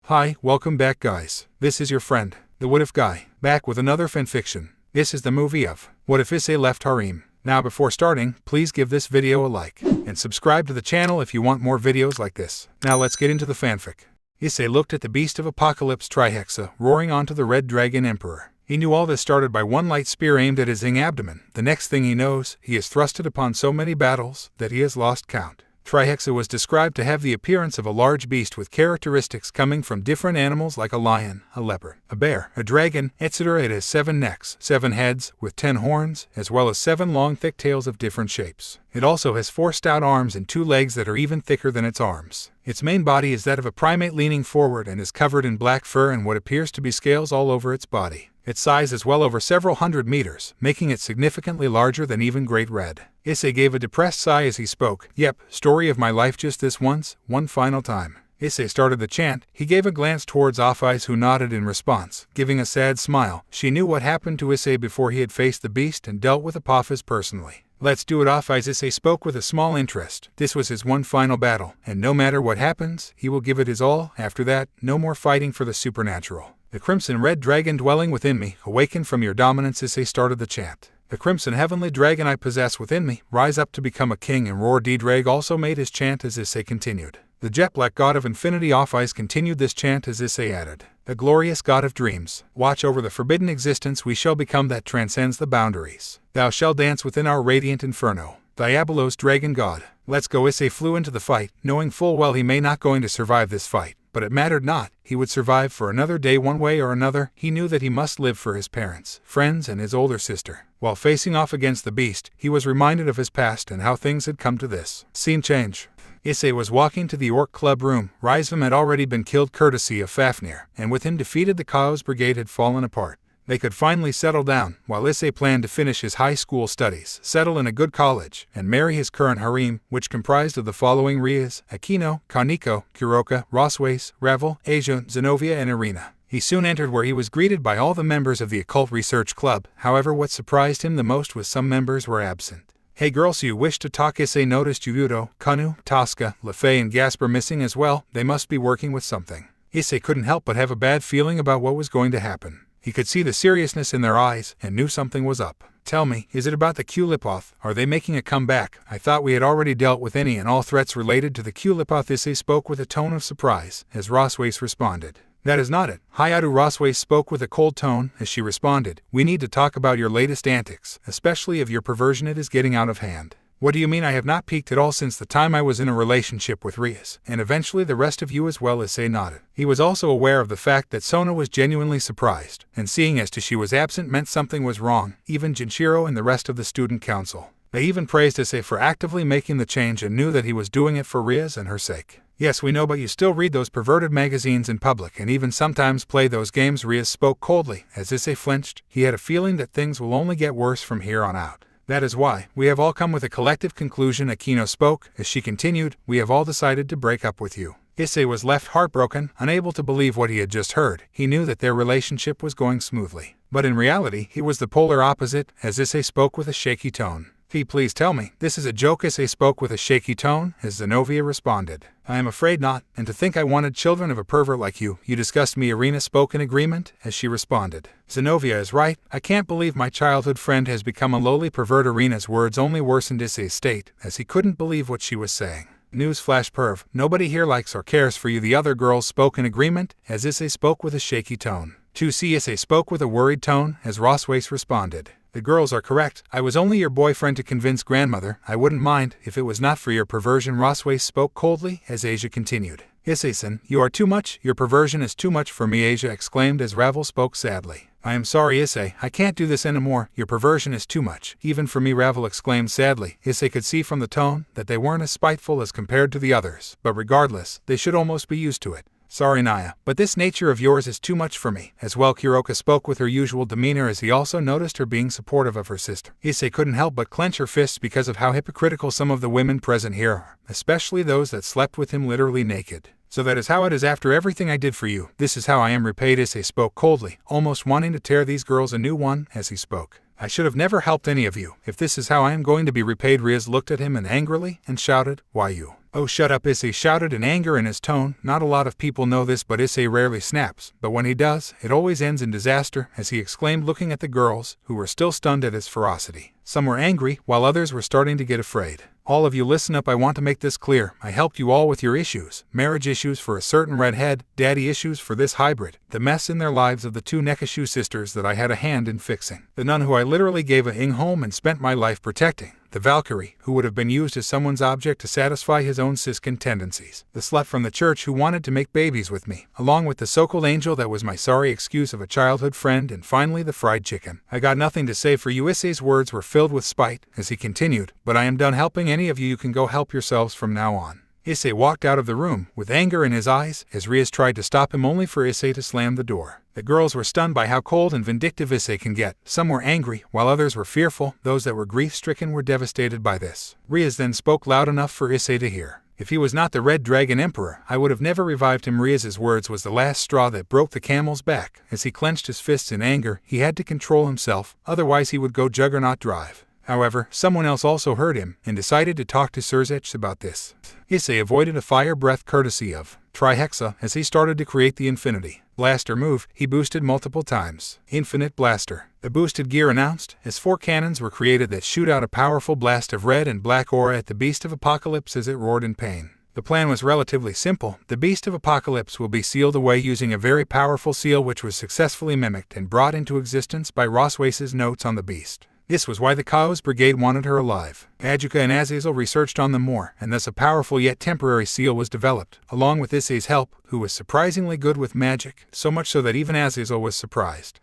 Hi, welcome back guys. This is your friend, the What If Guy, back with another fanfiction. This is the movie of What If Issei Left Harem. Now before starting, please give this video a like, and subscribe to the channel if you want more videos like this. Now let's get into the fanfic. Issei looked at the beast of apocalypse Trihexa, roaring onto the red dragon emperor. He knew all this started by one light spear aimed at his abdomen. The next thing he knows, he is thrusted upon so many battles that he has lost count. Trihexa was described to have the appearance of a large beast with characteristics coming from different animals like a lion, a leopard, a bear, a dragon, etc. It has 7 necks, 7 heads, with 10 horns, as well as 7 long thick tails of different shapes. It also has 4 stout arms and 2 legs that are even thicker than its arms. Its main body is that of a primate leaning forward and is covered in black fur and what appears to be scales all over its body. Its size is well over several hundred meters, making it significantly larger than even Great Red. Issei gave a depressed sigh as he spoke. Yep, story of my life just this once, one final time. Issei started the chant. He gave a glance towards Off-Eyes who nodded in response, giving a sad smile. She knew what happened to Issei before he had faced the beast and dealt with Apophis personally. Let's do it, Off-Eyes. Issei spoke with a small interest. This was his one final battle, and no matter what happens, he will give it his all. After that, no more fighting for the supernatural. The crimson red dragon dwelling within me, awaken from your dominance. Issei started the chant. The crimson heavenly dragon I possess within me, rise up to become a king and roar. D-Drag also made his chant as Issei continued. The jet black god of infinity Off-Eyes continued this chant as Issei added. The glorious god of dreams, watch over the forbidden existence we shall become that transcends the boundaries. Thou shalt dance within our radiant inferno. Diabolos dragon god. Let's go. Issei flew into the fight, knowing full well he may not going to survive this fight. But it mattered not, he would survive for another day one way or another. He knew that he must live for his parents, friends and his older sister. While facing off against the beast, he was reminded of his past and how things had come to this. Scene change. Issei was walking to the Orc Club room. Rizvam had already been killed courtesy of Fafnir, and with him defeated the Chaos Brigade had fallen apart. They could finally settle down, while Issei planned to finish his high school studies, settle in a good college, and marry his current harem, which comprised of the following Rias, Akino, Kaneko, Kuroka, Roswace, Ravel, Asia, Zenobia and Irina. He soon entered where he was greeted by all the members of the Occult Research Club. However, what surprised him the most was some members were absent. Hey girls, you wish to talk? Issei noticed Hyoudou, Kanu, Tosca, Lefay and Gasper missing as well. They must be working with something. Issei couldn't help but have a bad feeling about what was going to happen. He could see the seriousness in their eyes and knew something was up. Tell me, is it about the Qlipoth? Are they making a comeback? I thought we had already dealt with any and all threats related to the Qlipoth. Issei spoke with a tone of surprise as Roswace responded. That is not it. Hyoudou. Roswace spoke with a cold tone as she responded. We need to talk about your latest antics, especially of your perversion. It is getting out of hand. What do you mean? I have not peaked at all since the time I was in a relationship with Rias, and eventually the rest of you as well. Issei nodded. He was also aware of the fact that Sona was genuinely surprised, and seeing as to she was absent meant something was wrong. Even Jinshiro and the rest of the student council. They even praised Issei for actively making the change and knew that he was doing it for Rias and her sake. Yes, we know, but you still read those perverted magazines in public and even sometimes play those games. Rias spoke coldly. As Issei flinched, he had a feeling that things will only get worse from here on out. That is why we have all come with a collective conclusion. Akino spoke as she continued. We have all decided to break up with you. Issei was left heartbroken, unable to believe what he had just heard. He knew that their relationship was going smoothly. But in reality, he was the polar opposite, as Issei spoke with a shaky tone. Please tell me, this is a joke? Issei spoke with a shaky tone, as Zenobia responded. I am afraid not, and to think I wanted children of a pervert like you. You disgust me. Irina spoke in agreement, as she responded. Zenobia is right. I can't believe my childhood friend has become a lowly pervert. Irina's words only worsened Issei's state, as he couldn't believe what she was saying. Newsflash, perv. Nobody here likes or cares for you. The other girls spoke in agreement, as Issei spoke with a shaky tone. Issei spoke with a worried tone, as Roswace responded. The girls are correct. I was only your boyfriend to convince grandmother. I wouldn't mind if it was not for your perversion. Roswace spoke coldly as Asia continued. Issei-san, you are too much. Your perversion is too much for me, Asia exclaimed as Ravel spoke sadly. I am sorry, Issei. I can't do this anymore. Your perversion is too much, even for me, Ravel exclaimed sadly. Issei could see from the tone that they weren't as spiteful as compared to the others, but regardless, they should almost be used to it. Sorry, Naya, but this nature of yours is too much for me. As well, Kuroka spoke with her usual demeanor as he also noticed her being supportive of her sister. Issei couldn't help but clench her fists because of how hypocritical some of the women present here are, especially those that slept with him literally naked. So that is how it is after everything I did for you. This is how I am repaid. Issei spoke coldly, almost wanting to tear these girls a new one as he spoke. I should have never helped any of you. If this is how I am going to be repaid. Rias looked at him and angrily and shouted, Why you? "Oh, shut up," Issei shouted in anger in his tone. Not a lot of people know this, but Issei rarely snaps, but when he does, it always ends in disaster, as he exclaimed, looking at the girls, who were still stunned at his ferocity. Some were angry, while others were starting to get afraid. "All of you listen up, I want to make this clear. I helped you all with your issues. Marriage issues for a certain redhead, daddy issues for this hybrid, the mess in their lives of the two Nekashu sisters that I had a hand in fixing. The nun who I literally gave a home and spent my life protecting. The Valkyrie, who would have been used as someone's object to satisfy his own siskin tendencies. The slut from the church who wanted to make babies with me, along with the so-called angel that was my sorry excuse of a childhood friend, and finally the fried chicken. I got nothing to say for you." Issei's words were filled with spite, as he continued, "But I am done helping any of you. You can go help yourselves from now on." Issei walked out of the room, with anger in his eyes, as Rias tried to stop him, only for Issei to slam the door. The girls were stunned by how cold and vindictive Issei can get. Some were angry, while others were fearful. Those that were grief-stricken were devastated by this. Rias then spoke loud enough for Issei to hear. "If he was not the Red Dragon Emperor, I would have never revived him." Rias's words was the last straw that broke the camel's back. As he clenched his fists in anger, he had to control himself, otherwise he would go Juggernaut Drive. However, someone else also heard him, and decided to talk to Surzech about this. Issei avoided a fire breath courtesy of Trihexa as he started to create the Infinity Blaster move. He boosted multiple times. "Infinite Blaster." The boosted gear announced, as 4 cannons were created that shoot out a powerful blast of red and black aura at the Beast of Apocalypse as it roared in pain. The plan was relatively simple. The Beast of Apocalypse will be sealed away using a very powerful seal which was successfully mimicked and brought into existence by Roswace's notes on the beast. This was why the Chaos Brigade wanted her alive. Adjuka and Azazel researched on them more, and thus a powerful yet temporary seal was developed, along with Issei's help, who was surprisingly good with magic, so much so that even Azazel was surprised.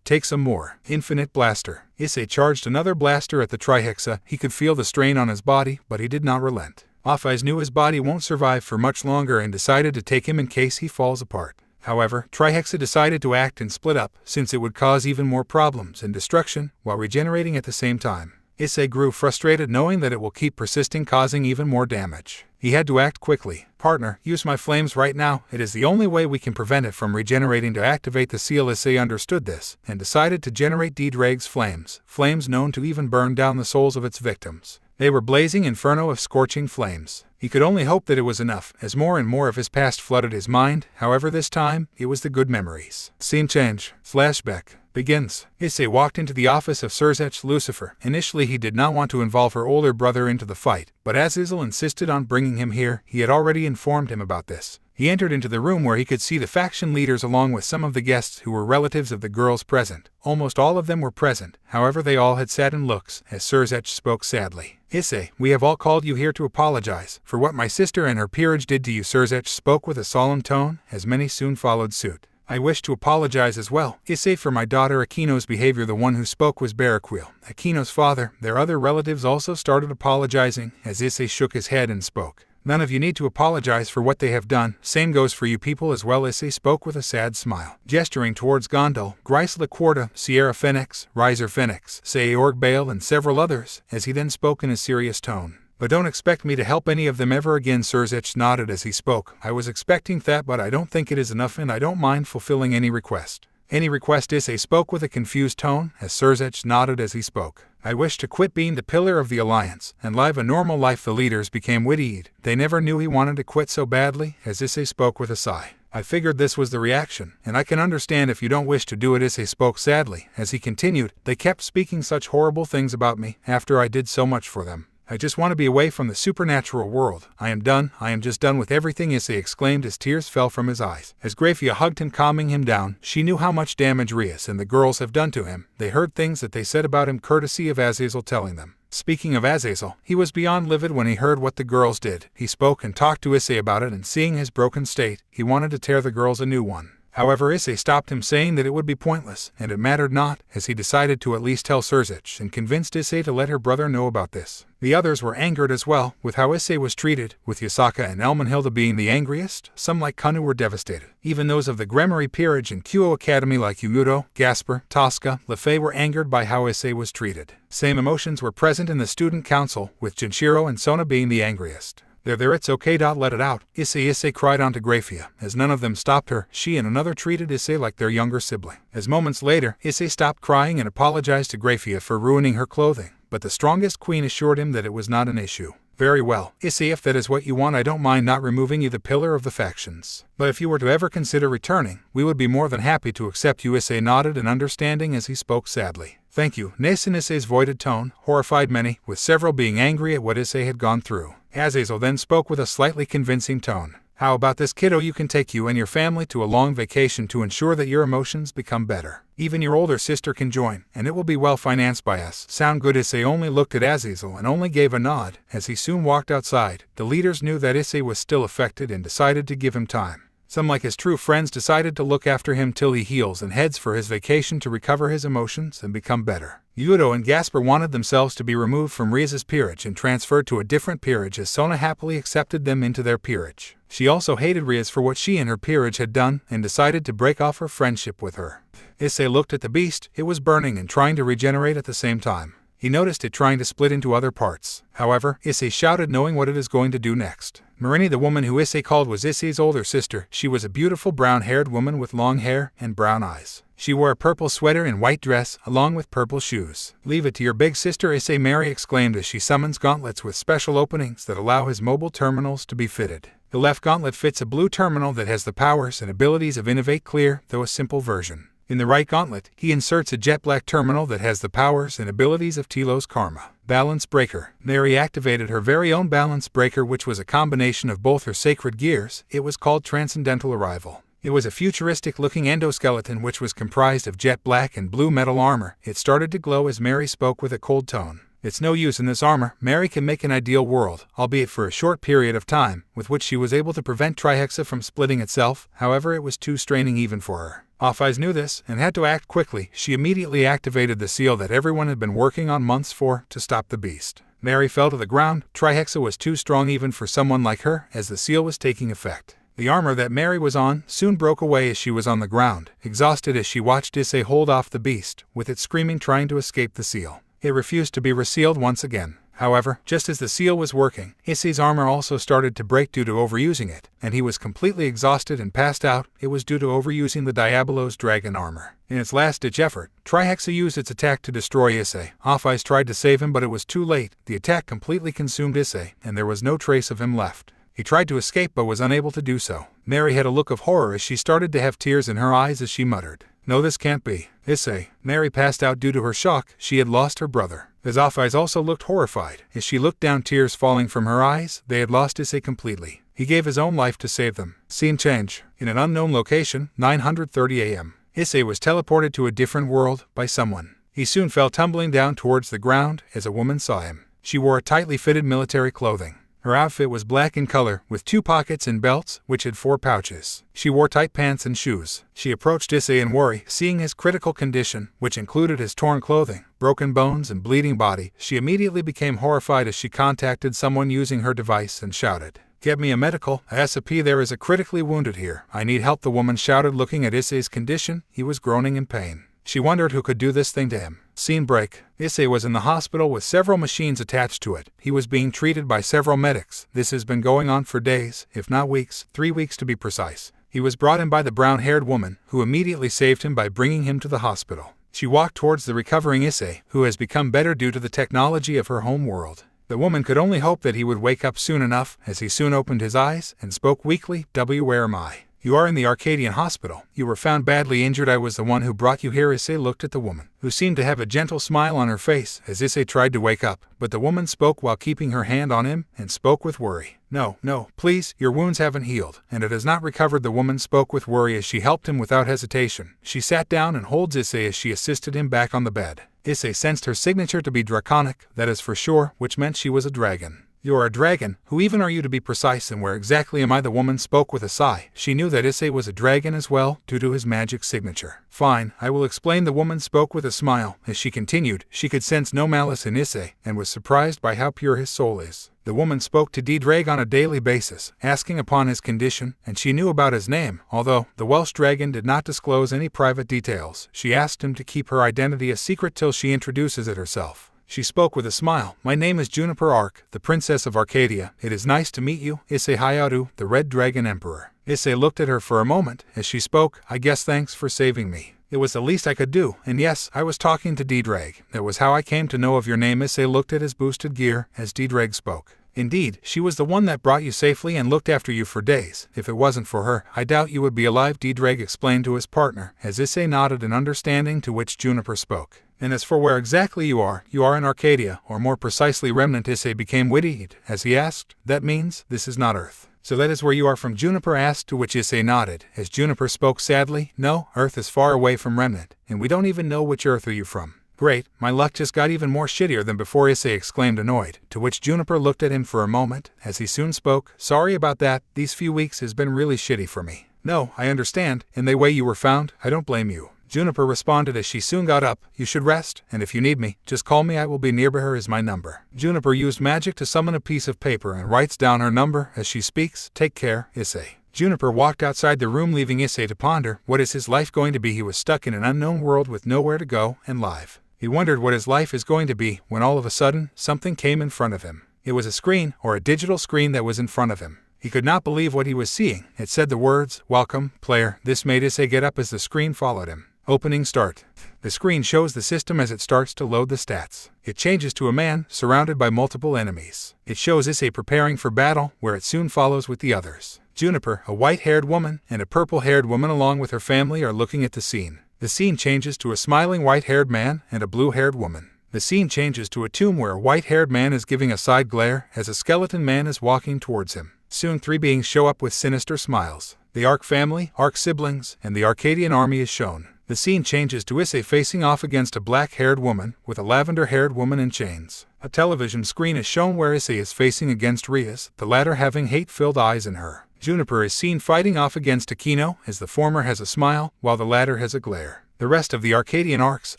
Take some more. Infinite Blaster." Issei charged another blaster at the Trihexa. He could feel the strain on his body, but he did not relent. Offeyes knew his body won't survive for much longer and decided to take him in case he falls apart. However, Trihexa decided to act and split up, since it would cause even more problems and destruction, while regenerating at the same time. Issei grew frustrated knowing that it will keep persisting, causing even more damage. He had to act quickly. "Partner, use my flames right now. It is the only way we can prevent it from regenerating to activate the seal." Issei understood this, and decided to generate D-Drag's flames, flames known to even burn down the souls of its victims. They were blazing inferno of scorching flames. He could only hope that it was enough, as more and more of his past flooded his mind. However, this time, it was the good memories. Scene change. Flashback. Begins. Issei walked into the office of Surzech Lucifer. Initially he did not want to involve her older brother into the fight, but Azazel insisted on bringing him here. He had already informed him about this. He entered into the room where he could see the faction leaders along with some of the guests who were relatives of the girls present. Almost all of them were present, however they all had saddened looks, as Surzech spoke sadly. "Issei, we have all called you here to apologize for what my sister and her peerage did to you." Surzech spoke with a solemn tone, as many soon followed suit. "I wish to apologize as well, Issei, for my daughter Akino's behavior." The one who spoke was Baraquil, Akino's father. Their other relatives also started apologizing, as Issei shook his head and spoke. "None of you need to apologize for what they have done. Same goes for you people as well." Issei spoke with a sad smile, gesturing towards Gondel, Grisla Quarta, Sierra Phoenix, Riser Phoenix, Seorg Bale, and several others, as he then spoke in a serious tone. "But don't expect me to help any of them ever again." Surzech nodded as he spoke. "I was expecting that, but I don't think it is enough, and I don't mind fulfilling any request." "Any request?" Issei spoke with a confused tone, as Surzech nodded as he spoke. "I wish to quit being the pillar of the Alliance, and live a normal life." The leaders became witty-eyed. They never knew he wanted to quit so badly, as Issei spoke with a sigh. "I figured this was the reaction, and I can understand if you don't wish to do it." Issei spoke sadly, as he continued. "They kept speaking such horrible things about me, after I did so much for them. I just want to be away from the supernatural world. I am done. I am just done with everything." Issei exclaimed as tears fell from his eyes. As Grafia hugged him, calming him down, she knew how much damage Rias and the girls have done to him. They heard things that they said about him courtesy of Azazel telling them. Speaking of Azazel, he was beyond livid when he heard what the girls did. He spoke and talked to Issei about it, and seeing his broken state, he wanted to tear the girls a new one. However, Issei stopped him, saying that it would be pointless, and it mattered not, as he decided to at least tell Surzech, and convinced Issei to let her brother know about this. The others were angered as well, with how Issei was treated, with Yasaka and Elmenhilda being the angriest. Some like Kanu were devastated. Even those of the Gremory Peerage and Kyo Academy like Hyoudou, Gasper, Tosca, Lefei were angered by how Issei was treated. Same emotions were present in the student council, with Jinshiro and Sona being the angriest. There, it's okay. Let it out. Issei cried onto Grafia. As none of them stopped her, she and another treated Issei like their younger sibling. As moments later, Issei stopped crying and apologized to Grafia for ruining her clothing, but the strongest queen assured him that it was not an issue. Very well, Issei, if that is what you want, I don't mind not removing you the pillar of the factions. But if you were to ever consider returning, we would be more than happy to accept you. Issei nodded in understanding as he spoke sadly. Thank you, Nason. Issei's voided tone horrified many, with several being angry at what Issei had gone through. Azazel then spoke with a slightly convincing tone. How about this, kiddo? You can take you and your family to a long vacation to ensure that your emotions become better. Even your older sister can join, and it will be well financed by us. Sound good? Issei only looked at Azazel and only gave a nod. As he soon walked outside, the leaders knew that Issei was still affected and decided to give him time. Some, like his true friends, decided to look after him till he heals and heads for his vacation to recover his emotions and become better. Hyoudou and Gasper wanted themselves to be removed from Ria's peerage and transferred to a different peerage, as Sona happily accepted them into their peerage. She also hated Ria's for what she and her peerage had done and decided to break off her friendship with her. Issei looked at the beast. It was burning and trying to regenerate at the same time. He noticed it trying to split into other parts. However, Issei shouted, knowing what it is going to do next. Marini, the woman who Issei called, was Issei's older sister. She was a beautiful brown-haired woman with long hair and brown eyes. She wore a purple sweater and white dress, along with purple shoes. Leave it to your big sister, Issei Mary exclaimed as she summons gauntlets with special openings that allow his mobile terminals to be fitted. The left gauntlet fits a blue terminal that has the powers and abilities of Innovate Clear, though a simple version. In the right gauntlet, he inserts a jet black terminal that has the powers and abilities of Tilo's Karma. Balance Breaker. Mary activated her very own Balance Breaker, which was a combination of both her sacred gears. It was called Transcendental Arrival. It was a futuristic-looking endoskeleton which was comprised of jet black and blue metal armor. It started to glow as Mary spoke with a cold tone. It's no use in this armor. Mary can make an ideal world, albeit for a short period of time, with which she was able to prevent Trihexa from splitting itself. However, it was too straining even for her. Off-Eyes knew this and had to act quickly. She immediately activated the seal that everyone had been working on months for to stop the beast. Mary fell to the ground. Trihexa was too strong even for someone like her, as the seal was taking effect. The armor that Mary was on soon broke away as she was on the ground, exhausted as she watched Issei hold off the beast, with it screaming trying to escape the seal. It refused to be resealed once again. However, just as the seal was working, Issei's armor also started to break due to overusing it, and he was completely exhausted and passed out. It was due to overusing the Diabolos dragon armor. In its last-ditch effort, Trihexa used its attack to destroy Issei. Off-Eyes tried to save him, but it was too late. The attack completely consumed Issei, and there was no trace of him left. He tried to escape but was unable to do so. Mary had a look of horror as she started to have tears in her eyes as she muttered, "No, this can't be. Issei." Mary passed out due to her shock. She had lost her brother. As Off-Eyes also looked horrified. As she looked down, tears falling from her eyes, they had lost Issei completely. He gave his own life to save them. Scene change. In an unknown location, 9:30 a.m. Issei was teleported to a different world by someone. He soon fell tumbling down towards the ground as a woman saw him. She wore a tightly fitted military clothing. Her outfit was black in color, with 2 pockets and belts, which had 4 pouches. She wore tight pants and shoes. She approached Issei in worry, seeing his critical condition, which included his torn clothing, broken bones, and bleeding body. She immediately became horrified as she contacted someone using her device and shouted, "Get me a medical. ASAP, there is a critically wounded here. I need help," the woman shouted, looking at Issei's condition. He was groaning in pain. She wondered who could do this thing to him. Scene break. Issei was in the hospital with several machines attached to it. He was being treated by several medics. This has been going on for days, if not weeks, 3 weeks to be precise. He was brought in by the brown-haired woman, who immediately saved him by bringing him to the hospital. She walked towards the recovering Issei, who has become better due to the technology of her home world. The woman could only hope that he would wake up soon enough, as he soon opened his eyes and spoke weakly, "Where am I?" "You are in the Arcadian hospital. You were found badly injured. I was the one who brought you here." Issei looked at the woman, who seemed to have a gentle smile on her face as Issei tried to wake up, but the woman spoke while keeping her hand on him and spoke with worry. No, please, your wounds haven't healed, and it has not recovered." The woman spoke with worry as she helped him without hesitation. She sat down and holds Issei as she assisted him back on the bed. Issei sensed her signature to be draconic, that is for sure, which meant she was a dragon. "You're a dragon? Who even are you, to be precise, and where exactly am I?" The woman spoke with a sigh. She knew that Issei was a dragon as well, due to his magic signature. "Fine, I will explain." The woman spoke with a smile. As she continued, she could sense no malice in Issei, and was surprised by how pure his soul is. The woman spoke to D-Drag on a daily basis, asking upon his condition, and she knew about his name. Although the Welsh dragon did not disclose any private details, she asked him to keep her identity a secret till she introduces it herself. She spoke with a smile. "My name is Juniper Arc, the Princess of Arcadia. It is nice to meet you, Issei Hyoudou, the Red Dragon Emperor." Issei looked at her for a moment as she spoke. "I guess thanks for saving me. It was the least I could do, and yes, I was talking to D-Drag. That was how I came to know of your name." Issei looked at his boosted gear as D-Drag spoke. Indeed, she was the one that brought you safely and looked after you for days. If it wasn't for her, I doubt you would be alive, Dreg explained to his partner, as Issei nodded in understanding, to which Juniper spoke. And as for where exactly you are in Arcadia, or more precisely Remnant. Issei became witty as he asked, that means this is not Earth. So that is where you are from, Juniper asked, to which Issei nodded, as Juniper spoke sadly, no, Earth is far away from Remnant, and we don't even know which Earth are you from. Great, my luck just got even more shittier than before, Issei exclaimed annoyed, to which Juniper looked at him for a moment, as he soon spoke, sorry about that, these few weeks has been really shitty for me. No, I understand, in the way you were found, I don't blame you. Juniper responded as she soon got up, you should rest, and if you need me, just call me, I will be nearby. Her is my number. Juniper used magic to summon a piece of paper and writes down her number as she speaks, take care, Issei. Juniper walked outside the room, leaving Issei to ponder, what is his life going to be? He was stuck in an unknown world with nowhere to go and live. He wondered what his life is going to be when all of a sudden, something came in front of him. It was a screen, or a digital screen, that was in front of him. He could not believe what he was seeing. It said the words, welcome, player. This made Issei get up as the screen followed him. Opening start. The screen shows the system as it starts to load the stats. It changes to a man, surrounded by multiple enemies. It shows Issei preparing for battle, where it soon follows with the others. Juniper, a white-haired woman, and a purple-haired woman along with her family are looking at the scene. The scene changes to a smiling white-haired man and a blue-haired woman. The scene changes to a tomb where a white-haired man is giving a side glare as a skeleton man is walking towards him. Soon 3 beings show up with sinister smiles. The Arc family, Arc siblings, and the Arcadian army is shown. The scene changes to Issei facing off against a black-haired woman with a lavender-haired woman in chains. A television screen is shown where Issei is facing against Rias, the latter having hate-filled eyes in her. Juniper is seen fighting off against Aquino, as the former has a smile, while the latter has a glare. The rest of the Arcadian arcs,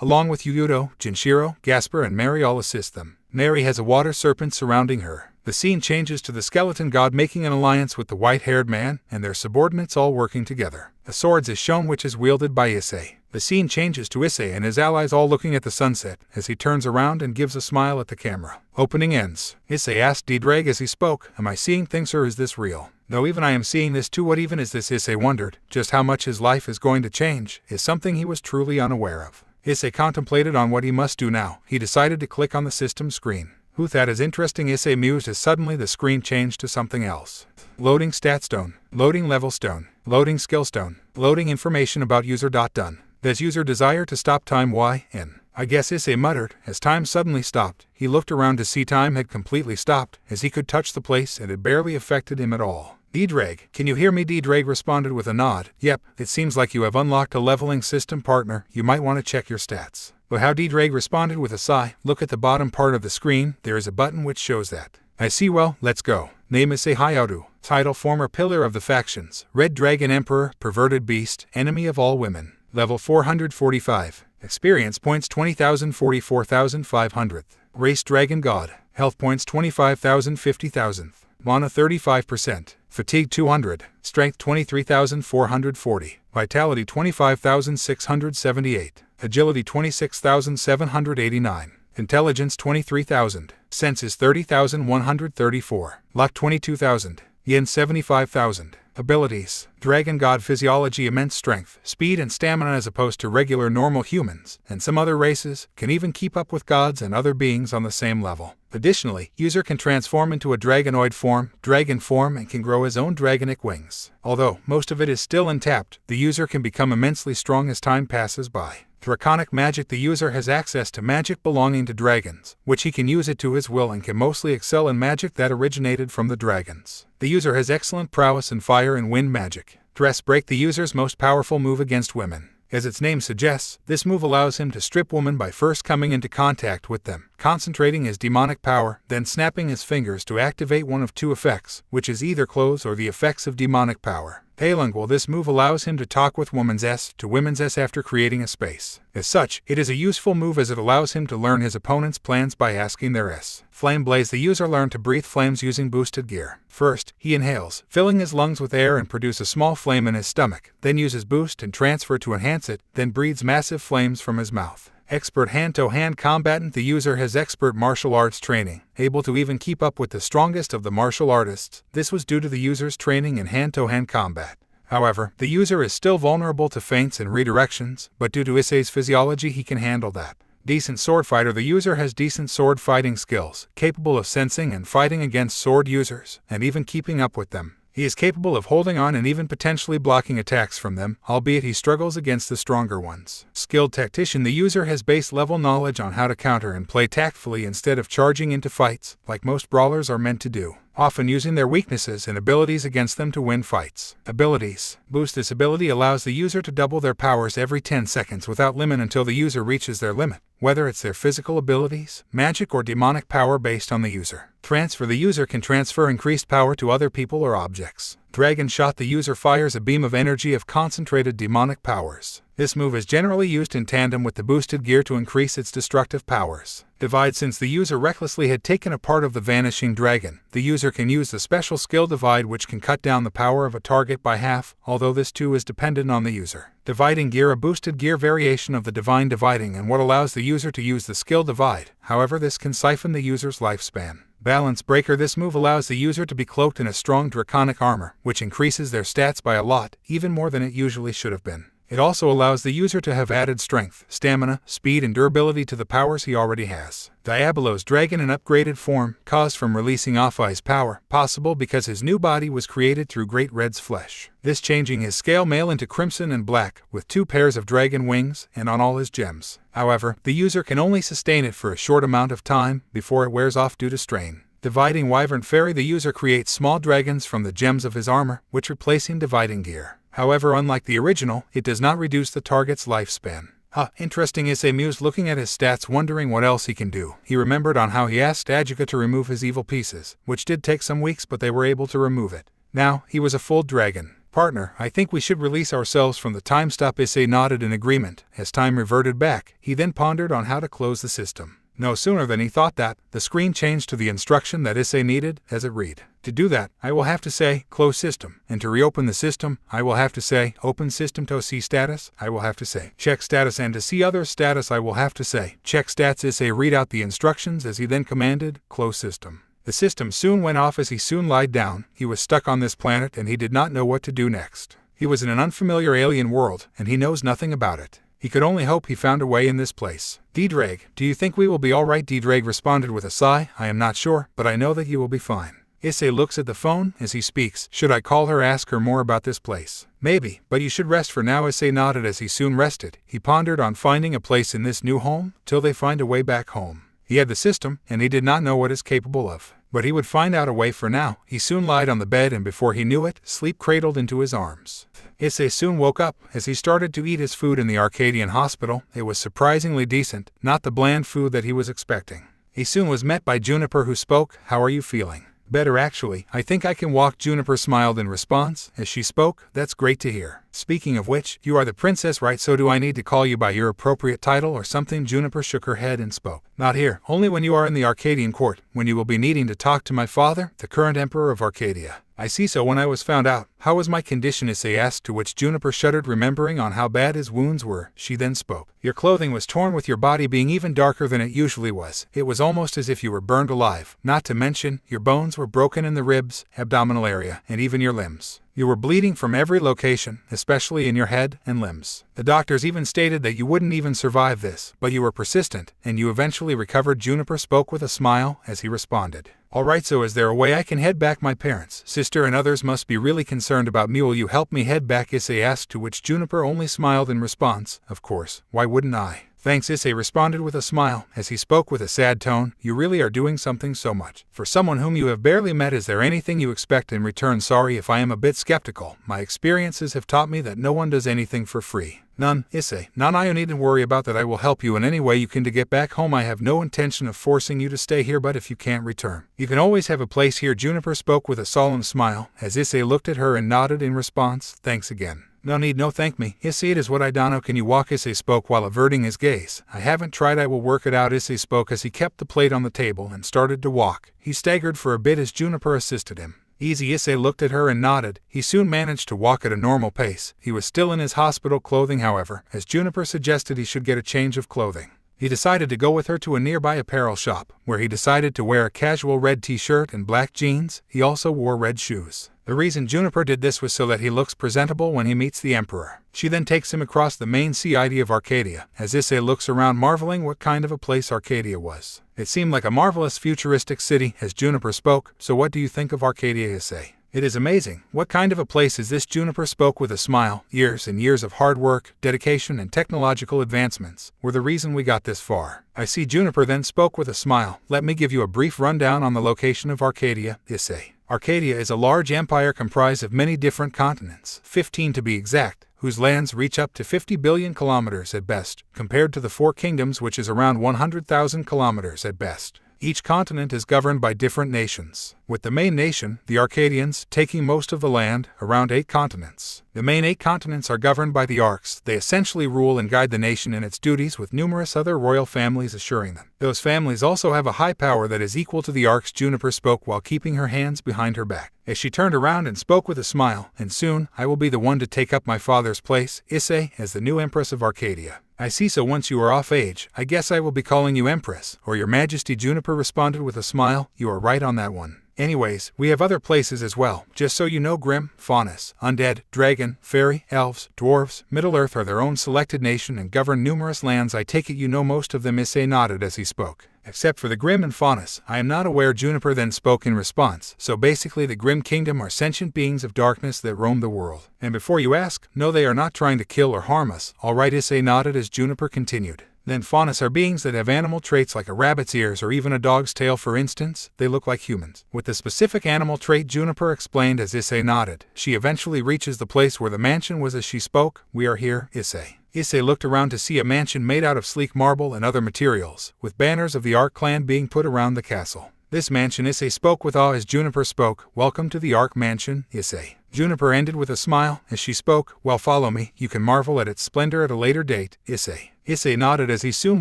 along with Hyoudou, Jinshiro, Gasper, and Mary, all assist them. Mary has a water serpent surrounding her. The scene changes to the skeleton god making an alliance with the white-haired man, and their subordinates all working together. The swords is shown, which is wielded by Issei. The scene changes to Issei and his allies all looking at the sunset, as he turns around and gives a smile at the camera. Opening ends. Issei asked Dreg as he spoke, am I seeing things, or is this real? Though even I am seeing this too, what even is this? Issei wondered. Just how much his life is going to change is something he was truly unaware of. Issei contemplated on what he must do now. He decided to click on the system screen. Who that is interesting, Issei mused as suddenly the screen changed to something else. Loading stat stone, loading level stone, loading skill stone, loading information about user. Done. Does user desire to stop time? YN. I guess, Issei muttered, as time suddenly stopped. He looked around to see time had completely stopped, as he could touch the place and it barely affected him at all. Dreg, can you hear me? Dreg responded with a nod. Yep, it seems like you have unlocked a leveling system, partner. You might want to check your stats. But how? Dreg responded with a sigh. Look at the bottom part of the screen, there is a button which shows that. I see, well, let's go. Name Issei Hyoudou. Title, former pillar of the factions, Red Dragon Emperor, perverted beast, enemy of all women. Level 445. Experience points 20,000, 44,500. Race Dragon God. Health points 25,000, 50,000. Mana 35%. Fatigue 200. Strength 23,440. Vitality 25,678. Agility 26,789. Intelligence 23,000. Senses 30,134. Luck 22,000. Yin 75,000. Abilities. Dragon God Physiology, immense strength, speed and stamina as opposed to regular normal humans, and some other races, can even keep up with gods and other beings on the same level. Additionally, user can transform into a dragonoid form, dragon form, and can grow his own dragonic wings. Although most of it is still untapped, the user can become immensely strong as time passes by. Draconic magic. The user has access to magic belonging to dragons, which he can use it to his will and can mostly excel in magic that originated from the dragons. The user has excellent prowess in fire and wind magic. Dress break. The user's most powerful move against women. As its name suggests, this move allows him to strip women by first coming into contact with them, concentrating his demonic power, then snapping his fingers to activate one of two effects, which is either clothes or the effects of demonic power. Bilingual. This move allows him to talk with woman's S to women's S after creating a space. As such, it is a useful move as it allows him to learn his opponent's plans by asking their S. Flame Blaze. The user learned to breathe flames using boosted gear. First, he inhales, filling his lungs with air and produce a small flame in his stomach, then uses boost and transfer to enhance it, then breathes massive flames from his mouth. Expert hand-to-hand combatant. The user has expert martial arts training, able to even keep up with the strongest of the martial artists. This was due to the user's training in hand-to-hand combat. However, the user is still vulnerable to feints and redirections, but due to Issei's physiology he can handle that. Decent sword fighter. The user has decent sword fighting skills, capable of sensing and fighting against sword users, and even keeping up with them. He is capable of holding on and even potentially blocking attacks from them, albeit he struggles against the stronger ones. Skilled tactician. The user has base level knowledge on how to counter and play tactfully instead of charging into fights, like most brawlers are meant to do, often using their weaknesses and abilities against them to win fights. Abilities. Boost. This ability allows the user to double their powers every 10 seconds without limit until the user reaches their limit, whether it's their physical abilities, magic, or demonic power based on the user. Transfer. The user can transfer increased power to other people or objects. Dragon shot. The user fires a beam of energy of concentrated demonic powers. This move is generally used in tandem with the boosted gear to increase its destructive powers. Divide. Since the user recklessly had taken a part of the vanishing dragon, the user can use the special skill Divide, which can cut down the power of a target by half, although this too is dependent on the user. Dividing gear. A boosted gear variation of the divine dividing and what allows the user to use the skill Divide. However, this can siphon the user's lifespan. Balance breaker. This move allows the user to be cloaked in a strong draconic armor, which increases their stats by a lot, even more than it usually should have been. It also allows the user to have added strength, stamina, speed, and durability to the powers he already has. Diabolos. Dragon in upgraded form, caused from releasing Offai's power, possible because his new body was created through Great Red's flesh. This changing his scale mail into crimson and black, with 2 pairs of dragon wings, and on all his gems. However, the user can only sustain it for a short amount of time, before it wears off due to strain. Dividing Wyvern Fairy. The user creates small dragons from the gems of his armor, which replacing dividing gear. However, unlike the original, it does not reduce the target's lifespan. Interesting. Issei mused, looking at his stats, wondering what else he can do. He remembered on how he asked Ajika to remove his evil pieces, which did take some weeks, but they were able to remove it. Now, he was a full dragon. Partner, I think we should release ourselves from the time stop. Issei nodded in agreement. As time reverted back, he then pondered on how to close the system. No sooner than he thought that, the screen changed to the instruction that Issei needed, as it read. To do that, I will have to say, close system. And to reopen the system, I will have to say, open system. To see status, I will have to say, check status. And to see other status, I will have to say, check stats. Issei read out the instructions as he then commanded, close system. The system soon went off as he soon lied down. He was stuck on this planet and he did not know what to do next. He was in an unfamiliar alien world, and he knows nothing about it. He could only hope he found a way in this place. Dreg, do you think we will be alright? Dreg responded with a sigh. I am not sure, but I know that you will be fine. Issei looks at the phone as he speaks. Should I call her, ask her more about this place? Maybe, but you should rest for now. Issei nodded as he soon rested. He pondered on finding a place in this new home, till they find a way back home. He had the system, and he did not know what it's capable of. But he would find out a way. For now. He soon lied on the bed, and before he knew it, sleep cradled into his arms. Issei soon woke up. As he started to eat his food in the Arcadian hospital, it was surprisingly decent, not the bland food that he was expecting. He soon was met by Juniper, who spoke. How are you feeling? Better, actually. I think I can walk. Juniper smiled in response as she spoke. That's great to hear. Speaking of which, you are the princess, right? So do I need to call you by your appropriate title or something? Juniper shook her head and spoke. Not here. Only when you are in the Arcadian court, when you will be needing to talk to my father, the current emperor of Arcadia. I see. So when I was found out, how was my condition? Issei asked, to which Juniper shuddered, remembering on how bad his wounds were. She then spoke. Your clothing was torn, with your body being even darker than it usually was. It was almost as if you were burned alive. Not to mention, your bones were broken in the ribs, abdominal area, and even your limbs. You were bleeding from every location, especially in your head and limbs. The doctors even stated that you wouldn't even survive this, but you were persistent, and you eventually recovered. Juniper spoke with a smile as he responded. Alright, so is there a way I can head back? My parents, sister, and others must be really concerned about me. Will you help me head back? Issei asked, to which Juniper only smiled in response. Of course, why wouldn't I? Thanks, Issei responded with a smile, as he spoke with a sad tone. You really are doing something so much. For someone whom you have barely met, is there anything you expect in return? Sorry if I am a bit skeptical. My experiences have taught me that no one does anything for free. None, Issei. None. I needn't worry about that. I will help you in any way you can to get back home. I have no intention of forcing you to stay here, but if you can't return, you can always have a place here. Juniper spoke with a solemn smile, as Issei looked at her and nodded in response. Thanks again. No need, no thank me. Issei, it is what I don't know. Can you walk? Issei spoke while averting his gaze. I haven't tried. I will work it out. Issei spoke as he kept the plate on the table and started to walk. He staggered for a bit as Juniper assisted him. Easy. Issei looked at her and nodded. He soon managed to walk at a normal pace. He was still in his hospital clothing, however, as Juniper suggested he should get a change of clothing. He decided to go with her to a nearby apparel shop, where he decided to wear a casual red t-shirt and black jeans. He also wore red shoes. The reason Juniper did this was so that he looks presentable when he meets the Emperor. She then takes him across the main city of Arcadia, as Issei looks around marveling what kind of a place Arcadia was. It seemed like a marvelous futuristic city as Juniper spoke. So what do you think of Arcadia, Issei? It is amazing. What kind of a place is this? Juniper spoke with a smile. Years and years of hard work, dedication, and technological advancements were the reason we got this far. I see. Juniper then spoke with a smile. Let me give you a brief rundown on the location of Arcadia, Issei. Arcadia is a large empire comprised of many different continents, 15 to be exact, whose lands reach up to 50 billion kilometers at best, compared to the Four Kingdoms, which is around 100,000 kilometers at best. Each continent is governed by different nations, with the main nation, the Arcadians, taking most of the land, around 8 continents. The main 8 continents are governed by the Arcs. They essentially rule and guide the nation in its duties, with numerous other royal families assuring them. Those families also have a high power that is equal to the Arcs. Juniper spoke while keeping her hands behind her back, as she turned around and spoke with a smile. And soon, I will be the one to take up my father's place, Issei, as the new Empress of Arcadia. I see. So once you are of age, I guess I will be calling you Empress, or Your Majesty. Juniper responded with a smile. You are right on that one. Anyways, we have other places as well. Just so you know, Grimm, Faunus, Undead, Dragon, Fairy, Elves, Dwarves, Middle-earth are their own selected nation and govern numerous lands. I take it you know most of them. Issei nodded as he spoke. Except for the Grimm and Faunus, I am not aware. Juniper then spoke in response. So basically the Grimm Kingdom are sentient beings of darkness that roam the world. And before you ask, no, they are not trying to kill or harm us. Alright, Issei nodded as Juniper continued. Then Faunus are beings that have animal traits like a rabbit's ears or even a dog's tail. For instance, they look like humans. With the specific animal trait, Juniper explained as Issei nodded. She eventually reaches the place where the mansion was as she spoke. We are here, Issei. Issei looked around to see a mansion made out of sleek marble and other materials, with banners of the Arc clan being put around the castle. This mansion, Issei spoke with awe as Juniper spoke. Welcome to the Arc Mansion, Issei. Juniper ended with a smile as she spoke. Well, follow me. You can marvel at its splendor at a later date, Issei. Issei nodded as he soon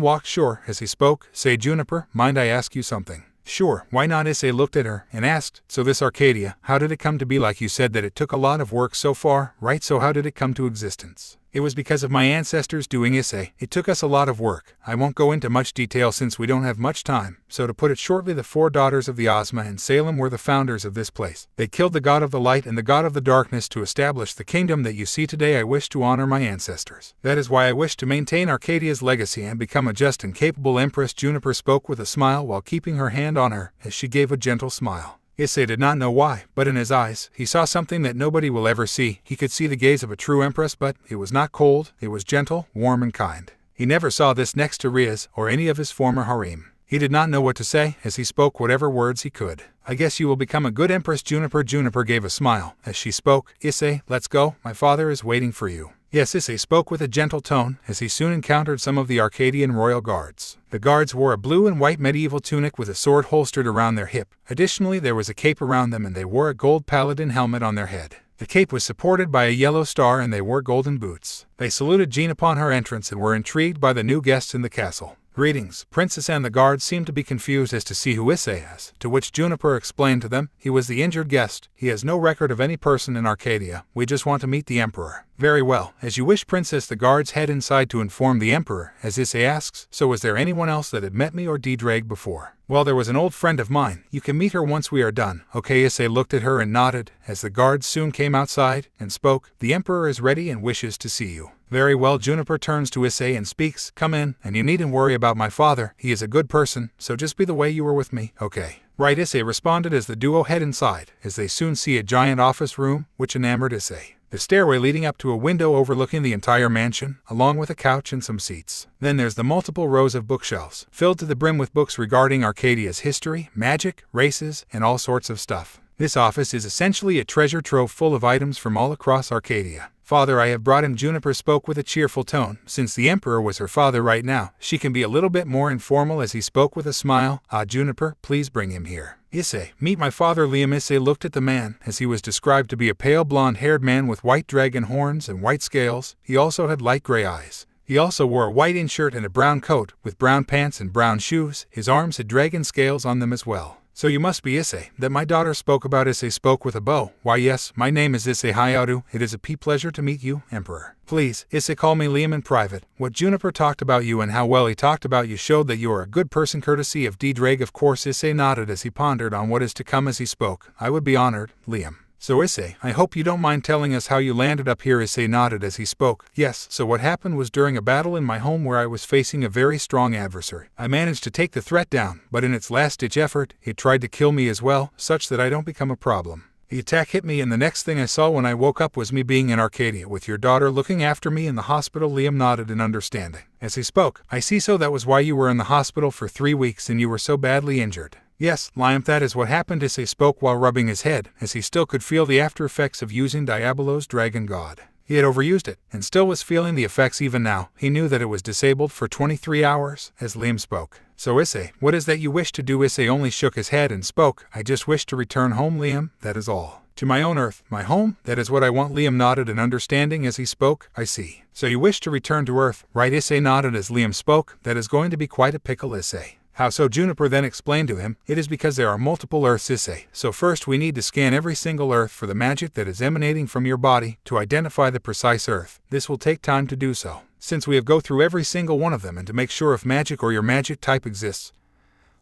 walked. Sure, as he spoke. Say, Juniper, mind I ask you something? Sure, why not? Issei looked at her and asked, so this Arcadia, how did it come to be? Like you said that it took a lot of work so far, right? So how did it come to existence? It was because of my ancestors doing, Issei. It took us a lot of work. I won't go into much detail since we don't have much time. So to put it shortly, the 4 daughters of the Ozma and Salem were the founders of this place. They killed the god of the light and the god of the darkness to establish the kingdom that you see today. I wish to honor my ancestors. That is why I wish to maintain Arcadia's legacy and become a just and capable empress. Juniper spoke with a smile while keeping her hand on her as she gave a gentle smile. Issei did not know why, but in his eyes, he saw something that nobody will ever see. He could see the gaze of a true empress, but it was not cold, it was gentle, warm, and kind. He never saw this next to Ria's or any of his former harem. He did not know what to say as he spoke whatever words he could. I guess you will become a good empress, Juniper. Juniper gave a smile as she spoke. Issei, let's go. My father is waiting for you. Yes, Issei spoke with a gentle tone as he soon encountered some of the Arcadian royal guards. The guards wore a blue and white medieval tunic with a sword holstered around their hip. Additionally, there was a cape around them and they wore a gold paladin helmet on their head. The cape was supported by a yellow star and they wore golden boots. They saluted Jean upon her entrance and were intrigued by the new guests in the castle. Greetings, Princess, and the guards seemed to be confused as to see who Issei is, to which Juniper explained to them, he was the injured guest. He has no record of any person in Arcadia. We just want to meet the Emperor. Very well, as you wish, Princess. The guards head inside to inform the Emperor, as Issei asks, so was there anyone else that had met me or D-Drag before? Well, there was an old friend of mine. You can meet her once we are done. Okay, Issei looked at her and nodded, as the guards soon came outside and spoke. The Emperor is ready and wishes to see you. Very well. Juniper turns to Issei and speaks. Come in, and you needn't worry about my father. He is a good person, so just be the way you were with me, okay? Right, Issei responded as the duo head inside, as they soon see a giant office room, which enamored Issei. The stairway leading up to a window overlooking the entire mansion, along with a couch and some seats. Then there's the multiple rows of bookshelves, filled to the brim with books regarding Arcadia's history, magic, races, and all sorts of stuff. This office is essentially a treasure trove full of items from all across Arcadia. Father, I have brought him. Juniper spoke with a cheerful tone. Since the Emperor was her father right now, she can be a little bit more informal as he spoke with a smile. Juniper, please bring him here. Issei, meet my father, Liam. Issei looked at the man, as he was described to be a pale blonde-haired man with white dragon horns and white scales. He also had light gray eyes. He also wore a white in-shirt and a brown coat, with brown pants and brown shoes. His arms had dragon scales on them as well. So you must be Issei, that my daughter spoke about. Issei spoke with a bow. Why yes, my name is Issei Hyoudou. It is a pleasure to meet you, Emperor. Please, Issei, call me Liam in private. What Juniper talked about you and how well he talked about you showed that you are a good person, courtesy of D. Drake. Of course, Issei nodded as he pondered on what is to come as he spoke. I would be honored, Liam. So Issei, I hope you don't mind telling us how you landed up here. Issei nodded as he spoke. Yes, so what happened was during a battle in my home where I was facing a very strong adversary. I managed to take the threat down, but in its last-ditch effort, it tried to kill me as well, such that I don't become a problem. The attack hit me and the next thing I saw when I woke up was me being in Arcadia with your daughter looking after me in the hospital. Liam nodded in understanding. As he spoke, I see, so that was why you were in the hospital for 3 weeks and you were so badly injured. Yes, Liam, that is what happened. Issei spoke while rubbing his head, as he still could feel the after effects of using Diabolo's Dragon God. He had overused it, and still was feeling the effects even now. He knew that it was disabled for 23 hours, as Liam spoke. So Issei, what is that you wish to do? Issei only shook his head and spoke. I just wish to return home, Liam, that is all. To my own Earth, my home, that is what I want. Liam nodded in understanding as he spoke. I see. So you wish to return to Earth, right? Issei nodded as Liam spoke. That is going to be quite a pickle, Issei. How so? Juniper then explained to him. It is because there are multiple Earths, Issei. So first we need to scan every single Earth for the magic that is emanating from your body to identify the precise Earth. This will take time to do so, since we have go through every single one of them and to make sure if magic or your magic type exists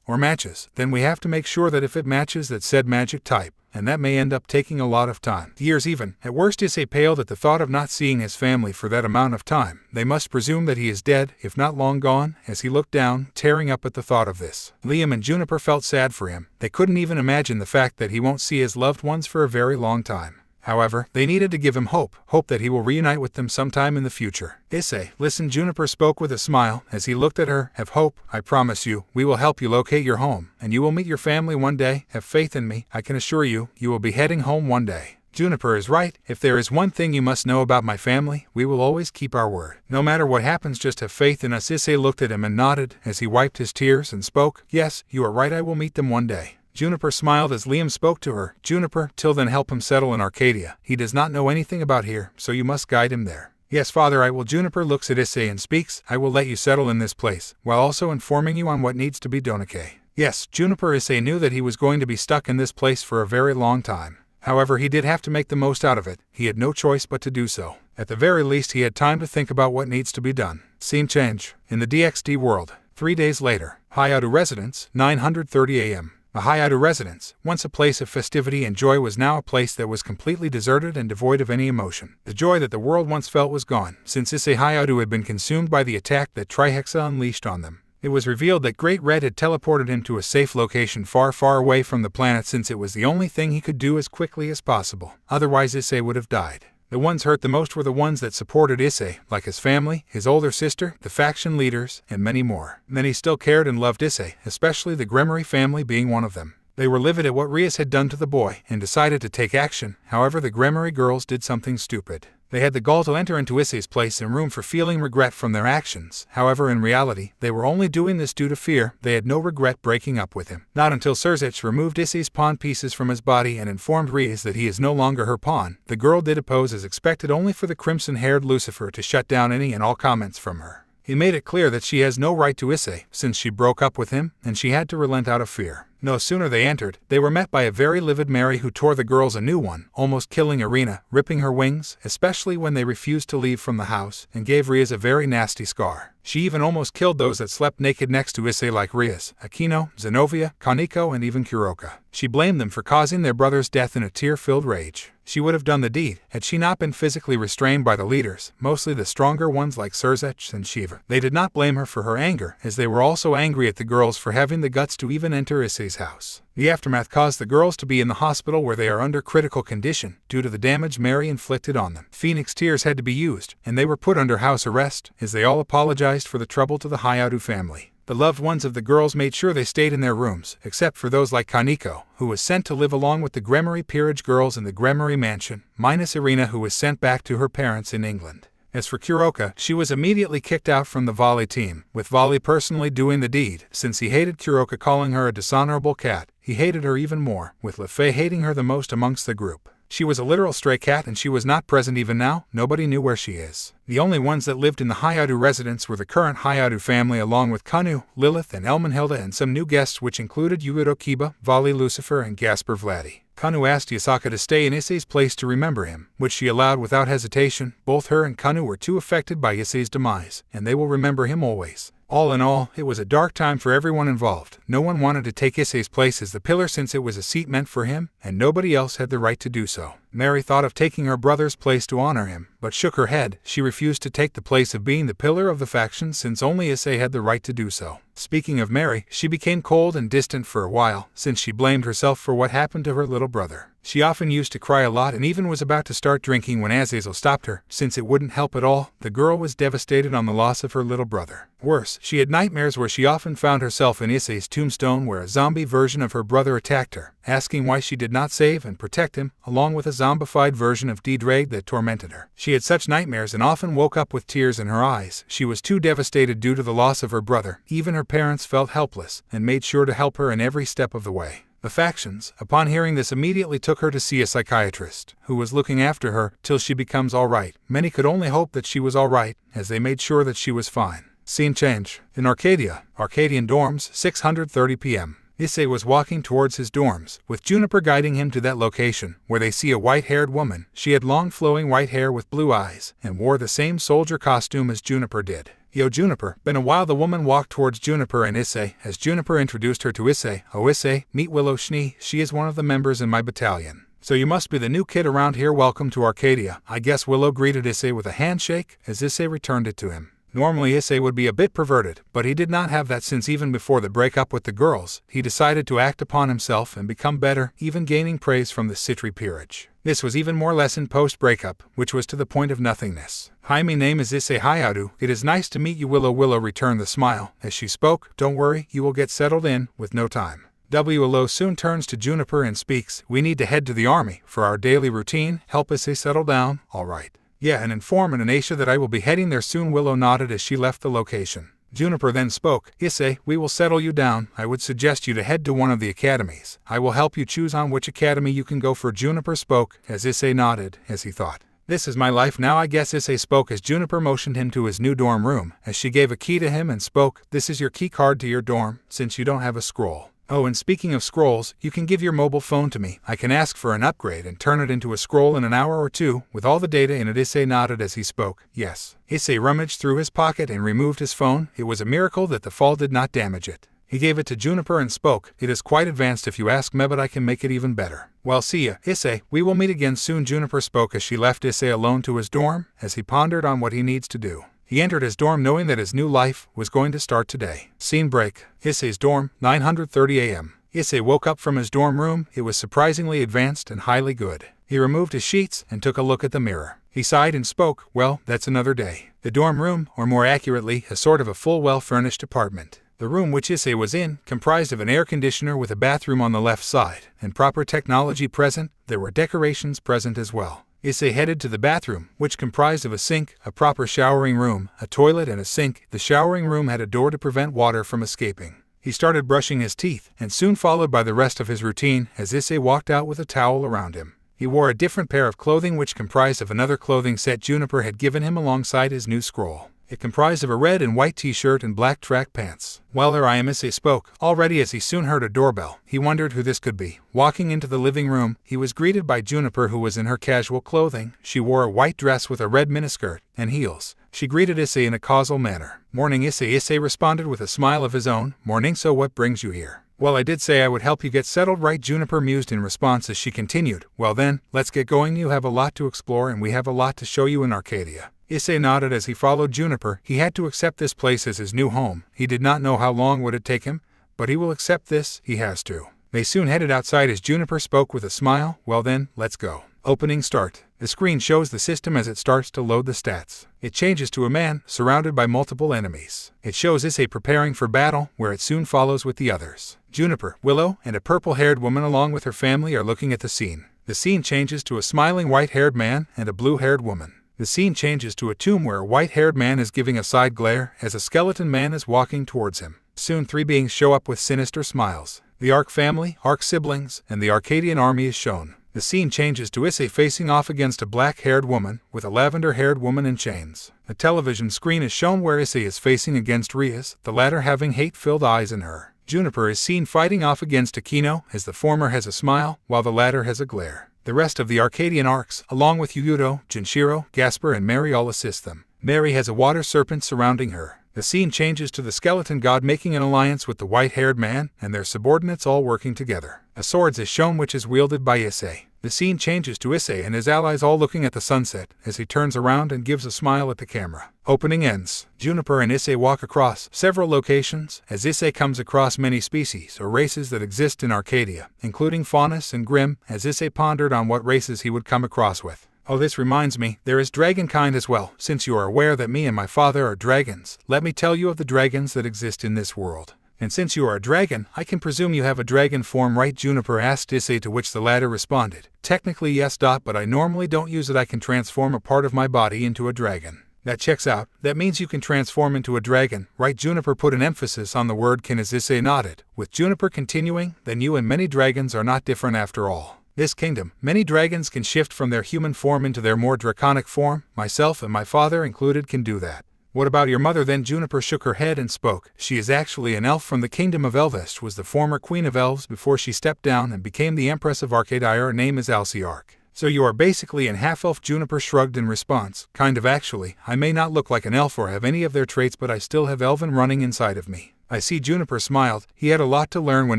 or matches, then we have to make sure that if it matches that said magic type, and that may end up taking a lot of time. Years even. At worst, Issei paled at the thought of not seeing his family for that amount of time. They must presume that he is dead, if not long gone, as he looked down, tearing up at the thought of this. Liam and Juniper felt sad for him. They couldn't even imagine the fact that he won't see his loved ones for a very long time. However, they needed to give him hope that he will reunite with them sometime in the future. Issei, listen, Juniper spoke with a smile as he looked at her. Have hope, I promise you. We will help you locate your home, and you will meet your family one day. Have faith in me. I can assure you, you will be heading home one day. Juniper is right. If there is one thing you must know about my family, we will always keep our word. No matter what happens, just have faith in us. Issei looked at him and nodded as he wiped his tears and spoke. Yes, you are right, I will meet them one day. Juniper smiled as Liam spoke to her. Juniper, till then help him settle in Arcadia. He does not know anything about here, so you must guide him there. Yes, father, I will. Juniper looks at Issei and speaks. I will let you settle in this place, while also informing you on what needs to be done. Okay. Yes, Juniper. Issei knew that he was going to be stuck in this place for a very long time. However, he did have to make the most out of it. He had no choice but to do so. At the very least, he had time to think about what needs to be done. Scene change. In the DxD world. 3 days later. Hyoudou Residence, 9:30 a.m. A Hyoudou residence, once a place of festivity and joy, was now a place that was completely deserted and devoid of any emotion. The joy that the world once felt was gone, since Issei Hyoudou had been consumed by the attack that Trihexa unleashed on them. It was revealed that Great Red had teleported him to a safe location far, far away from the planet, since it was the only thing he could do as quickly as possible. Otherwise, Issei would have died. The ones hurt the most were the ones that supported Issei, like his family, his older sister, the faction leaders, and many more. Then he still cared and loved Issei, especially the Gremory family being one of them. They were livid at what Rias had done to the boy, and decided to take action. However, the Gremory girls did something stupid. They had the gall to enter into Issei's place and room for feeling regret from their actions. However, in reality, they were only doing this due to fear. They had no regret breaking up with him. Not until Surzech removed Issei's pawn pieces from his body and informed Rias that he is no longer her pawn. The girl did oppose as expected, only for the crimson-haired Lucifer to shut down any and all comments from her. He made it clear that she has no right to Issei, since she broke up with him, and she had to relent out of fear. No sooner they entered, they were met by a very livid Mary who tore the girls a new one, almost killing Irina, ripping her wings, especially when they refused to leave from the house, and gave Rias a very nasty scar. She even almost killed those that slept naked next to Issei, like Rias, Akino, Zenobia, Kaneko, and even Kuroka. She blamed them for causing their brother's death in a tear-filled rage. She would have done the deed had she not been physically restrained by the leaders, mostly the stronger ones like Surzech and Shiva. They did not blame her for her anger, as they were also angry at the girls for having the guts to even enter Issei's house. The aftermath caused the girls to be in the hospital where they are under critical condition due to the damage Mary inflicted on them. Phoenix tears had to be used, and they were put under house arrest, as they all apologized for the trouble to the Hyoudou family. The loved ones of the girls made sure they stayed in their rooms, except for those like Kaneko, who was sent to live along with the Gremory peerage girls in the Gremory mansion, minus Irina, who was sent back to her parents in England. As for Kuroka, she was immediately kicked out from the volley team, with Volley personally doing the deed, since he hated Kuroka, calling her a dishonorable cat. He hated her even more, with LeFay hating her the most amongst the group. She was a literal stray cat and she was not present even now. Nobody knew where she is. The only ones that lived in the Hyoudou residence were the current Hyoudou family along with Kanu, Lilith, and Elmenhilda and some new guests which included Yuito Kiba, Vali Lucifer, and Gasper Vladi. Kanu asked Yasaka to stay in Issei's place to remember him, which she allowed without hesitation. Both her and Kanu were too affected by Issei's demise, and they will remember him always. All in all, it was a dark time for everyone involved. No one wanted to take Issei's place as the pillar since it was a seat meant for him, and nobody else had the right to do so. Mary thought of taking her brother's place to honor him, but shook her head. She refused to take the place of being the pillar of the faction since only Issei had the right to do so. Speaking of Mary, she became cold and distant for a while, since she blamed herself for what happened to her little brother. She often used to cry a lot and even was about to start drinking when Azazel stopped her, since it wouldn't help at all. The girl was devastated on the loss of her little brother. Worse, she had nightmares where she often found herself in Issei's tombstone where a zombie version of her brother attacked her, asking why she did not save and protect him, along with a zombified version of Drake that tormented her. She had such nightmares and often woke up with tears in her eyes. She was too devastated due to the loss of her brother. Even her parents felt helpless and made sure to help her in every step of the way. The factions, upon hearing this, immediately took her to see a psychiatrist, who was looking after her till she becomes alright. Many could only hope that she was alright, as they made sure that she was fine. Scene change. In Arcadia, Arcadian dorms, 6:30 p.m. Issei was walking towards his dorms, with Juniper guiding him to that location, where they see a white-haired woman. She had long flowing white hair with blue eyes, and wore the same soldier costume as Juniper did. Yo Juniper. Been a while. The woman walked towards Juniper and Issei, as Juniper introduced her to Issei. Oh Issei, meet Willow Schnee, she is one of the members in my battalion. So you must be the new kid around here. Welcome to Arcadia. I guess. Willow greeted Issei with a handshake, as Issei returned it to him. Normally Issei would be a bit perverted, but he did not have that since even before the breakup with the girls, he decided to act upon himself and become better, even gaining praise from the Citri peerage. This was even more lessened post-breakup, which was to the point of nothingness. Hi, my name is Issei Hyoudou. It is nice to meet you. Willow returned the smile. As she spoke, don't worry, you will get settled in, with no time. Willow soon turns to Juniper and speaks, we need to head to the army, for our daily routine, help Issei settle down, alright. Yeah, and inform Anastasia that I will be heading there soon. Willow nodded as she left the location. Juniper then spoke, Issei, we will settle you down. I would suggest you to head to one of the academies. I will help you choose on which academy you can go for. Juniper spoke, as Issei nodded, as he thought. This is my life now, I guess. Issei spoke as Juniper motioned him to his new dorm room, as she gave a key to him and spoke, this is your key card to your dorm, since you don't have a scroll. Oh, and speaking of scrolls, you can give your mobile phone to me. I can ask for an upgrade and turn it into a scroll in an hour or two, with all the data in it. Issei nodded as he spoke, yes. Issei rummaged through his pocket and removed his phone. It was a miracle that the fall did not damage it. He gave it to Juniper and spoke, it is quite advanced if you ask me, but I can make it even better. Well, see ya, Issei, we will meet again soon. Juniper spoke as she left Issei alone to his dorm, as he pondered on what he needs to do. He entered his dorm knowing that his new life was going to start today. Scene break. Issei's dorm, 9:30 a.m. Issei woke up from his dorm room. It was surprisingly advanced and highly good. He removed his sheets and took a look at the mirror. He sighed and spoke, well, that's another day. The dorm room, or more accurately, a sort of a full well-furnished apartment. The room which Issei was in comprised of an air conditioner with a bathroom on the left side, and proper technology present. There were decorations present as well. Issei headed to the bathroom, which comprised of a sink, a proper showering room, a toilet and a sink. The showering room had a door to prevent water from escaping. He started brushing his teeth, and soon followed by the rest of his routine, as Issei walked out with a towel around him. He wore a different pair of clothing which comprised of another clothing set Juniper had given him alongside his new scroll. It comprised of a red and white t-shirt and black track pants. While her Issei spoke, already as he soon heard a doorbell, he wondered who this could be. Walking into the living room, he was greeted by Juniper, who was in her casual clothing. She wore a white dress with a red miniskirt and heels. She greeted Issei in a causal manner. Morning Issei. Issei responded with a smile of his own. Morning, so what brings you here? Well, I did say I would help you get settled, right? Juniper mused in response as she continued. Well then, let's get going. You have a lot to explore and we have a lot to show you in Arcadia. Issei nodded as he followed Juniper. He had to accept this place as his new home. He did not know how long would it take him, but he will accept this, he has to. They soon headed outside as Juniper spoke with a smile. Well then, let's go. Opening start. The screen shows the system as it starts to load the stats. It changes to a man, surrounded by multiple enemies. It shows Issei preparing for battle, where it soon follows with the others. Juniper, Willow, and a purple-haired woman along with her family are looking at the scene. The scene changes to a smiling white-haired man and a blue-haired woman. The scene changes to a tomb where a white-haired man is giving a side glare as a skeleton man is walking towards him. Soon 3 beings show up with sinister smiles. The Arc family, Arc siblings, and the Arcadian army is shown. The scene changes to Issei facing off against a black-haired woman with a lavender-haired woman in chains. A television screen is shown where Issei is facing against Rias, the latter having hate-filled eyes in her. Juniper is seen fighting off against Aquino, as the former has a smile, while the latter has a glare. The rest of the Arcadian arcs, along with Hyoudou, Junshiro, Gaspar and Mary all assist them. Mary has a water serpent surrounding her. The scene changes to the skeleton god making an alliance with the white-haired man, and their subordinates all working together. A sword is shown which is wielded by Issei. The scene changes to Issei and his allies all looking at the sunset, as he turns around and gives a smile at the camera. Opening ends. Juniper and Issei walk across several locations, as Issei comes across many species or races that exist in Arcadia, including Faunus and Grimm, as Issei pondered on what races he would come across with. Oh, this reminds me, there is dragonkind as well. Since you are aware that me and my father are dragons, let me tell you of the dragons that exist in this world. And since you are a dragon, I can presume you have a dragon form, right? Juniper asked Issei, to which the latter responded, technically yes. But I normally don't use it. I can transform a part of my body into a dragon. That checks out. That means you can transform into a dragon, right? Juniper put an emphasis on the word can as Issei nodded, with Juniper continuing, then you and many dragons are not different after all. This kingdom, many dragons can shift from their human form into their more draconic form. Myself and my father included can do that. What about your mother then? Juniper shook her head and spoke. She is actually an elf from the kingdom of Elvest, was the former queen of elves before she stepped down and became the empress of Arcadia. Her name is Alciarch. So you are basically an half-elf? Juniper shrugged in response. Kind of actually. I may not look like an elf or have any of their traits, but I still have elven running inside of me. I see. Juniper smiled. He had a lot to learn when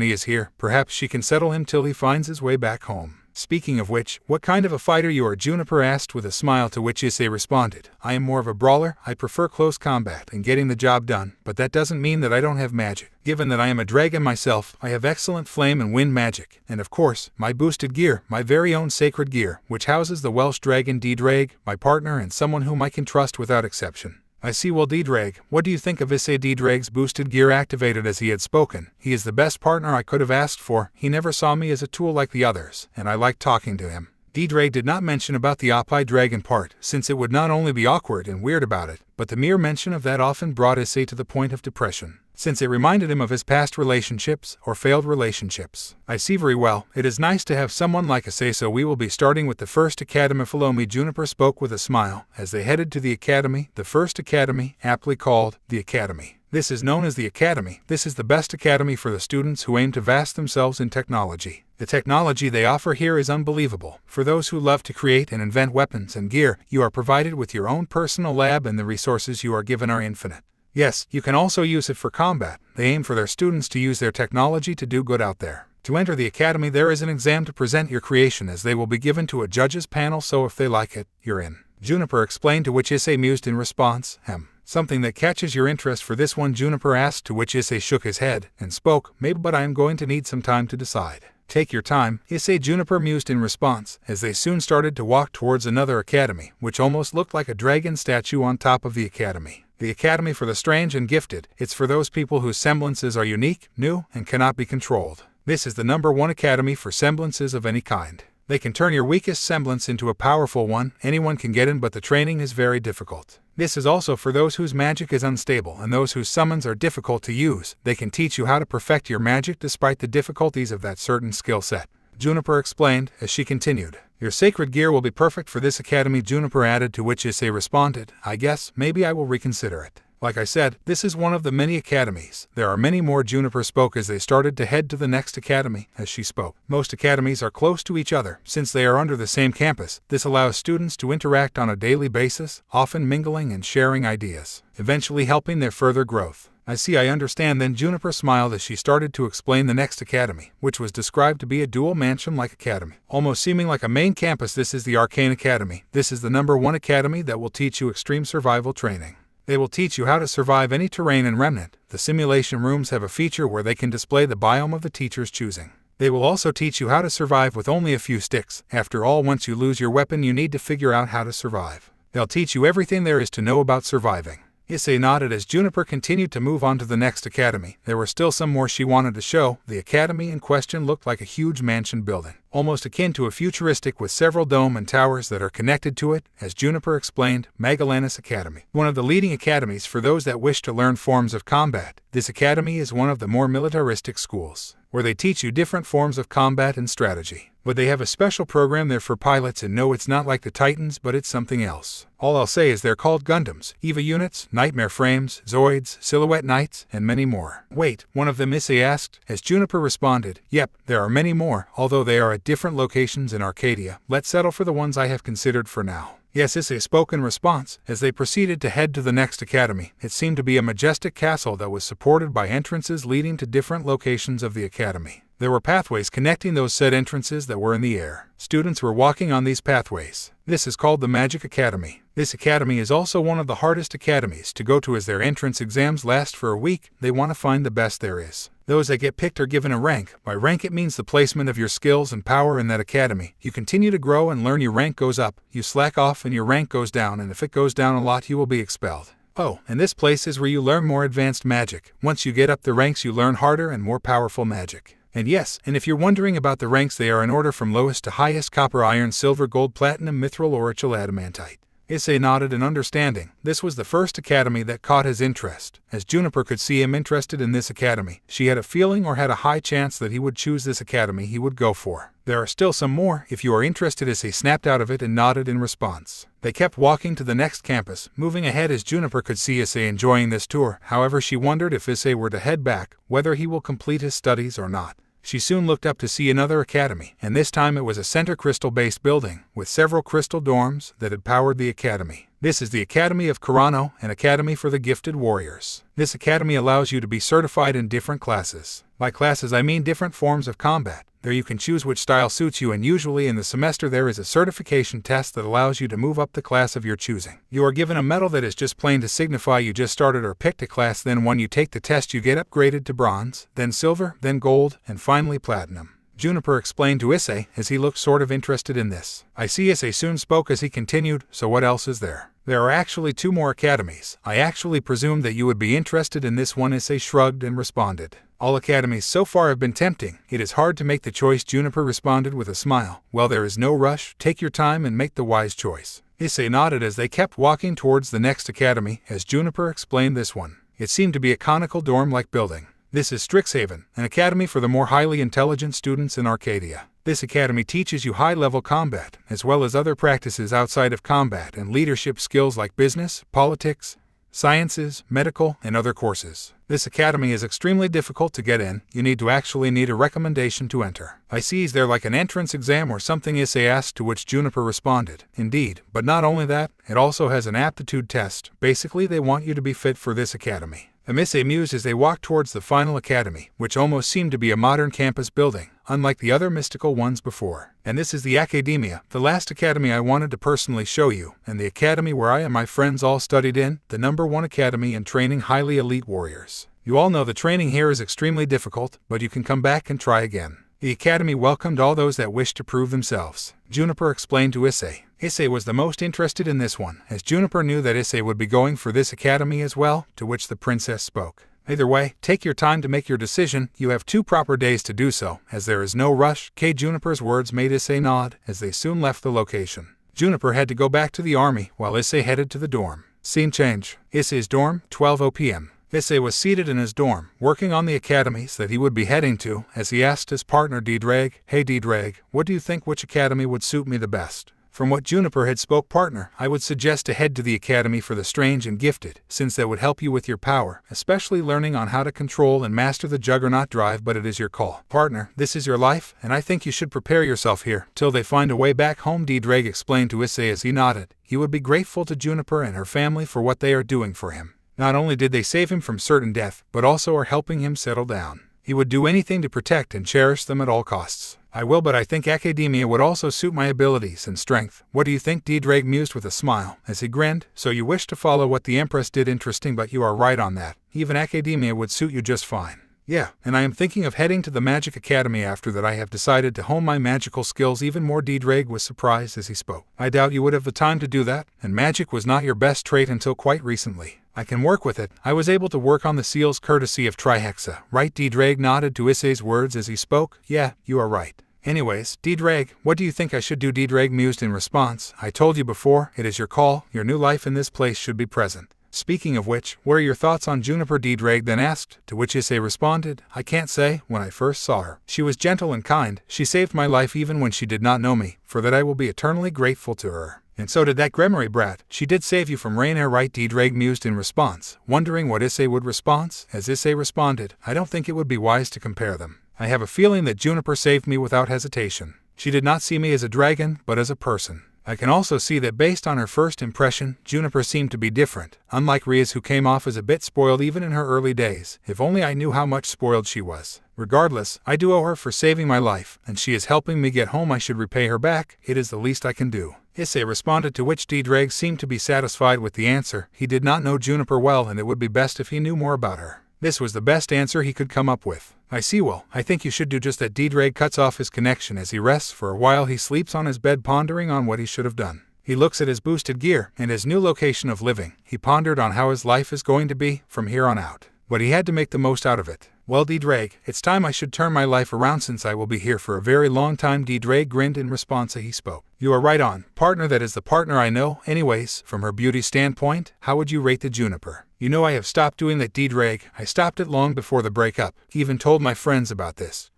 he is here. Perhaps she can settle him till he finds his way back home. Speaking of which, what kind of a fighter you are? Juniper asked with a smile, to which Issei responded, I am more of a brawler. I prefer close combat and getting the job done, but that doesn't mean that I don't have magic. Given that I am a dragon myself, I have excellent flame and wind magic, and of course, my boosted gear, my very own sacred gear, which houses the Welsh dragon D-Drag, my partner and someone whom I can trust without exception. I see. Well, D-Drag, what do you think of Issei? D-Drag's boosted gear activated as he had spoken. He is the best partner I could have asked for. He never saw me as a tool like the others, and I like talking to him. D-Drag did not mention about the Oppi dragon part, since it would not only be awkward and weird about it, but the mere mention of that often brought Issei to the point of depression, since it reminded him of his past relationships or failed relationships. I see. Very well. It is nice to have someone like Issei. So we will be starting with the first academy. Follow me. Juniper spoke with a smile as they headed to the academy, the first academy, aptly called the Academy. This is known as the Academy. This is the best academy for the students who aim to vast themselves in technology. The technology they offer here is unbelievable. For those who love to create and invent weapons and gear, you are provided with your own personal lab, and the resources you are given are infinite. Yes, you can also use it for combat. They aim for their students to use their technology to do good out there. To enter the academy, there is an exam to present your creation, as they will be given to a judges panel, so if they like it, you're in. Juniper explained, to which Issei mused in response, Something that catches your interest for this one? Juniper asked, to which Issei shook his head and spoke, Maybe, but I am going to need some time to decide. Take your time, Issei. Juniper mused in response, as they soon started to walk towards another academy, which almost looked like a dragon statue on top of the academy. The Academy for the Strange and Gifted. It's for those people whose semblances are unique, new, and cannot be controlled. This is the #1 academy for semblances of any kind. They can turn your weakest semblance into a powerful one. Anyone can get in, but the training is very difficult. This is also for those whose magic is unstable and those whose summons are difficult to use. They can teach you how to perfect your magic despite the difficulties of that certain skill set. Juniper explained, as she continued. Your sacred gear will be perfect for this academy, Juniper added, to which Issei responded, I guess, maybe I will reconsider it. Like I said, this is one of the many academies. There are many more. Juniper spoke as they started to head to the next academy. As she spoke, most academies are close to each other, since they are under the same campus. This allows students to interact on a daily basis, often mingling and sharing ideas, eventually helping their further growth. I see. I understand. Then Juniper smiled as she started to explain the next academy, which was described to be a dual mansion-like academy, almost seeming like a main campus. This is the Arcane Academy. This is the #1 academy that will teach you extreme survival training. They will teach you how to survive any terrain and remnant. The simulation rooms have a feature where they can display the biome of the teacher's choosing. They will also teach you how to survive with only a few sticks. After all, once you lose your weapon, you need to figure out how to survive. They'll teach you everything there is to know about surviving. Issei nodded as Juniper continued to move on to the next academy. There were still some more she wanted to show. The academy in question looked like a huge mansion building, almost akin to a futuristic, with several dome and towers that are connected to it. As Juniper explained, Magallanes Academy, one of the leading academies for those that wish to learn forms of combat. This academy is one of the more militaristic schools, where they teach you different forms of combat and strategy. But they have a special program there for pilots, and no, it's not like the Titans, but it's something else. All I'll say is they're called Gundams, EVA units, Nightmare frames, Zoids, Silhouette Knights, and many more. Wait, one of them, Issei asked, as Juniper responded. Yep, there are many more, although they are at different locations in Arcadia. Let's settle for the ones I have considered for now. Yes, Issei spoke in response, as they proceeded to head to the next academy. It seemed to be a majestic castle that was supported by entrances leading to different locations of the academy. There were pathways connecting those said entrances that were in the air. Students were walking on these pathways. This is called the Magic Academy. This academy is also one of the hardest academies to go to, as their entrance exams last for a week. They want to find the best there is. Those that get picked are given a rank. By rank, it means the placement of your skills and power in that academy. You continue to grow and learn, your rank goes up. You slack off and your rank goes down, and if it goes down a lot, you will be expelled. Oh, and this place is where you learn more advanced magic. Once you get up the ranks, you learn harder and more powerful magic. And yes, and if you're wondering about the ranks, they are in order from lowest to highest: copper, iron, silver, gold, platinum, mithril, aurichalcite, adamantite. Issei nodded in understanding. This was the first academy that caught his interest. As Juniper could see him interested in this academy, she had a feeling, or had a high chance, that he would choose this academy he would go for. There are still some more. If you are interested, Issei snapped out of it and nodded in response. They kept walking to the next campus, moving ahead as Juniper could see Issei enjoying this tour. However, she wondered if Issei were to head back, whether he will complete his studies or not. She soon looked up to see another academy, and this time it was a center crystal-based building, with several crystal dorms that had powered the academy. This is the Academy of Kurano, an academy for the gifted warriors. This academy allows you to be certified in different classes. By classes, I mean different forms of combat. There you can choose which style suits you, and usually in the semester there is a certification test that allows you to move up the class of your choosing. You are given a medal that is just plain to signify you just started or picked a class. Then when you take the test, you get upgraded to bronze, then silver, then gold, and finally platinum. Juniper explained to Issei, as he looked sort of interested in this. I see. Issei soon spoke as he continued. So what else is there? There are actually 2 more academies. I actually presumed that you would be interested in this one. Issei shrugged and responded. All academies so far have been tempting. It is hard to make the choice. Juniper responded with a smile. Well, there is no rush. Take your time and make the wise choice. Issei nodded as they kept walking towards the next academy, as Juniper explained this one. It seemed to be a conical dorm-like building. This is Strixhaven, an academy for the more highly intelligent students in Arcadia. This academy teaches you high-level combat, as well as other practices outside of combat and leadership skills like business, politics, sciences, medical, and other courses. This academy is extremely difficult to get in. You need a recommendation to enter. I see. Is there like an entrance exam or something? Issei asked, to which Juniper responded. Indeed, but not only that, it also has an aptitude test. Basically, they want you to be fit for this academy. Issei mused as they walked towards the final academy, which almost seemed to be a modern campus building, unlike the other mystical ones before. And this is the Academia, the last academy I wanted to personally show you, and the academy where I and my friends all studied in, the #1 academy in training highly elite warriors. You all know the training here is extremely difficult, but you can come back and try again. The academy welcomed all those that wished to prove themselves. Juniper explained to Issei. Issei was the most interested in this one, as Juniper knew that Issei would be going for this academy as well, to which the princess spoke. Either way, take your time to make your decision. You have 2 proper days to do so, as there is no rush. Juniper's words made Issei nod, as they soon left the location. Juniper had to go back to the army, while Issei headed to the dorm. Scene change. Issei's dorm, 12 p.m. Issei was seated in his dorm, working on the academies that he would be heading to, as he asked his partner Didrag, "Hey Didrag, what do you think, which academy would suit me the best?" From what Juniper had spoke, partner, I would suggest to head to the Academy for the Strange and Gifted, since that would help you with your power, especially learning on how to control and master the Juggernaut drive, but it is your call. Partner, this is your life, and I think you should prepare yourself here, till they find a way back home, Didrag explained to Issei as he nodded. He would be grateful to Juniper and her family for what they are doing for him. Not only did they save him from certain death, but also are helping him settle down. He would do anything to protect and cherish them at all costs. I will, but I think Academia would also suit my abilities and strength. What do you think? Didrag mused with a smile, as he grinned. So you wish to follow what the Empress did? Interesting, but you are right on that. Even Academia would suit you just fine. Yeah, and I am thinking of heading to the Magic Academy after that. I have decided to hone my magical skills even more. Didrag was surprised as he spoke. I doubt you would have the time to do that, and magic was not your best trait until quite recently. I can work with it. I was able to work on the seals courtesy of Trihexa, right? Didrag nodded to Issei's words as he spoke. Yeah, you are right. Anyways, Didrag, what do you think I should do? Didrag mused in response. I told you before, it is your call. Your new life in this place should be present. Speaking of which, what are your thoughts on Juniper? D-Drake then asked, to which Issei responded, I can't say. When I first saw her, she was gentle and kind. She saved my life even when she did not know me. For that I will be eternally grateful to her. And so did that Gremory brat. She did save you from Rainier, right? D-Drake mused in response, wondering what Issei would respond. As Issei responded, I don't think it would be wise to compare them. I have a feeling that Juniper saved me without hesitation. She did not see me as a dragon, but as a person. I can also see that based on her first impression, Juniper seemed to be different, unlike Rias, who came off as a bit spoiled even in her early days. If only I knew how much spoiled she was. Regardless, I do owe her for saving my life, and she is helping me get home. I should repay her back. It is the least I can do. Issei responded, to which D-Drake seemed to be satisfied with the answer. He did not know Juniper well, and it would be best if he knew more about her. This was the best answer he could come up with. I see. Well, I think you should do just that. D-Drake cuts off his connection as he rests for a while. He sleeps on his bed, pondering on what he should have done. He looks at his boosted gear and his new location of living. He pondered on how his life is going to be from here on out. But he had to make the most out of it. Well, D-Drake, it's time I should turn my life around since I will be here for a very long time. D-Drake grinned in response as he spoke. You are right on, partner. That is the partner I know. Anyways, from her beauty standpoint, how would you rate the Juniper? You know I have stopped doing that, D-Drake. I stopped it long before the breakup. Even told my friends about this,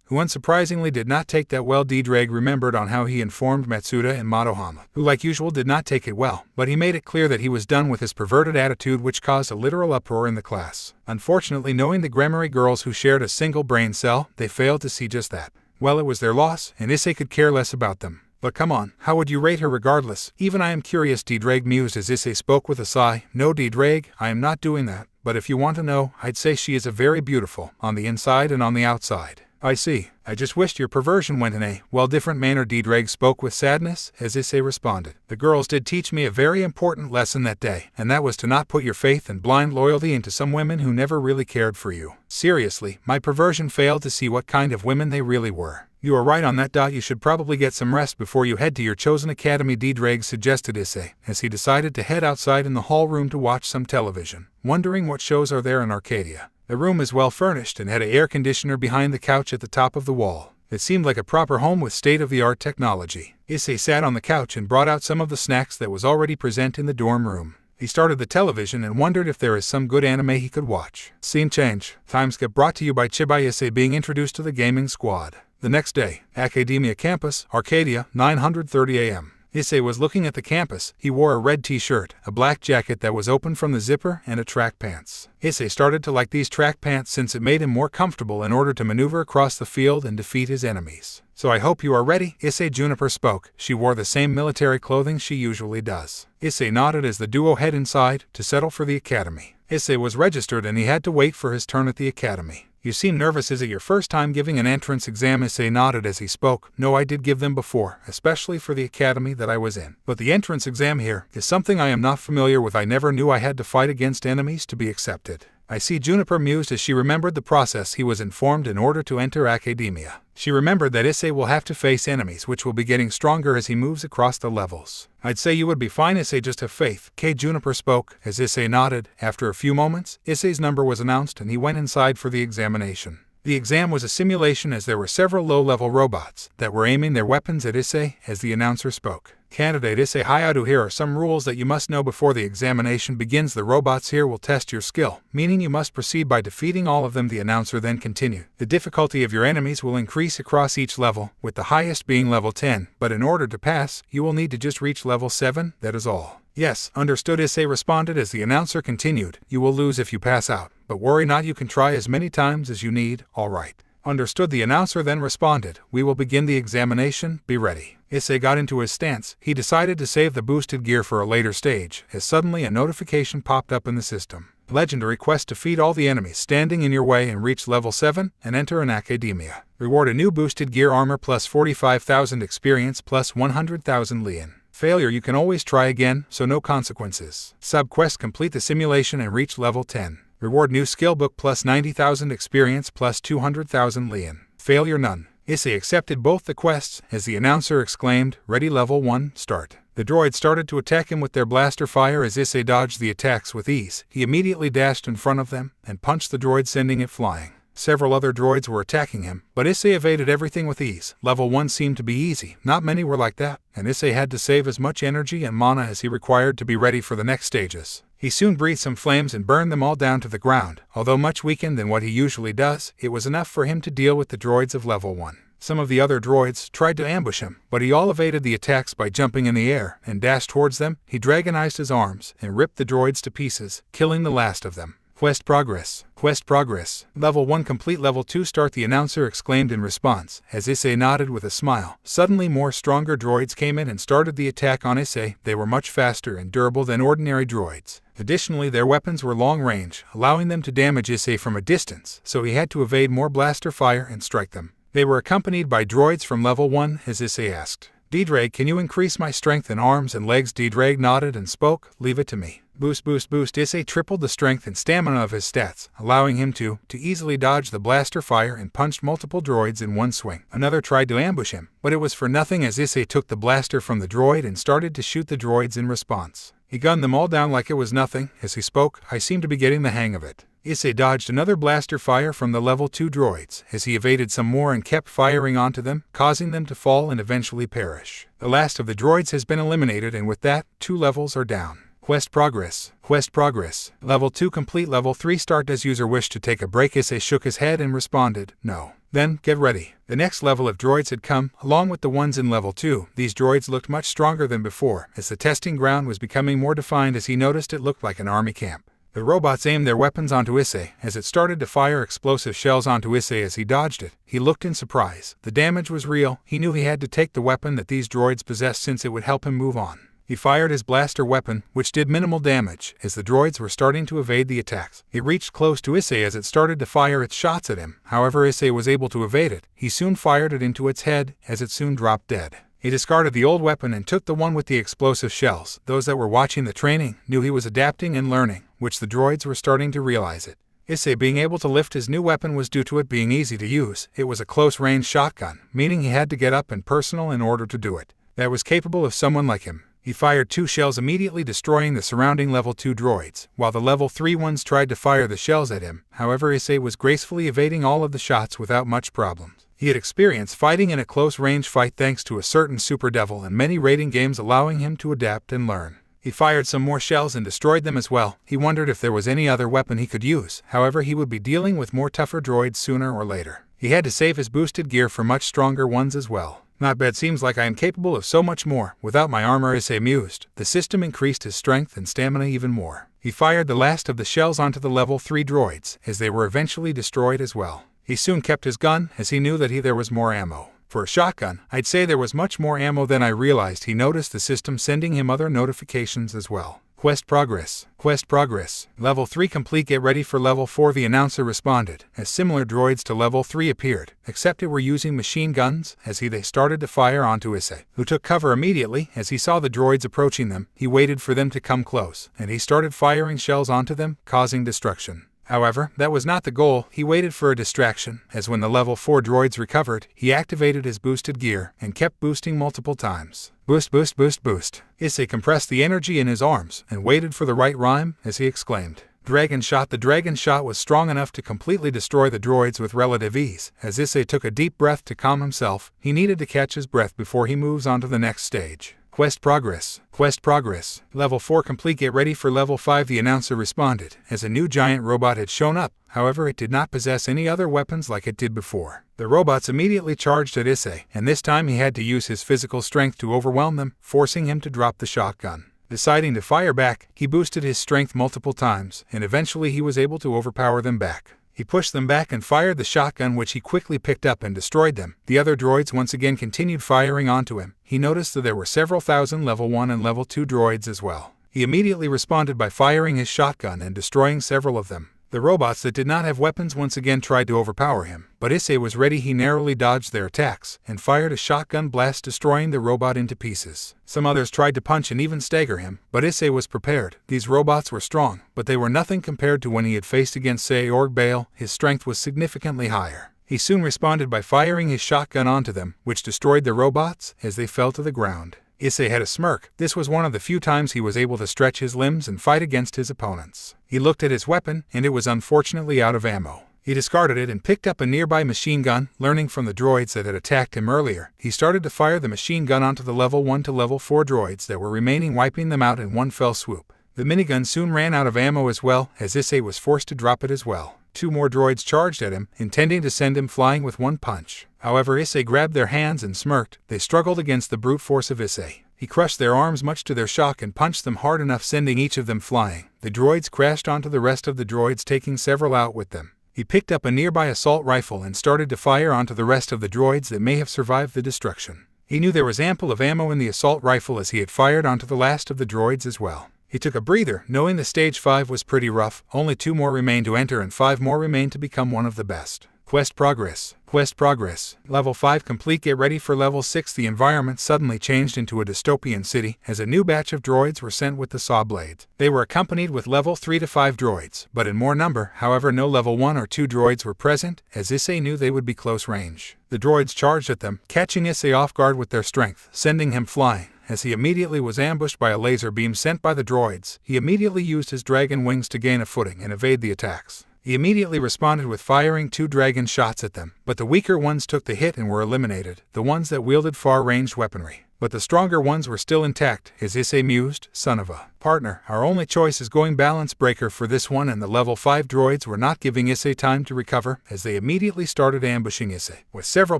who unsurprisingly did not take that well. D-Drake remembered on how he informed Matsuda and Madohama, who like usual did not take it well, but he made it clear that he was done with his perverted attitude, which caused a literal uproar in the class. Unfortunately, knowing the Gremory girls who shared a single brain cell, they failed to see just that. Well, it was their loss, and Issei could care less about them. But come on, how would you rate her regardless? Even I am curious, D-Drake mused as Issei spoke with a sigh. No, D-Drake, I am not doing that. But if you want to know, I'd say she is a very beautiful, on the inside and on the outside. I see. I just wished your perversion went in a, well, different manner. D-Drake spoke with sadness as Issei responded. The girls did teach me a very important lesson that day, and that was to not put your faith and blind loyalty into some women who never really cared for you. Seriously, my perversion failed to see what kind of women they really were. You are right on that. You should probably get some rest before you head to your chosen academy, D-Drake suggested Issei, as he decided to head outside in the hall room to watch some television, wondering what shows are there in Arcadia. The room is well furnished and had an air conditioner behind the couch at the top of the wall. It seemed like a proper home with state-of-the-art technology. Issei sat on the couch and brought out some of the snacks that was already present in the dorm room. He started the television and wondered if there is some good anime he could watch. Scene change. Time skip brought to you by Chibai. Issei being introduced to the gaming squad. The next day, Academia campus, Arcadia, 9:30 a.m. Issei was looking at the campus. He wore a red t-shirt, a black jacket that was open from the zipper, and a track pants. Issei started to like these track pants since it made him more comfortable in order to maneuver across the field and defeat his enemies. So I hope you are ready, Issei. Juniper spoke. She wore the same military clothing she usually does. Issei nodded as the duo head inside to settle for the academy. Issei was registered and he had to wait for his turn at the academy. You seem nervous. Is it your first time giving an entrance exam? Issei nodded as he spoke. No, I did give them before, especially for the academy that I was in. But the entrance exam here is something I am not familiar with. I never knew I had to fight against enemies to be accepted. I see. Juniper mused as she remembered the process he was informed in order to enter Academia. She remembered that Issei will have to face enemies which will be getting stronger as he moves across the levels. I'd say you would be fine, Issei, just have faith. Juniper spoke as Issei nodded. After a few moments, Issei's number was announced and he went inside for the examination. The exam was a simulation as there were several low-level robots that were aiming their weapons at Issei as the announcer spoke. Candidate Issei Hyoudou, here are some rules that you must know before the examination begins. The robots here will test your skill, meaning you must proceed by defeating all of them. The announcer then continued. The difficulty of your enemies will increase across each level, with the highest being level 10, but in order to pass, you will need to just reach level 7, that is all. Yes, understood, Issei responded as the announcer continued. You will lose if you pass out, but worry not, you can try as many times as you need, alright. Understood, the announcer then responded. We will begin the examination, be ready. Issei got into his stance. He decided to save the boosted gear for a later stage, as suddenly a notification popped up in the system. Legendary quest: defeat all the enemies standing in your way and reach level 7, and enter an academia. Reward: a new boosted gear armor plus 45,000 experience plus 100,000 lien. Failure: you can always try again, so no consequences. Sub-quest: complete the simulation and reach level 10. Reward: new skill book plus 90,000 experience plus 200,000 lien. Failure: none. Issei accepted both the quests as the announcer exclaimed, ready, level 1, start. The droids started to attack him with their blaster fire. As Issei dodged the attacks with ease, he immediately dashed in front of them and punched the droid, sending it flying. Several other droids were attacking him, but Issei evaded everything with ease. Level 1 seemed to be easy. Not many were like that, and Issei had to save as much energy and mana as he required to be ready for the next stages. He soon breathed some flames and burned them all down to the ground. Although much weakened than what he usually does, it was enough for him to deal with the droids of level 1. Some of the other droids tried to ambush him, but he all evaded the attacks by jumping in the air and dashed towards them. He dragonized his arms and ripped the droids to pieces, killing the last of them. Quest progress. Quest progress. Level 1 complete. Level 2 start, the announcer exclaimed in response, as Issei nodded with a smile. Suddenly more stronger droids came in and started the attack on Issei. They were much faster and durable than ordinary droids. Additionally, their weapons were long range, allowing them to damage Issei from a distance, so he had to evade more blaster fire and strike them. They were accompanied by droids from level 1, as Issei asked, "D-Drag, can you increase my strength in arms and legs?" D-Drag nodded and spoke, "Leave it to me." Boost, boost, boost. Issei tripled the strength and stamina of his stats, allowing him to easily dodge the blaster fire and punched multiple droids in one swing. Another tried to ambush him, but it was for nothing as Issei took the blaster from the droid and started to shoot the droids in response. He gunned them all down like it was nothing. As he spoke, "I seem to be getting the hang of it." Issei dodged another blaster fire from the level 2 droids, as he evaded some more and kept firing onto them, causing them to fall and eventually perish. The last of the droids has been eliminated, and with that, 2 levels are down. Quest progress. Quest progress. Level 2 complete. Level 3 start. Does user wish to take a break? Issei shook his head and responded, "No." Then, get ready. The next level of droids had come, along with the ones in level 2. These droids looked much stronger than before, as the testing ground was becoming more defined. As he noticed, it looked like an army camp. The robots aimed their weapons onto Issei, as it started to fire explosive shells onto Issei. As he dodged it, he looked in surprise. The damage was real. He knew he had to take the weapon that these droids possessed since it would help him move on. He fired his blaster weapon, which did minimal damage, as the droids were starting to evade the attacks. It reached close to Issei as it started to fire its shots at him. However, Issei was able to evade it. He soon fired it into its head, as it soon dropped dead. He discarded the old weapon and took the one with the explosive shells. Those that were watching the training knew he was adapting and learning, which the droids were starting to realize it. Issei being able to lift his new weapon was due to it being easy to use. It was a close-range shotgun, meaning he had to get up and personal in order to do it. That was capable of someone like him. He fired 2 shells, immediately destroying the surrounding level 2 droids, while the level 3 ones tried to fire the shells at him. However, Issei was gracefully evading all of the shots without much problems. He had experience fighting in a close-range fight thanks to a certain Super Devil and many raiding games, allowing him to adapt and learn. He fired some more shells and destroyed them as well. He wondered if there was any other weapon he could use. However, he would be dealing with more tougher droids sooner or later. He had to save his boosted gear for much stronger ones as well. "Not bad. Seems like I am capable of so much more without my armor," Issei mused. The system increased his strength and stamina even more. He fired the last of the shells onto the level 3 droids, as they were eventually destroyed as well. He soon kept his gun, as he knew that there was more ammo. For a shotgun, I'd say there was much more ammo than I realized. He noticed the system sending him other notifications as well. Quest progress. Quest progress. Level 3 complete. Get ready for level 4, the announcer responded, as similar droids to level 3 appeared, except it were using machine guns. As they started to fire onto Issei, who took cover immediately. As he saw the droids approaching them, he waited for them to come close, and he started firing shells onto them, causing destruction. However, that was not the goal. He waited for a distraction, as when the level 4 droids recovered, he activated his boosted gear and kept boosting multiple times. Boost, boost, boost, boost. Issei compressed the energy in his arms and waited for the right rhyme, as he exclaimed, "Dragon shot." The dragon shot was strong enough to completely destroy the droids with relative ease. As Issei took a deep breath to calm himself, he needed to catch his breath before he moves on to the next stage. Quest progress. Quest progress. Level 4 complete. Get ready for level 5, the announcer responded, as a new giant robot had shown up. However, it did not possess any other weapons like it did before. The robots immediately charged at Issei, and this time he had to use his physical strength to overwhelm them, forcing him to drop the shotgun. Deciding to fire back, he boosted his strength multiple times, and eventually he was able to overpower them back. He pushed them back and fired the shotgun, which he quickly picked up and destroyed them. The other droids once again continued firing onto him. He noticed that there were several thousand level 1 and level 2 droids as well. He immediately responded by firing his shotgun and destroying several of them. The robots that did not have weapons once again tried to overpower him, but Issei was ready. He narrowly dodged their attacks and fired a shotgun blast, destroying the robot into pieces. Some others tried to punch and even stagger him, but Issei was prepared. These robots were strong, but they were nothing compared to when he had faced against Sei or Bale. His strength was significantly higher. He soon responded by firing his shotgun onto them, which destroyed the robots as they fell to the ground. Issei had a smirk. This was one of the few times he was able to stretch his limbs and fight against his opponents. He looked at his weapon, and it was unfortunately out of ammo. He discarded it and picked up a nearby machine gun. Learning from the droids that had attacked him earlier, he started to fire the machine gun onto the level 1 to level 4 droids that were remaining, wiping them out in one fell swoop. The minigun soon ran out of ammo as well, as Issei was forced to drop it as well. 2 more droids charged at him, intending to send him flying with one punch. However, Issei grabbed their hands and smirked. They struggled against the brute force of Issei. He crushed their arms much to their shock and punched them hard enough, sending each of them flying. The droids crashed onto the rest of the droids, taking several out with them. He picked up a nearby assault rifle and started to fire onto the rest of the droids that may have survived the destruction. He knew there was ample of ammo in the assault rifle as he had fired onto the last of the droids as well. He took a breather, knowing the stage 5 was pretty rough. Only 2 more remained to enter and 5 more remained to become one of the best. Quest progress. Quest progress. Level 5 complete. Get ready for level 6. The environment suddenly changed into a dystopian city as a new batch of droids were sent with the saw blades. They were accompanied with level 3 to 5 droids, but in more number. However, no level 1 or 2 droids were present, as Issei knew they would be close range. The droids charged at them, catching Issei off guard with their strength, sending him flying. As he immediately was ambushed by a laser beam sent by the droids, he immediately used his dragon wings to gain a footing and evade the attacks. He immediately responded with firing 2 dragon shots at them, but the weaker ones took the hit and were eliminated, the ones that wielded far-ranged weaponry. But the stronger ones were still intact, as Issei mused, son of a partner. Our only choice is going balance breaker for this one, and the level 5 droids were not giving Issei time to recover, as they immediately started ambushing Issei with several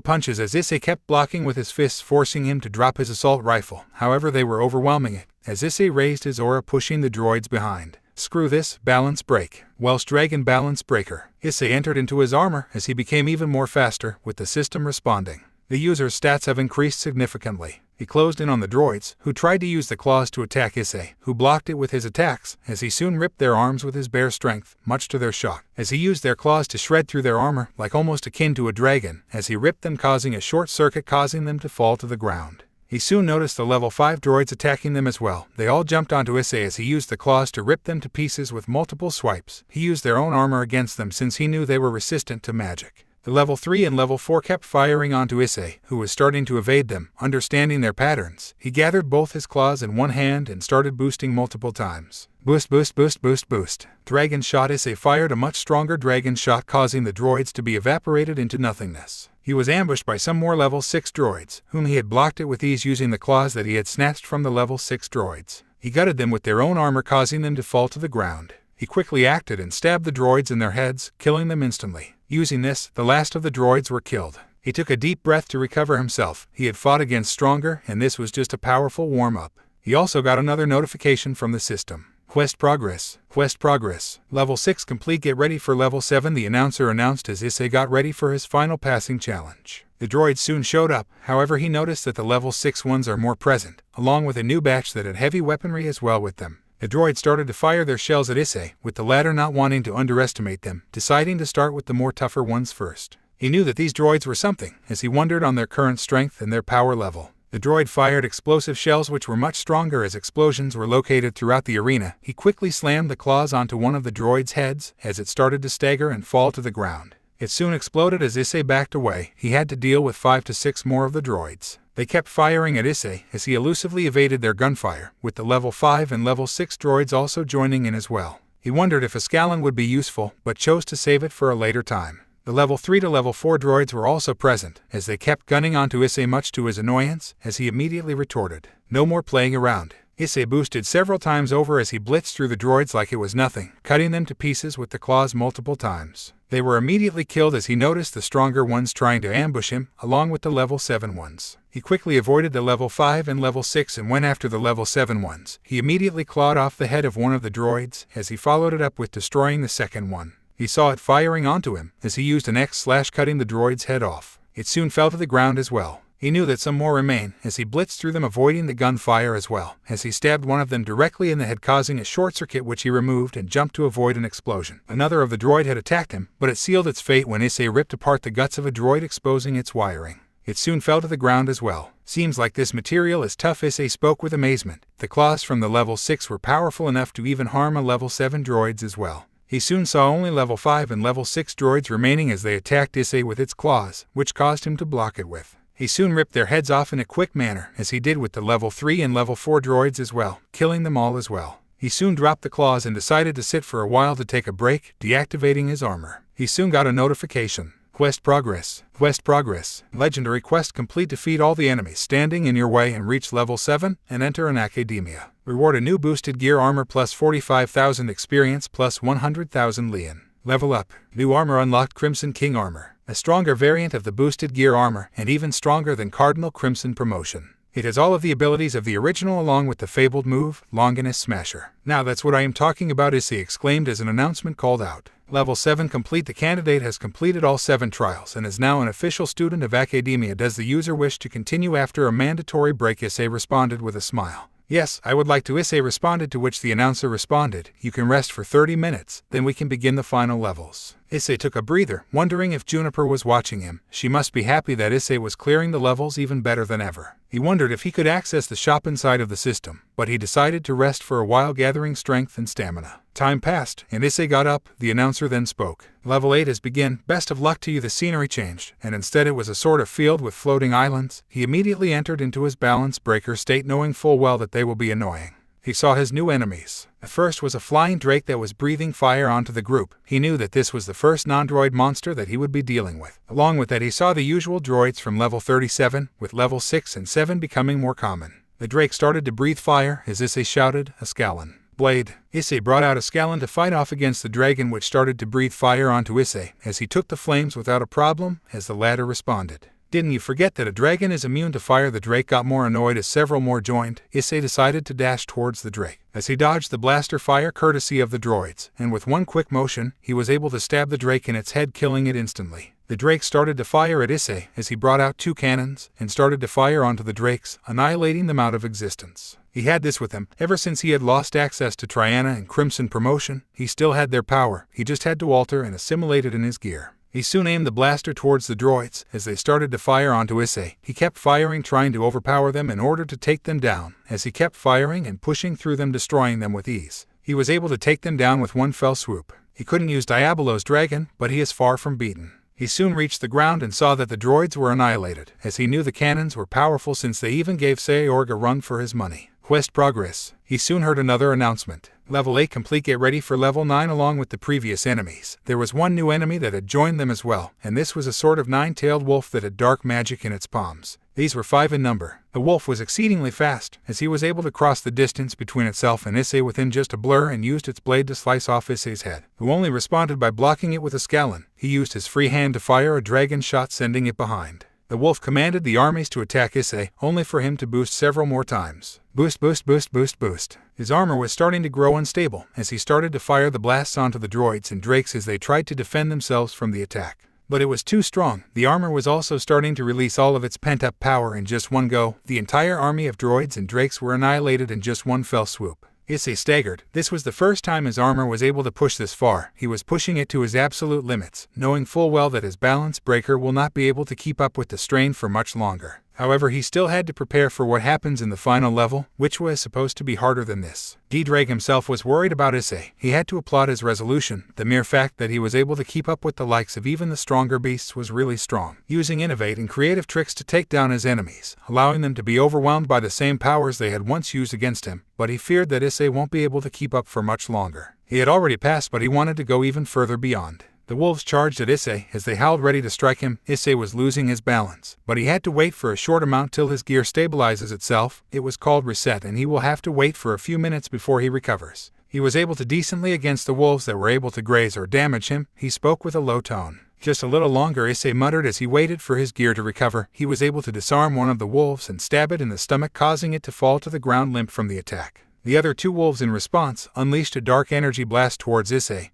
punches as Issei kept blocking with his fists, forcing him to drop his assault rifle. However, they were overwhelming it, as Issei raised his aura, pushing the droids behind. Screw this, balance break. Welsh Dragon balance breaker. Issei entered into his armor as he became even more faster, with the system responding. The user's stats have increased significantly. He closed in on the droids, who tried to use the claws to attack Issei, who blocked it with his attacks, as he soon ripped their arms with his bare strength, much to their shock, as he used their claws to shred through their armor, like almost akin to a dragon, as he ripped them, causing a short circuit, causing them to fall to the ground. He soon noticed the level 5 droids attacking them as well. They all jumped onto Issei as he used the claws to rip them to pieces with multiple swipes. He used their own armor against them since he knew they were resistant to magic. The level 3 and level 4 kept firing onto Issei, who was starting to evade them. Understanding their patterns, he gathered both his claws in one hand and started boosting multiple times. Boost, boost, boost, boost, boost. Dragon shot. Issei fired a much stronger dragon shot, causing the droids to be evaporated into nothingness. He was ambushed by some more level 6 droids, whom he had blocked it with ease using the claws that he had snatched from the level 6 droids. He gutted them with their own armor, causing them to fall to the ground. He quickly acted and stabbed the droids in their heads, killing them instantly. Using this, the last of the droids were killed. He took a deep breath to recover himself. He had fought against stronger, and this was just a powerful warm-up. He also got another notification from the system. Quest progress. Quest progress. Level 6 complete. Get ready for level 7, the announcer announced as Issei got ready for his final passing challenge. The droids soon showed up. However, he noticed that the level 6 ones are more present, along with a new batch that had heavy weaponry as well with them. The droids started to fire their shells at Issei, with the latter not wanting to underestimate them, deciding to start with the more tougher ones first. He knew that these droids were something, as he wondered on their current strength and their power level. The droid fired explosive shells which were much stronger as explosions were located throughout the arena. He quickly slammed the claws onto one of the droid's heads as it started to stagger and fall to the ground. It soon exploded as Issei backed away. He had to deal with 5 to 6 more of the droids. They kept firing at Issei as he elusively evaded their gunfire, with the level 5 and level 6 droids also joining in as well. He wondered if a scalon would be useful, but chose to save it for a later time. The level 3 to level 4 droids were also present, as they kept gunning onto Issei, much to his annoyance, as he immediately retorted, "No more playing around." Issei boosted several times over as he blitzed through the droids like it was nothing, cutting them to pieces with the claws multiple times. They were immediately killed as he noticed the stronger ones trying to ambush him, along with the level 7 ones. He quickly avoided the level 5 and level 6 and went after the level 7 ones. He immediately clawed off the head of one of the droids, as he followed it up with destroying the second one. He saw it firing onto him, as he used an X/, cutting the droid's head off. It soon fell to the ground as well. He knew that some more remain, as he blitzed through them, avoiding the gunfire as well, as he stabbed one of them directly in the head, causing a short circuit which he removed and jumped to avoid an explosion. Another of the droid had attacked him, but it sealed its fate when Issei ripped apart the guts of a droid, exposing its wiring. It soon fell to the ground as well. "Seems like this material is tough," Issei spoke with amazement. The claws from the level 6 were powerful enough to even harm a level 7 droids as well. He soon saw only level 5 and level 6 droids remaining as they attacked Issei with its claws, which caused him to block it with. He soon ripped their heads off in a quick manner, as he did with the level 3 and level 4 droids as well, killing them all as well. He soon dropped the claws and decided to sit for a while to take a break, deactivating his armor. He soon got a notification. Quest progress. Quest progress. Legendary quest complete. Defeat all the enemies standing in your way and reach level 7 and enter an Academia. Reward a new boosted gear armor plus 45,000 experience plus 100,000 lien. Level up. New armor unlocked. Crimson King armor. A stronger variant of the boosted gear armor and even stronger than Cardinal Crimson promotion. It has all of the abilities of the original along with the fabled move, Longinus Smasher. Now that's what I am talking about, Issei exclaimed as an announcement called out. Level 7 complete. The candidate has completed all 7 trials and is now an official student of Academia. Does the user wish to continue after a mandatory break? Issei responded with a smile. Yes, I would like to, Issei responded, to which the announcer responded, you can rest for 30 minutes, then we can begin the final levels. Issei took a breather, wondering if Juniper was watching him. She must be happy that Issei was clearing the levels even better than ever. He wondered if he could access the shop inside of the system, but he decided to rest for a while, gathering strength and stamina. Time passed, and Issei got up. The announcer then spoke. Level 8 has begun. Best of luck to you. The scenery changed, and instead it was a sort of field with floating islands. He immediately entered into his balance breaker state, knowing full well that they will be annoying. He saw his new enemies. The first was a flying drake that was breathing fire onto the group. He knew that this was the first non-droid monster that he would be dealing with. Along with that, he saw the usual droids from level 37, with level 6 and 7 becoming more common. The drake started to breathe fire as Issei shouted, a Scallan. Blade. Issei brought out a Scallan to fight off against the dragon, which started to breathe fire onto Issei as he took the flames without a problem, as the latter responded. Didn't you forget that a dragon is immune to fire? The drake got more annoyed as several more joined. Issei decided to dash towards the drake, as he dodged the blaster fire courtesy of the droids, and with one quick motion, he was able to stab the drake in its head, killing it instantly. The drake started to fire at Issei as he brought out 2 cannons and started to fire onto the drakes, annihilating them out of existence. He had this with him ever since he had lost access to Triana and Crimson promotion. He still had their power, he just had to alter and assimilate it in his gear. He soon aimed the blaster towards the droids as they started to fire onto Issei. He kept firing, trying to overpower them in order to take them down. As he kept firing and pushing through them, destroying them with ease, he was able to take them down with one fell swoop. He couldn't use Diabolo's dragon, but he is far from beaten. He soon reached the ground and saw that the droids were annihilated, as he knew the cannons were powerful since they even gave Seorg a run for his money. Quest progress. He soon heard another announcement. Level 8 complete. Get ready for level 9 along with the previous enemies. There was one new enemy that had joined them as well, and this was a sort of 9-tailed wolf that had dark magic in its palms. These were 5 in number. The wolf was exceedingly fast, as he was able to cross the distance between itself and Issei within just a blur, and used its blade to slice off Issei's head, who only responded by blocking it with a Scallan. He used his free hand to fire a dragon shot, sending it behind. The wolf commanded the armies to attack Issei, only for him to boost several more times. Boost, boost, boost, boost, boost. His armor was starting to grow unstable, as he started to fire the blasts onto the droids and drakes as they tried to defend themselves from the attack. But it was too strong. The armor was also starting to release all of its pent-up power in just one go. The entire army of droids and drakes were annihilated in just one fell swoop. Issei staggered. This was the first time his armor was able to push this far. He was pushing it to his absolute limits, knowing full well that his balance breaker will not be able to keep up with the strain for much longer. However, he still had to prepare for what happens in the final level, which was supposed to be harder than this. D-Drake himself was worried about Issei. He had to applaud his resolution. The mere fact that he was able to keep up with the likes of even the stronger beasts was really strong, using innovative and creative tricks to take down his enemies, allowing them to be overwhelmed by the same powers they had once used against him. But he feared that Issei won't be able to keep up for much longer. He had already passed, but he wanted to go even further beyond. The wolves charged at Issei as they howled ready to strike him. Issei was losing his balance, but he had to wait for a short amount till his gear stabilizes itself. It was called reset, and he will have to wait for a few minutes before he recovers. He was able to decently against the wolves that were able to graze or damage him. He spoke with a low tone. Just a little longer, Issei muttered as he waited for his gear to recover. He was able to disarm one of the wolves and stab it in the stomach, causing it to fall to the ground limp from the attack. The other 2 wolves in response unleashed a dark energy blast towards Issei,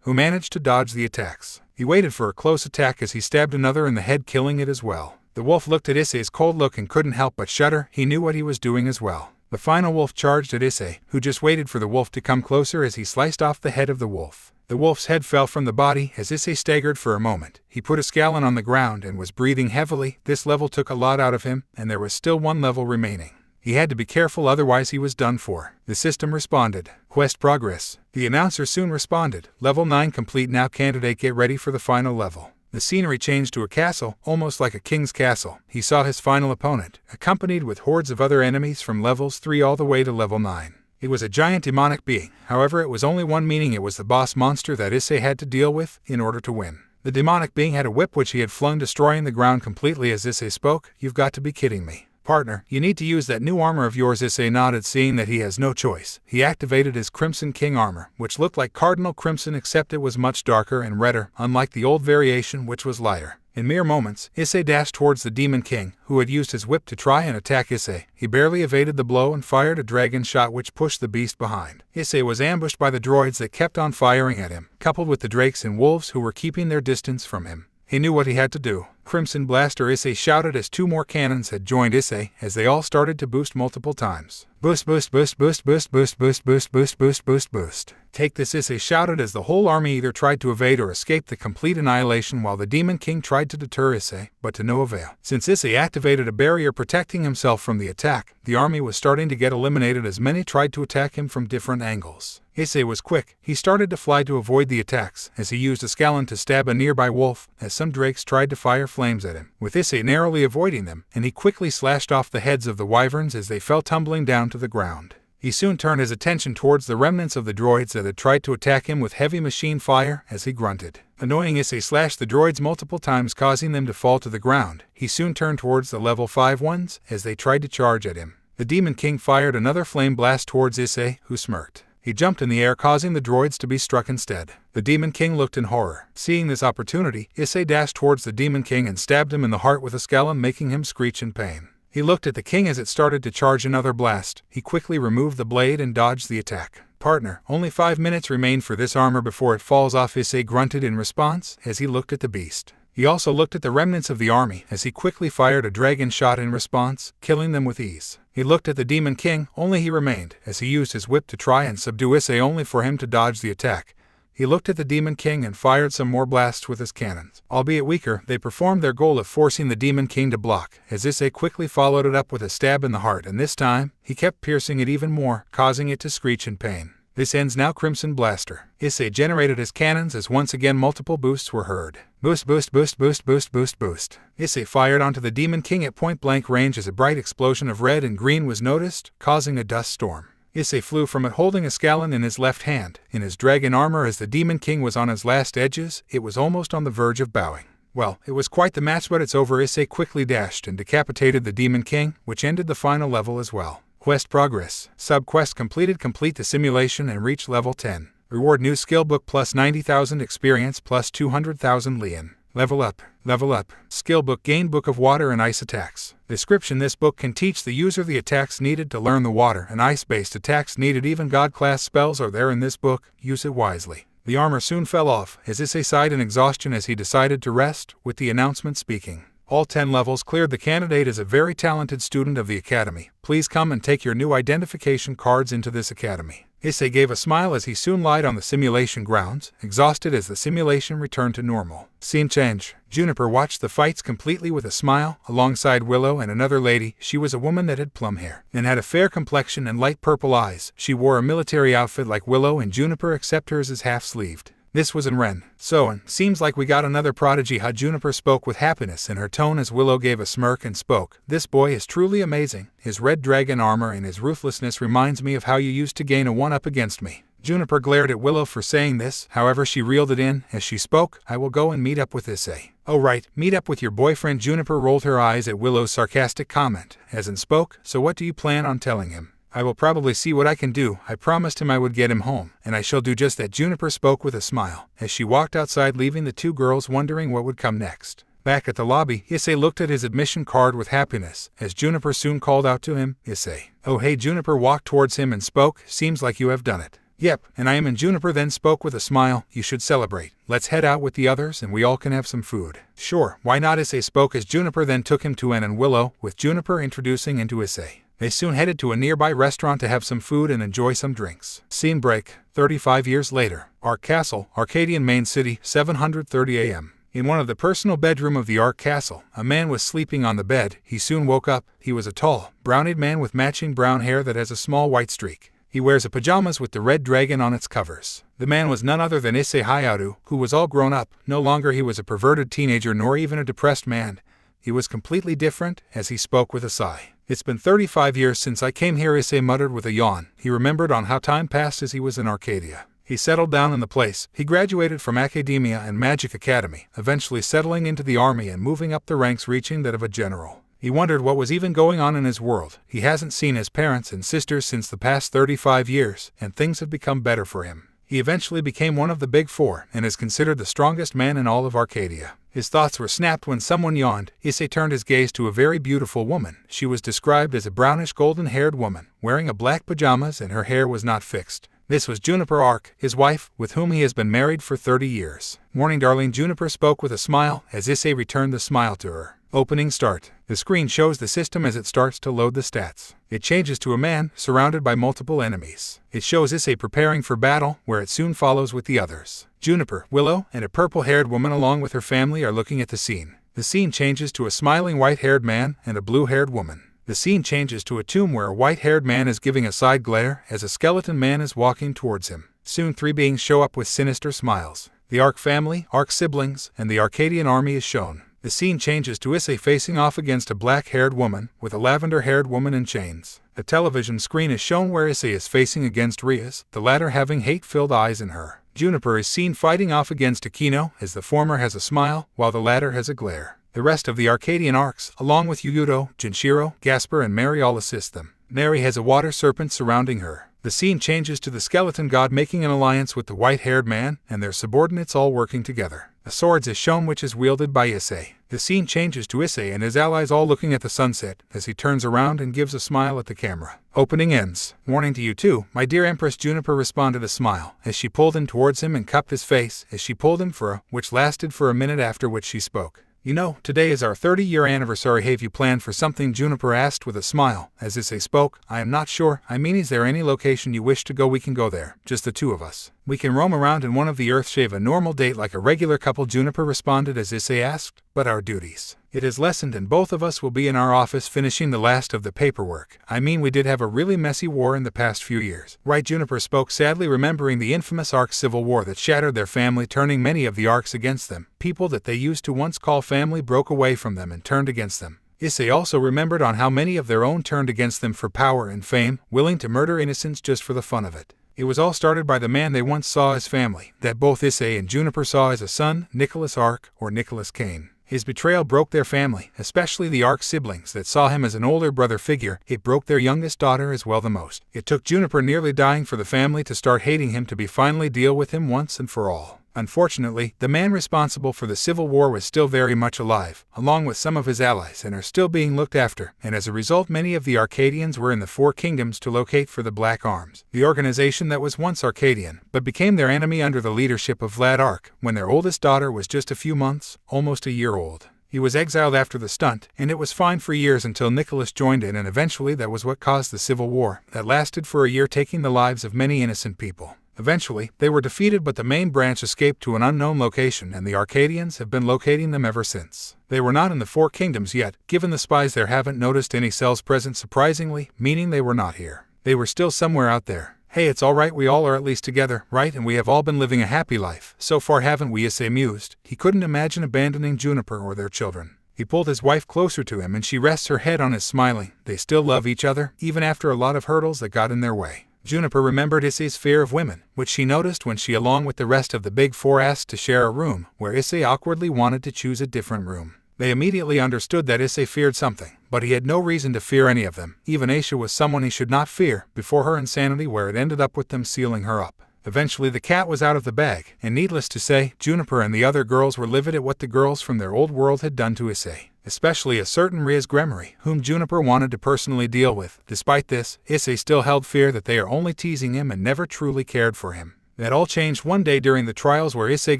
who managed to dodge the attacks. He waited for a close attack as he stabbed another in the head, killing it as well. The wolf looked at Issei's cold look and couldn't help but shudder. He knew what he was doing as well. The final wolf charged at Issei, who just waited for the wolf to come closer as he sliced off the head of the wolf. The wolf's head fell from the body as Issei staggered for a moment. He put a Scallan on the ground and was breathing heavily. This level took a lot out of him, and there was still 1 level remaining. He had to be careful, otherwise he was done for. The system responded. Quest progress. The announcer soon responded. Level 9 complete. Now candidate, get ready for the final level. The scenery changed to a castle, almost like a king's castle. He saw his final opponent, accompanied with hordes of other enemies from levels 3 all the way to level 9. It was a giant demonic being. However, it was only one, meaning it was the boss monster that Issei had to deal with in order to win. The demonic being had a whip which he had flung, destroying the ground completely. As Issei spoke, "You've got to be kidding me. Partner, you need to use that new armor of yours." Issei nodded, seeing that he has no choice. He activated his Crimson King armor, which looked like Cardinal Crimson except it was much darker and redder, unlike the old variation which was lighter. In mere moments, Issei dashed towards the Demon King, who had used his whip to try and attack Issei. He barely evaded the blow and fired a dragon shot which pushed the beast behind. Issei was ambushed by the droids that kept on firing at him, coupled with the drakes and wolves who were keeping their distance from him. He knew what he had to do. "Crimson Blaster!" Issei shouted as 2 more cannons had joined Issei, as they all started to boost multiple times. "Boost, boost, boost, boost, boost, boost, boost, boost, boost, boost, boost, boost. Take this!" Issei shouted as the whole army either tried to evade or escape the complete annihilation, while the Demon King tried to deter Issei, but to no avail. Since Issei activated a barrier protecting himself from the attack, the army was starting to get eliminated as many tried to attack him from different angles. Issei was quick. He started to fly to avoid the attacks, as he used a scalon to stab a nearby wolf, as some drakes tried to fire flames at him, with Issei narrowly avoiding them, and he quickly slashed off the heads of the wyverns as they fell tumbling down to the ground. He soon turned his attention towards the remnants of the droids that had tried to attack him with heavy machine fire, as he grunted. Annoying, Issei slashed the droids multiple times, causing them to fall to the ground. He soon turned towards the level 5 ones, as they tried to charge at him. The Demon King fired another flame blast towards Issei, who smirked. He jumped in the air, causing the droids to be struck instead. The Demon King looked in horror. Seeing this opportunity, Issei dashed towards the Demon King and stabbed him in the heart with a scalon, making him screech in pain. He looked at the king as it started to charge another blast. He quickly removed the blade and dodged the attack. "Partner, only 5 minutes remain for this armor before it falls off," Issei grunted in response, as he looked at the beast. He also looked at the remnants of the army, as he quickly fired a dragon shot in response, killing them with ease. He looked at the Demon King, only he remained, as he used his whip to try and subdue Issei, only for him to dodge the attack. He looked at the Demon King and fired some more blasts with his cannons. Albeit weaker, they performed their goal of forcing the Demon King to block, as Issei quickly followed it up with a stab in the heart, and this time, he kept piercing it even more, causing it to screech in pain. This ends now Crimson Blaster. Issei generated his cannons as once again multiple boosts were heard. Boost, boost, boost, boost, boost, boost, boost. Issei fired onto the Demon King at point-blank range as a bright explosion of red and green was noticed, causing a dust storm. Issei flew from it holding a scalon in his left hand, in his dragon armor. As the Demon King was on his last edges, it was almost on the verge of bowing. Well, it was quite the match, but it's over. Issei quickly dashed and decapitated the Demon King, which ended the final level as well. Quest progress. Sub-quest completed. Complete the simulation and reach level 10. Reward: new skill book plus 90,000 experience plus 200,000 lien. Level up. Level up. Skill book: gain book of water and ice attacks. Description: this book can teach the user the attacks needed to learn the water and ice-based attacks needed. Even God-class spells are there in this book. Use it wisely. The armor soon fell off, as Issei sighed in exhaustion as he decided to rest, with the announcement speaking. All 10 levels cleared. The candidate is a very talented student of the academy. Please come and take your new identification cards into this academy. Issei gave a smile as he soon lied on the simulation grounds, exhausted as the simulation returned to normal. Scene change. Juniper watched the fights completely with a smile, alongside Willow and another lady. She was a woman that had plum hair, and had a fair complexion and light purple eyes. She wore a military outfit like Willow and Juniper, except hers is half-sleeved. This was in Ren. "So, seems like we got another prodigy," how Juniper spoke with happiness in her tone as Willow gave a smirk and spoke. "This boy is truly amazing. His red dragon armor and his ruthlessness reminds me of how you used to gain a one-up against me." Juniper glared at Willow for saying this, however she reeled it in as she spoke. "I will go and meet up with Issei." "Oh right, meet up with your boyfriend." Juniper rolled her eyes at Willow's sarcastic comment, as in spoke, "So what do you plan on telling him?" "I will probably see what I can do. I promised him I would get him home, and I shall do just that." Juniper spoke with a smile, as she walked outside, leaving the two girls wondering what would come next. Back at the lobby, Issei looked at his admission card with happiness, as Juniper soon called out to him, "Issei." "Oh hey." Juniper walked towards him and spoke, "Seems like you have done it." "Yep, and I am." And Juniper then spoke with a smile, "You should celebrate. Let's head out with the others and we all can have some food." "Sure, why not?" Issei spoke as Juniper then took him to Anne and Willow, with Juniper introducing into Issei. They soon headed to a nearby restaurant to have some food and enjoy some drinks. Scene break. 35 years later. Ark Castle, Arcadian main city, 7:30 a.m. In one of the personal bedroom of the Ark Castle, a man was sleeping on the bed. He soon woke up. He was a tall, brown-eyed man with matching brown hair that has a small white streak. He wears a pajamas with the red dragon on its covers. The man was none other than Issei Hyoudou, who was all grown up. No longer he was a perverted teenager nor even a depressed man. He was completely different, as he spoke with a sigh. "It's been 35 years since I came here," Issei muttered with a yawn. He remembered on how time passed as he was in Arcadia. He settled down in the place. He graduated from Academia and Magic Academy, eventually settling into the army and moving up the ranks, reaching that of a general. He wondered what was even going on in his world. He hasn't seen his parents and sisters since the past 35 years, and things have become better for him. He eventually became one of the Big Four and is considered the strongest man in all of Arcadia. His thoughts were snapped when someone yawned. Issei turned his gaze to a very beautiful woman. She was described as a brownish golden-haired woman, wearing a black pajamas, and her hair was not fixed. This was Juniper Arc, his wife, with whom he has been married for 30 years. "Morning, darling," Juniper spoke with a smile as Issei returned the smile to her. Opening start. The screen shows the system as it starts to load the stats. It changes to a man surrounded by multiple enemies. It shows Issei preparing for battle, where it soon follows with the others. Juniper, Willow, and a purple-haired woman along with her family are looking at the scene. The scene changes to a smiling white-haired man and a blue-haired woman. The scene changes to a tomb where a white-haired man is giving a side glare as a skeleton man is walking towards him. Soon 3 beings show up with sinister smiles. The Arc family, Arc siblings, and the Arcadian army is shown. The scene changes to Issei facing off against a black-haired woman with a lavender-haired woman in chains. A television screen is shown where Issei is facing against Rias, the latter having hate-filled eyes in her. Juniper is seen fighting off against Akino, as the former has a smile, while the latter has a glare. The rest of the Arcadian arcs, along with Hyoudou, Jinshiro, Gasper, and Mary all assist them. Mary has a water serpent surrounding her. The scene changes to the skeleton god making an alliance with the white-haired man, and their subordinates all working together. A sword is shown which is wielded by Issei. The scene changes to Issei and his allies all looking at the sunset, as he turns around and gives a smile at the camera. Opening ends. "Morning to you too, my dear Empress," Juniper responded a smile, as she pulled him towards him and cupped his face, as she pulled him for a, which lasted for a minute, after which she spoke. "You know, today is our 30-year anniversary. Have you planned for something?" Juniper asked with a smile. As Issei spoke, "I am not sure. I mean, is there any location you wish to go? We can go there. Just the 2 of us. We can roam around in one of the Earths, shave a normal date like a regular couple," Juniper responded as Issei asked. "But our duties. It is lessened and both of us will be in our office finishing the last of the paperwork. I mean, we did have a really messy war in the past few years." "Right," Juniper spoke sadly, remembering the infamous Arc civil war that shattered their family, turning many of the Arcs against them. People that they used to once call family broke away from them and turned against them. Issei also remembered on how many of their own turned against them for power and fame, willing to murder innocents just for the fun of it. It was all started by the man they once saw as family, that both Issei and Juniper saw as a son, Nicholas Arc, or Nicholas Kane. His betrayal broke their family, especially the Arc siblings that saw him as an older brother figure. It broke their youngest daughter as well the most. It took Juniper nearly dying for the family to start hating him, to be finally deal with him once and for all. Unfortunately, the man responsible for the Civil War was still very much alive, along with some of his allies, and are still being looked after, and as a result many of the Arcadians were in the 4 kingdoms to locate for the Black Arms, the organization that was once Arcadian, but became their enemy under the leadership of Vlad Arc, when their oldest daughter was just a few months, almost a year old. He was exiled after the stunt, and it was fine for years until Nicholas joined in, and eventually that was what caused the Civil War, that lasted for a year, taking the lives of many innocent people. Eventually, they were defeated, but the main branch escaped to an unknown location, and the Arcadians have been locating them ever since. They were not in the 4 kingdoms yet. Given the spies there haven't noticed any cells present, surprisingly, meaning they were not here. They were still somewhere out there. "Hey, it's alright, we all are at least together, right? And we have all been living a happy life so far, haven't we?" Issei mused. He couldn't imagine abandoning Juniper or their children. He pulled his wife closer to him and she rests her head on his, smiling. They still love each other, even after a lot of hurdles that got in their way. Juniper remembered Issei's fear of women, which she noticed when she along with the rest of the Big Four asked to share a room, where Issei awkwardly wanted to choose a different room. They immediately understood that Issei feared something, but he had no reason to fear any of them. Even Aisha was someone he should not fear, before her insanity, where it ended up with them sealing her up. Eventually the cat was out of the bag, and needless to say, Juniper and the other girls were livid at what the girls from their old world had done to Issei. Especially a certain Rias Gremory, whom Juniper wanted to personally deal with. Despite this, Issei still held fear that they are only teasing him and never truly cared for him. That all changed one day during the trials, where Issei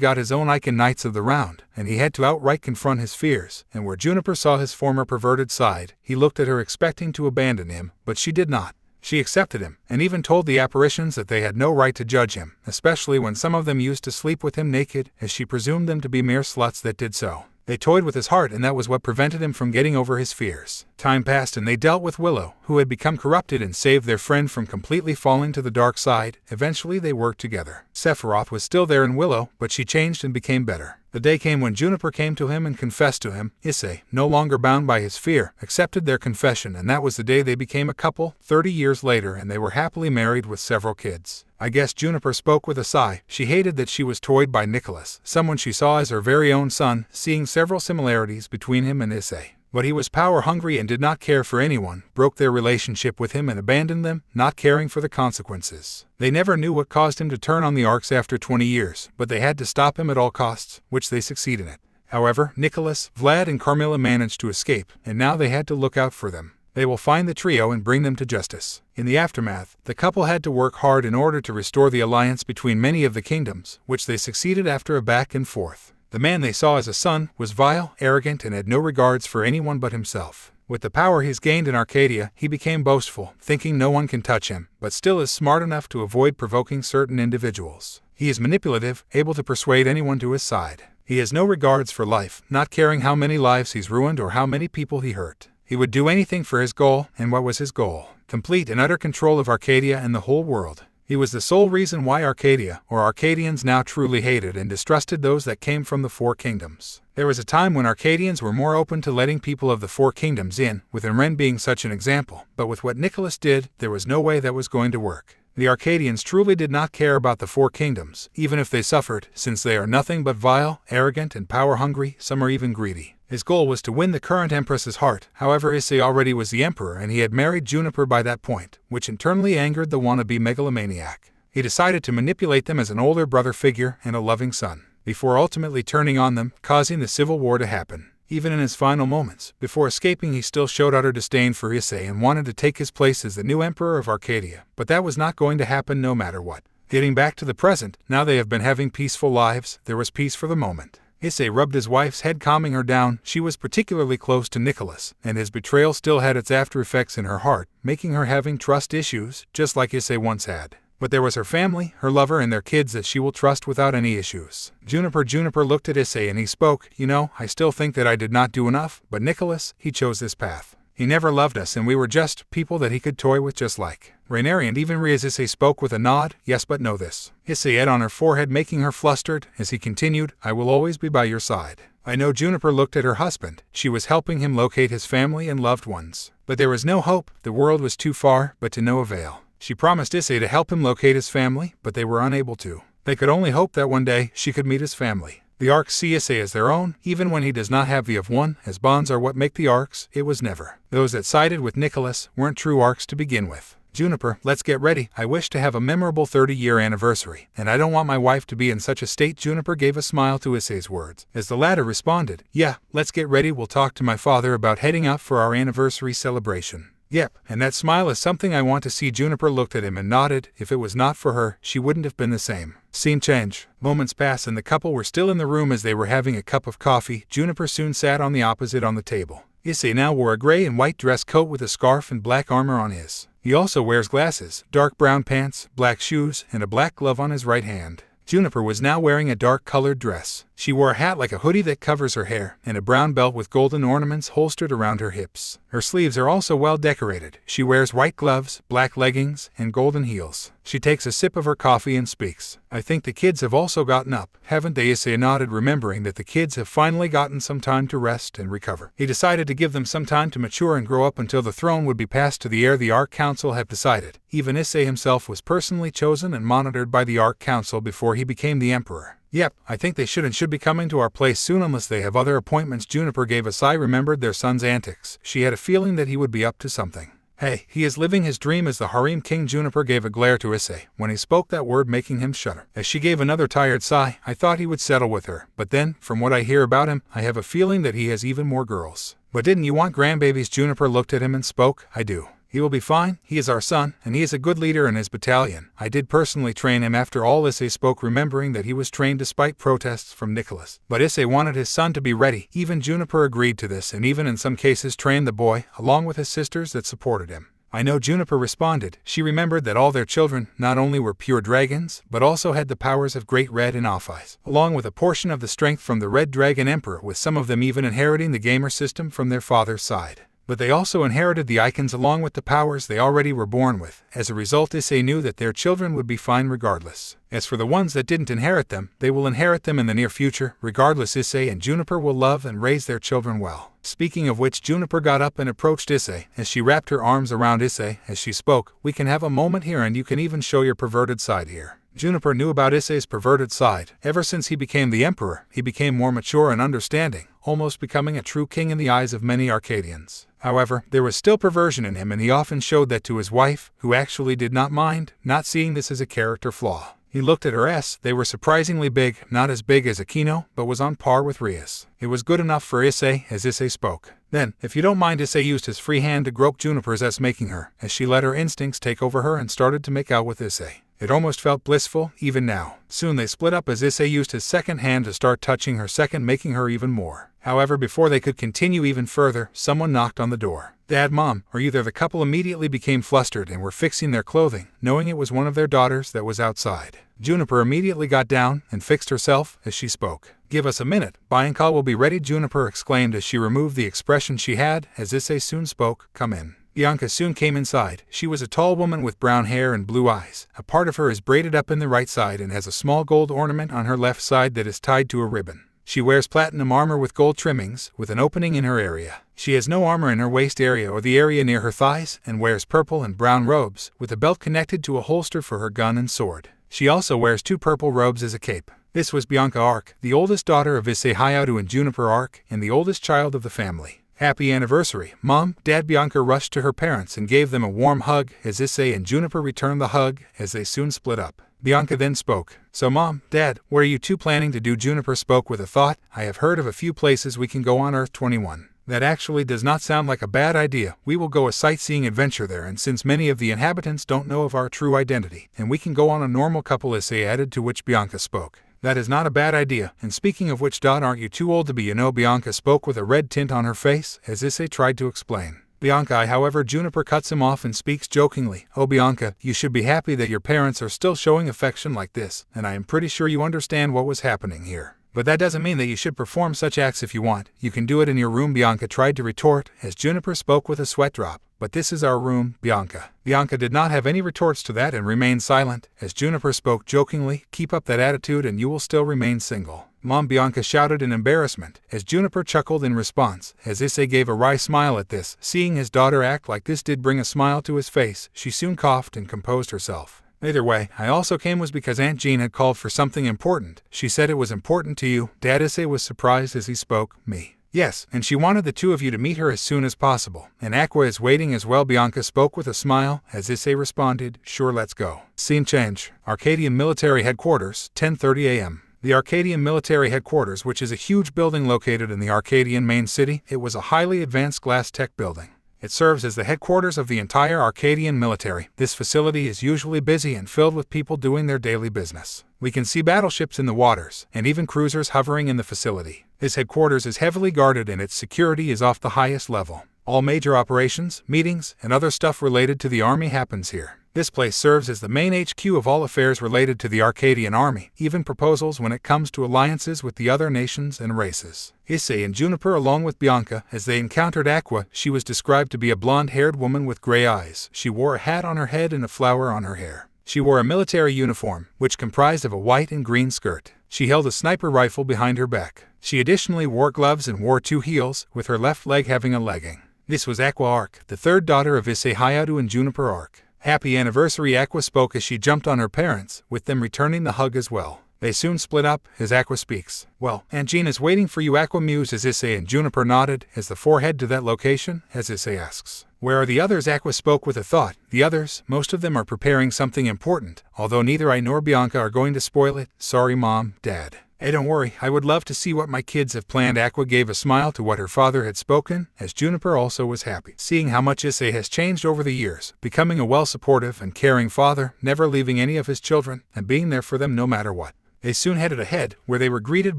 got his own Icon Knights of the Round, and he had to outright confront his fears, and where Juniper saw his former perverted side, he looked at her expecting to abandon him, but she did not. She accepted him, and even told the apparitions that they had no right to judge him, especially when some of them used to sleep with him naked, as she presumed them to be mere sluts that did so. They toyed with his heart, and that was what prevented him from getting over his fears. Time passed and they dealt with Willow, who had become corrupted, and saved their friend from completely falling to the dark side. Eventually they worked together. Sephiroth was still there in Willow, but she changed and became better. The day came when Juniper came to him and confessed to him. Issei, no longer bound by his fear, accepted their confession, and that was the day they became a couple, 30 years later, and they were happily married with several kids. I guess Juniper spoke with a sigh. She hated that she was toyed by Nicholas, someone she saw as her very own son, seeing several similarities between him and Issei. But he was power-hungry and did not care for anyone, broke their relationship with him and abandoned them, not caring for the consequences. They never knew what caused him to turn on the Arcs after 20 years, but they had to stop him at all costs, which they succeeded at. However, Nicholas, Vlad and Carmilla managed to escape, and now they had to look out for them. They will find the trio and bring them to justice. In the aftermath, the couple had to work hard in order to restore the alliance between many of the kingdoms, which they succeeded after a back and forth. The man they saw as a son was vile, arrogant, and had no regards for anyone but himself. With the power he's gained in Arcadia, he became boastful, thinking no one can touch him, but still is smart enough to avoid provoking certain individuals. He is manipulative, able to persuade anyone to his side. He has no regards for life, not caring how many lives he's ruined or how many people he hurt. He would do anything for his goal, and what was his goal? Complete and utter control of Arcadia and the whole world. He was the sole reason why Arcadia, or Arcadians, now truly hated and distrusted those that came from the Four Kingdoms. There was a time when Arcadians were more open to letting people of the Four Kingdoms in, with Harem being such an example, but with what Nicholas did, there was no way that was going to work. The Arcadians truly did not care about the Four Kingdoms, even if they suffered, since they are nothing but vile, arrogant, and power-hungry. Some are even greedy. His goal was to win the current empress's heart. However, Issei already was the emperor and he had married Juniper by that point, which internally angered the wannabe megalomaniac. He decided to manipulate them as an older brother figure and a loving son, before ultimately turning on them, causing the civil war to happen. Even in his final moments, before escaping, he still showed utter disdain for Issei and wanted to take his place as the new emperor of Arcadia. But that was not going to happen no matter what. Getting back to the present, now they have been having peaceful lives. There was peace for the moment. Issei rubbed his wife's head, calming her down. She was particularly close to Nicholas, and his betrayal still had its after effects in her heart, making her having trust issues, just like Issei once had. But there was her family, her lover, and their kids that she will trust without any issues. Juniper looked at Issei and he spoke. You know, I still think that I did not do enough, but Nicholas, he chose this path. He never loved us and we were just people that he could toy with, just like Rainieri and even Ri. As Issei spoke with a nod. Yes, but know this. Issei had on her forehead, making her flustered, as he continued, I will always be by your side. I know. Juniper looked at her husband. She was helping him locate his family and loved ones. But there was no hope. The world was too far, but to no avail. She promised Issei to help him locate his family, but they were unable to. They could only hope that one day she could meet his family. The Arcs see Issei as their own, even when he does not have the of one, as bonds are what make the Arcs. It was never. Those that sided with Nicholas weren't true Arcs to begin with. Juniper, let's get ready. I wish to have a memorable 30-year anniversary, and I don't want my wife to be in such a state. Juniper gave a smile to Issei's words, as the latter responded, yeah, let's get ready. We'll talk to my father about heading out for our anniversary celebration. Yep, and that smile is something I want to see. Juniper looked at him and nodded. If it was not for her, she wouldn't have been the same. Scene change. Moments pass and the couple were still in the room as they were having a cup of coffee. Juniper soon sat on the opposite on the table. Issei now wore a gray and white dress coat with a scarf and black armor on his. He also wears glasses, dark brown pants, black shoes, and a black glove on his right hand. Juniper was now wearing a dark-colored dress. She wore a hat like a hoodie that covers her hair, and a brown belt with golden ornaments holstered around her hips. Her sleeves are also well decorated. She wears white gloves, black leggings, and golden heels. She takes a sip of her coffee and speaks. I think the kids have also gotten up, haven't they? Issei nodded, remembering that the kids have finally gotten some time to rest and recover. He decided to give them some time to mature and grow up until the throne would be passed to the heir. The Arc Council have decided. Even Issei himself was personally chosen and monitored by the Arc Council before he became the emperor. Yep, I think they should be coming to our place soon unless they have other appointments. Juniper gave a sigh, remembered their son's antics. She had a feeling that he would be up to something. Hey, he is living his dream as the Harem King. Juniper gave a glare to Issei when he spoke that word, making him shudder. As she gave another tired sigh, I thought he would settle with her, but then, from what I hear about him, I have a feeling that he has even more girls. But didn't you want grandbabies? Juniper looked at him and spoke. I do. He will be fine. He is our son, and he is a good leader in his battalion. I did personally train him. After all, Issei spoke, remembering that he was trained despite protests from Nicholas. But Issei wanted his son to be ready. Even Juniper agreed to this and even in some cases trained the boy, along with his sisters that supported him. I know, Juniper responded. She remembered that all their children not only were pure dragons, but also had the powers of Great Red and Off-Eyes, along with a portion of the strength from the Red Dragon Emperor, with some of them even inheriting the gamer system from their father's side. But they also inherited the icons along with the powers they already were born with. As a result, Issei knew that their children would be fine regardless. As for the ones that didn't inherit them, they will inherit them in the near future. Regardless, Issei and Juniper will love and raise their children well. Speaking of which, Juniper got up and approached Issei. As she wrapped her arms around Issei as she spoke, "We can have a moment here and you can even show your perverted side here." Juniper knew about Issei's perverted side. Ever since he became the emperor, he became more mature and understanding, almost becoming a true king in the eyes of many Arcadians. However, there was still perversion in him, and he often showed that to his wife, who actually did not mind, not seeing this as a character flaw. He looked at her ass. They were surprisingly big, not as big as Akino, but was on par with Ria's. It was good enough for Issei as Issei spoke. "Then, if you don't mind," Issei used his free hand to grope Juniper's ass, making her, as she let her instincts take over her and started to make out with Issei. It almost felt blissful, even now. Soon they split up as Issei used his second hand to start touching her second, making her even more. However, before they could continue even further, someone knocked on the door. "Dad, Mom, are you there?" The couple immediately became flustered and were fixing their clothing, knowing it was one of their daughters that was outside. Juniper immediately got down and fixed herself as she spoke. "Give us a minute. Bianca will be ready," Juniper exclaimed as she removed the expression she had as Issei soon spoke. "Come in." Bianca soon came inside. She was a tall woman with brown hair and blue eyes. A part of her is braided up in the right side and has a small gold ornament on her left side that is tied to a ribbon. She wears platinum armor with gold trimmings, with an opening in her area. She has no armor in her waist area or the area near her thighs, and wears purple and brown robes, with a belt connected to a holster for her gun and sword. She also wears 2 purple robes as a cape. This was Bianca Arc, the oldest daughter of Issei Hyoudou and Juniper Arc, and the oldest child of the family. "Happy anniversary, Mom, Dad." Bianca rushed to her parents and gave them a warm hug as Issei and Juniper returned the hug as they soon split up. Bianca then spoke. "So Mom, Dad, what are you two planning to do?" Juniper spoke with a thought. "I have heard of a few places we can go on Earth 21. That actually does not sound like a bad idea. We will go a sightseeing adventure there, and since many of the inhabitants don't know of our true identity, and we can go on a normal couple," Issei added, to which Bianca spoke. "That is not a bad idea, and speaking of which, Dot, aren't you too old to be, Bianca spoke with a red tint on her face as Issei tried to explain. Bianca, however, Juniper cuts him off and speaks jokingly. "Oh Bianca, you should be happy that your parents are still showing affection like this, and I am pretty sure you understand what was happening here. But that doesn't mean that you should perform such acts if you want. You can do it in your room," Bianca tried to retort as Juniper spoke with a sweat drop. "But this is our room, Bianca." Bianca did not have any retorts to that and remained silent as Juniper spoke jokingly. "Keep up that attitude and you will still remain single." "Mom," Bianca shouted in embarrassment as Juniper chuckled in response as Issei gave a wry smile at this. Seeing his daughter act like this did bring a smile to his face. She soon coughed and composed herself. "Either way, I also came was because Aunt Jean had called for something important. She said it was important to you." Dad, Issei was surprised as he spoke. "Me?" "Yes, and she wanted the two of you to meet her as soon as possible. And Aqua is waiting as well." Bianca spoke with a smile as Issei responded, "Sure, let's go." Scene change. Arcadian Military Headquarters, 10:30 a.m. The Arcadian Military Headquarters, which is a huge building located in the Arcadian main city, it was a highly advanced glass tech building. It serves as the headquarters of the entire Arcadian military. This facility is usually busy and filled with people doing their daily business. We can see battleships in the waters, and even cruisers hovering in the facility. This headquarters is heavily guarded and its security is off the highest level. All major operations, meetings, and other stuff related to the army happens here. This place serves as the main HQ of all affairs related to the Arcadian army, even proposals when it comes to alliances with the other nations and races. Issei and Juniper along with Bianca, as they encountered Aqua, she was described to be a blonde-haired woman with gray eyes. She wore a hat on her head and a flower on her hair. She wore a military uniform, which comprised of a white and green skirt. She held a sniper rifle behind her back. She additionally wore gloves and wore 2 heels, with her left leg having a legging. This was Aqua Arc, the third daughter of Issei Hyoudou and Juniper Arc. "Happy anniversary," Aqua spoke as she jumped on her parents, with them returning the hug as well. They soon split up as Aqua speaks. "Well, Aunt Jean is waiting for you," Aqua mused as Issei and Juniper nodded as the 4 head to that location as Issei asks. "Where are the others?" Aqua spoke with a thought. "The others, most of them are preparing something important, although neither I nor Bianca are going to spoil it. Sorry Mom, Dad." "Hey, don't worry, I would love to see what my kids have planned." Aqua gave a smile to what her father had spoken, as Juniper also was happy. Seeing how much Issei has changed over the years, becoming a well-supportive and caring father, never leaving any of his children, and being there for them no matter what. They soon headed ahead, where they were greeted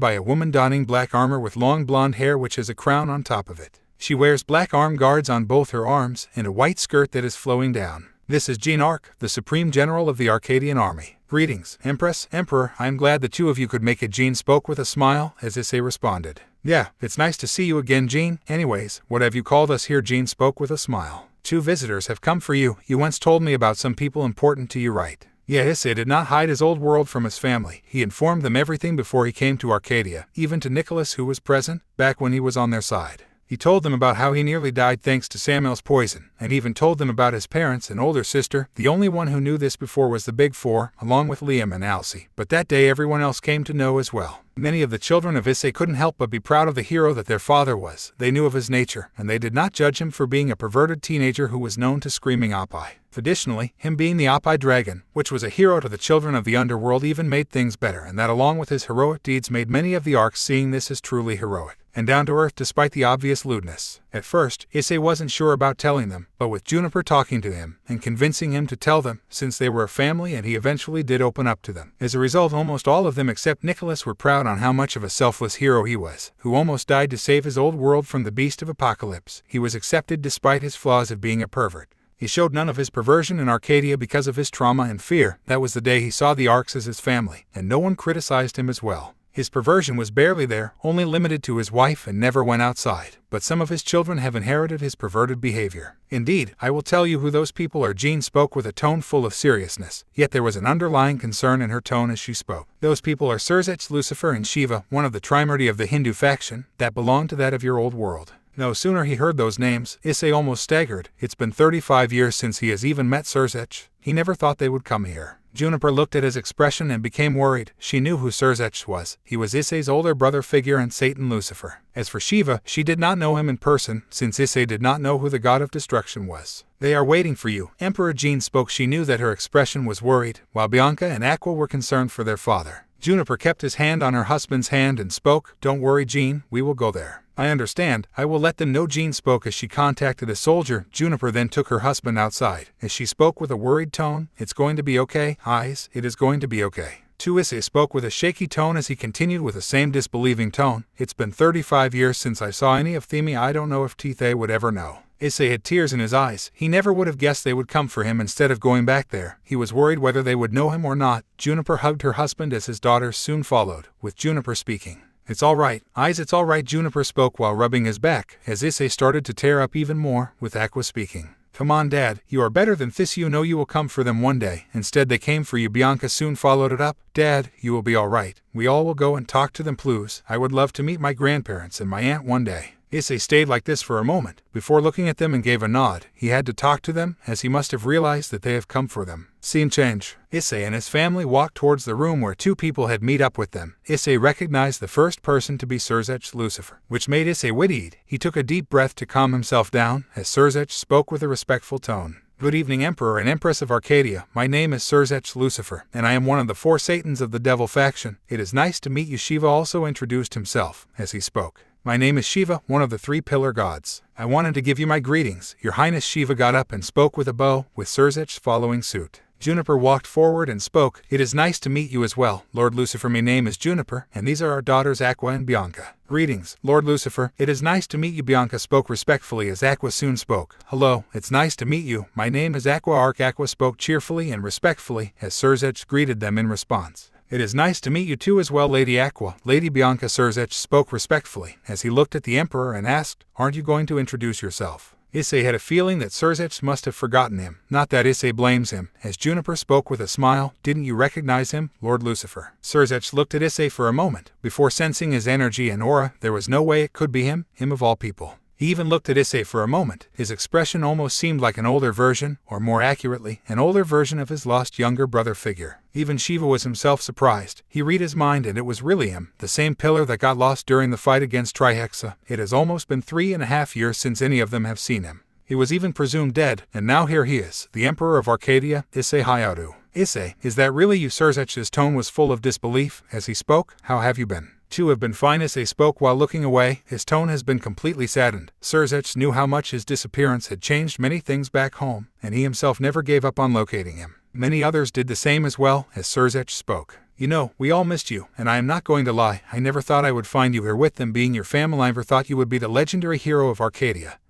by a woman donning black armor with long blonde hair which has a crown on top of it. She wears black arm guards on both her arms, and a white skirt that is flowing down. This is Jean Arc, the Supreme General of the Arcadian Army. "Greetings, Empress, Emperor, I am glad the 2 of you could make it." Jean spoke with a smile as Issei responded. "Yeah, it's nice to see you again, Jean. Anyways, what have you called us here?" Jean spoke with a smile. "2 visitors have come for you. You once told me about some people important to you, right?" Yeah, Issei did not hide his old world from his family. He informed them everything before he came to Arcadia, even to Nicholas, who was present, back when he was on their side. He told them about how he nearly died thanks to Samuel's poison, and even told them about his parents and older sister. The only one who knew this before was the Big Four, along with Liam and Alcy. But that day everyone else came to know as well. Many of the children of Issei couldn't help but be proud of the hero that their father was. They knew of his nature, and they did not judge him for being a perverted teenager who was known to screaming Oppai. Additionally, him being the Oppai dragon, which was a hero to the children of the underworld, even made things better, and that along with his heroic deeds made many of the arcs seeing this as truly heroic and down to earth despite the obvious lewdness. At first, Issei wasn't sure about telling them, but with Juniper talking to him and convincing him to tell them, since they were a family, and he eventually did open up to them. As a result, almost all of them except Nicholas were proud on how much of a selfless hero he was, who almost died to save his old world from the beast of apocalypse. He was accepted despite his flaws of being a pervert. He showed none of his perversion in Arcadia because of his trauma and fear. That was the day he saw the Arcs as his family, and no one criticized him as well. His perversion was barely there, only limited to his wife, and never went outside. But some of his children have inherited his perverted behavior. Indeed, I will tell you who those people are. Jean spoke with a tone full of seriousness, yet there was an underlying concern in her tone as she spoke. Those people are Surzech, Lucifer, and Shiva, one of the Trimurti of the Hindu faction, that belonged to that of your old world. No sooner he heard those names, Issei almost staggered. It's been 35 years since he has even met Surzech. He never thought they would come here. Juniper looked at his expression and became worried. She knew who Surzech was. He was Issei's older brother figure and Satan Lucifer. As for Shiva, she did not know him in person, since Issei did not know who the god of destruction was. They are waiting for you. Emperor Jean spoke. She knew that her expression was worried, while Bianca and Aqua were concerned for their father. Juniper kept his hand on her husband's hand and spoke, "Don't worry, Jean, we will go there." "I understand. I will let them know." Jean spoke as she contacted a soldier. Juniper then took her husband outside. As she spoke with a worried tone, "It's going to be okay, Eyes, it is going to be okay." Issei spoke with a shaky tone as he continued with the same disbelieving tone. "It's been 35 years since I saw any of Themi. I don't know if Tithe would ever know." Issei had tears in his eyes. He never would have guessed they would come for him instead of going back there. He was worried whether they would know him or not. Juniper hugged her husband as his daughters soon followed, with Juniper speaking. "It's all right, Eyes, it's all right." Juniper spoke while rubbing his back, as Issei started to tear up even more, with Aqua speaking. "Come on, Dad, you are better than this. You know you will come for them one day. Instead they came for you." Bianca soon followed it up. "Dad, you will be all right. We all will go and talk to them, please. I would love to meet my grandparents and my aunt one day." Issei stayed like this for a moment, before looking at them and gave a nod. He had to talk to them, as he must have realized that they have come for them. Scene change. Issei and his family walked towards the room where two people had met up with them. Issei recognized the first person to be Surzech Lucifer, which made Issei witty. He took a deep breath to calm himself down, as Surzech spoke with a respectful tone. "Good evening, Emperor and Empress of Arcadia. My name is Surzech Lucifer, and I am one of the 4 Satans of the Devil faction. It is nice to meet you." Shiva also introduced himself, as he spoke. "My name is Shiva, one of the 3 pillar gods. I wanted to give you my greetings, Your Highness." Shiva got up and spoke with a bow, with Surzech following suit. Juniper walked forward and spoke. "It is nice to meet you as well, Lord Lucifer. My name is Juniper, and these are our daughters Aqua and Bianca." "Greetings, Lord Lucifer. It is nice to meet you." Bianca spoke respectfully as Aqua soon spoke. "Hello, it's nice to meet you. My name is Aqua." Aqua spoke cheerfully and respectfully, as Surzech greeted them in response. "It is nice to meet you too as well, Lady Aqua." Lady Bianca. Surzech spoke respectfully, as he looked at the Emperor and asked, "Aren't you going to introduce yourself?" Issei had a feeling that Surzech must have forgotten him. Not that Issei blames him, as Juniper spoke with a smile. "Didn't you recognize him, Lord Lucifer?" Surzech looked at Issei for a moment, before sensing his energy and aura. There was no way it could be him of all people. He even looked at Issei for a moment. His expression almost seemed like an older version, or more accurately, an older version of his lost younger brother figure. Even Shiva was himself surprised. He read his mind, and it was really him, the same pillar that got lost during the fight against Trihexa. It has almost been 3.5 years since any of them have seen him. He was even presumed dead, and now here he is, the Emperor of Arcadia, Issei Hyoudou. "Issei, is that really you?" Surzech's tone was full of disbelief as he spoke. "How have you been?" "To have been fine." Issei spoke while looking away. His tone has been completely saddened. Surzech knew how much his disappearance had changed many things back home, and he himself never gave up on locating him. Many others did the same as well, as Surzech spoke. "You know, we all missed you, and I am not going to lie. I never thought I would find you here with them being your family. I never thought you would be the legendary hero of Arcadia,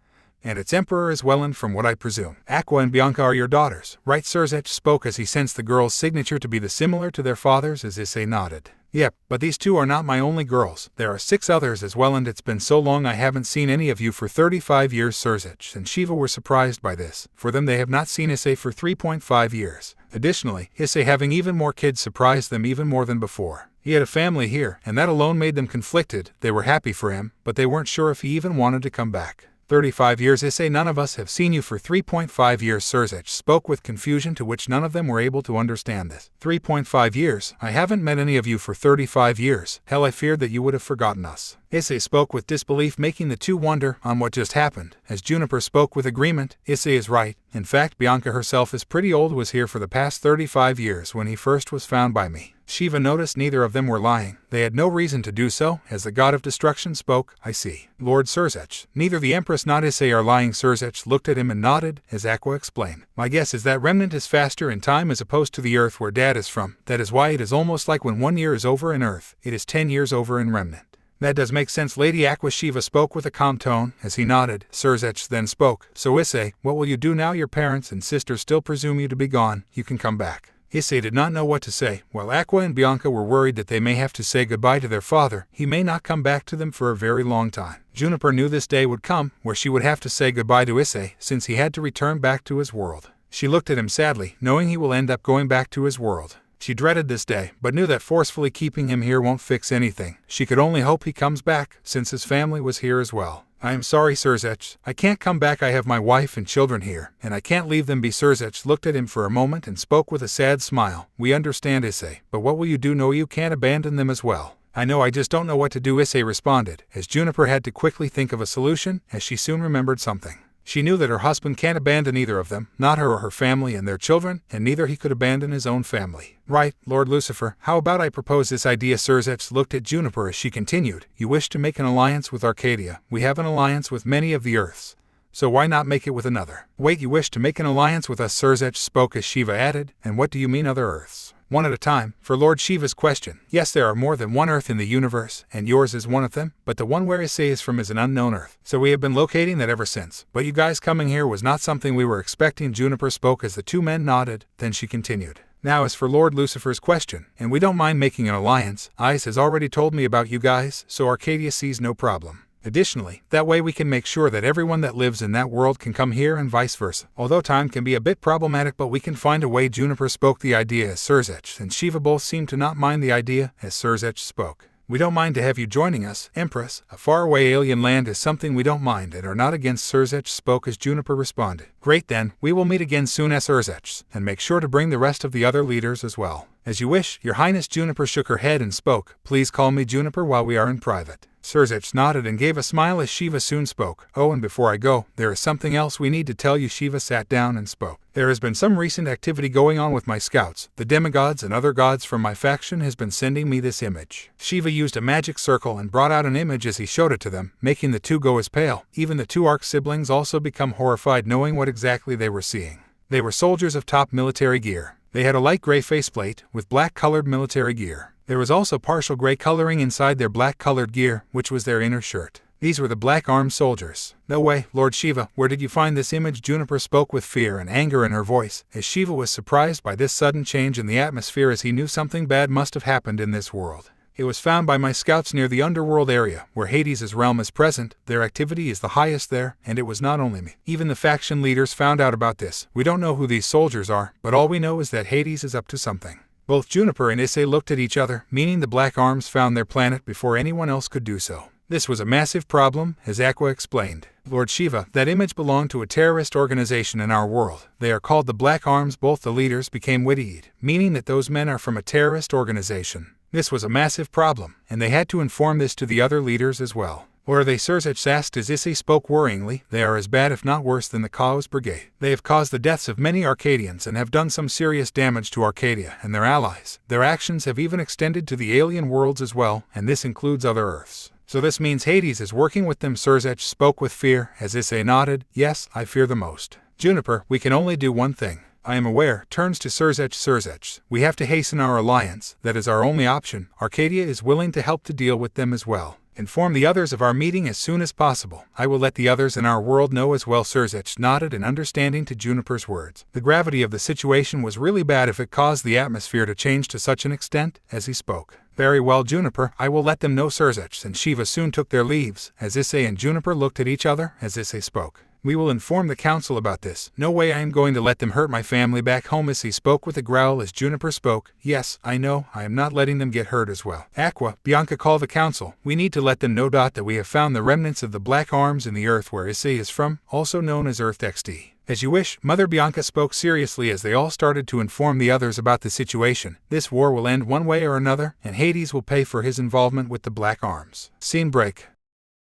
and its emperor as well, and from what I presume, Aqua and Bianca are your daughters, right?" Surzech spoke as he sensed the girl's signature to be similar to their father's, as Issei nodded. "Yep, but these 2 are not my only girls. There are 6 others as well, and it's been so long I haven't seen any of you for 35 years. Surzech and Shiva were surprised by this. For them, they have not seen Issei for 3.5 years. Additionally, Issei having even more kids surprised them even more than before. He had a family here, and that alone made them conflicted. They were happy for him, but they weren't sure if he even wanted to come back. 35 years, Issei. None of us have seen you for 3.5 years, Surzech spoke with confusion, to which none of them were able to understand this. 3.5 years? I haven't met any of you for 35 years. Hell, I feared that you would have forgotten us. Issei spoke with disbelief, making the two wonder on what just happened. As Juniper spoke with agreement, Issei is right. In fact, Bianca herself is pretty old, was here for the past 35 years when he first was found by me. Shiva noticed neither of them were lying. They had no reason to do so, as the god of destruction spoke. I see. Lord Surzech. Neither the Empress nor Issei are lying. Surzech looked at him and nodded, as Aqua explained. My guess is that Remnant is faster in time as opposed to the Earth where Dad is from. That is why it is almost like when 1 year is over in Earth, it is 10 years over in Remnant. That does make sense, Lady Aqua. Shiva spoke with a calm tone, as he nodded. Surzech then spoke. So Issei, what will you do now? Your parents and sisters still presume you to be gone. You can come back. Issei did not know what to say. While Aqua and Bianca were worried that they may have to say goodbye to their father, he may not come back to them for a very long time. Juniper knew this day would come, where she would have to say goodbye to Issei, since he had to return back to his world. She looked at him sadly, knowing he will end up going back to his world. She dreaded this day, but knew that forcefully keeping him here won't fix anything. She could only hope he comes back, since his family was here as well. I am sorry, Surzech. I can't come back. I have my wife and children here, and I can't leave them be. Surzech looked at him for a moment and spoke with a sad smile. We understand, Issei, but what will you do? No, you can't abandon them as well. I know, I just don't know what to do, Issei responded, as Juniper had to quickly think of a solution, as she soon remembered something. She knew that her husband can't abandon either of them, not her or her family and their children, and neither he could abandon his own family. Right, Lord Lucifer, how about I propose this idea? Surzech looked at Juniper as she continued. You wish to make an alliance with Arcadia. We have an alliance with many of the Earths. So why not make it with another? Wait, you wish to make an alliance with us? Surzech spoke as Shiva added. And what do you mean other Earths? One at a time, for Lord Shiva's question. Yes, there are more than one Earth in the universe, and yours is one of them, but the one where Issei is from is an unknown Earth. So we have been locating that ever since. But you guys coming here was not something we were expecting. Juniper spoke as the two men nodded, then she continued. Now as for Lord Lucifer's question, and we don't mind making an alliance, Ice has already told me about you guys, so Arcadia sees no problem. Additionally, that way we can make sure that everyone that lives in that world can come here and vice versa. Although time can be a bit problematic, but we can find a way. Juniper spoke the idea as Surzech and Shiva both seemed to not mind the idea as Surzech spoke. We don't mind to have you joining us, Empress. A faraway alien land is something we don't mind and are not against. Surzech spoke as Juniper responded. Great then, we will meet again soon as Surzech, and make sure to bring the rest of the other leaders as well. As you wish, Your Highness. Juniper shook her head and spoke. Please call me Juniper while we are in private. Surzech nodded and gave a smile as Shiva soon spoke. Oh, and before I go, there is something else we need to tell you. Shiva sat down and spoke. There has been some recent activity going on with my scouts. The demigods and other gods from my faction has been sending me this image. Shiva used a magic circle and brought out an image as he showed it to them, making the two go as pale. Even the two Arc siblings also become horrified knowing what exactly they were seeing. They were soldiers of top military gear. They had a light gray faceplate with black-colored military gear. There was also partial gray coloring inside their black-colored gear, which was their inner shirt. These were the black-armed soldiers. No way, Lord Shiva, where did you find this image? Juniper spoke with fear and anger in her voice, as Shiva was surprised by this sudden change in the atmosphere, as he knew something bad must have happened in this world. It was found by my scouts near the underworld area, where Hades' realm is present. Their activity is the highest there, and it was not only me. Even the faction leaders found out about this. We don't know who these soldiers are, but all we know is that Hades is up to something. Both Juniper and Issei looked at each other, meaning the Black Arms found their planet before anyone else could do so. This was a massive problem, as Aqua explained. Lord Shiva, that image belonged to a terrorist organization in our world. They are called the Black Arms. Both the leaders became witty, meaning that those men are from a terrorist organization. This was a massive problem, and they had to inform this to the other leaders as well. Or are they? Surzech asked as Issei spoke worryingly. They are as bad if not worse than the Chaos Brigade. They have caused the deaths of many Arcadians and have done some serious damage to Arcadia and their allies. Their actions have even extended to the alien worlds as well, and this includes other Earths. So this means Hades is working with them. Surzech spoke with fear as Issei nodded. Yes, I fear the most. Juniper, we can only do one thing. I am aware, turns to Surzech. Surzech, we have to hasten our alliance. That is our only option. Arcadia is willing to help to deal with them as well. Inform the others of our meeting as soon as possible. I will let the others in our world know as well. Surzech nodded in understanding to Juniper's words. The gravity of the situation was really bad if it caused the atmosphere to change to such an extent, as he spoke. Very well, Juniper, I will let them know. Surzech and Shiva soon took their leaves, as Issei and Juniper looked at each other as Issei spoke. We will inform the council about this. No way I am going to let them hurt my family back home. Issei spoke with a growl as Juniper spoke. Yes, I know, I am not letting them get hurt as well. Aqua, Bianca, call the council. We need to let them know that we have found the remnants of the black arms in the earth where Issei is from, also known as Earth XD. As you wish, Mother. Bianca spoke seriously as they all started to inform the others about the situation. This war will end one way or another, and Hades will pay for his involvement with the Black Arms. Scene break.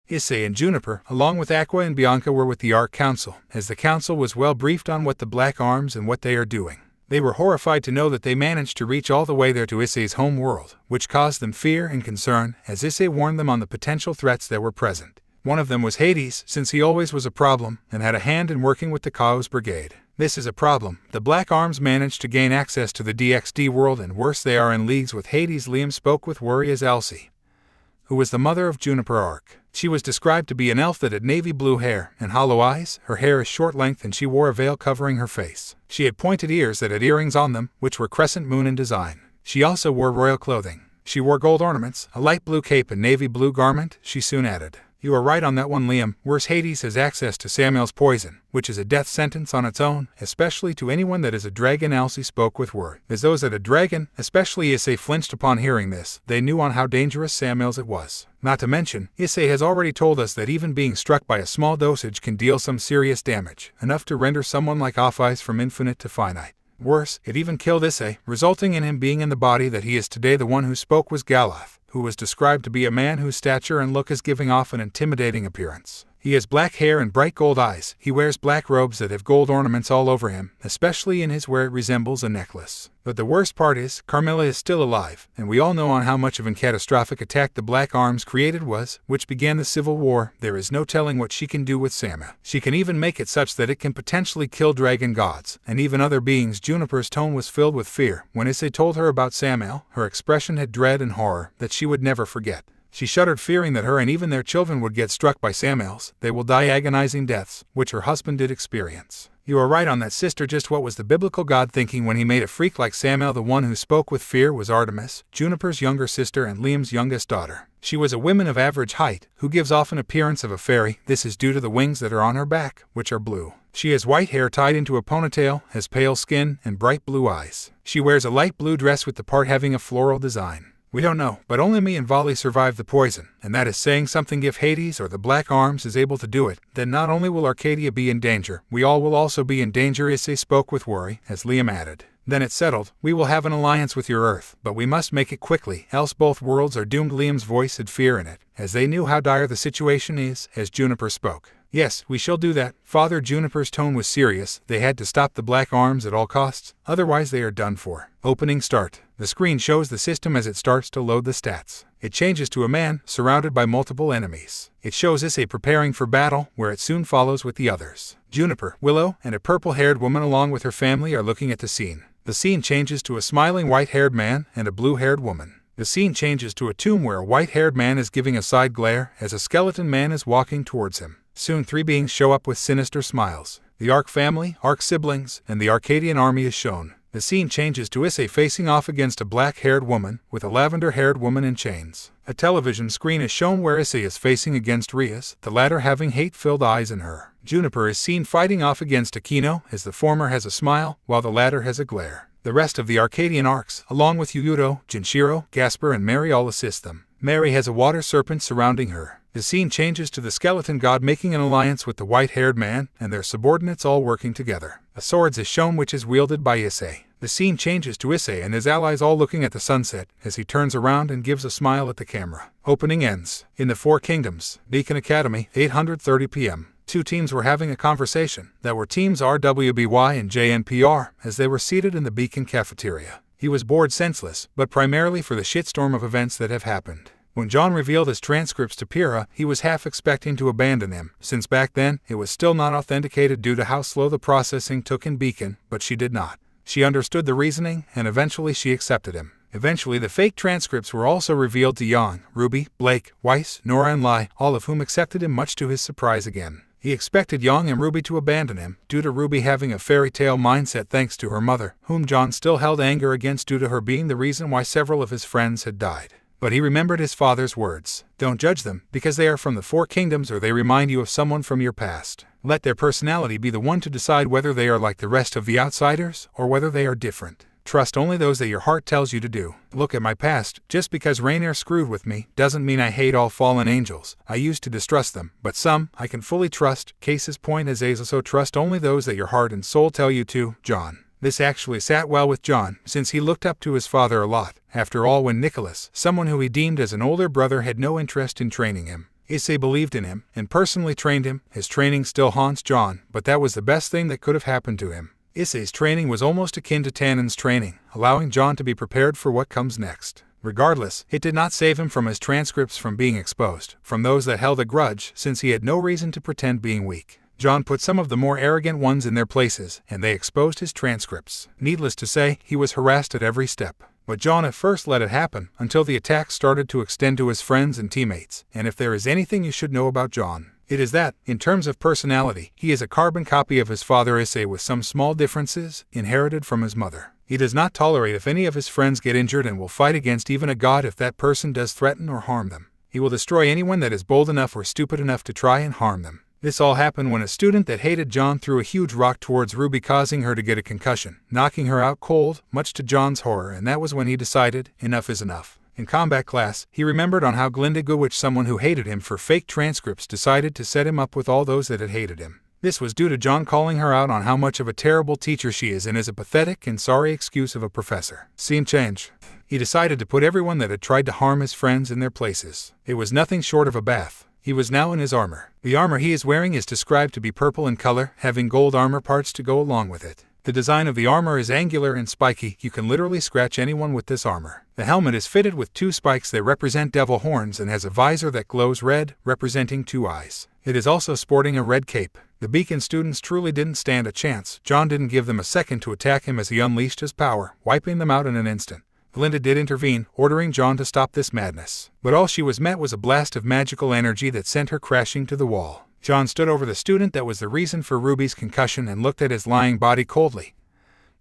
Issei and Juniper, along with Aqua and Bianca, were with the Arc Council, as the council was well briefed on what the Black Arms and what they are doing. They were horrified to know that they managed to reach all the way there to Issei's home world, which caused them fear and concern, as Issei warned them on the potential threats that were present. One of them was Hades, since he always was a problem, and had a hand in working with the Chaos Brigade. This is a problem. The Black Arms managed to gain access to the DXD world, and worse, they are in leagues with Hades. Liam spoke with worry as Elsie, who was the mother of Juniper Arc. She was described to be an elf that had navy blue hair and hollow eyes. Her hair is short length and she wore a veil covering her face. She had pointed ears that had earrings on them, which were crescent moon in design. She also wore royal clothing. She wore gold ornaments, a light blue cape and navy blue garment. She soon added, "You are right on that one, Liam. Worse, Hades has access to Samuel's poison, which is a death sentence on its own, especially to anyone that is a dragon." Elsie spoke with worry, as those that a dragon, especially Issei, flinched upon hearing this. They knew on how dangerous Samuel's it was. Not to mention, Issei has already told us that even being struck by a small dosage can deal some serious damage, enough to render someone like Off-Ice from infinite to finite. Worse, it even killed Issei, resulting in him being in the body that he is today. The one who spoke was Galoth, who was described to be a man whose stature and look is giving off an intimidating appearance. He has black hair and bright gold eyes. He wears black robes that have gold ornaments all over him, especially in his where it resembles a necklace. But the worst part is, Carmilla is still alive, and we all know on how much of a catastrophic attack the Black Arms created was, which began the Civil War. There is no telling what she can do with Samuel. She can even make it such that it can potentially kill dragon gods, and even other beings. Juniper's tone was filled with fear. When Issei told her about Samuel, her expression had dread and horror that she would never forget. She shuddered, fearing that her and even their children would get struck by Samuel's. They will die agonizing deaths, which her husband did experience. You are right on that, sister. Just what was the biblical God thinking when he made a freak like Samuel? The one who spoke with fear was Artemis, Juniper's younger sister and Liam's youngest daughter. She was a woman of average height, who gives off an appearance of a fairy. This is due to the wings that are on her back, which are blue. She has white hair tied into a ponytail, has pale skin, and bright blue eyes. She wears a light blue dress with the part having a floral design. We don't know, but only me and Volley survived the poison, and that is saying something. If Hades or the Black Arms is able to do it, then not only will Arcadia be in danger, we all will also be in danger. Issei spoke with worry, as Liam added, "Then it's settled. We will have an alliance with your Earth, but we must make it quickly, else both worlds are doomed." Liam's voice had fear in it, as they knew how dire the situation is, as Juniper spoke. "Yes, we shall do that, Father." Juniper's tone was serious. They had to stop the Black Arms at all costs, otherwise they are done for. Opening start. The screen shows the system as it starts to load the stats. It changes to a man, surrounded by multiple enemies. It shows Issei preparing for battle, where it soon follows with the others. Juniper, Willow, and a purple-haired woman along with her family are looking at the scene. The scene changes to a smiling white-haired man and a blue-haired woman. The scene changes to a tomb where a white-haired man is giving a side glare as a skeleton man is walking towards him. Soon 3 beings show up with sinister smiles. The Arc family, Arc siblings, and the Arcadian army is shown. The scene changes to Issei facing off against a black-haired woman with a lavender-haired woman in chains. A television screen is shown where Issei is facing against Rias, the latter having hate-filled eyes in her. Juniper is seen fighting off against Aquino, as the former has a smile, while the latter has a glare. The rest of the Arcadian Arcs, along with Hyoudou, Jinshiro, Gasper, and Mary, all assist them. Mary has a water serpent surrounding her. The scene changes to the skeleton god making an alliance with the white-haired man, and their subordinates all working together. A sword is shown which is wielded by Issei. The scene changes to Issei and his allies all looking at the sunset, as he turns around and gives a smile at the camera. Opening ends. In the 4 Kingdoms, Beacon Academy, 8:30 p.m. 2 teams were having a conversation. That were teams RWBY and JNPR, as they were seated in the Beacon cafeteria. He was bored senseless, but primarily for the shitstorm of events that have happened. When John revealed his transcripts to Pyrrha, he was half expecting to abandon him, since back then, it was still not authenticated due to how slow the processing took in Beacon, but she did not. She understood the reasoning, and eventually she accepted him. Eventually the fake transcripts were also revealed to Yang, Ruby, Blake, Weiss, Nora and Lai, all of whom accepted him much to his surprise again. He expected Yang and Ruby to abandon him, due to Ruby having a fairy tale mindset thanks to her mother, whom John still held anger against due to her being the reason why several of his friends had died. But he remembered his father's words. Don't judge them, because they are from the four kingdoms or they remind you of someone from your past. Let their personality be the one to decide whether they are like the rest of the outsiders, or whether they are different. Trust only those that your heart tells you to do. Look at my past. Just because Rainier screwed with me doesn't mean I hate all fallen angels. I used to distrust them, but some I can fully trust. Cases point as Azazel, so trust only those that your heart and soul tell you to. John. This actually sat well with John, since he looked up to his father a lot. After all, when Nicholas, someone who he deemed as an older brother, had no interest in training him, Issei believed in him and personally trained him. His training still haunts John, but that was the best thing that could have happened to him. Issei's training was almost akin to Tannen's training, allowing John to be prepared for what comes next. Regardless, it did not save him from his transcripts from being exposed, from those that held a grudge, since he had no reason to pretend being weak. John put some of the more arrogant ones in their places, and they exposed his transcripts. Needless to say, he was harassed at every step. But John at first let it happen, until the attacks started to extend to his friends and teammates. And if there is anything you should know about John, it is that, in terms of personality, he is a carbon copy of his father Issei with some small differences, inherited from his mother. He does not tolerate if any of his friends get injured and will fight against even a god if that person does threaten or harm them. He will destroy anyone that is bold enough or stupid enough to try and harm them. This all happened when a student that hated John threw a huge rock towards Ruby, causing her to get a concussion, knocking her out cold, much to John's horror, and that was when he decided, enough is enough. In combat class, he remembered on how Glinda Gwitch, someone who hated him for fake transcripts, decided to set him up with all those that had hated him. This was due to John calling her out on how much of a terrible teacher she is and is a pathetic and sorry excuse of a professor. Scene change. He decided to put everyone that had tried to harm his friends in their places. It was nothing short of a bath. He was now in his armor. The armor he is wearing is described to be purple in color, having gold armor parts to go along with it. The design of the armor is angular and spiky. You can literally scratch anyone with this armor. The helmet is fitted with two spikes that represent devil horns and has a visor that glows red, representing two eyes. It is also sporting a red cape. The Beacon students truly didn't stand a chance. John didn't give them a second to attack him as he unleashed his power, wiping them out in an instant. Glinda did intervene, ordering John to stop this madness. But all she was met was a blast of magical energy that sent her crashing to the wall. John stood over the student that was the reason for Ruby's concussion and looked at his lying body coldly.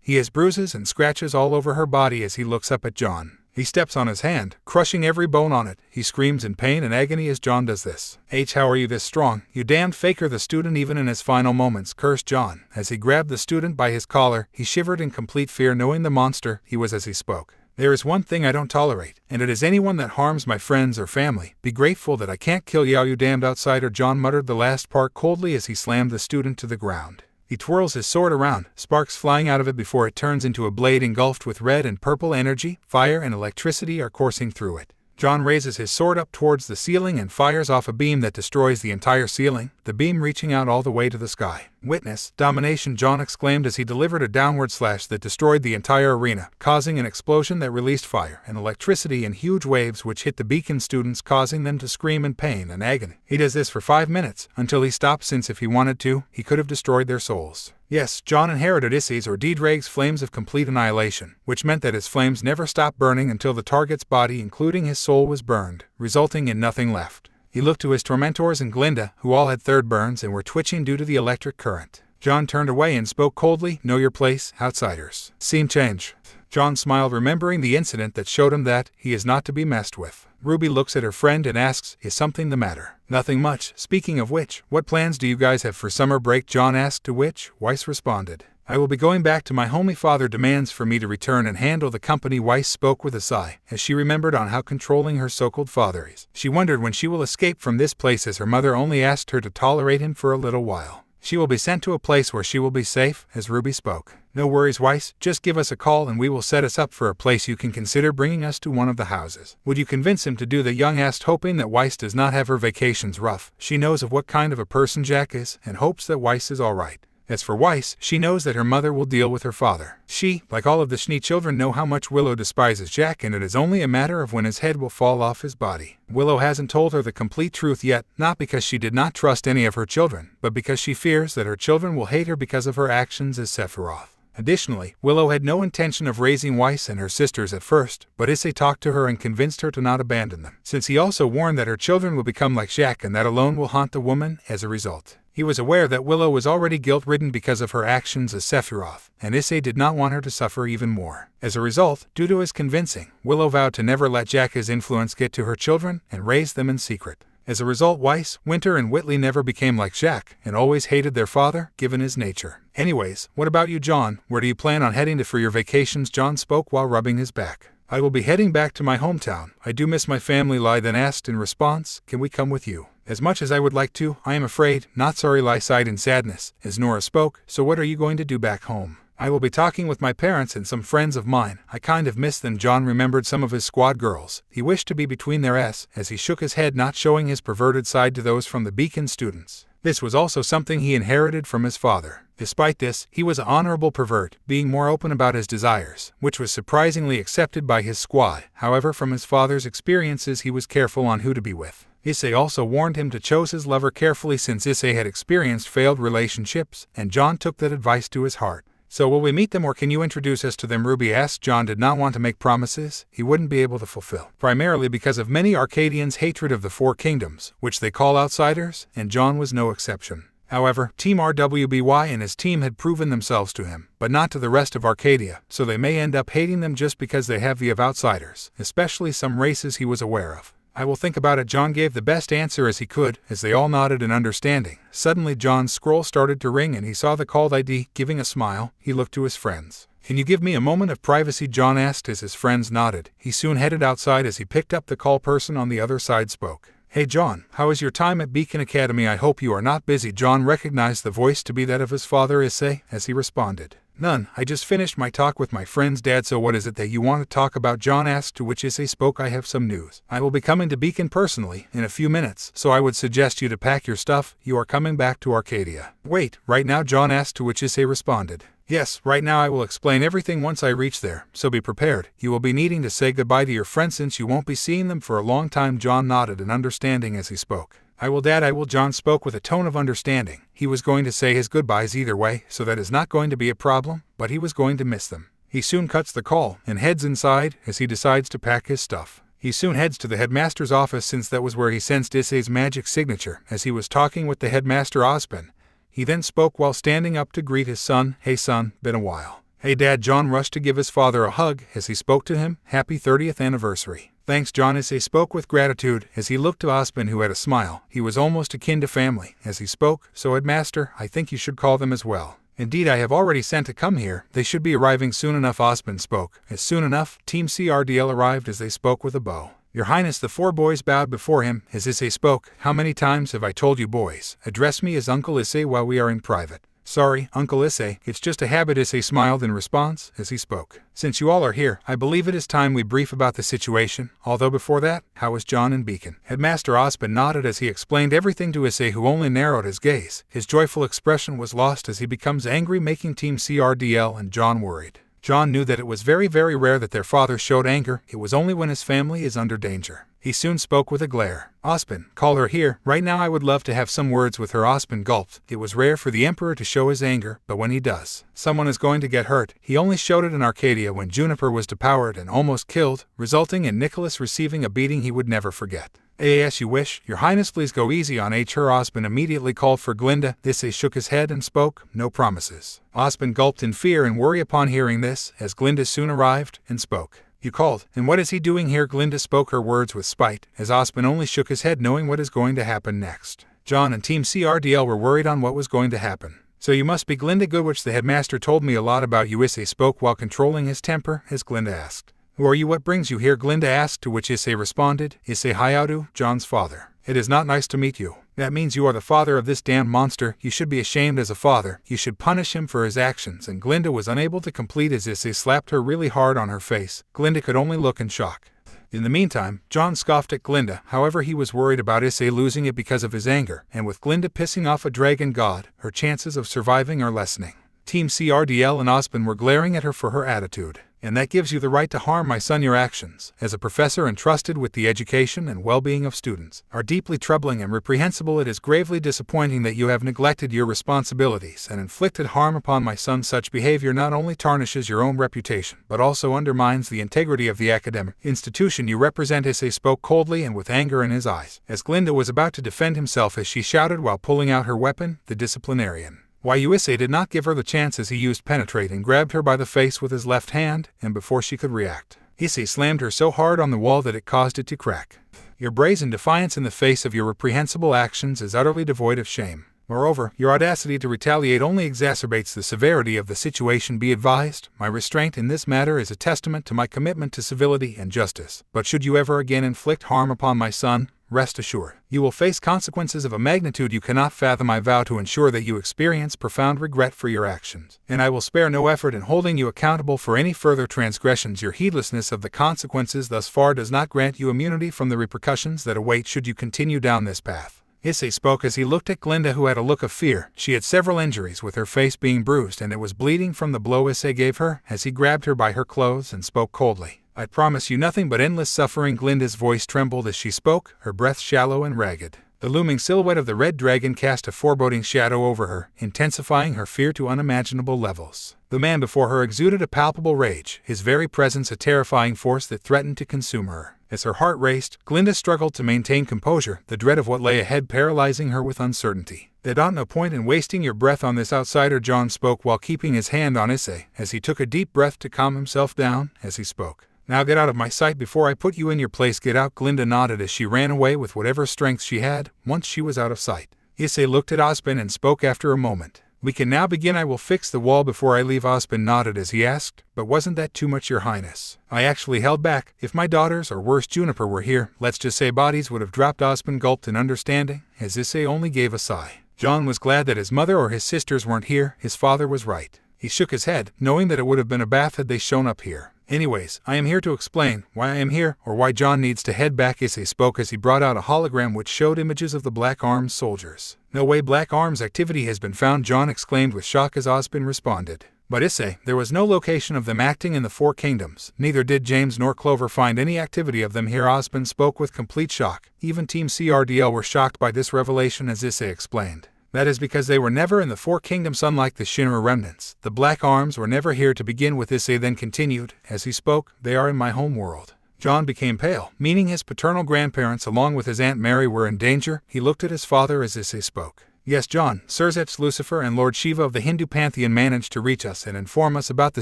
He has bruises and scratches all over her body as he looks up at John. He steps on his hand, crushing every bone on it. He screams in pain and agony as John does this. How are you this strong? You damned faker! The student, even in his final moments, cursed John. As he grabbed the student by his collar, he shivered in complete fear, knowing the monster he was as he spoke. There is one thing I don't tolerate, and it is anyone that harms my friends or family. Be grateful that I can't kill you damned outsider. John muttered the last part coldly as he slammed the student to the ground. He twirls his sword around, sparks flying out of it before it turns into a blade engulfed with red and purple energy. Fire and electricity are coursing through it. John raises his sword up towards the ceiling and fires off a beam that destroys the entire ceiling, the beam reaching out all the way to the sky. Witness domination, John exclaimed as he delivered a downward slash that destroyed the entire arena, causing an explosion that released fire and electricity in huge waves which hit the Beacon students, causing them to scream in pain and agony. He does this for 5 minutes, until he stops, since if he wanted to, he could have destroyed their souls. Yes, John inherited Issei's or Ddrake's flames of complete annihilation, which meant that his flames never stopped burning until the target's body, including his soul, was burned, resulting in nothing left. He looked to his tormentors and Glinda, who all had third burns and were twitching due to the electric current. John turned away and spoke coldly, "Know your place, outsiders." Scene change. John smiled, remembering the incident that showed him that he is not to be messed with. Ruby looks at her friend and asks, "Is something the matter?" "Nothing much. Speaking of which, what plans do you guys have for summer break?" John asked, to which Weiss responded, "I will be going back to my home. My father demands for me to return and handle the company." Weiss spoke with a sigh, as she remembered on how controlling her so-called father is. She wondered when she will escape from this place, as her mother only asked her to tolerate him for a little while. She will be sent to a place where she will be safe, as Ruby spoke. "No worries, Weiss. Just give us a call and we will set us up for a place. You can consider bringing us to one of the houses." "Would you convince him to do that?" Young asked, hoping that Weiss does not have her vacations rough. She knows of what kind of a person Jack is and hopes that Weiss is alright. As for Weiss, she knows that her mother will deal with her father. She, like all of the Schnee children, know how much Willow despises Jack, and it is only a matter of when his head will fall off his body. Willow hasn't told her the complete truth yet, not because she did not trust any of her children, but because she fears that her children will hate her because of her actions as Sephiroth. Additionally, Willow had no intention of raising Weiss and her sisters at first, but Issei talked to her and convinced her to not abandon them, since he also warned that her children will become like Jacques and that alone will haunt the woman as a result. He was aware that Willow was already guilt-ridden because of her actions as Sephiroth, and Issei did not want her to suffer even more. As a result, due to his convincing, Willow vowed to never let Jacques' influence get to her children and raise them in secret. As a result, Weiss, Winter, and Whitley never became like Jacques and always hated their father, given his nature. Anyways, what about you, John? Where do you plan on heading to for your vacations? John spoke while rubbing his back. I will be heading back to my hometown. I do miss my family, Lai then asked in response. Can we come with you? As much as I would like to, I am afraid, not sorry, Lai sighed in sadness, as Nora spoke. So what are you going to do back home? I will be talking with my parents and some friends of mine. I kind of miss them. John remembered some of his squad girls. He wished to be between their S, as he shook his head, not showing his perverted side to those from the Beacon students. This was also something he inherited from his father. Despite this, he was an honorable pervert, being more open about his desires, which was surprisingly accepted by his squad. However, from his father's experiences, he was careful on who to be with. Issei also warned him to choose his lover carefully since Issei had experienced failed relationships, and John took that advice to his heart. So will we meet them or can you introduce us to them? Ruby asked. John did not want to make promises he wouldn't be able to fulfill, primarily because of many Arcadians' hatred of the Four Kingdoms, which they call outsiders, and John was no exception. However, Team RWBY and his team had proven themselves to him, but not to the rest of Arcadia, so they may end up hating them just because they have the of outsiders, especially some races he was aware of. I will think about it. John gave the best answer as he could, as they all nodded in understanding. Suddenly John's scroll started to ring and he saw the called ID. Giving a smile, he looked to his friends. Can you give me a moment of privacy? John asked as his friends nodded. He soon headed outside as he picked up the call. Person on the other side spoke. Hey John, how is your time at Beacon Academy? I hope you are not busy. John recognized the voice to be that of his father Issei, as he responded. None, I just finished my talk with my friend's dad. So what is it that you want to talk about? John asked, to which Issei spoke. I have some news. I will be coming to Beacon personally in a few minutes, so I would suggest you to pack your stuff. You are coming back to Arcadia. Wait, right now? John asked, to which Issei responded. Yes, right now. I will explain everything once I reach there, so be prepared. You will be needing to say goodbye to your friends since you won't be seeing them for a long time. John nodded in understanding as he spoke. I will, Dad, I will. John spoke with a tone of understanding. He was going to say his goodbyes either way, so that is not going to be a problem, but he was going to miss them. He soon cuts the call and heads inside as he decides to pack his stuff. He soon heads to the headmaster's office since that was where he sensed Issei's magic signature as he was talking with the headmaster Ospen. He then spoke while standing up to greet his son. Hey son, been a while. Hey Dad. John rushed to give his father a hug as he spoke to him. Happy 30th anniversary. Thanks John. Issei spoke with gratitude as he looked to Ospen, who had a smile. He was almost akin to family as he spoke. So headmaster, I think you should call them as well. Indeed, I have already sent to come here. They should be arriving soon enough. Ospen spoke. As soon enough, Team CRDL arrived as they spoke with a bow. Your Highness. The four boys bowed before him as Issei spoke. How many times have I told you boys, address me as Uncle Issei while we are in private? Sorry, Uncle Issei, it's just a habit. Issei smiled in response as he spoke. Since you all are here, I believe it is time we brief about the situation. Although before that, how is John and Beacon? Headmaster Ospen nodded as he explained everything to Issei, who only narrowed his gaze. His joyful expression was lost as he becomes angry, making Team CRDL and John worried. John knew that it was very rare that their father showed anger. It was only when his family is under danger. He soon spoke with a glare. Ospen, call her here. Right now I would love to have some words with her. Ospen gulped. It was rare for the Emperor to show his anger, but when he does, someone is going to get hurt. He only showed it in Arcadia when Juniper was depowered and almost killed, resulting in Nicholas receiving a beating he would never forget. As you wish, Your Highness. Please go easy on her. Ospen immediately called for Glinda. Issei shook his head and spoke. No promises. Ospen gulped in fear and worry upon hearing this, as Glinda soon arrived and spoke. You called, and what is he doing here? Glinda spoke her words with spite, as Ospen only shook his head, knowing what is going to happen next. John and Team CRDL were worried on what was going to happen. So you must be Glinda Goodwitch. The headmaster told me a lot about you. Issei spoke while controlling his temper, as Glinda asked. Who are you? What brings you here? Glinda asked, to which Issei responded. Issei Hyoudou, John's father. It is not nice to meet you. That means you are the father of this damned monster. You should be ashamed as a father. You should punish him for his actions. And Glinda was unable to complete as Issei slapped her really hard on her face. Glinda could only look in shock. In the meantime, John scoffed at Glinda. However, he was worried about Issei losing it because of his anger, and with Glinda pissing off a dragon god, her chances of surviving are lessening. Team CRDL and Ospen were glaring at her for her attitude. And that gives you the right to harm my son. Your actions, as a professor entrusted with the education and well-being of students, are deeply troubling and reprehensible. It is gravely disappointing that you have neglected your responsibilities and inflicted harm upon my son. Such behavior not only tarnishes your own reputation, but also undermines the integrity of the academic institution you represent. Issei spoke coldly and with anger in his eyes, as Glinda was about to defend himself as she shouted while pulling out her weapon, the disciplinarian. Why, Issei did not give her the chance as he used penetrate and grabbed her by the face with his left hand, and before she could react, Issei slammed her so hard on the wall that it caused it to crack. Your brazen defiance in the face of your reprehensible actions is utterly devoid of shame. Moreover, your audacity to retaliate only exacerbates the severity of the situation. Be advised, my restraint in this matter is a testament to my commitment to civility and justice. But should you ever again inflict harm upon my son, rest assured, you will face consequences of a magnitude you cannot fathom. I vow to ensure that you experience profound regret for your actions, and I will spare no effort in holding you accountable for any further transgressions. Your heedlessness of the consequences thus far does not grant you immunity from the repercussions that await should you continue down this path. Issei spoke as he looked at Glinda, who had a look of fear. She had several injuries, with her face being bruised and it was bleeding from the blow Issei gave her, as he grabbed her by her clothes and spoke coldly. I promise you nothing but endless suffering. Glinda's voice trembled as she spoke, her breath shallow and ragged. The looming silhouette of the red dragon cast a foreboding shadow over her, intensifying her fear to unimaginable levels. The man before her exuded a palpable rage, his very presence a terrifying force that threatened to consume her. As her heart raced, Glinda struggled to maintain composure, the dread of what lay ahead paralyzing her with uncertainty. There's no point in wasting your breath on this outsider. John spoke while keeping his hand on Issei, as he took a deep breath to calm himself down as he spoke. Now get out of my sight before I put you in your place. Get out. Glinda nodded as she ran away with whatever strength she had, once she was out of sight. Issei looked at Ozpin and spoke after a moment. We can now begin. I will fix the wall before I leave. Ozpin nodded as he asked, but wasn't that too much, Your Highness? I actually held back. If my daughters, or worse Juniper, were here, let's just say bodies would have dropped. Ozpin gulped in understanding, as Issei only gave a sigh. John was glad that his mother or his sisters weren't here. His father was right. He shook his head, knowing that it would have been a bath had they shown up here. Anyways, I am here to explain why I am here, or why John needs to head back. Issei spoke as he brought out a hologram which showed images of the Black Arms soldiers. No way, Black Arms activity has been found, John exclaimed with shock as Ozpin responded. But Issei, there was no location of them acting in the Four Kingdoms. Neither did James nor Clover find any activity of them here. Ozpin spoke with complete shock. Even Team CRDL were shocked by this revelation, as Issei explained. That is because they were never in the Four Kingdoms. Unlike the Shinra remnants, the Black Arms were never here to begin with. Issei then continued, as he spoke, they are in my home world. John became pale, meaning his paternal grandparents along with his Aunt Mary were in danger. He looked at his father as Issei spoke. Yes, John, Surzets, Lucifer, and Lord Shiva of the Hindu pantheon managed to reach us and inform us about the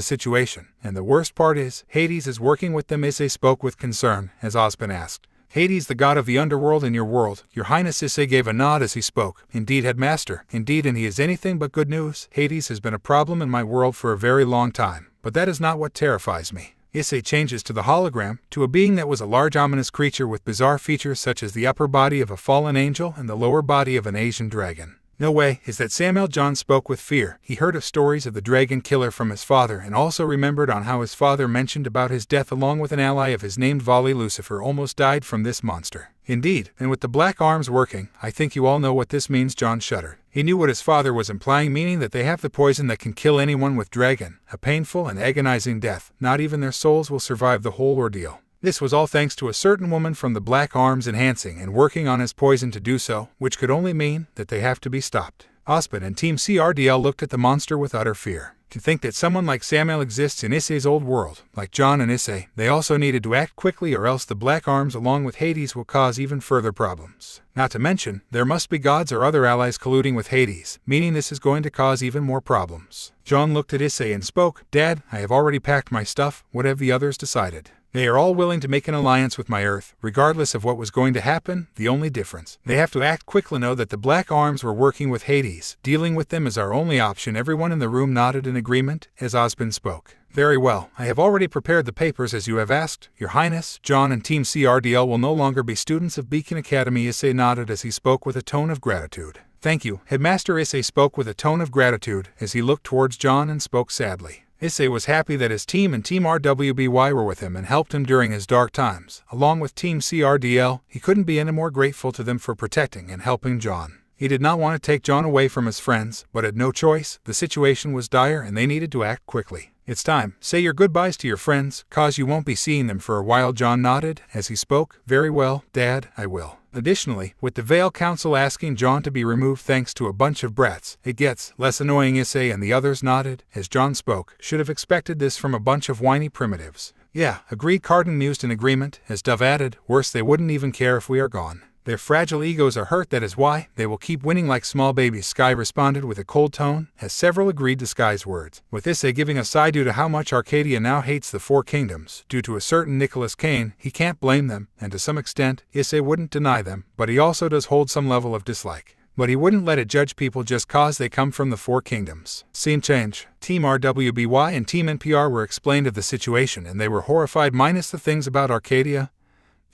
situation. And the worst part is, Hades is working with them. Issei spoke with concern, as Ozpin asked. Hades, the god of the underworld in your world, Your Highness. Issei gave a nod as he spoke. Indeed, Headmaster, indeed, and he is anything but good news. Hades has been a problem in my world for a very long time, but that is not what terrifies me. Issei changes to the hologram, to a being that was a large ominous creature with bizarre features such as the upper body of a fallen angel and the lower body of an Asian dragon. No way, is that Samuel? John spoke with fear. He heard of stories of the dragon killer from his father and also remembered on how his father mentioned about his death along with an ally of his named Vali. Lucifer almost died from this monster. Indeed, and with the Black Arms working, I think you all know what this means. John shuddered. He knew what his father was implying, meaning that they have the poison that can kill anyone with dragon, a painful and agonizing death. Not even their souls will survive the whole ordeal. This was all thanks to a certain woman from the Black Arms enhancing and working on his poison to do so, which could only mean that they have to be stopped. Ozpin and Team CRDL looked at the monster with utter fear. To think that someone like Samuel exists in Issei's old world, like John and Issei, they also needed to act quickly or else the Black Arms along with Hades will cause even further problems. Not to mention, there must be gods or other allies colluding with Hades, meaning this is going to cause even more problems. John looked at Issei and spoke, Dad, I have already packed my stuff. What have the others decided? They are all willing to make an alliance with my Earth, regardless of what was going to happen. The only difference, they have to act quickly. Know that the Black Arms were working with Hades. Dealing with them is our only option. Everyone in the room nodded in agreement, as Ozpin spoke. Very well, I have already prepared the papers as you have asked, Your Highness. John and Team CRDL will no longer be students of Beacon Academy. Issei nodded as he spoke with a tone of gratitude. Thank you, Headmaster. Issei spoke with a tone of gratitude, as he looked towards John and spoke sadly. Issei was happy that his team and Team RWBY were with him and helped him during his dark times. Along with Team CRDL, he couldn't be any more grateful to them for protecting and helping John. He did not want to take John away from his friends, but had no choice. The situation was dire and they needed to act quickly. It's time. Say your goodbyes to your friends, cause you won't be seeing them for a while. John nodded as he spoke. Very well, Dad, I will. Additionally, with the Vale Council asking John to be removed thanks to a bunch of brats, it gets less annoying. Issei and the others nodded as John spoke. Should have expected this from a bunch of whiny primitives. Yeah, agreed. Cardin mused in agreement as Dove added, worse, they wouldn't even care if we are gone. Their fragile egos are hurt, that is why they will keep winning like small babies. Sky responded with a cold tone, as several agreed to Sky's words, with Issei giving a sigh due to how much Arcadia now hates the Four Kingdoms. Due to a certain Nicholas Kane, he can't blame them, and to some extent, Issei wouldn't deny them, but he also does hold some level of dislike. But he wouldn't let it judge people just cause they come from the Four Kingdoms. Scene change. Team RWBY and Team NPR were explained of the situation, and they were horrified minus the things about Arcadia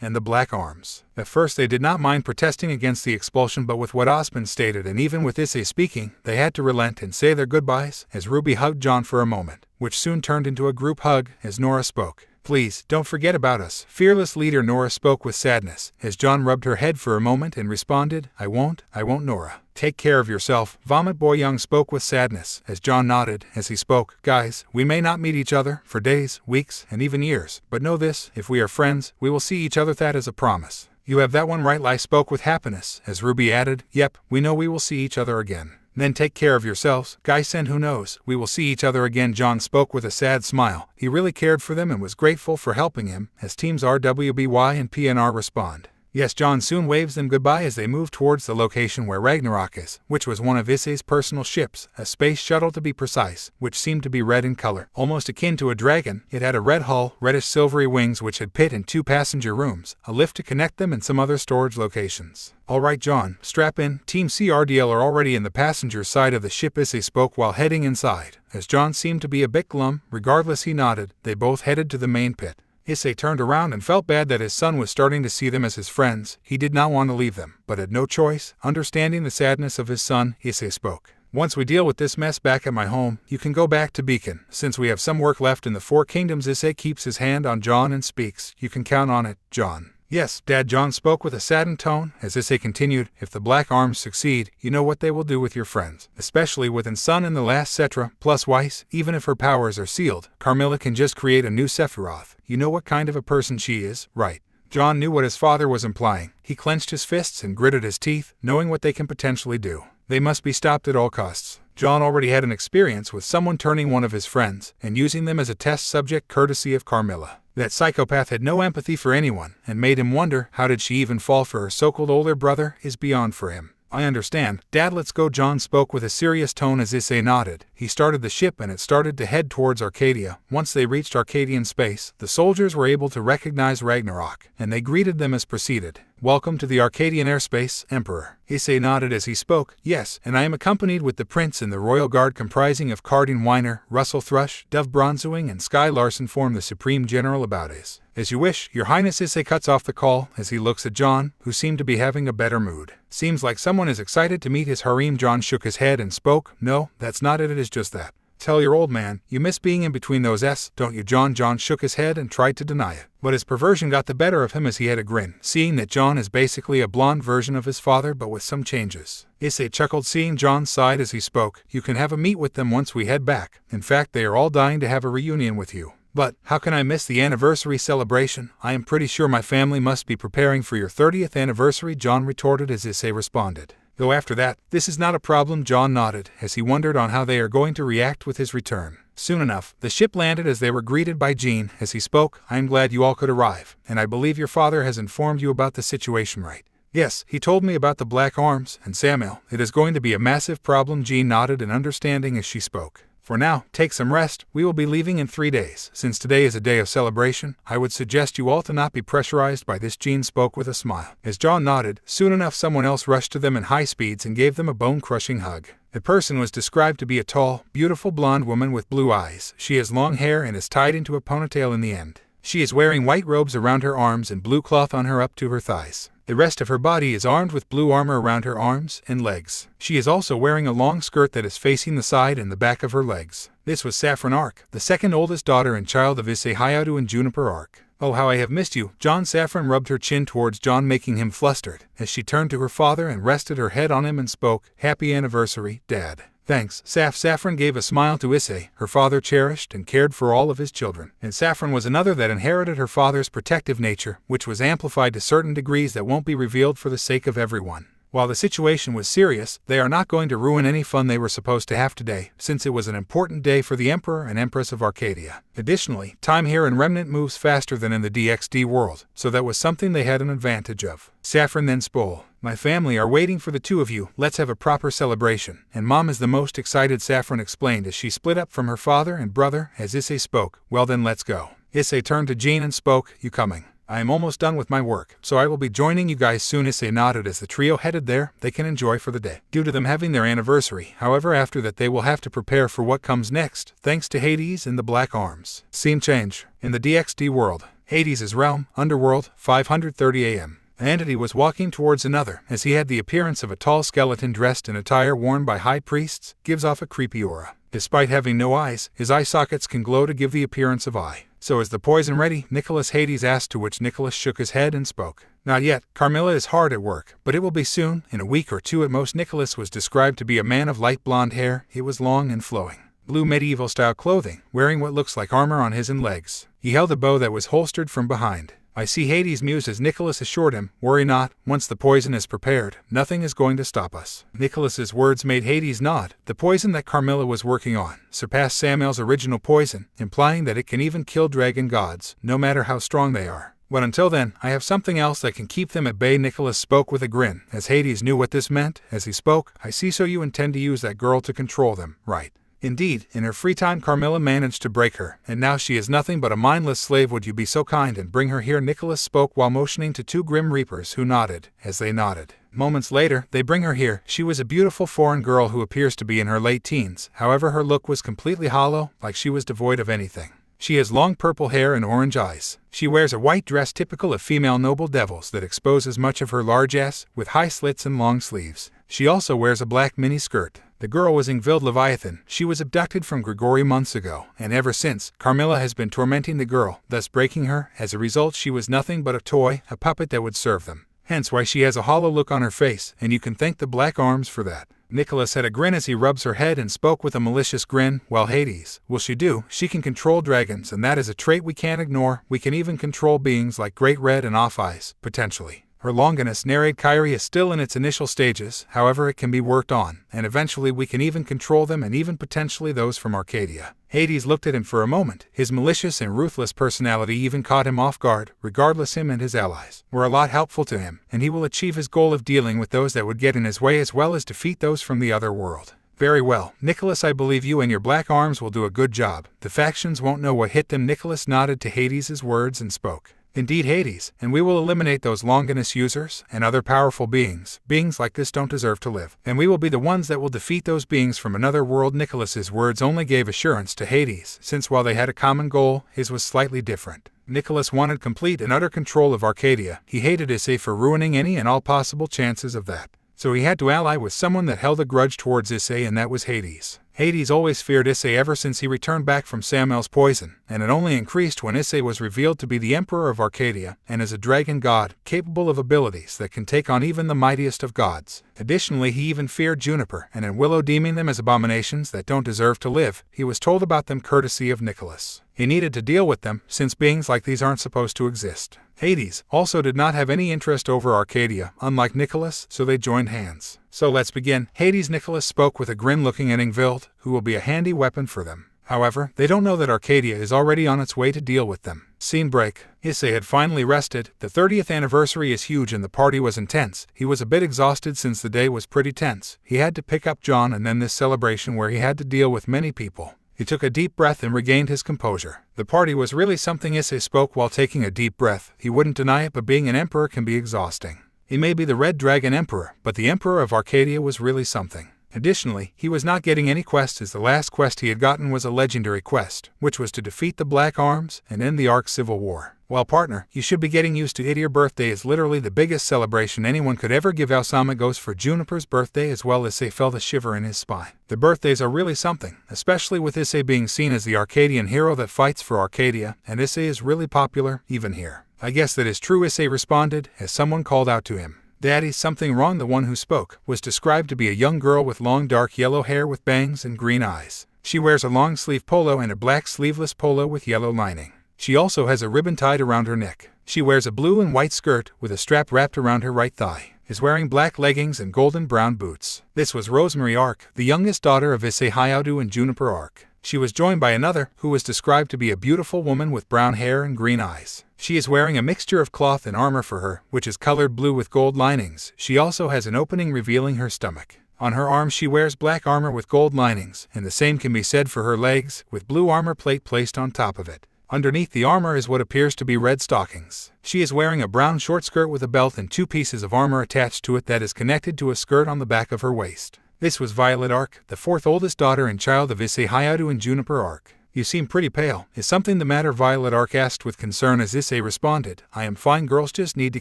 and the Black Arms. At first they did not mind protesting against the expulsion, but with what Osmond stated and even with Issei speaking, they had to relent and say their goodbyes as Ruby hugged John for a moment, which soon turned into a group hug as Nora spoke. Please, don't forget about us. Fearless leader Nora spoke with sadness as John rubbed her head for a moment and responded, I won't, Nora. Take care of yourself. Vomit Boy Young spoke with sadness as John nodded as he spoke. Guys, we may not meet each other for days, weeks, and even years, but know this, if we are friends, we will see each other. That is a promise. You have that one right. Lai spoke with happiness as Ruby added, yep, we know we will see each other again. Then take care of yourselves, guys, and who knows, we will see each other again. John spoke with a sad smile. He really cared for them and was grateful for helping him, as teams RWBY and PNR respond. Yes, John soon waves them goodbye as they move towards the location where Ragnarok is, which was one of Issei's personal ships, a space shuttle to be precise, which seemed to be red in color, almost akin to a dragon. It had a red hull, reddish silvery wings which had pit and 2 passenger rooms, a lift to connect them and some other storage locations. Alright John, strap in. Team CRDL are already in the passenger side of the ship. Issei spoke while heading inside. As John seemed to be a bit glum, regardless he nodded. They both headed to the main pit. Issei turned around and felt bad that his son was starting to see them as his friends. He did not want to leave them, but had no choice. Understanding the sadness of his son, Issei spoke. Once we deal with this mess back at my home, you can go back to Beacon. Since we have some work left in the Four Kingdoms, Issei keeps his hand on John and speaks. You can count on it, John. Yes, Dad. John spoke with a saddened tone as Issei continued, if the Black Arms succeed, you know what they will do with your friends, especially within Sun and the last Cetra, plus Weiss. Even if her powers are sealed, Carmilla can just create a new Sephiroth. You know what kind of a person she is, right? John knew what his father was implying. He clenched his fists and gritted his teeth, knowing what they can potentially do. They must be stopped at all costs. John already had an experience with someone turning one of his friends and using them as a test subject courtesy of Carmilla. That psychopath had no empathy for anyone and made him wonder how did she even fall for her so-called older brother is beyond for him. I understand. Dad, let's go. John spoke with a serious tone as Issei nodded. He started the ship and it started to head towards Arcadia. Once they reached Arcadian space, the soldiers were able to recognize Ragnarok, and they greeted them as proceeded. Welcome to the Arcadian airspace, Emperor. Issei nodded as he spoke. Yes, and I am accompanied with the Prince and the Royal Guard comprising of Cardin Weiner, Russell Thrush, Dove Bronzewing, and Sky Larson form the Supreme General about us. As you wish, Your Highness. Issei cuts off the call as he looks at John, who seemed to be having a better mood. Seems like someone is excited to meet his harem. John shook his head and spoke. No, that's not it. It is just that. Tell your old man, you miss being in between those S, don't you, John? John shook his head and tried to deny it. But his perversion got the better of him as he had a grin, seeing that John is basically a blonde version of his father but with some changes. Issei chuckled, seeing John's side as he spoke. You can have a meet with them once we head back. In fact, they are all dying to have a reunion with you. But, how can I miss the anniversary celebration? I am pretty sure my family must be preparing for your 30th anniversary, John retorted as Issei responded. Though after that, this is not a problem. John nodded as he wondered on how they are going to react with his return. Soon enough, the ship landed as they were greeted by Jean as he spoke. I am glad you all could arrive, and I believe your father has informed you about the situation, right? Yes, he told me about the Black Arms, and Samuel, it is going to be a massive problem. Jean nodded in understanding as she spoke. For now, take some rest. We will be leaving in 3 days. Since today is a day of celebration, I would suggest you all to not be pressurized by this. Jean spoke with a smile. As John nodded, soon enough someone else rushed to them in high speeds and gave them a bone-crushing hug. The person was described to be a tall, beautiful blonde woman with blue eyes. She has long hair and is tied into a ponytail in the end. She is wearing white robes around her arms and blue cloth on her up to her thighs. The rest of her body is armed with blue armor around her arms and legs. She is also wearing a long skirt that is facing the side and the back of her legs. This was Saffron Arc, the second oldest daughter and child of Issei Hyoudou and Juniper Arc. Oh, how I have missed you, John. Saffron rubbed her chin towards John, making him flustered, as she turned to her father and rested her head on him and spoke, Happy anniversary, Dad. Thanks. Saffron gave a smile to Issei. Her father cherished and cared for all of his children, and Saffron was another that inherited her father's protective nature, which was amplified to certain degrees that won't be revealed for the sake of everyone. While the situation was serious, they are not going to ruin any fun they were supposed to have today, since it was an important day for the Emperor and Empress of Arcadia. Additionally, time here in Remnant moves faster than in the DXD world, so that was something they had an advantage of. Saffron then spoke. My family are waiting for the two of you, let's have a proper celebration. And Mom is the most excited, Saffron explained as she split up from her father and brother as Issei spoke. Well then let's go. Issei turned to Jean and spoke, you coming? I am almost done with my work, so I will be joining you guys soon. Issei nodded as the trio headed there. They can enjoy for the day, due to them having their anniversary. However, after that they will have to prepare for what comes next, thanks to Hades and the Black Arms. Scene change. In the DXD world, Hades' realm, underworld, 5:30 a.m. An entity was walking towards another, as he had the appearance of a tall skeleton dressed in attire worn by high priests, gives off a creepy aura. Despite having no eyes, his eye sockets can glow to give the appearance of eye. So is the poison ready? Nicholas Hades asked, to which Nicholas shook his head and spoke. Not yet. Carmilla is hard at work, but it will be soon, in a week or two at most. Nicholas was described to be a man of light blonde hair. It was long and flowing. Blue medieval-style clothing, wearing what looks like armor on his legs. He held a bow that was holstered from behind. I see, Hades mused as Nicholas assured him, worry not, once the poison is prepared, nothing is going to stop us. Nicholas's words made Hades nod. The poison that Carmilla was working on surpassed Samael's original poison, implying that it can even kill dragon gods, no matter how strong they are. But until then, I have something else that can keep them at bay. Nicholas spoke with a grin, as Hades knew what this meant. As he spoke, I see, so you intend to use that girl to control them, right? Indeed, in her free time Carmilla managed to break her, and now she is nothing but a mindless slave. Would you be so kind and bring her here? Nicholas spoke while motioning to two Grim Reapers who nodded. As they nodded, moments later, they bring her here. She was a beautiful foreign girl who appears to be in her late teens. However, her look was completely hollow, like she was devoid of anything. She has long purple hair and orange eyes. She wears a white dress typical of female noble devils that exposes much of her large ass, with high slits and long sleeves. She also wears a black mini skirt. The girl was Ingvild Leviathan. She was abducted from Grigori months ago, and ever since, Carmilla has been tormenting the girl, thus breaking her. As a result, she was nothing but a toy, a puppet that would serve them. Hence why she has a hollow look on her face, and you can thank the Black Arms for that. Nicholas had a grin as he rubs her head and spoke with a malicious grin. Well, Hades, will she do? She can control dragons, and that is a trait we can't ignore. We can even control beings like Great Red and Off Eyes, potentially. Her Longinus narrate Kyrie is still in its initial stages, however it can be worked on, and eventually we can even control them and even potentially those from Arcadia. Hades looked at him for a moment. His malicious and ruthless personality even caught him off guard. Regardless, him and his allies were a lot helpful to him, and he will achieve his goal of dealing with those that would get in his way as well as defeat those from the other world. Very well, Nicholas, I believe you and your Black Arms will do a good job. The factions won't know what hit them. Nicholas nodded to Hades' words and spoke. Indeed, Hades, and we will eliminate those Longinus users and other powerful beings. Beings like this don't deserve to live, and we will be the ones that will defeat those beings from another world. Nicholas's words only gave assurance to Hades, since while they had a common goal, his was slightly different. Nicholas wanted complete and utter control of Arcadia. He hated Issei for ruining any and all possible chances of that. So he had to ally with someone that held a grudge towards Issei, and that was Hades. Hades always feared Issei ever since he returned back from Samael's poison, and it only increased when Issei was revealed to be the Emperor of Arcadia, and is a dragon god, capable of abilities that can take on even the mightiest of gods. Additionally, he even feared Juniper and Willow, deeming them as abominations that don't deserve to live. He was told about them courtesy of Nicholas. He needed to deal with them, since beings like these aren't supposed to exist. Hades also did not have any interest over Arcadia, unlike Nicholas, so they joined hands. So let's begin. Hades, Nicholas spoke with a grin, looking at Ingvild, who will be a handy weapon for them. However, they don't know that Arcadia is already on its way to deal with them. Scene break. Issei had finally rested. The 30th anniversary is huge and the party was intense. He was a bit exhausted since the day was pretty tense. He had to pick up John and then this celebration where he had to deal with many people. He took a deep breath and regained his composure. The party was really something. Issei spoke while taking a deep breath. He wouldn't deny it, but being an emperor can be exhausting. He may be the Red Dragon Emperor, but the Emperor of Arcadia was really something. Additionally, he was not getting any quests, as the last quest he had gotten was a legendary quest, which was to defeat the Black Arms and end the Ark Civil War. Well, partner, you should be getting used to it. Your birthday is literally the biggest celebration anyone could ever give. Alsama goes for Juniper's birthday as well. Issei felt a shiver in his spine. The birthdays are really something, especially with Issei being seen as the Arcadian hero that fights for Arcadia, and Issei is really popular, even here. I guess that is true, Issei responded, as someone called out to him. Daddy, something wrong? The one who spoke was described to be a young girl with long dark yellow hair with bangs and green eyes. She wears a long sleeve polo and a black sleeveless polo with yellow lining. She also has a ribbon tied around her neck. She wears a blue and white skirt with a strap wrapped around her right thigh, is wearing black leggings and golden brown boots. This was Rosemary Arc, the youngest daughter of Issei Hyoudou and Juniper Arc. She was joined by another, who was described to be a beautiful woman with brown hair and green eyes. She is wearing a mixture of cloth and armor for her, which is colored blue with gold linings. She also has an opening revealing her stomach. On her arms she wears black armor with gold linings, and the same can be said for her legs, with blue armor plate placed on top of it. Underneath the armor is what appears to be red stockings. She is wearing a brown short skirt with a belt and 2 pieces of armor attached to it that is connected to a skirt on the back of her waist. This was Violet Arc, the 4th oldest daughter and child of Issei Hyoudou and Juniper Arc. You seem pretty pale. Is something the matter? Violet Arc asked with concern as Issei responded, I am fine, girls just need to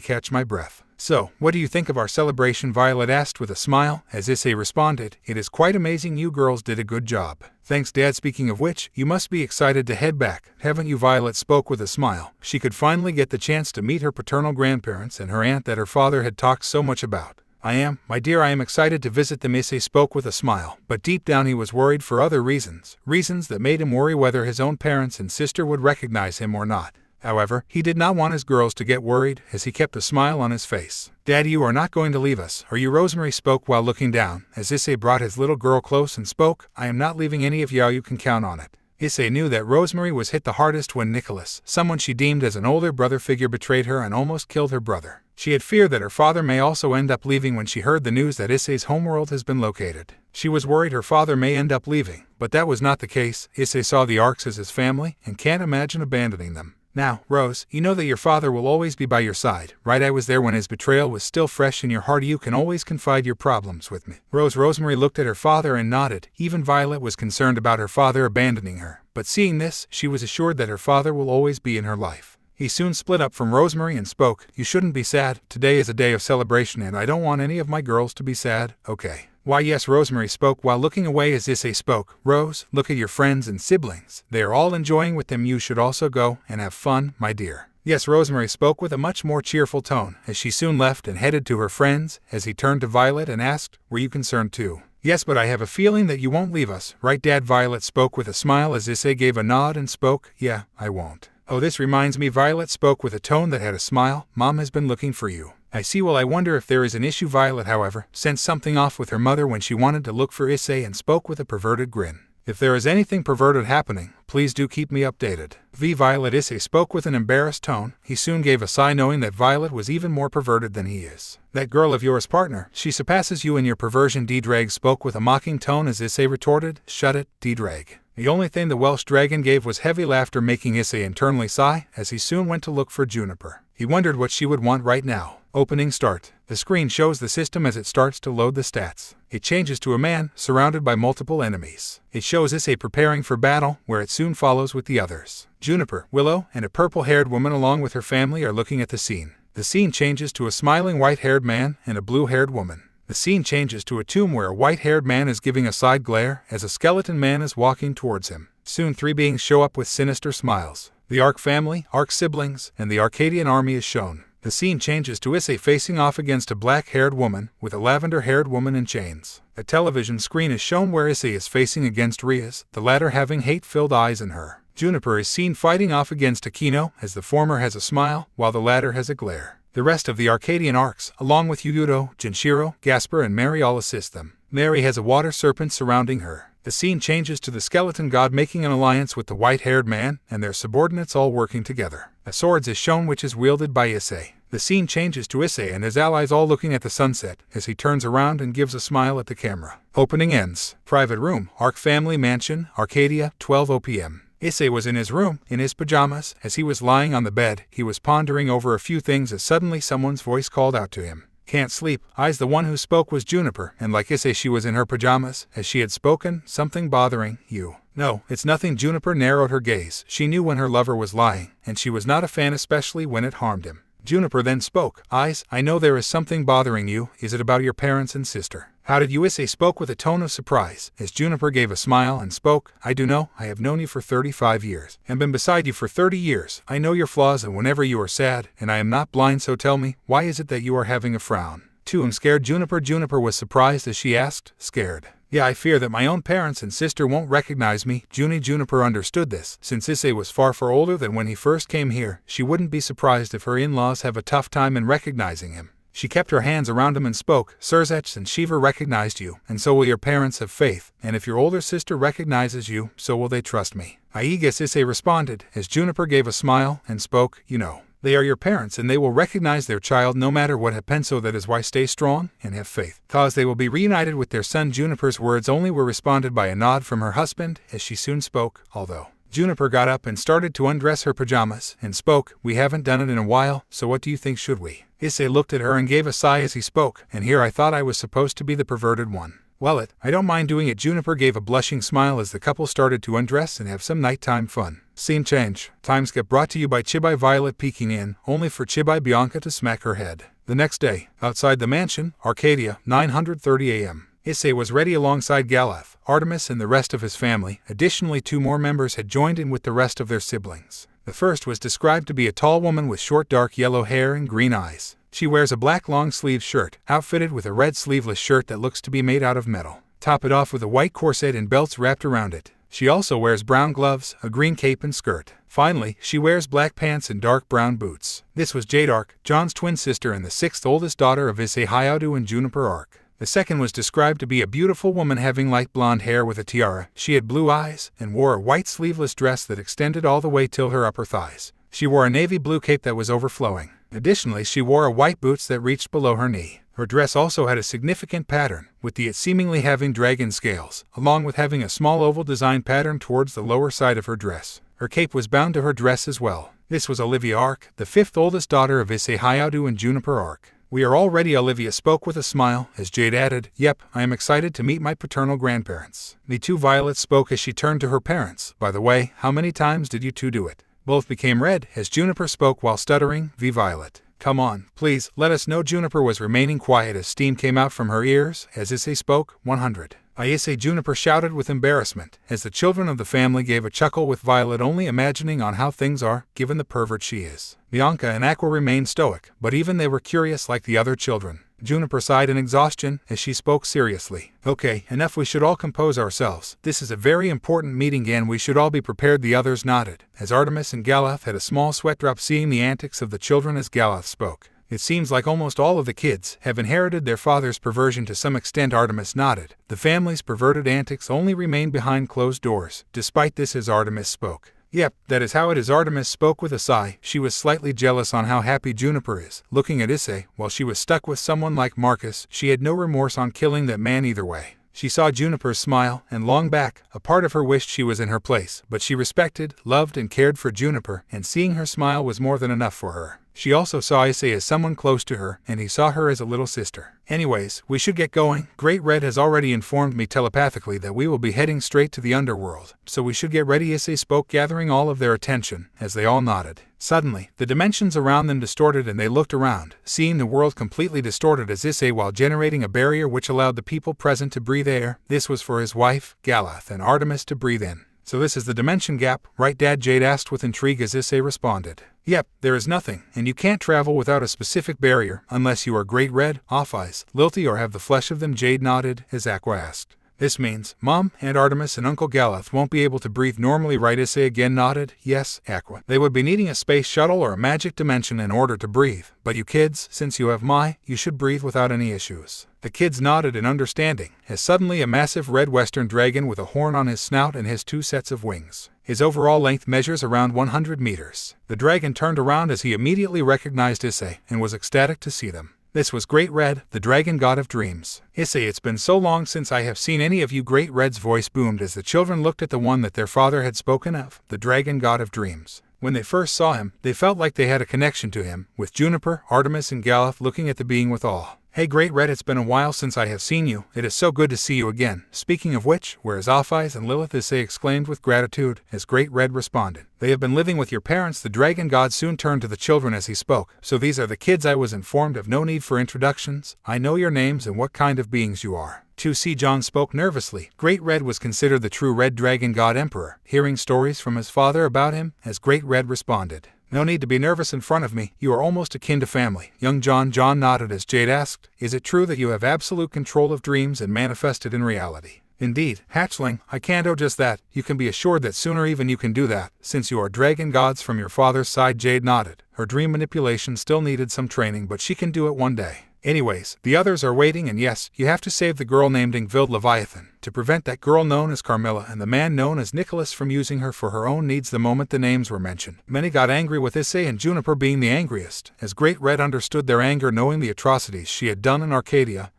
catch my breath. So, what do you think of our celebration? Violet asked with a smile, as Issei responded, it is quite amazing, you girls did a good job. Thanks, Dad. Speaking of which, you must be excited to head back, haven't you? Violet spoke with a smile. She could finally get the chance to meet her paternal grandparents and her aunt that her father had talked so much about. I am, my dear, I am excited to visit them. Issei spoke with a smile, but deep down he was worried for other reasons that made him worry whether his own parents and sister would recognize him or not. However, he did not want his girls to get worried, as he kept a smile on his face. Daddy, you are not going to leave us, are you? Rosemary spoke while looking down, as Issei brought his little girl close and spoke, I am not leaving any of you can count on it. Issei knew that Rosemary was hit the hardest when Nicholas, someone she deemed as an older brother figure, betrayed her and almost killed her brother. She had feared that her father may also end up leaving when she heard the news that Issei's homeworld has been located. She was worried her father may end up leaving, but that was not the case. Issei saw the Arcs as his family and can't imagine abandoning them. Now, Rose, you know that your father will always be by your side, right? I was there when his betrayal was still fresh in your heart. You can always confide your problems with me. Rosemary looked at her father and nodded. Even Violet was concerned about her father abandoning her, but seeing this, she was assured that her father will always be in her life. He soon split up from Rosemary and spoke, you shouldn't be sad. Today is a day of celebration and I don't want any of my girls to be sad, okay? Why yes, Rosemary spoke while looking away as Issei spoke. Rose, look at your friends and siblings. They are all enjoying with them. You should also go and have fun, my dear. Yes, Rosemary spoke with a much more cheerful tone as she soon left and headed to her friends, as he turned to Violet and asked, were you concerned too? Yes, but I have a feeling that you won't leave us, right, Dad? Violet spoke with a smile as Issei gave a nod and spoke, yeah, I won't. Oh, this reminds me, Violet spoke with a tone that had a smile, Mom has been looking for you. I see. Well, I wonder if there is an issue. Violet, however, sensed something off with her mother when she wanted to look for Issei and spoke with a perverted grin. If there is anything perverted happening, please do keep me updated. Violet, Issei spoke with an embarrassed tone. He soon gave a sigh knowing that Violet was even more perverted than he is. That girl of yours, partner, she surpasses you in your perversion. D-Drag spoke with a mocking tone as Issei retorted, shut it, D-Drag. The only thing the Welsh dragon gave was heavy laughter, making Issei internally sigh, as he soon went to look for Juniper. He wondered what she would want right now. Opening start. The screen shows the system as it starts to load the stats. It changes to a man, surrounded by multiple enemies. It shows Issei preparing for battle, where it soon follows with the others. Juniper, Willow, and a purple-haired woman along with her family are looking at the scene. The scene changes to a smiling white-haired man and a blue-haired woman. The scene changes to a tomb where a white-haired man is giving a side glare as a skeleton man is walking towards him. Soon 3 beings show up with sinister smiles. The Arc family, Arc siblings, and the Arcadian army is shown. The scene changes to Issei facing off against a black-haired woman with a lavender-haired woman in chains. A television screen is shown where Issei is facing against Rias, the latter having hate-filled eyes in her. Juniper is seen fighting off against Aquino, as the former has a smile, while the latter has a glare. The rest of the Arcadian Arcs, along with Hyoudou, Junshiro, Gasper, and Mary all assist them. Mary has a water serpent surrounding her. The scene changes to the skeleton god making an alliance with the white-haired man, and their subordinates all working together. A sword is shown which is wielded by Issei. The scene changes to Issei and his allies all looking at the sunset, as he turns around and gives a smile at the camera. Opening ends. Private room, Arc family mansion, Arcadia, 12 p.m. Issei was in his room, in his pajamas. As he was lying on the bed, he was pondering over a few things as suddenly someone's voice called out to him. Can't sleep. The one who spoke was Juniper, and like Issei she was in her pajamas, as she had spoken, something bothering you. No, it's nothing. Juniper narrowed her gaze. She knew when her lover was lying, and she was not a fan, especially when it harmed him. Juniper then spoke. I know there is something bothering you. Is it about your parents and sister? How did you? Issei spoke with a tone of surprise, as Juniper gave a smile and spoke. I do know. I have known you for 35 years, and been beside you for 30 years. I know your flaws and whenever you are sad, and I am not blind, so tell me, why is it that you are having a frown? too am scared. Juniper was surprised as she asked, scared. Yeah, I fear that my own parents and sister won't recognize me. Juniper understood this. Since Issei was far older than when he first came here, she wouldn't be surprised if her in-laws have a tough time in recognizing him. She kept her hands around him and spoke, Surzech and Shiva recognized you, and so will your parents have faith, and if your older sister recognizes you, so will they trust me. I guess Issei responded, as Juniper gave a smile, and spoke, you know. They are your parents and they will recognize their child no matter what happens, so that is why stay strong and have faith. Cause they will be reunited with their son. Juniper's words only were responded by a nod from her husband, as she soon spoke, although. Juniper got up and started to undress her pajamas, and spoke, we haven't done it in a while, so what do you think should we? Issei looked at her and gave a sigh as he spoke, and here I thought I was supposed to be the perverted one. Well I don't mind doing it. Juniper gave a blushing smile as the couple started to undress and have some nighttime fun. Scene change. Time skip brought to you by Chibai. Violet peeking in, only for Chibai Bianca to smack her head. The next day, outside the mansion, Arcadia, 9:30 a.m. Issei was ready alongside Galath, Artemis and the rest of his family. Additionally, 2 more members had joined in with the rest of their siblings. The first was described to be a tall woman with short dark yellow hair and green eyes. She wears a black long-sleeved shirt, outfitted with a red sleeveless shirt that looks to be made out of metal. Top it off with a white corset and belts wrapped around it. She also wears brown gloves, a green cape and skirt. Finally, she wears black pants and dark brown boots. This was Jade Arc, John's twin sister and the 6th oldest daughter of Issei Hyoudou and Juniper Arc. The second was described to be a beautiful woman having light blonde hair with a tiara. She had blue eyes and wore a white sleeveless dress that extended all the way till her upper thighs. She wore a navy blue cape that was overflowing. Additionally, she wore a white boots that reached below her knee. Her dress also had a significant pattern, with it seemingly having dragon scales, along with having a small oval design pattern towards the lower side of her dress. Her cape was bound to her dress as well. This was Olivia Arc, the 5th oldest daughter of Issei Hyoudou and Juniper Arc. We are all ready, Olivia spoke with a smile, as Jade added, yep, I am excited to meet my paternal grandparents. The 2 Violet spoke as she turned to her parents. By the way, how many times did you 2 do it? Both became red, as Juniper spoke while stuttering, Violet. Come on, please, let us know. Juniper was remaining quiet as steam came out from her ears, as Issei spoke, 100. Issei, Juniper shouted with embarrassment, as the children of the family gave a chuckle with Violet only imagining on how things are, given the pervert she is. Bianca and Aqua remained stoic, but even they were curious like the other children. Juniper sighed in exhaustion as she spoke seriously. Okay, enough, we should all compose ourselves. This is a very important meeting and we should all be prepared. The others nodded, as Artemis and Galath had a small sweat drop seeing the antics of the children as Galath spoke. It seems like almost all of the kids have inherited their father's perversion to some extent. Artemis nodded. The family's perverted antics only remain behind closed doors. Despite this, as Artemis spoke. Yep, that is how it is. Artemis spoke with a sigh. She was slightly jealous on how happy Juniper is. Looking at Issei, while she was stuck with someone like Marcus, she had no remorse on killing that man either way. She saw Juniper's smile, and long back, a part of her wished she was in her place, but she respected, loved, and cared for Juniper, and seeing her smile was more than enough for her. She also saw Issei as someone close to her, and he saw her as a little sister. Anyways, we should get going. Great Red has already informed me telepathically that we will be heading straight to the underworld, so we should get ready. Issei spoke, gathering all of their attention, as they all nodded. Suddenly, the dimensions around them distorted and they looked around, seeing the world completely distorted as Issei, while generating a barrier which allowed the people present to breathe air. This was for his wife, Galath, and Artemis to breathe in. So this is the dimension gap, right, Dad? Jade asked with intrigue as Issei responded. Yep, there is nothing, and you can't travel without a specific barrier, unless you are Great Red, Off-Eyes, Lilty, or have the flesh of them. Jade nodded, as Aqua asked. This means Mom, Aunt Artemis, and Uncle Galath won't be able to breathe normally, right? Issei again nodded. Yes, Aqua. They would be needing a space shuttle or a magic dimension in order to breathe, but you kids, since you have you should breathe without any issues. The kids nodded in understanding, as suddenly a massive red western dragon with a horn on his snout and his 2 sets of wings. His overall length measures around 100 meters. The dragon turned around as he immediately recognized Issei, and was ecstatic to see them. This was Great Red, the dragon god of dreams. Issei, it's been so long since I have seen any of you. Great Red's voice boomed as the children looked at the one that their father had spoken of, the dragon god of dreams. When they first saw him, they felt like they had a connection to him, with Juniper, Artemis, and Galath looking at the being with awe. Hey Great Red, it's been a while since I have seen you. It is so good to see you again. Speaking of which, where is Off-Eyes and Lilith? Issei exclaimed with gratitude, as Great Red responded. They have been living with your parents. The dragon god soon turned to the children as he spoke. So these are the kids I was informed of. No need for introductions. I know your names and what kind of beings you are. 2C John spoke nervously. Great Red was considered the true Red Dragon God Emperor, hearing stories from his father about him, as Great Red responded. No need to be nervous in front of me, you are almost akin to family. Young John nodded as Jade asked, is it true that you have absolute control of dreams and manifest it in reality? Indeed, hatchling, I can't do just that. You can be assured that sooner even you can do that, since you are dragon gods from your father's side. Jade nodded. Her dream manipulation still needed some training, but she can do it one day. Anyways, the others are waiting, and yes, you have to save the girl named Ingvild Leviathan, to prevent that girl known as Carmilla and the man known as Nicholas from using her for her own needs. The moment the names were mentioned, many got angry, with Issei and Juniper being the angriest, as Great Red understood their anger knowing the atrocities she had done in Arcadia.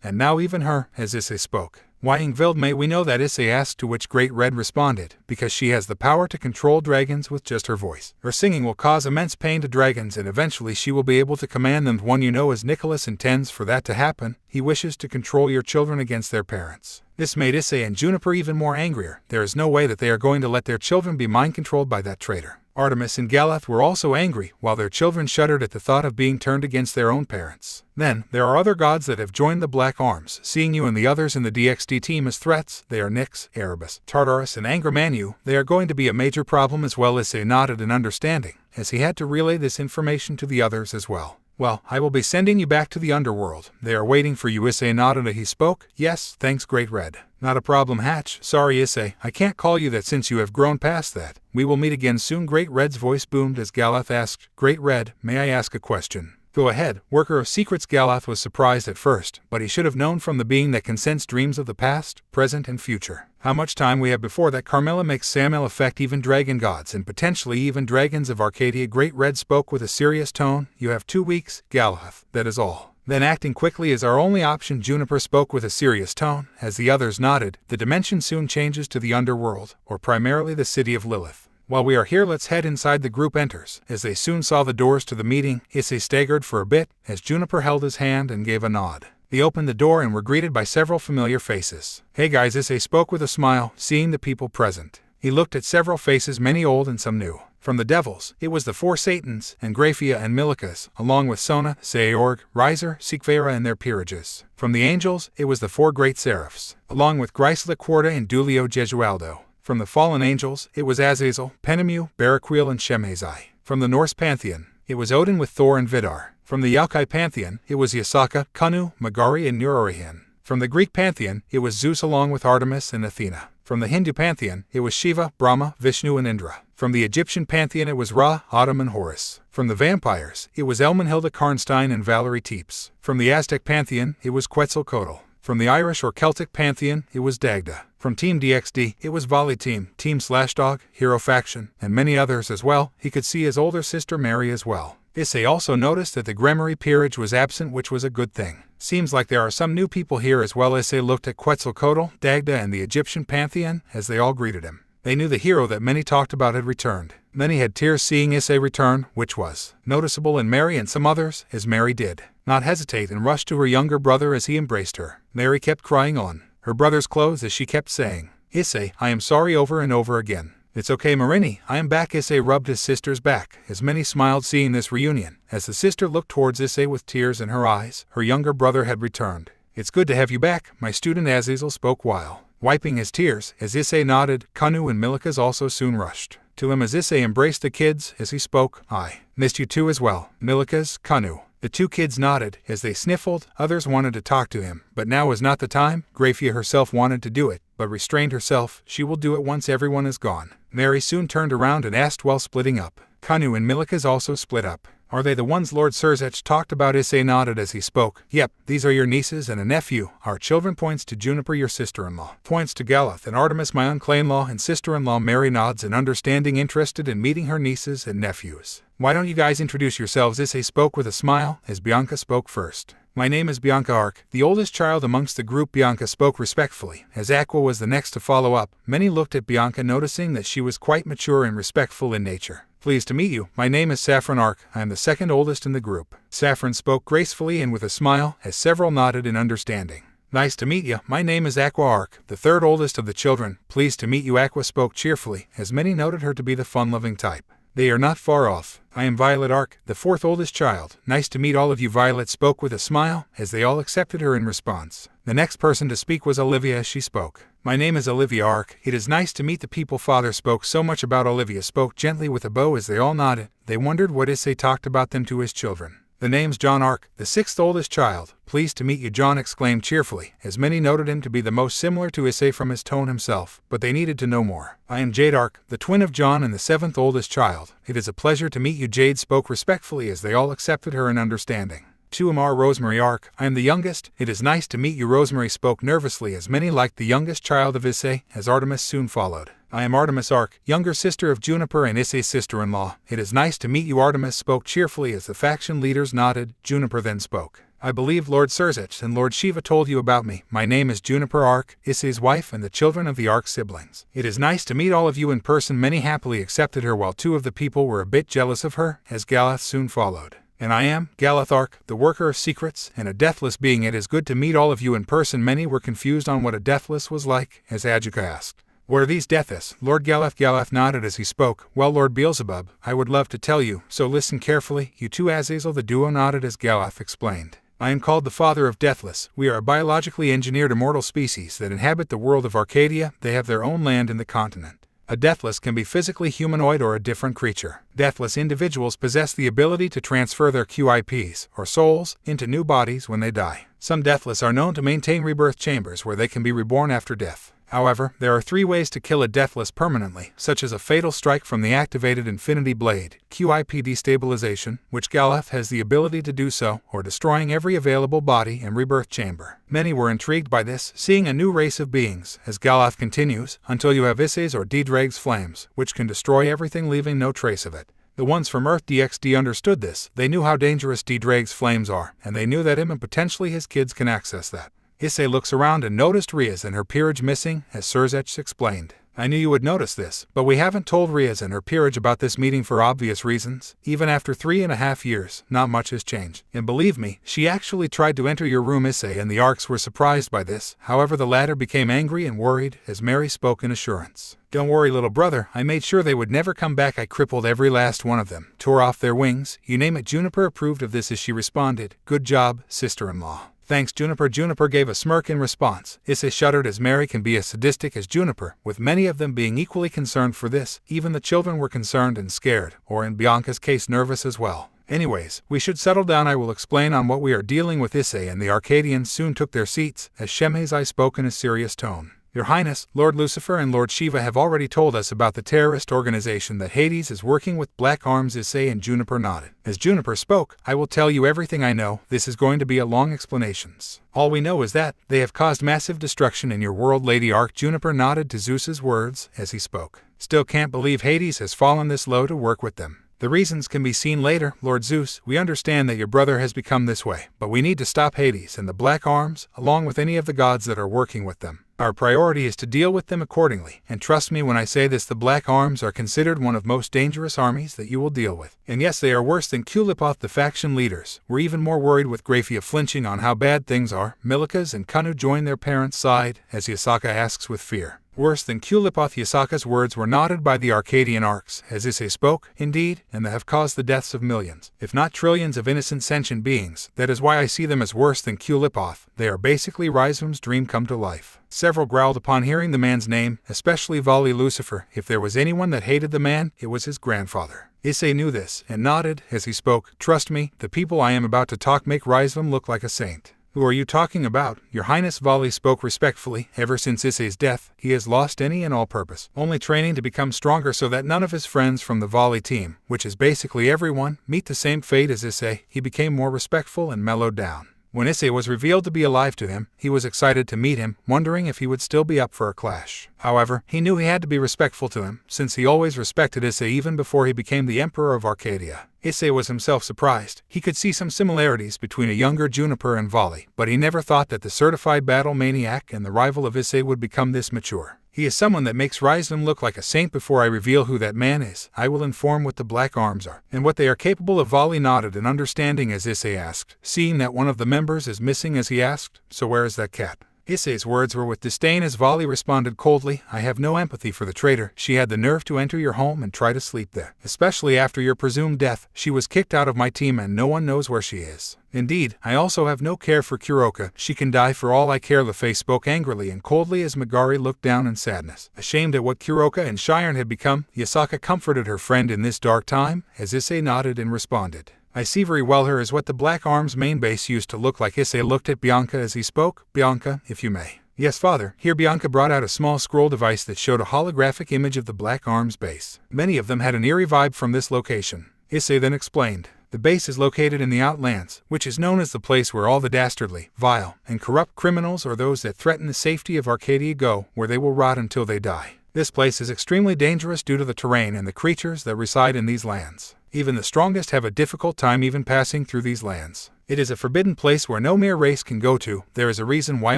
And now even her, as Issei spoke. Why Ingvild, may we know that? Issei asked, to which Great Red responded, because she has the power to control dragons with just her voice. Her singing will cause immense pain to dragons, and eventually she will be able to command them. One you know as Nicholas intends for that to happen. He wishes to control your children against their parents. This made Issei and Juniper even more angrier. There is no way that they are going to let their children be mind-controlled by that traitor. Artemis and Galath were also angry, while their children shuddered at the thought of being turned against their own parents. Then, there are other gods that have joined the Black Arms. Seeing you and the others in the DXD team as threats, they are Nyx, Erebus, Tartarus, and Angermanu. They are going to be a major problem as well. Issei nodded in understanding, as he had to relay this information to the others as well. Well, I will be sending you back to the underworld. They are waiting for you. Issei nodded as he spoke. Yes, thanks Great Red. Not a problem, Hatch. Sorry Issei, I can't call you that since you have grown past that. We will meet again soon. Great Red's voice boomed as Galath asked, Great Red, may I ask a question? Go ahead, Worker of Secrets. Galath was surprised at first, but he should have known from the being that can sense dreams of the past, present, and future. How much time we have before that Carmilla makes Samuel affect even dragon gods and potentially even dragons of Arcadia. Great Red spoke with a serious tone. You have 2 weeks, Galath, that is all. Then acting quickly is our only option. Juniper spoke with a serious tone, as the others nodded. The dimension soon changes to the underworld, or primarily the city of Lilith. While we are here, let's head inside. The group enters. As they soon saw the doors to the meeting, Issei staggered for a bit, as Juniper held his hand and gave a nod. They opened the door and were greeted by several familiar faces. Hey guys, Issei spoke with a smile, seeing the people present. He looked at several faces, many old and some new. From the devils, it was the 4 Satans, and Graphia and Milikas, along with Sona, Seorg, Riser, Sikvera and their peerages. From the angels, it was the 4 great seraphs, along with Grisla, Quarta and Dulio Jesualdo. From the fallen angels, it was Azazel, Penemu, Baraquil and Shemhazai. From the Norse pantheon, it was Odin with Thor and Vidar. From the Yokai pantheon, it was Yasaka, Kanu, Magari and Nurorihan. From the Greek pantheon, it was Zeus along with Artemis and Athena. From the Hindu pantheon, it was Shiva, Brahma, Vishnu and Indra. From the Egyptian pantheon, it was Ra, Atum and Horus. From the vampires, it was Elmenhilda Karnstein and Valerie Teeps. From the Aztec pantheon, it was Quetzalcoatl. From the Irish or Celtic pantheon, it was Dagda. From Team DXD, it was Volley Team, Team Slashdog, Hero Faction, and many others as well. He could see his older sister Mary as well. Issei also noticed that the Gremory peerage was absent, which was a good thing. Seems like there are some new people here as well. Issei looked at Quetzalcoatl, Dagda and the Egyptian pantheon as they all greeted him. They knew the hero that many talked about had returned. Many had tears seeing Issei return, which was noticeable in Mary and some others, as Mary did not hesitate and rushed to her younger brother as he embraced her. Mary kept crying on her brother's clothes as she kept saying, Issei, I am sorry, over and over again. It's okay Marini, I am back. Issei rubbed his sister's back, as many smiled seeing this reunion. As the sister looked towards Issei with tears in her eyes, her younger brother had returned. It's good to have you back, my student. Azazel spoke while wiping his tears. As Issei nodded, Kanu and Milikas also soon rushed to him as Issei embraced the kids as he spoke. I missed you too as well, Milikas, Kanu. The 2 kids nodded as they sniffled. Others wanted to talk to him, but now was not the time. Graphia herself wanted to do it, but restrained herself. She will do it once everyone is gone. Mary soon turned around and asked while splitting up. Kanu and Milikas also split up. Are they the ones Lord Surzech talked about? Issei nodded as he spoke. Yep, these are your nieces and a nephew. Our children. Points to Juniper, your sister-in-law. Points to Galath and Artemis, my uncle-in-law and sister-in-law. Mary nods in understanding, interested in meeting her nieces and nephews. Why don't you guys introduce yourselves? Issei spoke with a smile, as Bianca spoke first. My name is Bianca Arc, the oldest child amongst the group. Bianca spoke respectfully, as Aqua was the next to follow up. Many looked at Bianca, noticing that she was quite mature and respectful in nature. Pleased to meet you. My name is Saffron Arc. I am the second oldest in the group. Saffron spoke gracefully and with a smile, as several nodded in understanding. Nice to meet you. My name is Aqua Arc, the third oldest of the children. Pleased to meet you. Aqua spoke cheerfully, as many noted her to be the fun-loving type. They are not far off. I am Violet Arc, the 4th oldest child. Nice to meet all of you. Violet spoke with a smile, as they all accepted her in response. The next person to speak was Olivia as she spoke. My name is Olivia Arc. It is nice to meet the people father spoke so much about. Olivia spoke gently with a bow as they all nodded. They wondered what Issei talked about them to his children. The name's John Arc, the 6th oldest child. Pleased to meet you, John exclaimed cheerfully, as many noted him to be the most similar to Issei from his tone himself, but they needed to know more. I am Jade Arc, the twin of John and the 7th oldest child. It is a pleasure to meet you, Jade spoke respectfully as they all accepted her in understanding. To Amar, Rosemary Arc, I am the youngest. It is nice to meet you, Rosemary spoke nervously as many liked the youngest child of Issei, as Artemis soon followed. I am Artemis Arc, younger sister of Juniper and Issei's sister-in-law. It is nice to meet you, Artemis spoke cheerfully as the faction leaders nodded. Juniper then spoke. I believe Lord Surzech and Lord Shiva told you about me. My name is Juniper Arc, Issei's wife and the children of the Arc siblings. It is nice to meet all of you in person. Many happily accepted her while 2 of the people were a bit jealous of her, as Galath soon followed. And I am Galath Arc, the worker of secrets, and a deathless being. It is good to meet all of you in person. Many were confused on what a deathless was like, as Adjuka asked. What are these deaths? Lord Galath nodded as he spoke. Well, Lord Beelzebub, I would love to tell you, so listen carefully. You too, Azazel. The duo nodded as Galath explained. I am called the father of Deathless. We are a biologically engineered immortal species that inhabit the world of Arcadia. They have their own land in the continent. A Deathless can be physically humanoid or a different creature. Deathless individuals possess the ability to transfer their QIPs, or souls, into new bodies when they die. Some Deathless are known to maintain rebirth chambers where they can be reborn after death. However, there are 3 ways to kill a Deathless permanently, such as a fatal strike from the activated Infinity Blade, QIP destabilization, which Galath has the ability to do so, or destroying every available body and rebirth chamber. Many were intrigued by this, seeing a new race of beings, as Galath continues, until you have Issei's or D-Drag's flames, which can destroy everything leaving no trace of it. The ones from Earth DXD understood this. They knew how dangerous D-Drag's flames are, and they knew that him and potentially his kids can access that. Issei looks around and noticed Riaz and her peerage missing, as Surzech explained. I knew you would notice this, but we haven't told Riaz and her peerage about this meeting for obvious reasons. Even after 3.5 years, not much has changed. And believe me, she actually tried to enter your room. Issei and the Arcs were surprised by this. However, the latter became angry and worried, as Mary spoke in assurance. Don't worry, little brother, I made sure they would never come back. I crippled every last one of them, tore off their wings, you name it. Juniper approved of this as she responded. Good job, sister-in-law. Thanks, Juniper. Juniper gave a smirk in response. Issei shuddered as Mary can be as sadistic as Juniper, with many of them being equally concerned for this. Even the children were concerned and scared, or in Bianca's case nervous as well. Anyways, we should settle down. I will explain on what we are dealing with. Issei and the Arcadians soon took their seats, as Shemhazai spoke in a serious tone. Your Highness, Lord Lucifer and Lord Shiva have already told us about the terrorist organization that Hades is working with. Black Arms. Issei and Juniper nodded. As Juniper spoke, I will tell you everything I know. This is going to be a long explanations. All we know is that they have caused massive destruction in your world. Lady Arc. Juniper nodded to Zeus's words as he spoke. Still can't believe Hades has fallen this low to work with them. The reasons can be seen later, Lord Zeus. We understand that your brother has become this way, but we need to stop Hades and the Black Arms, along with any of the gods that are working with them. Our priority is to deal with them accordingly, and trust me when I say this, the Black Arms are considered one of most dangerous armies that you will deal with. And yes, they are worse than Kulipoth. The faction leaders were even more worried, with Grafia flinching on how bad things are. Milikas and Kanu join their parents' side, as Yasaka asks with fear. Worse than Kulipoth. Yasaka's words were nodded by the Arcadian Arcs, as Issei spoke, indeed, and they have caused the deaths of millions, if not trillions of innocent sentient beings. That is why I see them as worse than Kulipoth. They are basically Rizum's dream come to life. Several growled upon hearing the man's name, especially Vali Lucifer. If there was anyone that hated the man, it was his grandfather. Issei knew this, and nodded as he spoke. Trust me, the people I am about to talk make Rizum look like a saint. Who are you talking about? Your Highness. Vali spoke respectfully. Ever since Issei's death, he has lost any and all purpose, only training to become stronger so that none of his friends from the Vali team, which is basically everyone, meet the same fate as Issei. He became more respectful and mellowed down. When Issei was revealed to be alive to him, he was excited to meet him, wondering if he would still be up for a clash. However, he knew he had to be respectful to him, since he always respected Issei even before he became the Emperor of Arcadia. Issei was himself surprised. He could see some similarities between a younger Juniper and Vali, but he never thought that the certified battle maniac and the rival of Issei would become this mature. He is someone that makes Rizum look like a saint. Before I reveal who that man is, I will inform what the Black Arms are, and what they are capable of. Vali nodded in understanding as Issei asked, seeing that one of the members is missing, as he asked, so where is that cat? Issei's words were with disdain as Vali responded coldly, I have no empathy for the traitor. She had the nerve to enter your home and try to sleep there. Especially after your presumed death, she was kicked out of my team and no one knows where she is. Indeed, I also have no care for Kuroka. She can die for all I care. Lefei spoke angrily and coldly as Megari looked down in sadness. Ashamed at what Kuroka and Shiren had become, Yasaka comforted her friend in this dark time, as Issei nodded and responded. I see very well her is what the Black Arm's main base used to look like. Issei looked at Bianca as he spoke. Bianca, if you may. Yes, father. Here Bianca brought out a small scroll device that showed a holographic image of the Black Arm's base. Many of them had an eerie vibe from this location. Issei then explained. The base is located in the Outlands, which is known as the place where all the dastardly, vile, and corrupt criminals or those that threaten the safety of Arcadia go, where they will rot until they die. This place is extremely dangerous due to the terrain and the creatures that reside in these lands. Even the strongest have a difficult time even passing through these lands. It is a forbidden place where no mere race can go to. There is a reason why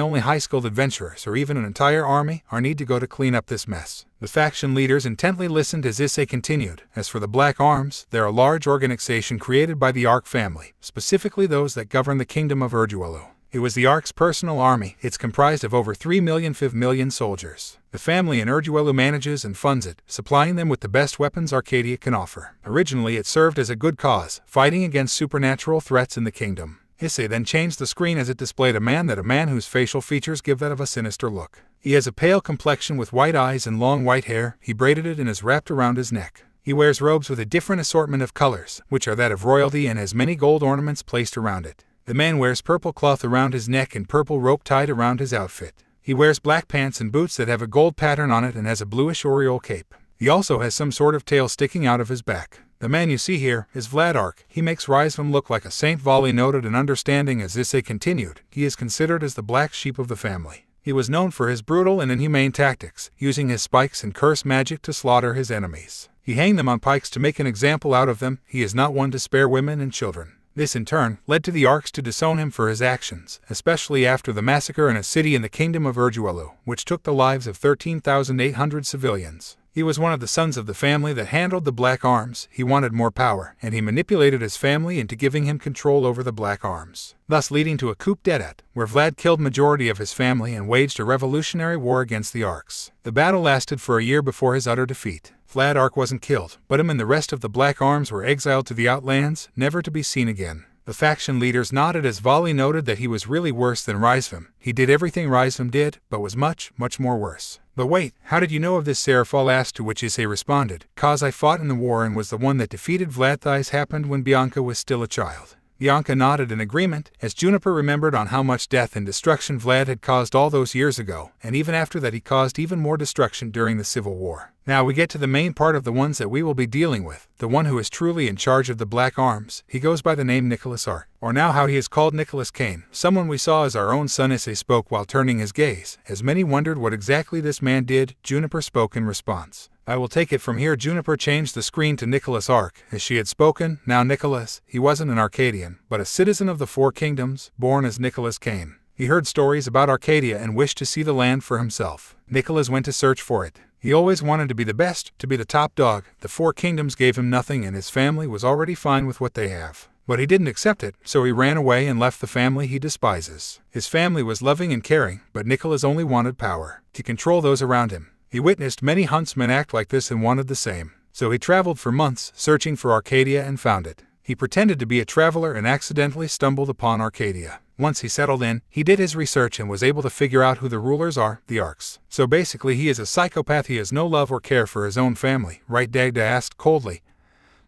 only high-skilled adventurers or even an entire army are need to go to clean up this mess. The faction leaders intently listened as Issei continued. As for the Black Arms, they are a large organization created by the Arc family, specifically those that govern the kingdom of Hyoudou. It was the Arc's personal army. It's comprised of over 3,000,000 million soldiers. The family in Hyoudou manages and funds it, supplying them with the best weapons Arcadia can offer. Originally it served as a good cause, fighting against supernatural threats in the kingdom. Issei then changed the screen as it displayed a man whose facial features give that of a sinister look. He has a pale complexion with white eyes and long white hair. He braided it and is wrapped around his neck. He wears robes with a different assortment of colors, which are that of royalty, and has many gold ornaments placed around it. The man wears purple cloth around his neck and purple rope tied around his outfit. He wears black pants and boots that have a gold pattern on it and has a bluish aureole cape. He also has some sort of tail sticking out of his back. The man you see here is Vlad Arc. He makes Rizvam look like a saint. Vali noted and understanding as Issei continued. He is considered as the black sheep of the family. He was known for his brutal and inhumane tactics, using his spikes and curse magic to slaughter his enemies. He hanged them on pikes to make an example out of them. He is not one to spare women and children. This in turn led to the Arcs to disown him for his actions, especially after the massacre in a city in the kingdom of Hyoudou, which took the lives of 13,800 civilians. He was one of the sons of the family that handled the Black Arms. He wanted more power, and he manipulated his family into giving him control over the Black Arms, thus leading to a coup d'etat, where Vlad killed majority of his family and waged a revolutionary war against the Arcs. The battle lasted for a year before his utter defeat. Vlad Arc wasn't killed, but him and the rest of the Black Arms were exiled to the Outlands, never to be seen again. The faction leaders nodded as Vali noted that he was really worse than Rizvam. He did everything Rizvam did, but was much, much more worse. But wait, how did you know of this? Serafal asked, to which Issei responded, "'Cause I fought in the war and was the one that defeated Vlad. This happened when Bianca was still a child." Bianca nodded in agreement, as Juniper remembered on how much death and destruction Vlad had caused all those years ago, and even after that he caused even more destruction during the Civil War. Now we get to the main part of the ones that we will be dealing with, the one who is truly in charge of the Black Arms. He goes by the name Nicholas Arc, or now how he is called Nicholas Kane, someone we saw as our own son. Issei spoke while turning his gaze, as many wondered what exactly this man did. Juniper spoke in response. "I will take it from here." Juniper changed the screen to Nicholas Arc, as she had spoken. Now Nicholas, he wasn't an Arcadian, but a citizen of the Four Kingdoms, born as Nicholas Kane. He heard stories about Arcadia and wished to see the land for himself. Nicholas went to search for it. He always wanted to be the best, to be the top dog. The Four Kingdoms gave him nothing and his family was already fine with what they have. But he didn't accept it, so he ran away and left the family he despises. His family was loving and caring, but Nicholas only wanted power, to control those around him. He witnessed many huntsmen act like this and wanted the same. So he traveled for months, searching for Arcadia, and found it. He pretended to be a traveler and accidentally stumbled upon Arcadia. Once he settled in, he did his research and was able to figure out who the rulers are, the Arcs. So basically he is a psychopath. He has no love or care for his own family, right? Dagda asked coldly.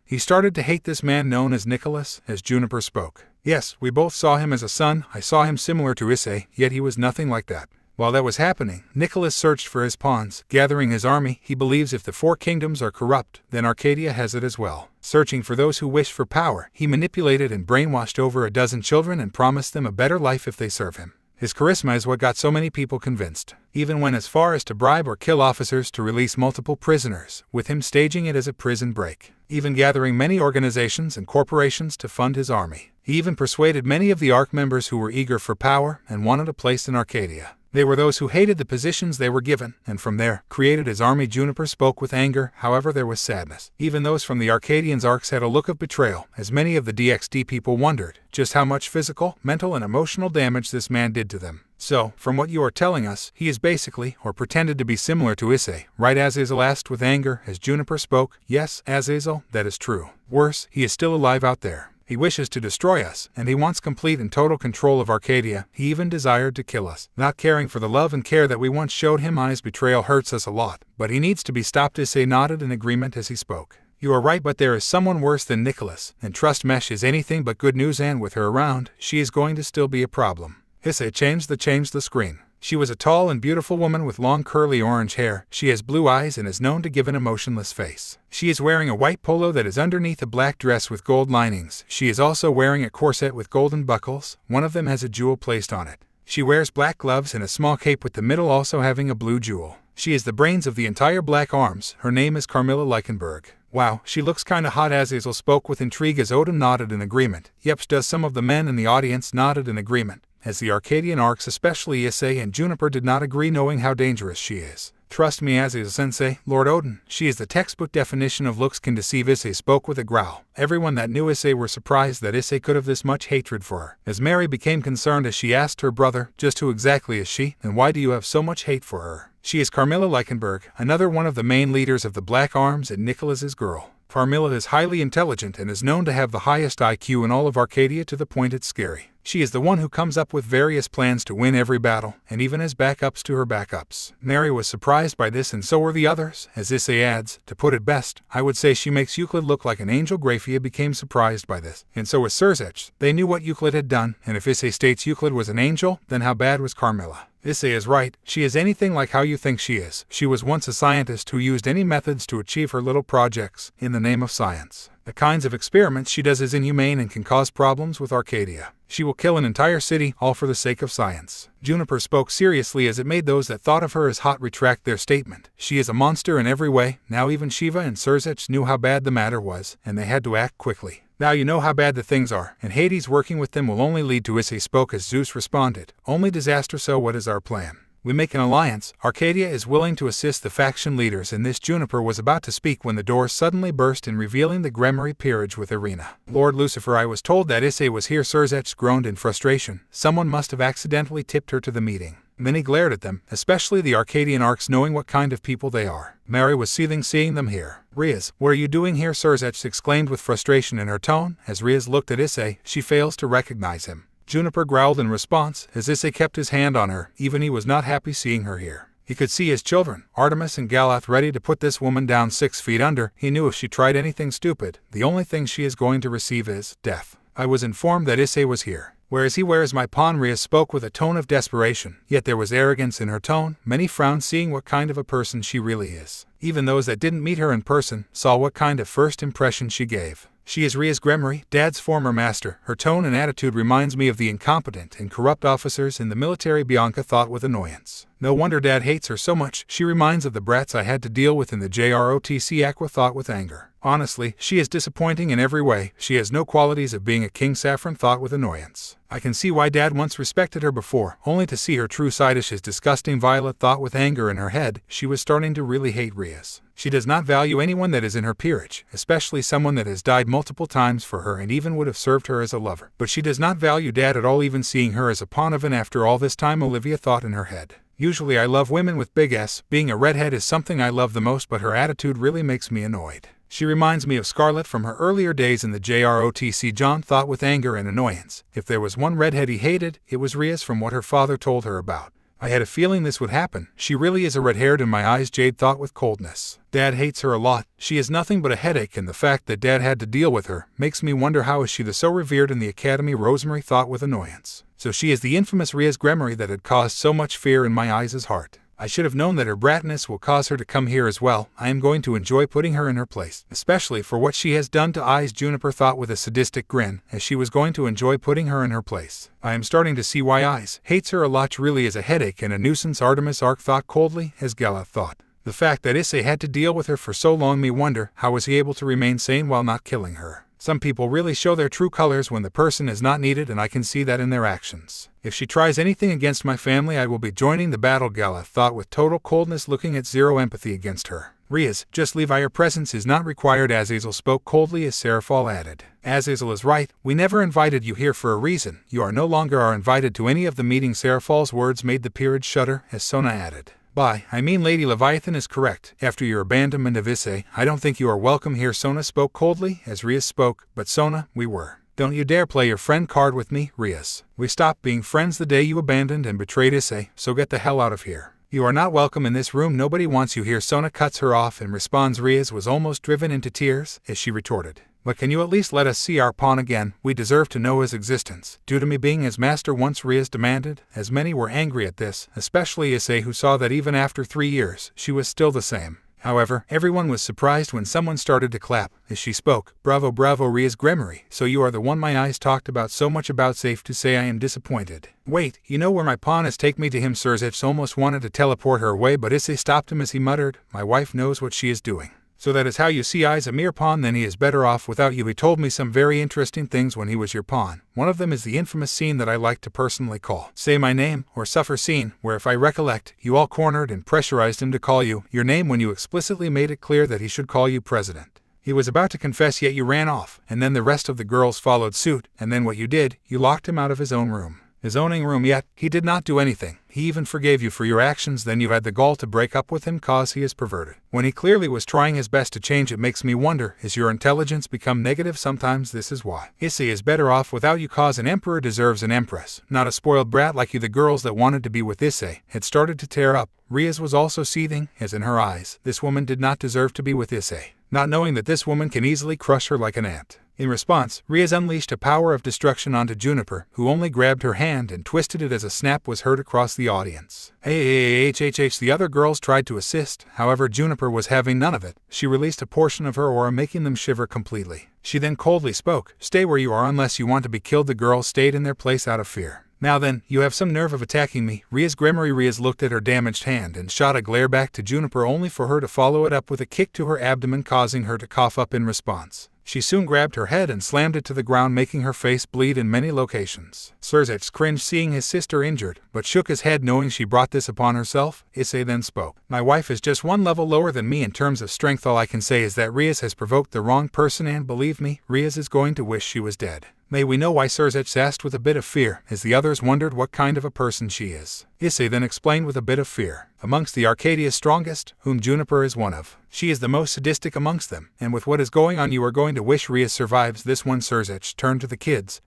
He started to hate this man known as Nicholas, as Juniper spoke. Yes, we both saw him as a son. I saw him similar to Issei, yet he was nothing like that. While that was happening, Nicholas searched for his pawns, gathering his army. He believes if the Four Kingdoms are corrupt, then Arcadia has it as well. Searching for those who wish for power, he manipulated and brainwashed over a dozen children and promised them a better life if they serve him. His charisma is what got so many people convinced. Even went as far as to bribe or kill officers to release multiple prisoners, with him staging it as a prison break. Even gathering many organizations and corporations to fund his army. He even persuaded many of the Arc members who were eager for power and wanted a place in Arcadia. They were those who hated the positions they were given, and from there, created his army. Juniper spoke with anger, however there was sadness. Even those from the Arcadians' arcs had a look of betrayal, as many of the DXD people wondered just how much physical, mental, and emotional damage this man did to them. So, from what you are telling us, he is basically, or pretended to be similar to Issei, right? Azazel asked with anger, as Juniper spoke. Yes, Azazel, that is true. Worse, he is still alive out there. He wishes to destroy us, and he wants complete and total control of Arcadia. He even desired to kill us, not caring for the love and care that we once showed him. His betrayal hurts us a lot, but he needs to be stopped. Issei nodded in agreement as he spoke. You are right, but there is someone worse than Nicholas, and trust Mesh is anything but good news, and with her around, she is going to still be a problem. Issei changed the screen. She was a tall and beautiful woman with long curly orange hair. She has blue eyes and is known to give an emotionless face. She is wearing a white polo that is underneath a black dress with gold linings. She is also wearing a corset with golden buckles. One of them has a jewel placed on it. She wears black gloves and a small cape with the middle also having a blue jewel. She is the brains of the entire Black Arms. Her name is Carmilla Leichenberg. Wow, she looks kinda hot. Azazel spoke with intrigue as Odin nodded in agreement. Yep, does some of the men in the audience nodded in agreement, as the Arcadian arcs, especially Issei and Juniper, did not agree, knowing how dangerous she is. Trust me, Azazel-sensei, Lord Odin, she is the textbook definition of looks can deceive. Issei spoke with a growl. Everyone that knew Issei were surprised that Issei could have this much hatred for her, as Mary became concerned as she asked her brother, just who exactly is she, and why do you have so much hate for her? She is Carmilla Leichenberg, another one of the main leaders of the Black Arms and Nicholas's girl. Carmilla is highly intelligent and is known to have the highest IQ in all of Arcadia, to the point it's scary. She is the one who comes up with various plans to win every battle, and even has backups to her backups. Mary was surprised by this, and so were the others, as Issei adds, to put it best, I would say she makes Euclid look like an angel. Graphia became surprised by this, and so was Serzech. They knew what Euclid had done, and if Issei states Euclid was an angel, then how bad was Carmilla? Issei is right, she is anything like how you think she is. She was once a scientist who used any methods to achieve her little projects, in the name of science. The kinds of experiments she does is inhumane and can cause problems with Arcadia. She will kill an entire city, all for the sake of science. Juniper spoke seriously, as it made those that thought of her as hot retract their statement. She is a monster in every way. Now even Shiva and Serzech knew how bad the matter was, and they had to act quickly. Now you know how bad the things are, and Hades working with them will only lead to. Issei spoke as Zeus responded. Only disaster. So what is our plan? We make an alliance. Arcadia is willing to assist the faction leaders in this. Juniper was about to speak when the doors suddenly burst in, revealing the Gremmery peerage with Irina. Lord Lucifer, I was told that Issei was here. Serzech groaned in frustration. Someone must have accidentally tipped her to the meeting. Many glared at them, especially the Arcadian arcs, knowing what kind of people they are. Mary was seething seeing them here. Riaz, what are you doing here? Serzech exclaimed with frustration in her tone. As Riaz looked at Issei, she fails to recognize him. Juniper growled in response, as Issei kept his hand on her. Even he was not happy seeing her here. He could see his children, Artemis and Galath, ready to put this woman down 6 feet under. He knew if she tried anything stupid, the only thing she is going to receive is death. I was informed that Issei was here. Where is he? Where is my pawn? Riaz spoke with a tone of desperation, yet there was arrogance in her tone. Many frowned, seeing what kind of a person she really is. Even those that didn't meet her in person saw what kind of first impression she gave. She is Riaz Gremmery, Dad's former master. Her tone and attitude reminds me of the incompetent and corrupt officers in the military. Bianca thought with annoyance. No wonder Dad hates her so much. She reminds of the brats I had to deal with in the JROTC. Aqua thought with anger. Honestly, she is disappointing in every way. She has no qualities of being a king. Saffron thought with annoyance. I can see why Dad once respected her before, only to see her true side. Is disgusting. Violet thought with anger in her head. She was starting to really hate Riaz. She does not value anyone that is in her peerage, especially someone that has died multiple times for her and even would have served her as a lover. But she does not value Dad at all, even seeing her as a pawn of an. After all this time, Olivia thought in her head. Usually I love women with big S. Being a redhead is something I love the most, but her attitude really makes me annoyed. She reminds me of Scarlet from her earlier days in the JROTC. John thought with anger and annoyance. If there was one redhead he hated, it was Riaz, from what her father told her about. I had a feeling this would happen. She really is a red-haired in my eyes, Jade thought with coldness. Dad hates her a lot. She is nothing but a headache, and the fact that Dad had to deal with her makes me wonder how is she so revered in the academy. Rosemary thought with annoyance. So she is the infamous Riaz Gremmery that had caused so much fear in my eyes' heart. I should have known that her bratness will cause her to come here as well. I am going to enjoy putting her in her place, especially for what she has done to Eyes. Juniper thought with a sadistic grin, as she was going to enjoy putting her in her place. I am starting to see why Eyes hates her a lot. Really is a headache and a nuisance. Artemis Arc thought coldly, as Galath thought. The fact that Issei had to deal with her for so long, me wonder how was he able to remain sane while not killing her. Some people really show their true colors when the person is not needed, and I can see that in their actions. If she tries anything against my family, I will be joining the battle, Gala thought with total coldness, looking at zero empathy against her. Riaz, just leave. Your presence is not required, Azazel spoke coldly as Serafal added. Azazel is right, we never invited you here for a reason. You are no longer invited to any of the meetings. Serafal's words made the peerage shudder as Sona added. I mean Lady Leviathan is correct. After your abandonment of Issei, I don't think you are welcome here. Sona spoke coldly as Riaz spoke, but Sona, we were. Don't you dare play your friend card with me, Riaz. We stopped being friends the day you abandoned and betrayed Issei, so get the hell out of here. You are not welcome in this room, nobody wants you here. Sona cuts her off and responds. Riaz was almost driven into tears as she retorted. But can you at least let us see our pawn again? We deserve to know his existence. Due to me being his master once, Riaz demanded, as many were angry at this, especially Issei, who saw that even after 3 years, she was still the same. However, everyone was surprised when someone started to clap as she spoke. Bravo, bravo, Riaz Gremory. So you are the one my eyes talked about so much about. Safe to say I am disappointed. Wait, you know where my pawn is? Take me to him. Surzech almost wanted to teleport her away, but Issei stopped him as he muttered, my wife knows what she is doing. So that is how you see I's a mere pawn? Then he is better off without you. He told me some very interesting things when he was your pawn. One of them is the infamous scene that I like to personally call Say My Name or Suffer scene, where if I recollect, you all cornered and pressurized him to call you your name when you explicitly made it clear that he should call you President. He was about to confess, yet you ran off, and then the rest of the girls followed suit, and then what you did, you locked him out of his own room. His owning room, yet he did not do anything. He even forgave you for your actions. Then you had the gall to break up with him cause he is perverted. When he clearly was trying his best to change. It makes me wonder, is your intelligence become negative? Sometimes this is why. Issei is better off without you cause an emperor deserves an empress, not a spoiled brat like you. The girls that wanted to be with Issei had started to tear up. Riaz was also seething, as in her eyes, this woman did not deserve to be with Issei, not knowing that this woman can easily crush her like an ant. In response, Riaz unleashed a power of destruction onto Juniper, who only grabbed her hand and twisted it as a snap was heard across the audience. The other girls tried to assist, however Juniper was having none of it. She released a portion of her aura, making them shiver completely. She then coldly spoke, stay where you are unless you want to be killed. The girls stayed in their place out of fear. Now then, you have some nerve of attacking me, Riaz Gremory. Riaz looked at her damaged hand and shot a glare back to Juniper, only for her to follow it up with a kick to her abdomen, causing her to cough up in response. She soon grabbed her head and slammed it to the ground, making her face bleed in many locations. Surzech cringed seeing his sister injured, but shook his head knowing she brought this upon herself. Issei then spoke. My wife is just one level lower than me in terms of strength. All I can say is that Riaz has provoked the wrong person, and believe me, Riaz is going to wish she was dead. May we know why? Surzech asked with a bit of fear, as the others wondered what kind of a person she is. Issei then explained with a bit of fear. Amongst the Arcadia's strongest, whom Juniper is one of. She is the most sadistic amongst them, and with what is going on you are going to wish Riaz survives this one. Surzech turned to the kids,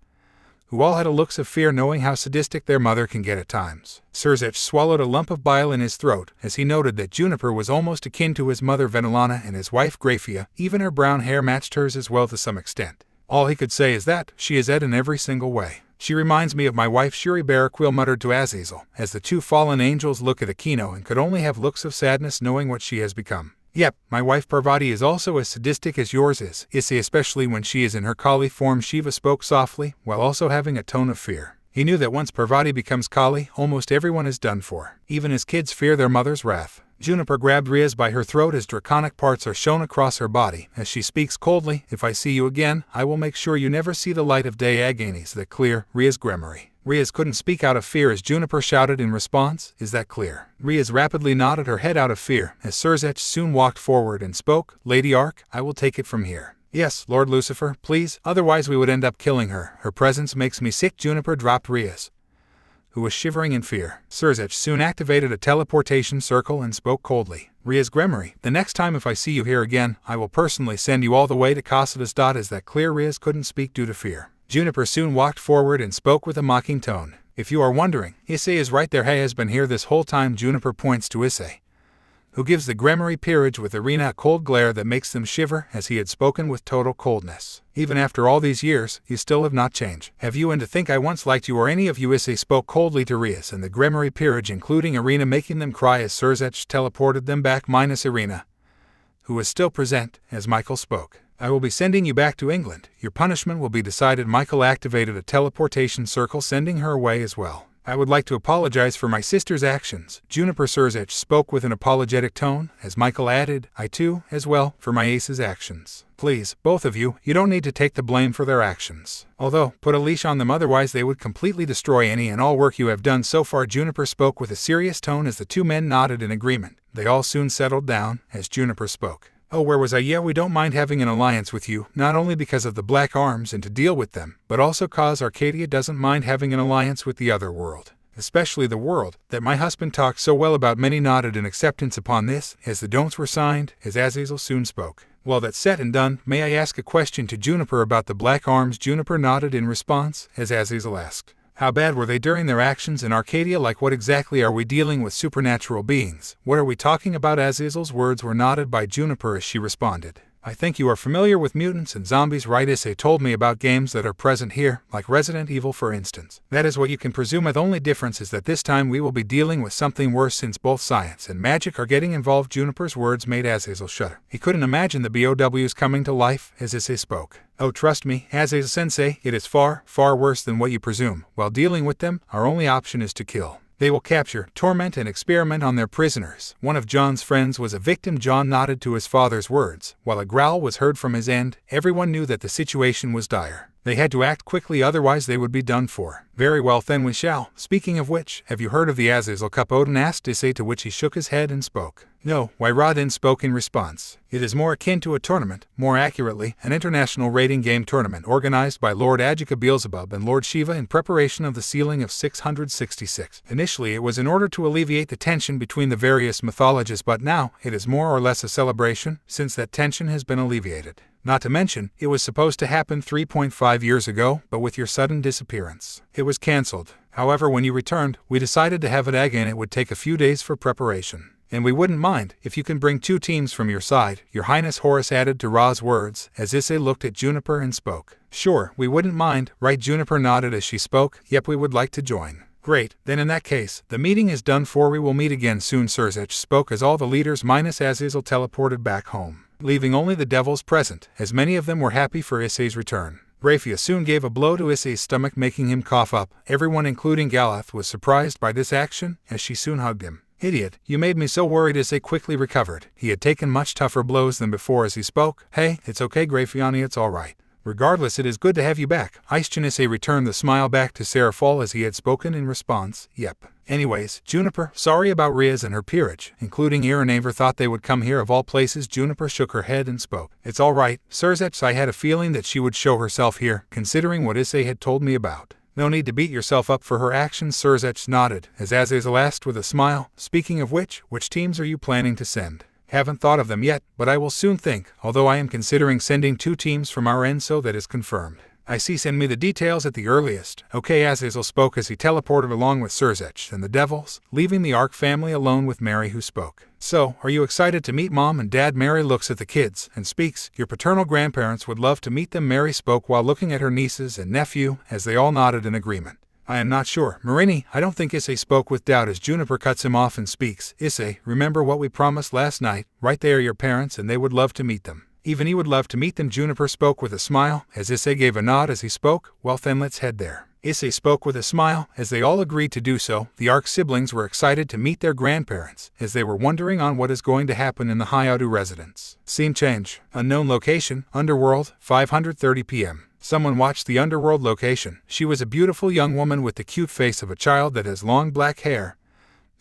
who all had a looks of fear knowing how sadistic their mother can get at times. Surzech swallowed a lump of bile in his throat, as he noted that Juniper was almost akin to his mother Venelana and his wife Graphia. Even her brown hair matched hers as well to some extent. All he could say is that she is Ed in every single way. She reminds me of my wife Shuri. Barakwil muttered to Azazel, as the two fallen angels looked at Akino and could only have looks of sadness knowing what she has become. Yep, my wife Parvati is also as sadistic as yours is, Issei, especially when she is in her Kali form. Shiva spoke softly, while also having a tone of fear. He knew that once Parvati becomes Kali, almost everyone is done for. Even his kids fear their mother's wrath. Juniper grabbed Riaz by her throat as draconic parts are shown across her body, as she speaks coldly, if I see you again, I will make sure you never see the light of day. Aghanis that clear, Riaz Gremory. Riaz couldn't speak out of fear as Juniper shouted in response, is that clear? Riaz rapidly nodded her head out of fear, as Surzech soon walked forward and spoke, Lady Arc, I will take it from here. Yes, Lord Lucifer, please, otherwise we would end up killing her. Her presence makes me sick. Juniper dropped Riaz, who was shivering in fear. Surzech soon activated a teleportation circle and spoke coldly. Riaz Gremory, the next time if I see you here again, I will personally send you all the way to Cassius. Is that clear? Riaz couldn't speak due to fear. Juniper soon walked forward and spoke with a mocking tone. If you are wondering, Issei is right there. He has been here this whole time. Juniper points to Issei, who gives the Gremory peerage with Arena a cold glare that makes them shiver, as he had spoken with total coldness. Even after all these years, you still have not changed. Have you? And to think I once liked you or any of you. Issei spoke coldly to Riaz and the Gremory peerage, including Arena, making them cry as Surzech teleported them back, minus Arena, who was still present, as Michael spoke. I will be sending you back to England. Your punishment will be decided. Michael activated a teleportation circle, sending her away as well. I would like to apologize for my sister's actions. Juniper Surzech spoke with an apologetic tone, as Michael added, I too, as well, for my ace's actions. Please, both of you don't need to take the blame for their actions. Although, put a leash on them, otherwise they would completely destroy any and all work you have done so far. Juniper spoke with a serious tone as the two men nodded in agreement. They all soon settled down, as Juniper spoke. Oh, where was I? Yeah, we don't mind having an alliance with you, not only because of the Black Arms and to deal with them, but also cause Arcadia doesn't mind having an alliance with the other world. Especially the world that my husband talked so well about. Many nodded in acceptance upon this, as the don'ts were signed, as Azazel soon spoke. Well, that's said and done, may I ask a question to Juniper about the Black Arms? Juniper nodded in response, as Azazel asked. How bad were they during their actions in Arcadia? Like what exactly are we dealing with? Supernatural beings? What are we talking about? Azazel's words were nodded by Juniper as she responded. I think you are familiar with mutants and zombies, right? Issei told me about games that are present here, like Resident Evil for instance. That is what you can presume. The only difference is that this time we will be dealing with something worse since both science and magic are getting involved. Juniper's words made Azazel shudder. He couldn't imagine the BOWs coming to life, as Issei spoke. Oh, trust me, Azazel-sensei, it is far, far worse than what you presume. While dealing with them, our only option is to kill. They will capture, torment, and experiment on their prisoners. One of John's friends was a victim. John nodded to his father's words. While a growl was heard from his end, everyone knew that the situation was dire. They had to act quickly, otherwise they would be done for. Very well, then we shall. Speaking of which, have you heard of the Azazel Cup? Odin asked Issei, to which he shook his head and spoke. No, why? Rodin spoke in response. It is more akin to a tournament, more accurately, an international raiding game tournament organized by Lord Adjika Beelzebub and Lord Shiva in preparation of the sealing of 666. Initially it was in order to alleviate the tension between the various mythologies, but now it is more or less a celebration, since that tension has been alleviated. Not to mention, it was supposed to happen 3.5 years ago, but with your sudden disappearance, it was cancelled. However, when you returned, we decided to have it again. It would take a few days for preparation. And we wouldn't mind if you can bring 2 teams from your side, Your Highness. Horus added to Ra's words, as Issei looked at Juniper and spoke. Sure, we wouldn't mind, right? Juniper nodded as she spoke. Yep, we would like to join. Great, then in that case, the meeting is done for. We will meet again soon. Surzech spoke as all the leaders minus Azazel teleported back home, leaving only the devils present, as many of them were happy for Issei's return. Raphia soon gave a blow to Issei's stomach, making him cough up. Everyone, including Galath, was surprised by this action, as she soon hugged him. Idiot, you made me so worried. Issei quickly recovered. He had taken much tougher blows than before as he spoke. Hey, it's okay, Graphiani, it's alright. Regardless, it is good to have you back. Aishin. Issei returned the smile back to Seraphol as he had spoken in response. Yep. Anyways, Juniper, sorry about Riaz and her peerage, including Irinaver. Thought they would come here of all places. Juniper shook her head and spoke. It's alright, Surzech. I had a feeling that she would show herself here, considering what Issei had told me about. No need to beat yourself up for her actions. Surzech nodded, as Azazel asked with a smile, speaking of which teams are you planning to send? Haven't thought of them yet, but I will soon think, although I am considering sending 2 teams from our end, so that is confirmed. I see, send me the details at the earliest. Okay, Azazel spoke as he teleported along with Surzech and the devils, leaving the Ark family alone with Mary, who spoke. So, are you excited to meet Mom and Dad? Mary looks at the kids and speaks. Your paternal grandparents would love to meet them. Mary spoke while looking at her nieces and nephew, as they all nodded in agreement. I am not sure. Marini, I don't think. Issei spoke with doubt as Juniper cuts him off and speaks. Issei, remember what we promised last night, right? They are your parents and they would love to meet them. Even he would love to meet them. Juniper spoke with a smile, as Issei gave a nod as he spoke. Well then, let's head there. Issei spoke with a smile, as they all agreed to do so. The Ark siblings were excited to meet their grandparents, as they were wondering on what is going to happen in the Hyoudou residence. Scene change. Unknown location, Underworld, 5:30 p.m. Someone watched the Underworld location. She was a beautiful young woman with the cute face of a child that has long black hair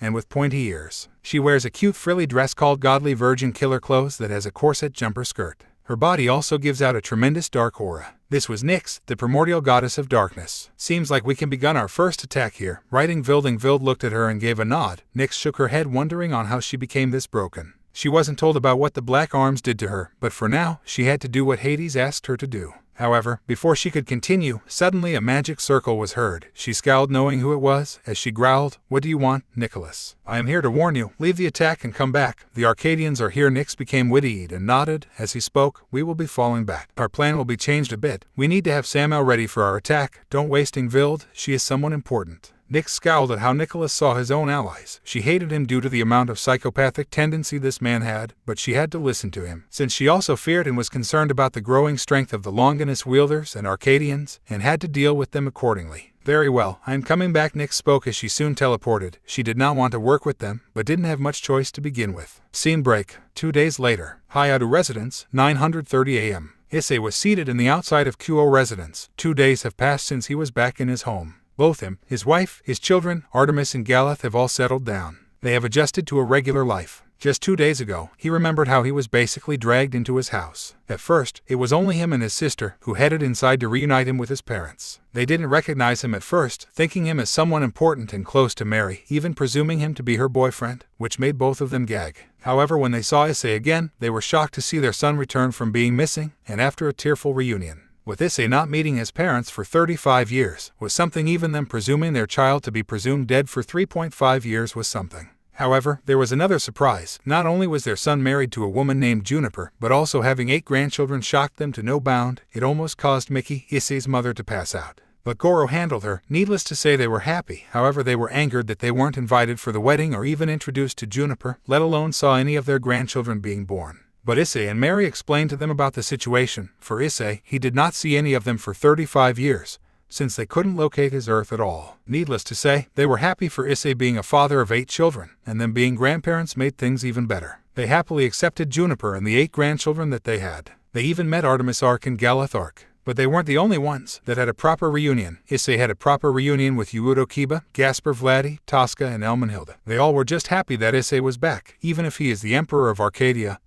and with pointy ears. She wears a cute frilly dress called Godly Virgin Killer Clothes that has a corset jumper skirt. Her body also gives out a tremendous dark aura. This was Nyx, the primordial goddess of darkness. Seems like we can begin our first attack here. Writing Vilding looked at her and gave a nod. Nyx shook her head, wondering on how she became this broken. She wasn't told about what the Black Arms did to her, but for now, she had to do what Hades asked her to do. However, before she could continue, suddenly a magic circle was heard. She scowled, knowing who it was, as she growled, "What do you want, Nicholas? I am here to warn you. Leave the attack and come back. The Arcadians are here." Nyx became witty-eyed and nodded as he spoke. "We will be falling back. Our plan will be changed a bit. We need to have Samuel ready for our attack. Don't wasting Vild. She is someone important." Nyx scowled at how Nicholas saw his own allies. She hated him due to the amount of psychopathic tendency this man had, but she had to listen to him, since she also feared and was concerned about the growing strength of the Longinus wielders and Arcadians, and had to deal with them accordingly. Very well, I am coming back. Nyx spoke as she soon teleported. She did not want to work with them, but didn't have much choice to begin with. Scene break. 2 days later. Hyoudou residence, 9:30 a.m. Issei was seated in the outside of Kuo residence. 2 days have passed since he was back in his home. Both him, his wife, his children, Artemis and Galeth have all settled down. They have adjusted to a regular life. Just 2 days ago, he remembered how he was basically dragged into his house. At first, it was only him and his sister who headed inside to reunite him with his parents. They didn't recognize him at first, thinking him as someone important and close to Mary, even presuming him to be her boyfriend, which made both of them gag. However, when they saw Issei again, they were shocked to see their son return from being missing, and after a tearful reunion. With Issei not meeting his parents for 35 years, was something. Even them presuming their child to be presumed dead for 3.5 years was something. However, there was another surprise. Not only was their son married to a woman named Juniper, but also having 8 grandchildren shocked them to no bound. It almost caused Miki, Issei's mother, to pass out. But Goro handled her. Needless to say, they were happy. However, they were angered that they weren't invited for the wedding or even introduced to Juniper, let alone saw any of their grandchildren being born. But Issei and Mary explained to them about the situation. For Issei, he did not see any of them for 35 years. Since they couldn't locate his Earth at all. Needless to say, they were happy for Issei being a father of 8 children, and them being grandparents made things even better. They happily accepted Juniper and the 8 grandchildren that they had. They even met Artemis Arc and Galeth Arc. But they weren't the only ones that had a proper reunion. Issei had a proper reunion with Hyoudou Kiba, Gasper Vladi, Tosca, and Elmenhilda. They all were just happy that Issei was back. Even if he is the Emperor of Arcadia,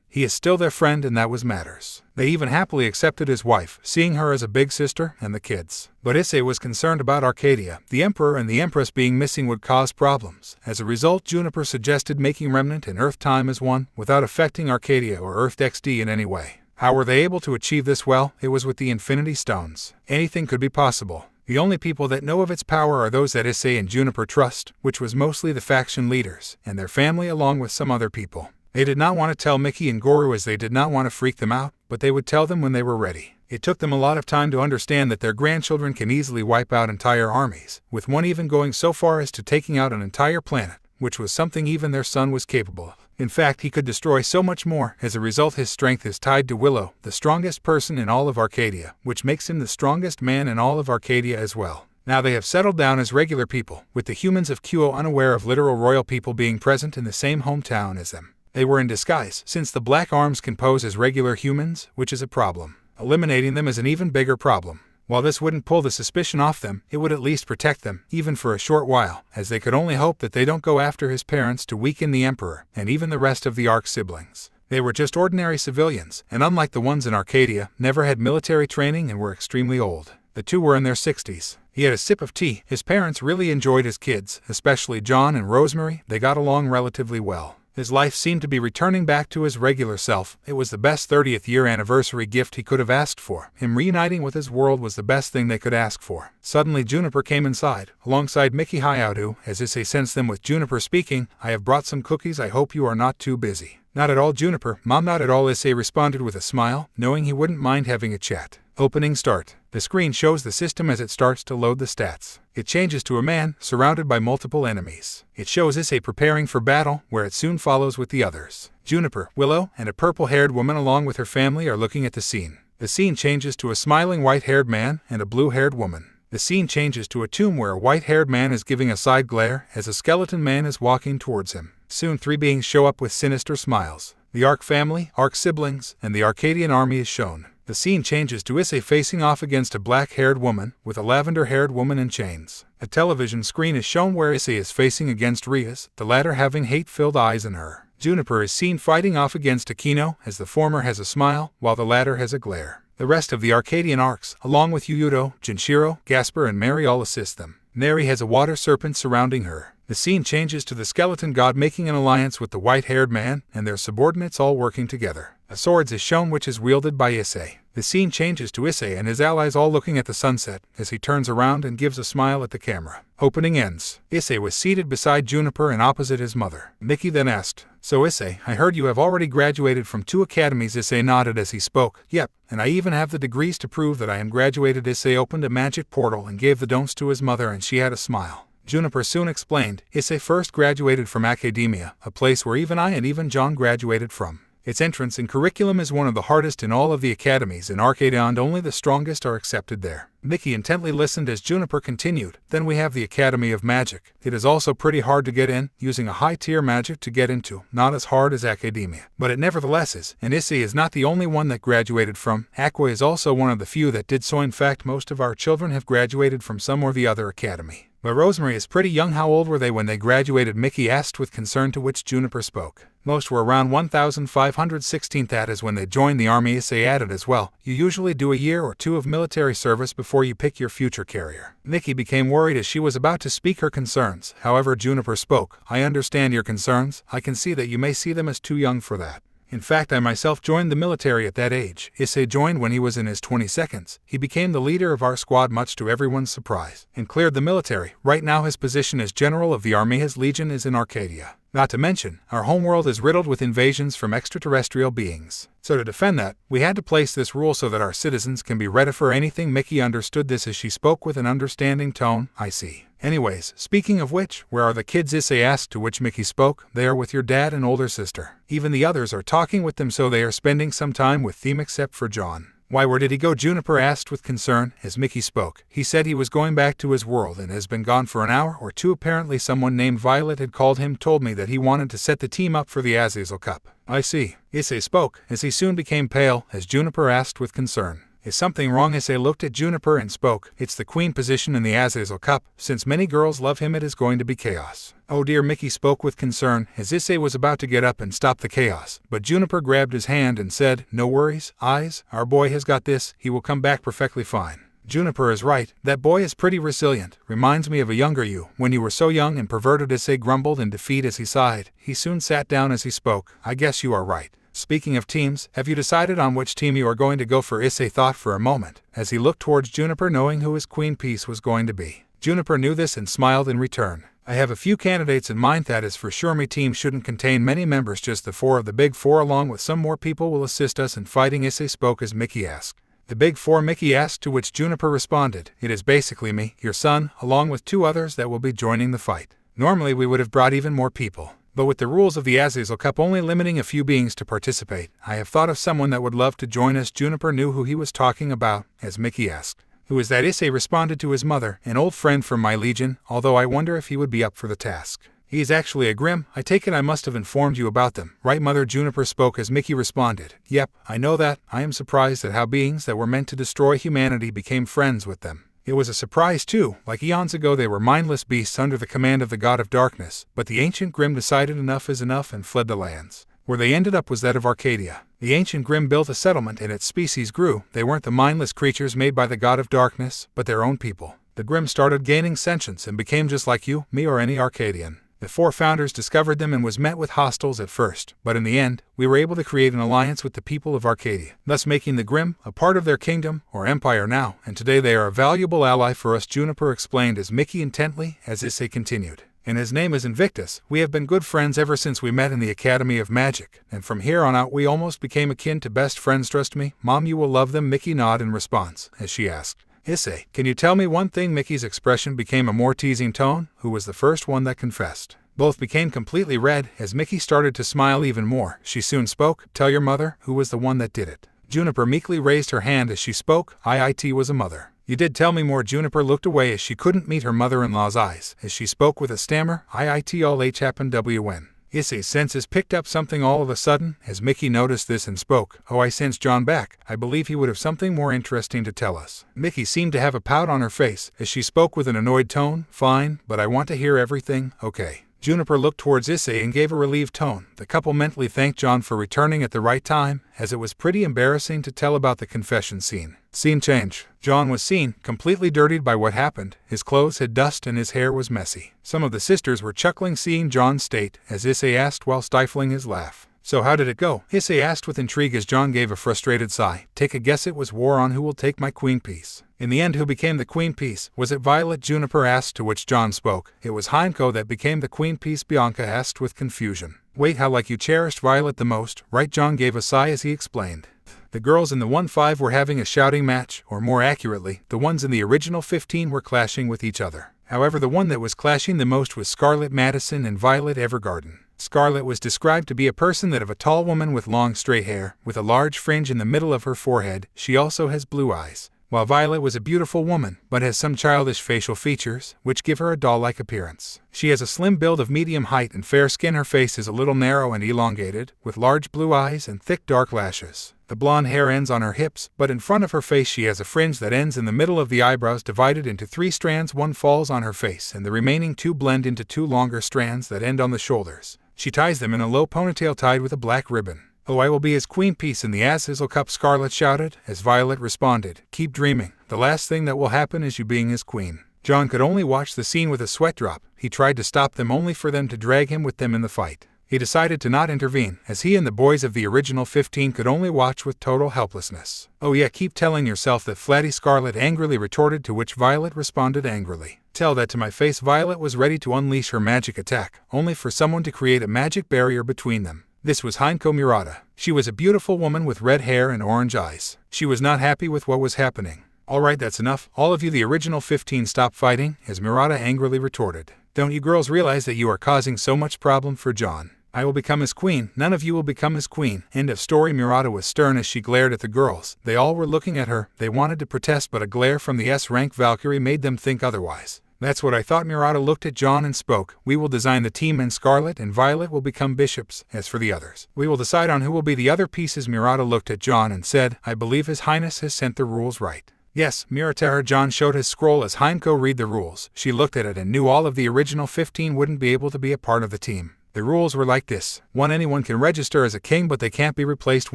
he is still their friend, and that was matters. They even happily accepted his wife, seeing her as a big sister, and the kids. But Issei was concerned about Arcadia. The Emperor and the Empress being missing would cause problems. As a result, Juniper suggested making Remnant and Earth Time as one, without affecting Arcadia or Earth XD in any way. How were they able to achieve this? Well, it was with the Infinity Stones. Anything could be possible. The only people that know of its power are those that Issei and Juniper trust, which was mostly the faction leaders, and their family along with some other people. They did not want to tell Miki and Goro as they did not want to freak them out, but they would tell them when they were ready. It took them a lot of time to understand that their grandchildren can easily wipe out entire armies, with one even going so far as to taking out an entire planet, which was something even their son was capable of. In fact, he could destroy so much more. As a result, his strength is tied to Willow, the strongest person in all of Arcadia, which makes him the strongest man in all of Arcadia as well. Now they have settled down as regular people, with the humans of Kuo unaware of literal royal people being present in the same hometown as them. They were in disguise, since the Black Arms can pose as regular humans, which is a problem. Eliminating them is an even bigger problem. While this wouldn't pull the suspicion off them, it would at least protect them, even for a short while, as they could only hope that they don't go after his parents to weaken the Emperor, and even the rest of the Arc siblings. They were just ordinary civilians, and unlike the ones in Arcadia, never had military training and were extremely old. The two were in their 60s. He had a sip of tea. His parents really enjoyed his kids, especially John and Rosemary. They got along relatively well. His life seemed to be returning back to his regular self. It was the best 30th year anniversary gift he could have asked for. Him reuniting with his world was the best thing they could ask for. Suddenly Juniper came inside, alongside Miki Hyoudou. As Issei sensed them with Juniper speaking, "I have brought some cookies. I hope you are not too busy." "Not at all, Juniper. Mom, not at all," Issei responded with a smile, knowing he wouldn't mind having a chat. Opening start. The screen shows the system as it starts to load the stats. It changes to a man, surrounded by multiple enemies. It shows Issei preparing for battle, where it soon follows with the others. Juniper, Willow, and a purple-haired woman along with her family are looking at the scene. The scene changes to a smiling white-haired man and a blue-haired woman. The scene changes to a tomb where a white-haired man is giving a side glare as a skeleton man is walking towards him. Soon 3 beings show up with sinister smiles. The Arc family, Arc siblings, and the Arcadian army is shown. The scene changes to Issei facing off against a black-haired woman, with a lavender-haired woman in chains. A television screen is shown where Issei is facing against Rias, the latter having hate-filled eyes in her. Juniper is seen fighting off against Aquino, as the former has a smile, while the latter has a glare. The rest of the Arcadian Arcs, along with Hyoudou, Jinshiro, Gasper, and Mary all assist them. Mary has a water serpent surrounding her. The scene changes to the skeleton god making an alliance with the white-haired man, and their subordinates all working together. A sword is shown which is wielded by Issei. The scene changes to Issei and his allies all looking at the sunset, as he turns around and gives a smile at the camera. Opening ends. Issei was seated beside Juniper and opposite his mother. Miki then asked, "So Issei, I heard you have already graduated from 2 academies." Issei nodded as he spoke. "Yep, and I even have the degrees to prove that I am graduated." Issei opened a magic portal and gave the don'ts to his mother, and she had a smile. Juniper soon explained, "Issei first graduated from Academia, a place where even I and even John graduated from. Its entrance and curriculum is one of the hardest in all of the academies in Arcadia, and only the strongest are accepted there. Mickey intently listened as Juniper continued. Then we have the Academy of Magic. It is also pretty hard to get in, using a high-tier magic to get into, not as hard as Academia. But it nevertheless is, and Issei is not the only one that graduated from. Aqua is also one of the few that did so. In fact, most of our children have graduated from some or the other academy. But Rosemary is pretty young. How old were they when they graduated? Mickey asked with concern, to which Juniper spoke. Most were around 1,516. That is when they joined the army. Issei added as well. You usually do a year or two of military service before you pick your future career. Mickey became worried as she was about to speak her concerns. However, Juniper spoke. I understand your concerns. I can see that you may see them as too young for that. In fact, I myself joined the military at that age. Issei joined when he was in his 22nd. He became the leader of our squad, much to everyone's surprise, and cleared the military. Right now his position as general of the army, his legion, is in Arcadia. Not to mention, our homeworld is riddled with invasions from extraterrestrial beings. So to defend that, we had to place this rule so that our citizens can be ready for anything. Mickey understood this as she spoke with an understanding tone. I see. Anyways, speaking of which, where are the kids? Issei asked, to which Mickey spoke. They are with your dad and older sister. Even the others are talking with them, so they are spending some time with them except for John. Why, where did he go? Juniper asked with concern as Mickey spoke. He said he was going back to his world and has been gone for an hour or two. Apparently someone named Violet had called him, told me that he wanted to set the team up for the Azazel Cup. I see. Issei spoke as he soon became pale as Juniper asked with concern. Is something wrong? Issei looked at Juniper and spoke. It's the queen position in the Azazel Cup. Since many girls love him, it is going to be chaos. Oh dear, Mickey spoke with concern as Issei was about to get up and stop the chaos. But Juniper grabbed his hand and said, no worries, Eyes, our boy has got this. He will come back perfectly fine. Juniper is right. That boy is pretty resilient. Reminds me of a younger you, when you were so young and perverted. Issei grumbled in defeat as he sighed. He soon sat down as he spoke. I guess you are right. Speaking of teams, have you decided on which team you are going to go for? Issei thought for a moment, as he looked towards Juniper, knowing who his queen piece was going to be. Juniper knew this and smiled in return. I have a few candidates in mind, that is for sure. My team shouldn't contain many members, just the 4 of the big 4 along with some more people will assist us in fighting. Issei spoke as Mickey asked. The big 4? Mickey asked, to which Juniper responded. It is basically me, your son, along with 2 others that will be joining the fight. Normally we would have brought even more people. But with the rules of the Azazel Cup only limiting a few beings to participate, I have thought of someone that would love to join us. Juniper knew who he was talking about, as Mickey asked. Who is that? Issei responded to his mother, an old friend from my legion, although I wonder if he would be up for the task. He is actually a Grimm. I take it I must have informed you about them, right mother? Juniper spoke as Mickey responded. Yep, I know that. I am surprised at how beings that were meant to destroy humanity became friends with them. It was a surprise too. Like eons ago they were mindless beasts under the command of the god of darkness, but the ancient Grimm decided enough is enough and fled the lands. Where they ended up was that of Arcadia. The ancient Grimm built a settlement and its species grew. They weren't the mindless creatures made by the god of darkness, but their own people. The Grimm started gaining sentience and became just like you, me, or any Arcadian. The 4 founders discovered them and was met with hostiles at first, but in the end, we were able to create an alliance with the people of Arcadia, thus making the Grimm a part of their kingdom, or empire now, and today they are a valuable ally for us, Juniper explained as Mickey intently, as Issei continued. And his name is Invictus. We have been good friends ever since we met in the Academy of Magic, and from here on out we almost became akin to best friends. Trust me, Mom, you will love them. Mickey nodded in response, as she asked. Issei, can you tell me one thing? Mickey's expression became a more teasing tone. Who was the first one that confessed? Both became completely red as Mickey started to smile even more. She soon spoke. Tell your mother who was the one that did it. Juniper meekly raised her hand as she spoke. It was a mother. You did tell me more. Juniper looked away as she couldn't meet her mother-in-law's eyes as she spoke with a stammer. It all happened when. Issei's senses picked up something all of a sudden as Mickey noticed this and spoke. Oh, I sense John back. I believe he would have something more interesting to tell us. Mickey seemed to have a pout on her face as she spoke with an annoyed tone. Fine, but I want to hear everything, okay? Juniper looked towards Issei and gave a relieved tone. The couple mentally thanked John for returning at the right time, as it was pretty embarrassing to tell about the confession scene. Scene change. John was seen, completely dirtied by what happened. His clothes had dust and his hair was messy. Some of the sisters were chuckling seeing John's state, as Issei asked while stifling his laugh. So how did it go? Issei asked with intrigue as John gave a frustrated sigh. Take a guess. It was war on who will take my queen piece. In the end, who became the queen piece? Was it Violet? Juniper asked, to which John spoke. It was Heinko that became the queen piece. Bianca asked with confusion. Wait, how like you cherished Violet the most, right? John gave a sigh as he explained. The girls in the 1-5 were having a shouting match, or more accurately, the ones in the original 15 were clashing with each other. However, the one that was clashing the most was Scarlet Madison and Violet Evergarden. Scarlet was described to be a person that of a tall woman with long straight hair, with a large fringe in the middle of her forehead. She also has blue eyes. While Violet was a beautiful woman, but has some childish facial features, which give her a doll-like appearance. She has a slim build of medium height and fair skin. Her face is a little narrow and elongated, with large blue eyes and thick dark lashes. The blonde hair ends on her hips, but in front of her face she has a fringe that ends in the middle of the eyebrows, divided into 3 strands. One falls on her face, and the remaining 2 blend into 2 longer strands that end on the shoulders. She ties them in a low ponytail tied with a black ribbon. "Oh, I will be his queen." Peace in the Azazel Cup, Scarlet shouted, as Violet responded, "Keep dreaming. The last thing that will happen is you being his queen." John could only watch the scene with a sweat drop. He tried to stop them, only for them to drag him with them in the fight. He decided to not intervene, as he and the boys of the original 15 could only watch with total helplessness. "Oh yeah, keep telling yourself that, Flatty," Scarlet angrily retorted, to which Violet responded angrily, "Tell that to my face." Violet was ready to unleash her magic attack, only for someone to create a magic barrier between them. This was Himeko Murata. She was a beautiful woman with red hair and orange eyes. She was not happy with what was happening. "Alright, that's enough. All of you, the original 15, stop fighting," as Murata angrily retorted. "Don't you girls realize that you are causing so much problem for John? I will become his queen. None of you will become his queen." End of story. Murata was stern as she glared at the girls. They all were looking at her. They wanted to protest, but a glare from the S-rank Valkyrie made them think otherwise. "That's what I thought." Murata looked at John and spoke. "We will design the team, and Scarlet and Violet will become bishops. As for the others, we will decide on who will be the other pieces." Murata looked at John and said, "I believe His Highness has sent the rules right." "Yes, Murata." John showed his scroll as Himeko read the rules. She looked at it and knew all of the original 15 wouldn't be able to be a part of the team. The rules were like this. 1. Anyone can register as a king, but they can't be replaced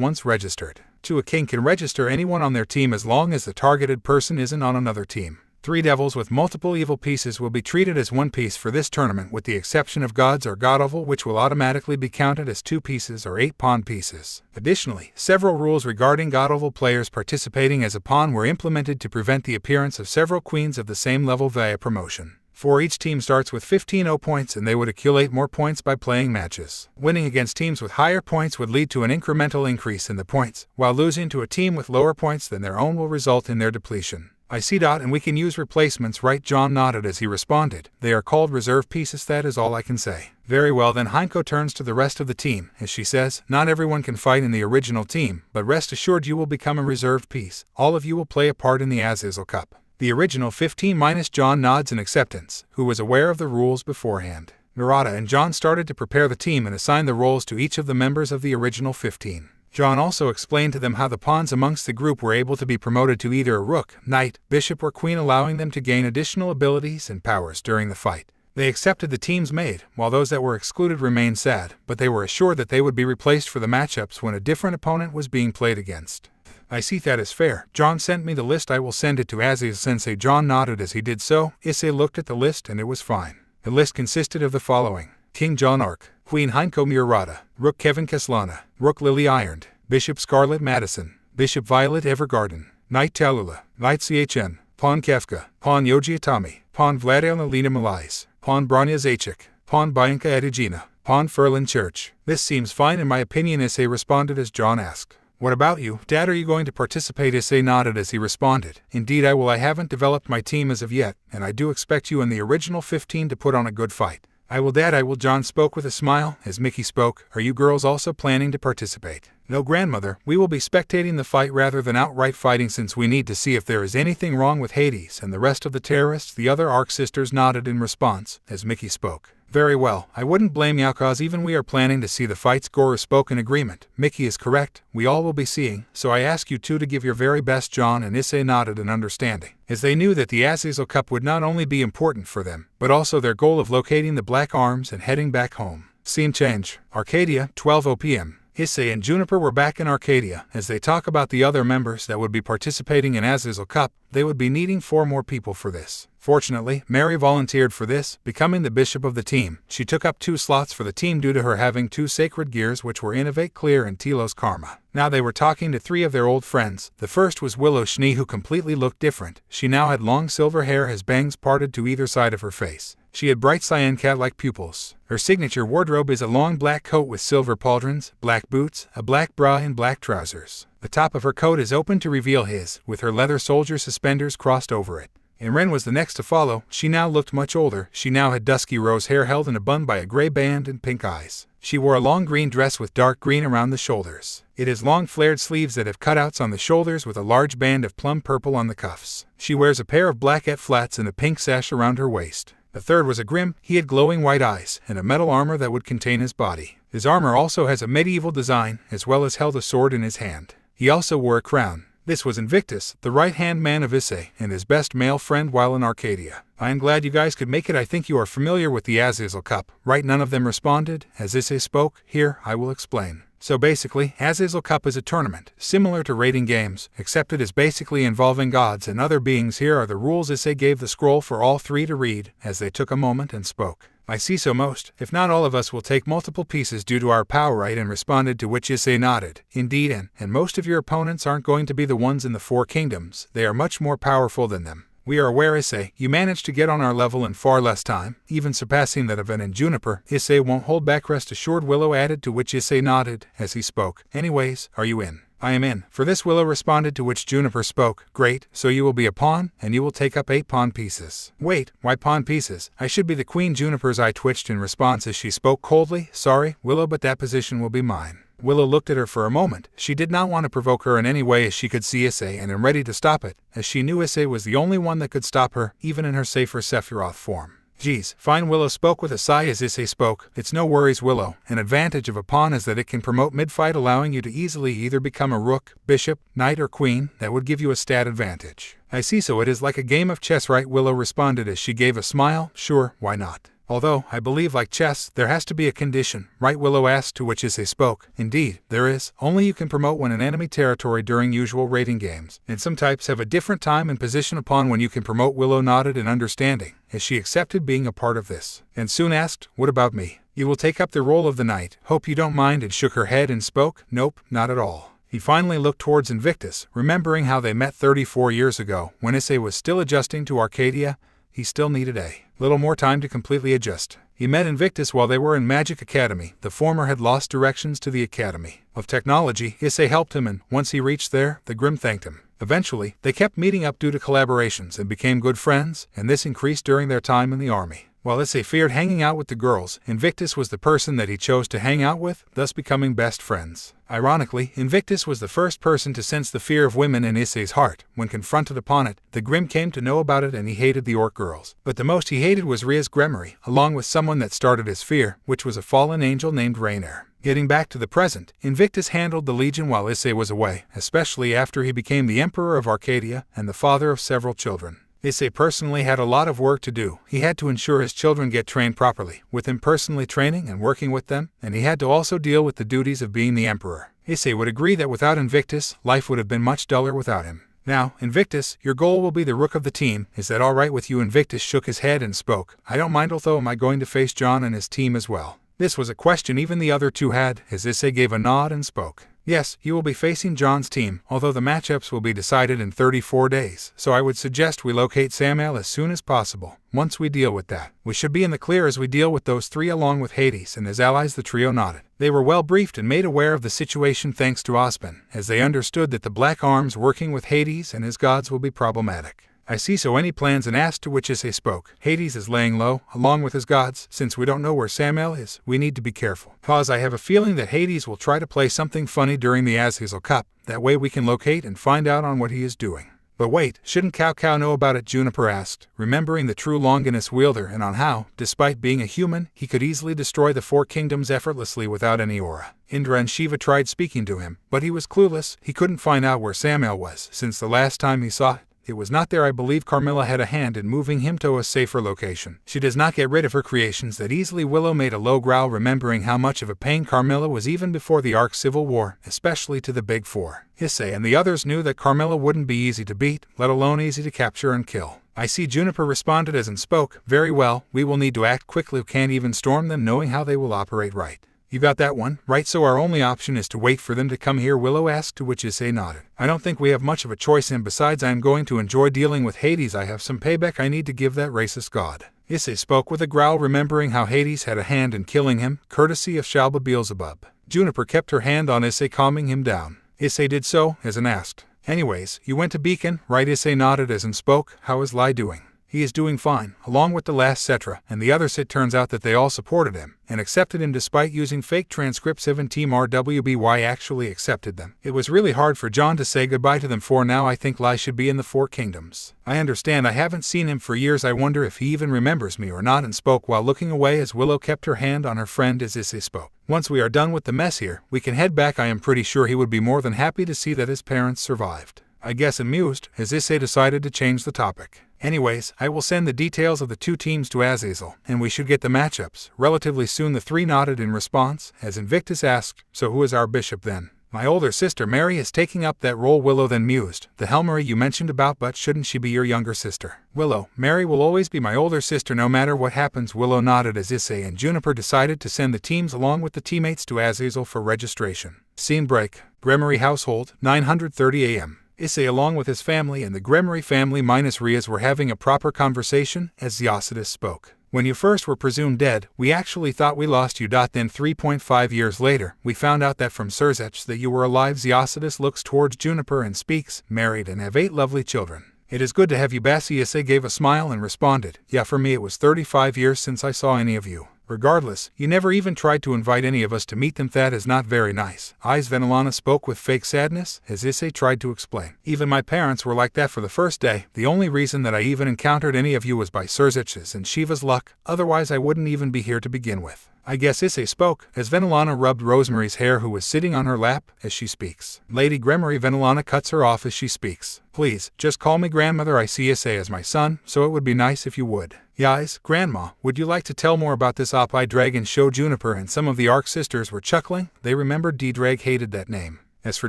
once registered. 2. A king can register anyone on their team as long as the targeted person isn't on another team. 3. Devils with multiple evil pieces will be treated as one piece for this tournament, with the exception of gods or god-evil, which will automatically be counted as 2 pieces or 8 pawn pieces. Additionally, several rules regarding god-evil players participating as a pawn were implemented to prevent the appearance of several queens of the same level via promotion. 4. Each team starts with 15 points, and they would accumulate more points by playing matches. Winning against teams with higher points would lead to an incremental increase in the points, while losing to a team with lower points than their own will result in their depletion. "I see. And we can use replacements, right?" John nodded as he responded. "They are called reserve pieces. That is all I can say." "Very well then." Himeko turns to the rest of the team as she says, "Not everyone can fight in the original team, but rest assured you will become a reserved piece. All of you will play a part in the Azazel Cup." The original 15 minus John nods in acceptance, who was aware of the rules beforehand. Murata and John started to prepare the team and assign the roles to each of the members of the original 15. John also explained to them how the pawns amongst the group were able to be promoted to either a rook, knight, bishop, or queen, allowing them to gain additional abilities and powers during the fight. They accepted the teams made, while those that were excluded remained sad, but they were assured that they would be replaced for the matchups when a different opponent was being played against. "I see. That is fair. John sent me the list. I will send it to Azazel-sensei." John nodded as he did so. Issei looked at the list and it was fine. The list consisted of the following: King John Arc, Queen Himeko Murata, Rook Kevin Keslana, Rook Lily Ironed, Bishop Scarlet Madison, Bishop Violet Evergarden, Knight Tallulah, Knight Chn, Pawn Kefka, Pawn Yoji Atami, Pawn Vladimir Lena Malais, Pawn Branya Zacic, Pawn Bianca Edugina, Pawn Ferlin Church. "This seems fine in my opinion," Issei responded as John asked, "What about you, Dad? Are you going to participate?" Issei nodded as he responded, "Indeed I will. I haven't developed my team as of yet, and I do expect you and the original 15 to put on a good fight." "I will, Dad, I will." John spoke with a smile. As Mickey spoke, "Are you girls also planning to participate?" "No, Grandmother. We will be spectating the fight rather than outright fighting, since we need to see if there is anything wrong with Hades and the rest of the terrorists." The other Arc sisters nodded in response, as Mickey spoke. "Very well. I wouldn't blame you, cause even we are planning to see the fights." Goro spoke in agreement. "Mickey is correct. We all will be seeing, so I ask you two to give your very best." John and Issei nodded in understanding, as they knew that the Azazel Cup would not only be important for them, but also their goal of locating the Black Arms and heading back home. Scene change. Arcadia, 12 p.m. Issei and Juniper were back in Arcadia. As they talk about the other members that would be participating in Azazel Cup, they would be needing 4 more people for this. Fortunately, Mary volunteered for this, becoming the bishop of the team. She took up 2 slots for the team due to her having 2 sacred gears, which were Innovate Clear and Telos Karma. Now they were talking to 3 of their old friends. The first was Willow Schnee, who completely looked different. She now had long silver hair, has bangs parted to either side of her face. She had bright cyan cat-like pupils. Her signature wardrobe is a long black coat with silver pauldrons, black boots, a black bra, and black trousers. The top of her coat is open to reveal his, with her leather soldier suspenders crossed over it. and Ren was the next to follow. She now looked much older. She now had dusky rose hair held in a bun by a gray band and pink eyes. She wore a long green dress with dark green around the shoulders. It has long flared sleeves that have cutouts on the shoulders with a large band of plum purple on the cuffs. She wears a pair of black flats and a pink sash around her waist. The third was a Grimm. He had glowing white eyes and a metal armor that would contain his body. His armor also has a medieval design, as well as held a sword in his hand. He also wore a crown. This was Invictus, the right-hand man of Issei, and his best male friend while in Arcadia. I am glad you guys could make it. I think you are familiar with the Azazel Cup, right? None of them responded. As Issei spoke, here, I will explain. So basically, Azazel Cup is a tournament, similar to raiding games, except it is basically involving gods and other beings. Here are the rules. Issei gave the scroll for all three to read, as they took a moment and spoke. I see, so most, if not all of us, will take multiple pieces due to our power, right? And responded, to which Issei nodded. Indeed, and most of your opponents aren't going to be the ones in the four kingdoms. They are much more powerful than them. We are aware, Issei. You managed to get on our level in far less time, even surpassing that of Ven and Juniper. Issei won't hold back, rest assured, Willow added, to which Issei nodded as he spoke. Anyways, are you in? I am in. For this, Willow responded, to which Juniper spoke. Great, so you will be a pawn, and you will take up 8 pawn pieces. Wait, why pawn pieces? I should be the queen. Juniper's eye twitched in response as she spoke coldly. Sorry, Willow, but that position will be mine. Willow looked at her for a moment. She did not want to provoke her in any way, as she could see Issei and am ready to stop it, as she knew Issei was the only one that could stop her, even in her safer Sephiroth form. Geez, fine, Willow spoke with a sigh as Issei spoke. It's no worries, Willow. An advantage of a pawn is that it can promote mid-fight, allowing you to easily either become a rook, bishop, knight, or queen. That would give you a stat advantage. I see, so it is like a game of chess, right? Willow responded as she gave a smile. Sure, why not? Although, I believe like chess, there has to be a condition, right? Willow asked, to which Issei spoke. Indeed, there is. Only you can promote when in enemy territory during usual raiding games, and some types have a different time and position upon when you can promote. Willow nodded in understanding, as she accepted being a part of this, and soon asked, what about me? You will take up the role of the knight. Hope you don't mind, and shook her head and spoke. Nope, not at all. He finally looked towards Invictus, remembering how they met 34 years ago, when Issei was still adjusting to Arcadia. He still needed a little more time to completely adjust. He met Invictus while they were in Magic Academy. The former had lost directions to the Academy of Technology. Issei helped him, and once he reached there, the Grimm thanked him. Eventually, they kept meeting up due to collaborations and became good friends, and this increased during their time in the army. While Issei feared hanging out with the girls, Invictus was the person that he chose to hang out with, thus becoming best friends. Ironically, Invictus was the first person to sense the fear of women in Issei's heart. When confronted upon it, the Grimm came to know about it, and he hated the orc girls. But the most he hated was Ria's Gremory, along with someone that started his fear, which was a fallen angel named Rainier. Getting back to the present, Invictus handled the Legion while Issei was away, especially after he became the Emperor of Arcadia and the father of several children. Issei personally had a lot of work to do. He had to ensure his children get trained properly, with him personally training and working with them, and he had to also deal with the duties of being the Emperor. Issei would agree that without Invictus, life would have been much duller without him. Now, Invictus, your goal will be the rook of the team. Is that all right with you? Invictus shook his head and spoke. I don't mind, although am I going to face John and his team as well? This was a question even the other two had, as Issei gave a nod and spoke. Yes, you will be facing John's team, although the matchups will be decided in 34 days, so I would suggest we locate Samael as soon as possible. Once we deal with that, we should be in the clear as we deal with those three along with Hades and his allies. The trio nodded. They were well briefed and made aware of the situation thanks to Ospen, as they understood that the Black Arms working with Hades and his gods will be problematic. I see, so any plans? And asked, to which Issei spoke. Hades is laying low, along with his gods. Since we don't know where Samael is, we need to be careful. Cause I have a feeling that Hades will try to play something funny during the Azazel Cup. That way we can locate and find out on what he is doing. But wait, shouldn't Cao Cao know about it? Juniper asked, remembering the true Longinus wielder and on how, despite being a human, he could easily destroy the four kingdoms effortlessly without any aura. Indra and Shiva tried speaking to him, but he was clueless. He couldn't find out where Samael was, since the last time he saw it. It was not there. I believe Carmilla had a hand in moving him to a safer location. She does not get rid of her creations that easily. Willow made a low growl, remembering how much of a pain Carmilla was even before the Arc Civil War, especially to the Big Four. Issei and the others knew that Carmilla wouldn't be easy to beat, let alone easy to capture and kill. I see, Juniper responded as and spoke. Very well, we will need to act quickly. We can't even storm them knowing how they will operate, right? You got that one, right? So our only option is to wait for them to come here, Willow asked, to which Issei nodded. I don't think we have much of a choice, and besides I am going to enjoy dealing with Hades. I have some payback I need to give that racist god. Issei spoke with a growl, remembering how Hades had a hand in killing him, courtesy of Shalba Beelzebub. Juniper kept her hand on Issei, calming him down. Issei did so, as and asked, Anyways, you went to Beacon, right? Issei nodded as and spoke. How is Lai doing? He is doing fine, along with the last Cetra, and the others. It turns out that they all supported him, and accepted him despite using fake transcripts. Even Team RWBY actually accepted them. It was really hard for John to say goodbye to them. For now I think Lai should be in the Four Kingdoms. I understand I haven't seen him for years. I wonder if he even remembers me or not, and spoke while looking away as Willow kept her hand on her friend as Issei spoke. Once we are done with the mess here, we can head back. I am pretty sure he would be more than happy to see that his parents survived. I guess amused, as Issei decided to change the topic. Anyways, I will send the details of the two teams to Azazel, and we should get the matchups relatively soon. The three nodded in response, as Invictus asked, so who is our bishop then? My older sister Mary is taking up that role. Willow then mused. The Helmery you mentioned about, but shouldn't she be your younger sister? Willow, Mary will always be my older sister no matter what happens. Willow nodded as Issei and Juniper decided to send the teams along with the teammates to Azazel for registration. Scene break. Gremory household, 9:30 a.m. Issei along with his family and the Gremory family minus Rias were having a proper conversation as Theocidus spoke. When you first were presumed dead, we actually thought we lost you. Then 3.5 years later, we found out that from Surzech that you were alive. Theocidus looks towards Juniper and speaks, married and have 8 lovely children. It is good to have you back. Issei gave a smile and responded, yeah, for me it was 35 years since I saw any of you. Regardless, you never even tried to invite any of us to meet them. That is not very nice. Eyes Venelana spoke with fake sadness, as Issei tried to explain. Even my parents were like that for the first day. The only reason that I even encountered any of you was by Surzech's and Shiva's luck, otherwise I wouldn't even be here to begin with. I guess Issei spoke, as Venelana rubbed Rosemary's hair who was sitting on her lap, as she speaks. Lady Gremory. Venelana cuts her off as she speaks. Please, just call me grandmother. I see Issei as my son, so it would be nice if you would. Yais, Grandma, would you like to tell more about this Op I Dragon show? Juniper and some of the Arc sisters were chuckling. They remembered D-Drag hated that name. As for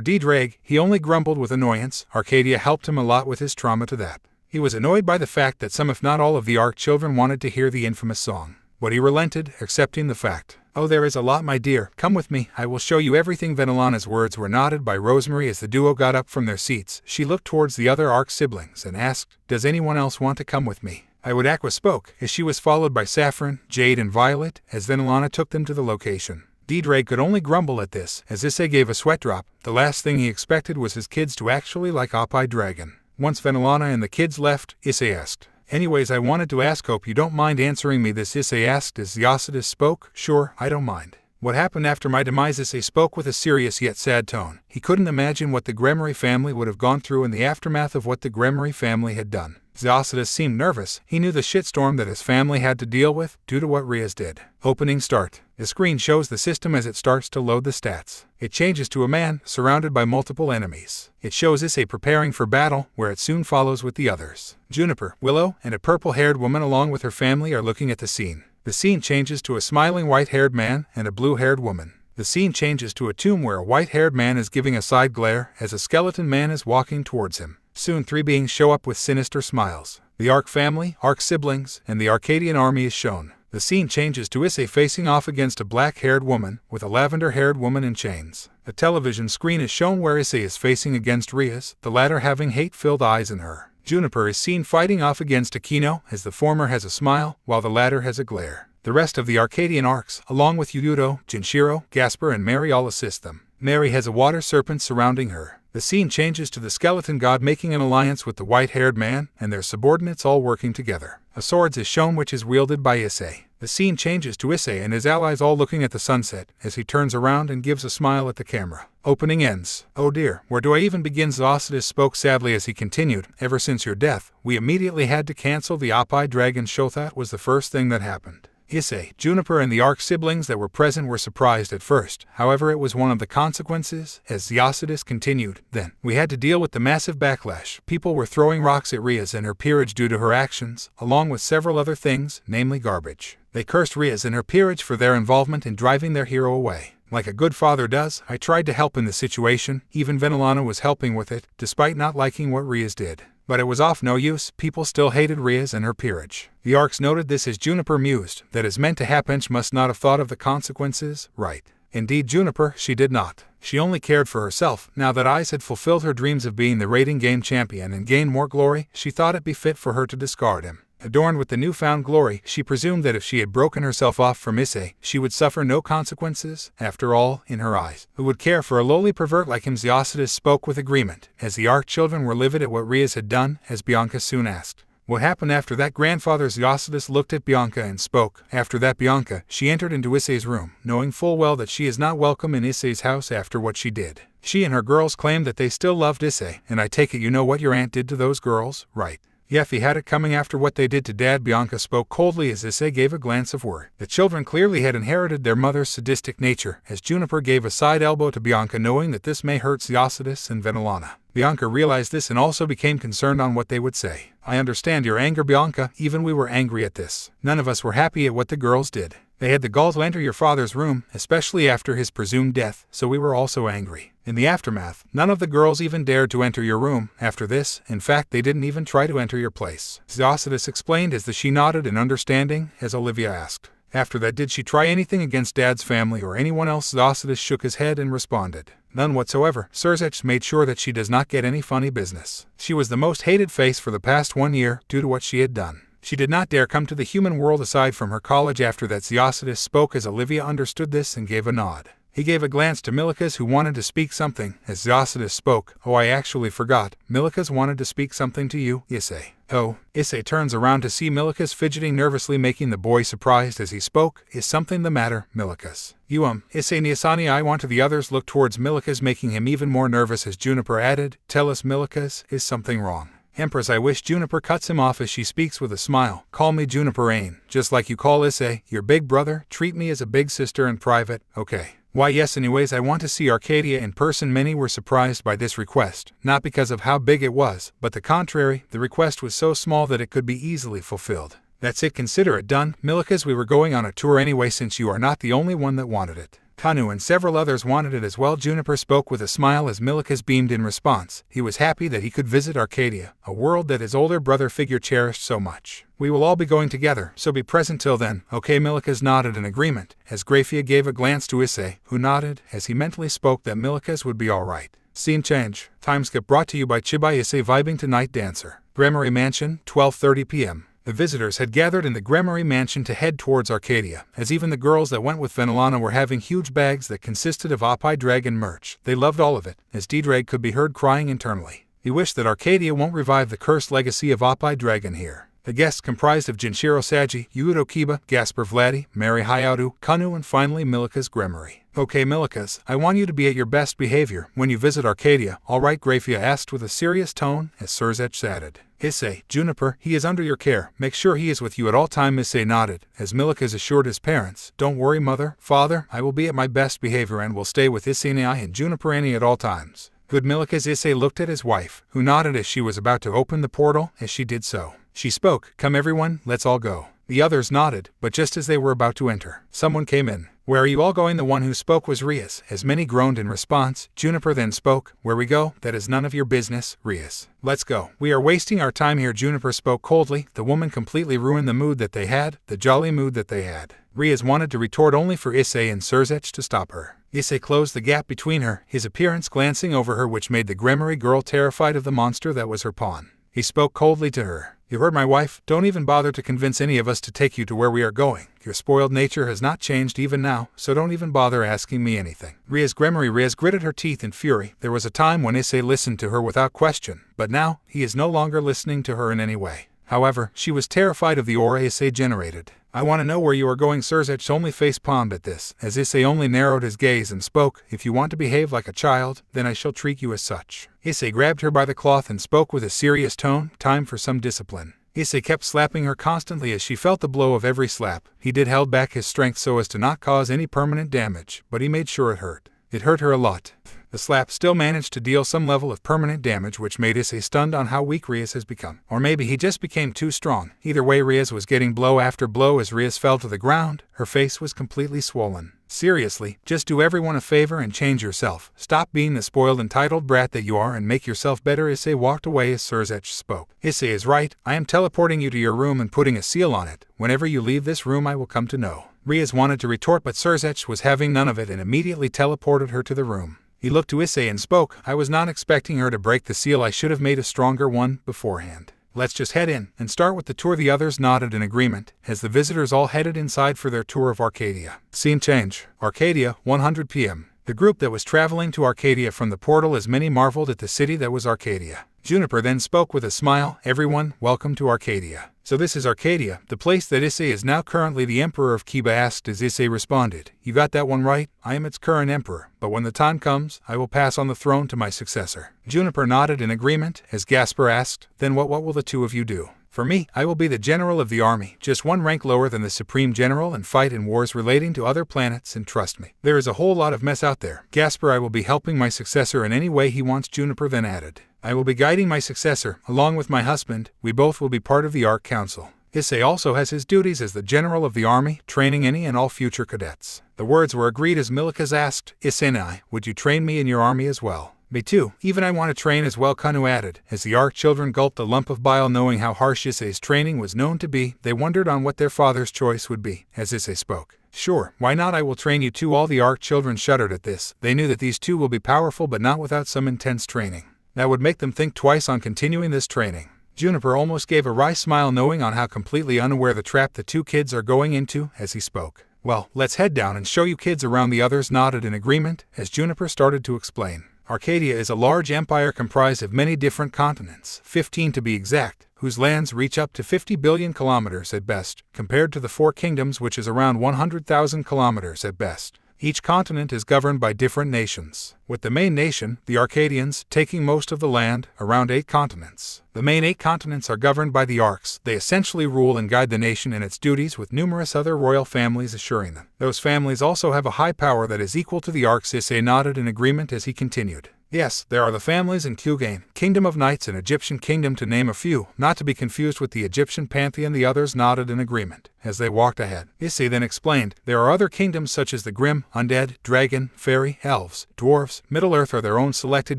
D-Drag, he only grumbled with annoyance. Arcadia helped him a lot with his trauma to that. He was annoyed by the fact that some if not all of the Arc children wanted to hear the infamous song. But he relented, accepting the fact. Oh, there is a lot, my dear. Come with me, I will show you everything. Venelana's words were nodded by Rosemary as the duo got up from their seats. She looked towards the other Arc siblings and asked, does anyone else want to come with me? I would. Aqua spoke, as she was followed by Saffron, Jade and Violet, as Venelana took them to the location. D-Drake could only grumble at this, as Issei gave a sweat drop. The last thing he expected was his kids to actually like Op I Dragon. Once Venelana and the kids left, Issei asked, anyways, I wanted to ask, hope you don't mind answering me this. Issei asked as Theocidus spoke. Sure, I don't mind. What happened after my demise? Issei spoke with a serious yet sad tone. He couldn't imagine what the Gremory family would have gone through in the aftermath of what the Gremory family had done. Theocidus seemed nervous. He knew the shitstorm that his family had to deal with due to what Rias did. Opening start. The screen shows the system as it starts to load the stats. It changes to a man surrounded by multiple enemies. It shows Issei preparing for battle, where it soon follows with the others. Juniper, Willow, and a purple-haired woman along with her family are looking at the scene. The scene changes to a smiling white-haired man and a blue-haired woman. The scene changes to a tomb where a white-haired man is giving a side glare as a skeleton man is walking towards him. Soon 3 beings show up with sinister smiles. The Arc family, Arc siblings, and the Arcadian army is shown. The scene changes to Issei facing off against a black-haired woman with a lavender-haired woman in chains. A television screen is shown where Issei is facing against Rias, the latter having hate-filled eyes in her. Juniper is seen fighting off against Aquino as the former has a smile while the latter has a glare. The rest of the Arcadian Arcs, along with Hyoudou, Jinshiro, Gasper and Mary all assist them. Mary has a water serpent surrounding her. The scene changes to the skeleton god making an alliance with the white-haired man and their subordinates all working together. A sword is shown which is wielded by Issei. The scene changes to Issei and his allies all looking at the sunset as he turns around and gives a smile at the camera. Opening ends. Oh dear, where do I even begin? Theocidus spoke sadly as he continued, ever since your death, we immediately had to cancel the Op I Dragon show. That was the first thing that happened. Issei, Juniper and the Arc siblings that were present were surprised at first. However, it was one of the consequences, as Theocidus continued. Then, we had to deal with the massive backlash. People were throwing rocks at Rias and her peerage due to her actions, along with several other things, namely garbage. They cursed Rias and her peerage for their involvement in driving their hero away. Like a good father does, I tried to help in the situation. Even Venelana was helping with it, despite not liking what Rias did. But it was off no use. People still hated Rias and her peerage. The Arcs noted this as Juniper mused. That is meant to happen. She must not have thought of the consequences, right? Indeed, Juniper, she did not. She only cared for herself. Now that Ice had fulfilled her dreams of being the rating game champion and gained more glory, she thought it be fit for her to discard him. Adorned with the newfound glory, she presumed that if she had broken herself off from Issei, she would suffer no consequences. After all, in her eyes, who would care for a lowly pervert like him? Issei spoke with agreement, as the Arc-children were livid at what Rias had done, as Bianca soon asked. What happened after that, grandfather? Issei looked at Bianca and spoke. After that, Bianca, she entered into Issei's room, knowing full well that she is not welcome in Issei's house after what she did. She and her girls claimed that they still loved Issei, and I take it you know what your aunt did to those girls, right? Yeffy had it coming after what they did to Dad. Bianca spoke coldly as Issei gave a glance of worry. The children clearly had inherited their mother's sadistic nature, as Juniper gave a side elbow to Bianca, knowing that this may hurt Issei and Venelana. Bianca realized this and also became concerned on what they would say. I understand your anger, Bianca. Even we were angry at this. None of us were happy at what the girls did. They had the gall to enter your father's room, especially after his presumed death, so we were also angry. In the aftermath, none of the girls even dared to enter your room. After this, in fact, they didn't even try to enter your place. Issei explained as she nodded in understanding, as Olivia asked. After that, did she try anything against Dad's family or anyone else? Issei shook his head and responded. None whatsoever. Issei made sure that she does not get any funny business. She was the most hated face for the past 1 year due to what she had done. She did not dare come to the human world aside from her college. After that, Issei spoke as Olivia understood this and gave a nod. He gave a glance to Milikas, who wanted to speak something, as Issei spoke. Oh, I actually forgot. Milikas wanted to speak something to you, Issei. Oh. Issei turns around to see Milikas fidgeting nervously, making the boy surprised as he spoke. Is something the matter, Milikas? You Issei Niasani. I want to. The others looked towards Milikas, making him even more nervous as Juniper added, Tell us, Milikas, is something wrong? Empress, I wish. Juniper cuts him off as she speaks with a smile. Call me Juniper Ain, just like you call Issei, your big brother. Treat me as a big sister in private, okay? Why yes, anyways, I want to see Arcadia in person. Many were surprised by this request, not because of how big it was, but the contrary, the request was so small that it could be easily fulfilled. That's it, consider it done. Milikas, we were going on a tour anyway, since you are not the only one that wanted it. Kanu and several others wanted it as well. Juniper spoke with a smile as Milikas beamed in response. He was happy that he could visit Arcadia, a world that his older brother figure cherished so much. We will all be going together, so be present till then. Okay, Milikas nodded in agreement, as Grafia gave a glance to Issei, who nodded, as he mentally spoke that Milikas would be alright. Scene change. Time skip brought to you by Chibai. Issei vibing to Night Dancer. Gremory Mansion, 12:30 p.m. The visitors had gathered in the Gremory Mansion to head towards Arcadia, as even the girls that went with Venelana were having huge bags that consisted of Oppai Dragon merch. They loved all of it, as D-Drag could be heard crying internally. He wished that Arcadia won't revive the cursed legacy of Oppai Dragon here. The guests comprised of Jinshiro Saji, Yudo Kiba, Gaspar Vladi, Issei Hyoudou, Kanu, and finally Milikas Gremory. Okay, Milikas, I want you to be at your best behavior when you visit Arcadia. Alright, Grafia asked with a serious tone, as Issei added. Issei, Juniper, he is under your care. Make sure he is with you at all time. Issei nodded, as Milikas assured his parents. Don't worry, mother, father, I will be at my best behavior and will stay with Issei and Juniper Annie at all times. Good, Milikas. Issei looked at his wife, who nodded as she was about to open the portal. As she did so, she spoke. Come everyone, let's all go. The others nodded, but just as they were about to enter, someone came in. Where are you all going? The one who spoke was Rias, as many groaned in response. Juniper then spoke. Where we go, that is none of your business, Rias. Let's go. We are wasting our time here. Juniper spoke coldly. The woman completely ruined the mood that they had, the jolly mood that they had. Rias wanted to retort only for Issei and Issei to stop her. Issei closed the gap between her, his appearance glancing over her, which made the Gremory girl terrified of the monster that was her pawn. He spoke coldly to her. You heard my wife, don't even bother to convince any of us to take you to where we are going. Your spoiled nature has not changed even now, so don't even bother asking me anything. Rias gritted her teeth in fury. There was a time when Issei listened to her without question, but now, he is no longer listening to her in any way. However, she was terrified of the aura Issei generated. I want to know where you are going. Issei only face palmed at this, as Issei only narrowed his gaze and spoke. If you want to behave like a child, then I shall treat you as such. Issei grabbed her by the cloth and spoke with a serious tone. Time for some discipline. Issei kept slapping her constantly as she felt the blow of every slap. He held back his strength so as to not cause any permanent damage, but he made sure it hurt. It hurt her a lot. The slap still managed to deal some level of permanent damage, which made Issei stunned on how weak Rias has become. Or maybe he just became too strong. Either way, Rias was getting blow after blow as Rias fell to the ground. Her face was completely swollen. Seriously, just do everyone a favor and change yourself. Stop being the spoiled, entitled brat that you are and make yourself better. Issei walked away as Issei spoke. Issei is right. I am teleporting you to your room and putting a seal on it. Whenever you leave this room, I will come to know. Rias wanted to retort, but Issei was having none of it and immediately teleported her to the room. He looked to Issei and spoke. I was not expecting her to break the seal. I should have made a stronger one beforehand. let's just head in and start with the tour. The others nodded in agreement as the visitors all headed inside for their tour of Arcadia. Scene change. Arcadia, 100 p.m. The group that was traveling to Arcadia from the portal, as many marveled at the city that was Arcadia. Juniper then spoke with a smile, "Everyone, welcome to Arcadia." "So this is Arcadia, the place that Issei is now currently the emperor of?" Kiba asked as Issei responded, "You got that one right. I am its current emperor, but when the time comes, I will pass on the throne to my successor." Juniper nodded in agreement as Gasper asked, "Then what will the two of you do?" "For me, I will be the general of the army, just one rank lower than the supreme general, and fight in wars relating to other planets, and trust me, there is a whole lot of mess out there. Gasper, I will be helping my successor in any way he wants." Juniper then added, "I will be guiding my successor, along with my husband. We both will be part of the Arc Council." Issei also has his duties as the general of the army, training any and all future cadets. The words were agreed as Milikas asked, "Issei, would you train me in your army as well?" "Me too, even I want to train as well," Kanu added. As the Arc children gulped a lump of bile, knowing how harsh Issei's training was known to be, they wondered on what their father's choice would be. As Issei spoke, "Sure, why not? I will train you too." All the Arc children shuddered at this. They knew that these two will be powerful, but not without some intense training. That would make them think twice on continuing this training. Juniper almost gave a wry smile, knowing on how completely unaware the trap the two kids are going into as he spoke. "Well, let's head down and show you kids around." The others nodded in agreement as Juniper started to explain. Arcadia is a large empire comprised of many different continents, 15 to be exact, whose lands reach up to 50 billion kilometers at best, compared to the Four Kingdoms, which is around 100,000 kilometers at best. Each continent is governed by different nations, with the main nation, the Arcadians, taking most of the land, around 8 continents. The main 8 continents are governed by the Arcs. They essentially rule and guide the nation in its duties, with numerous other royal families assuring them. Those families also have a high power that is equal to the Arcs. Issei nodded in agreement as he continued. "Yes, there are the families in Kyugain, Kingdom of Knights, and Egyptian Kingdom, to name a few, not to be confused with the Egyptian pantheon." The others nodded in agreement as they walked ahead. Issei then explained, "There are other kingdoms such as the Grimm, Undead, Dragon, Fairy, Elves, Dwarves, Middle-earth are their own selected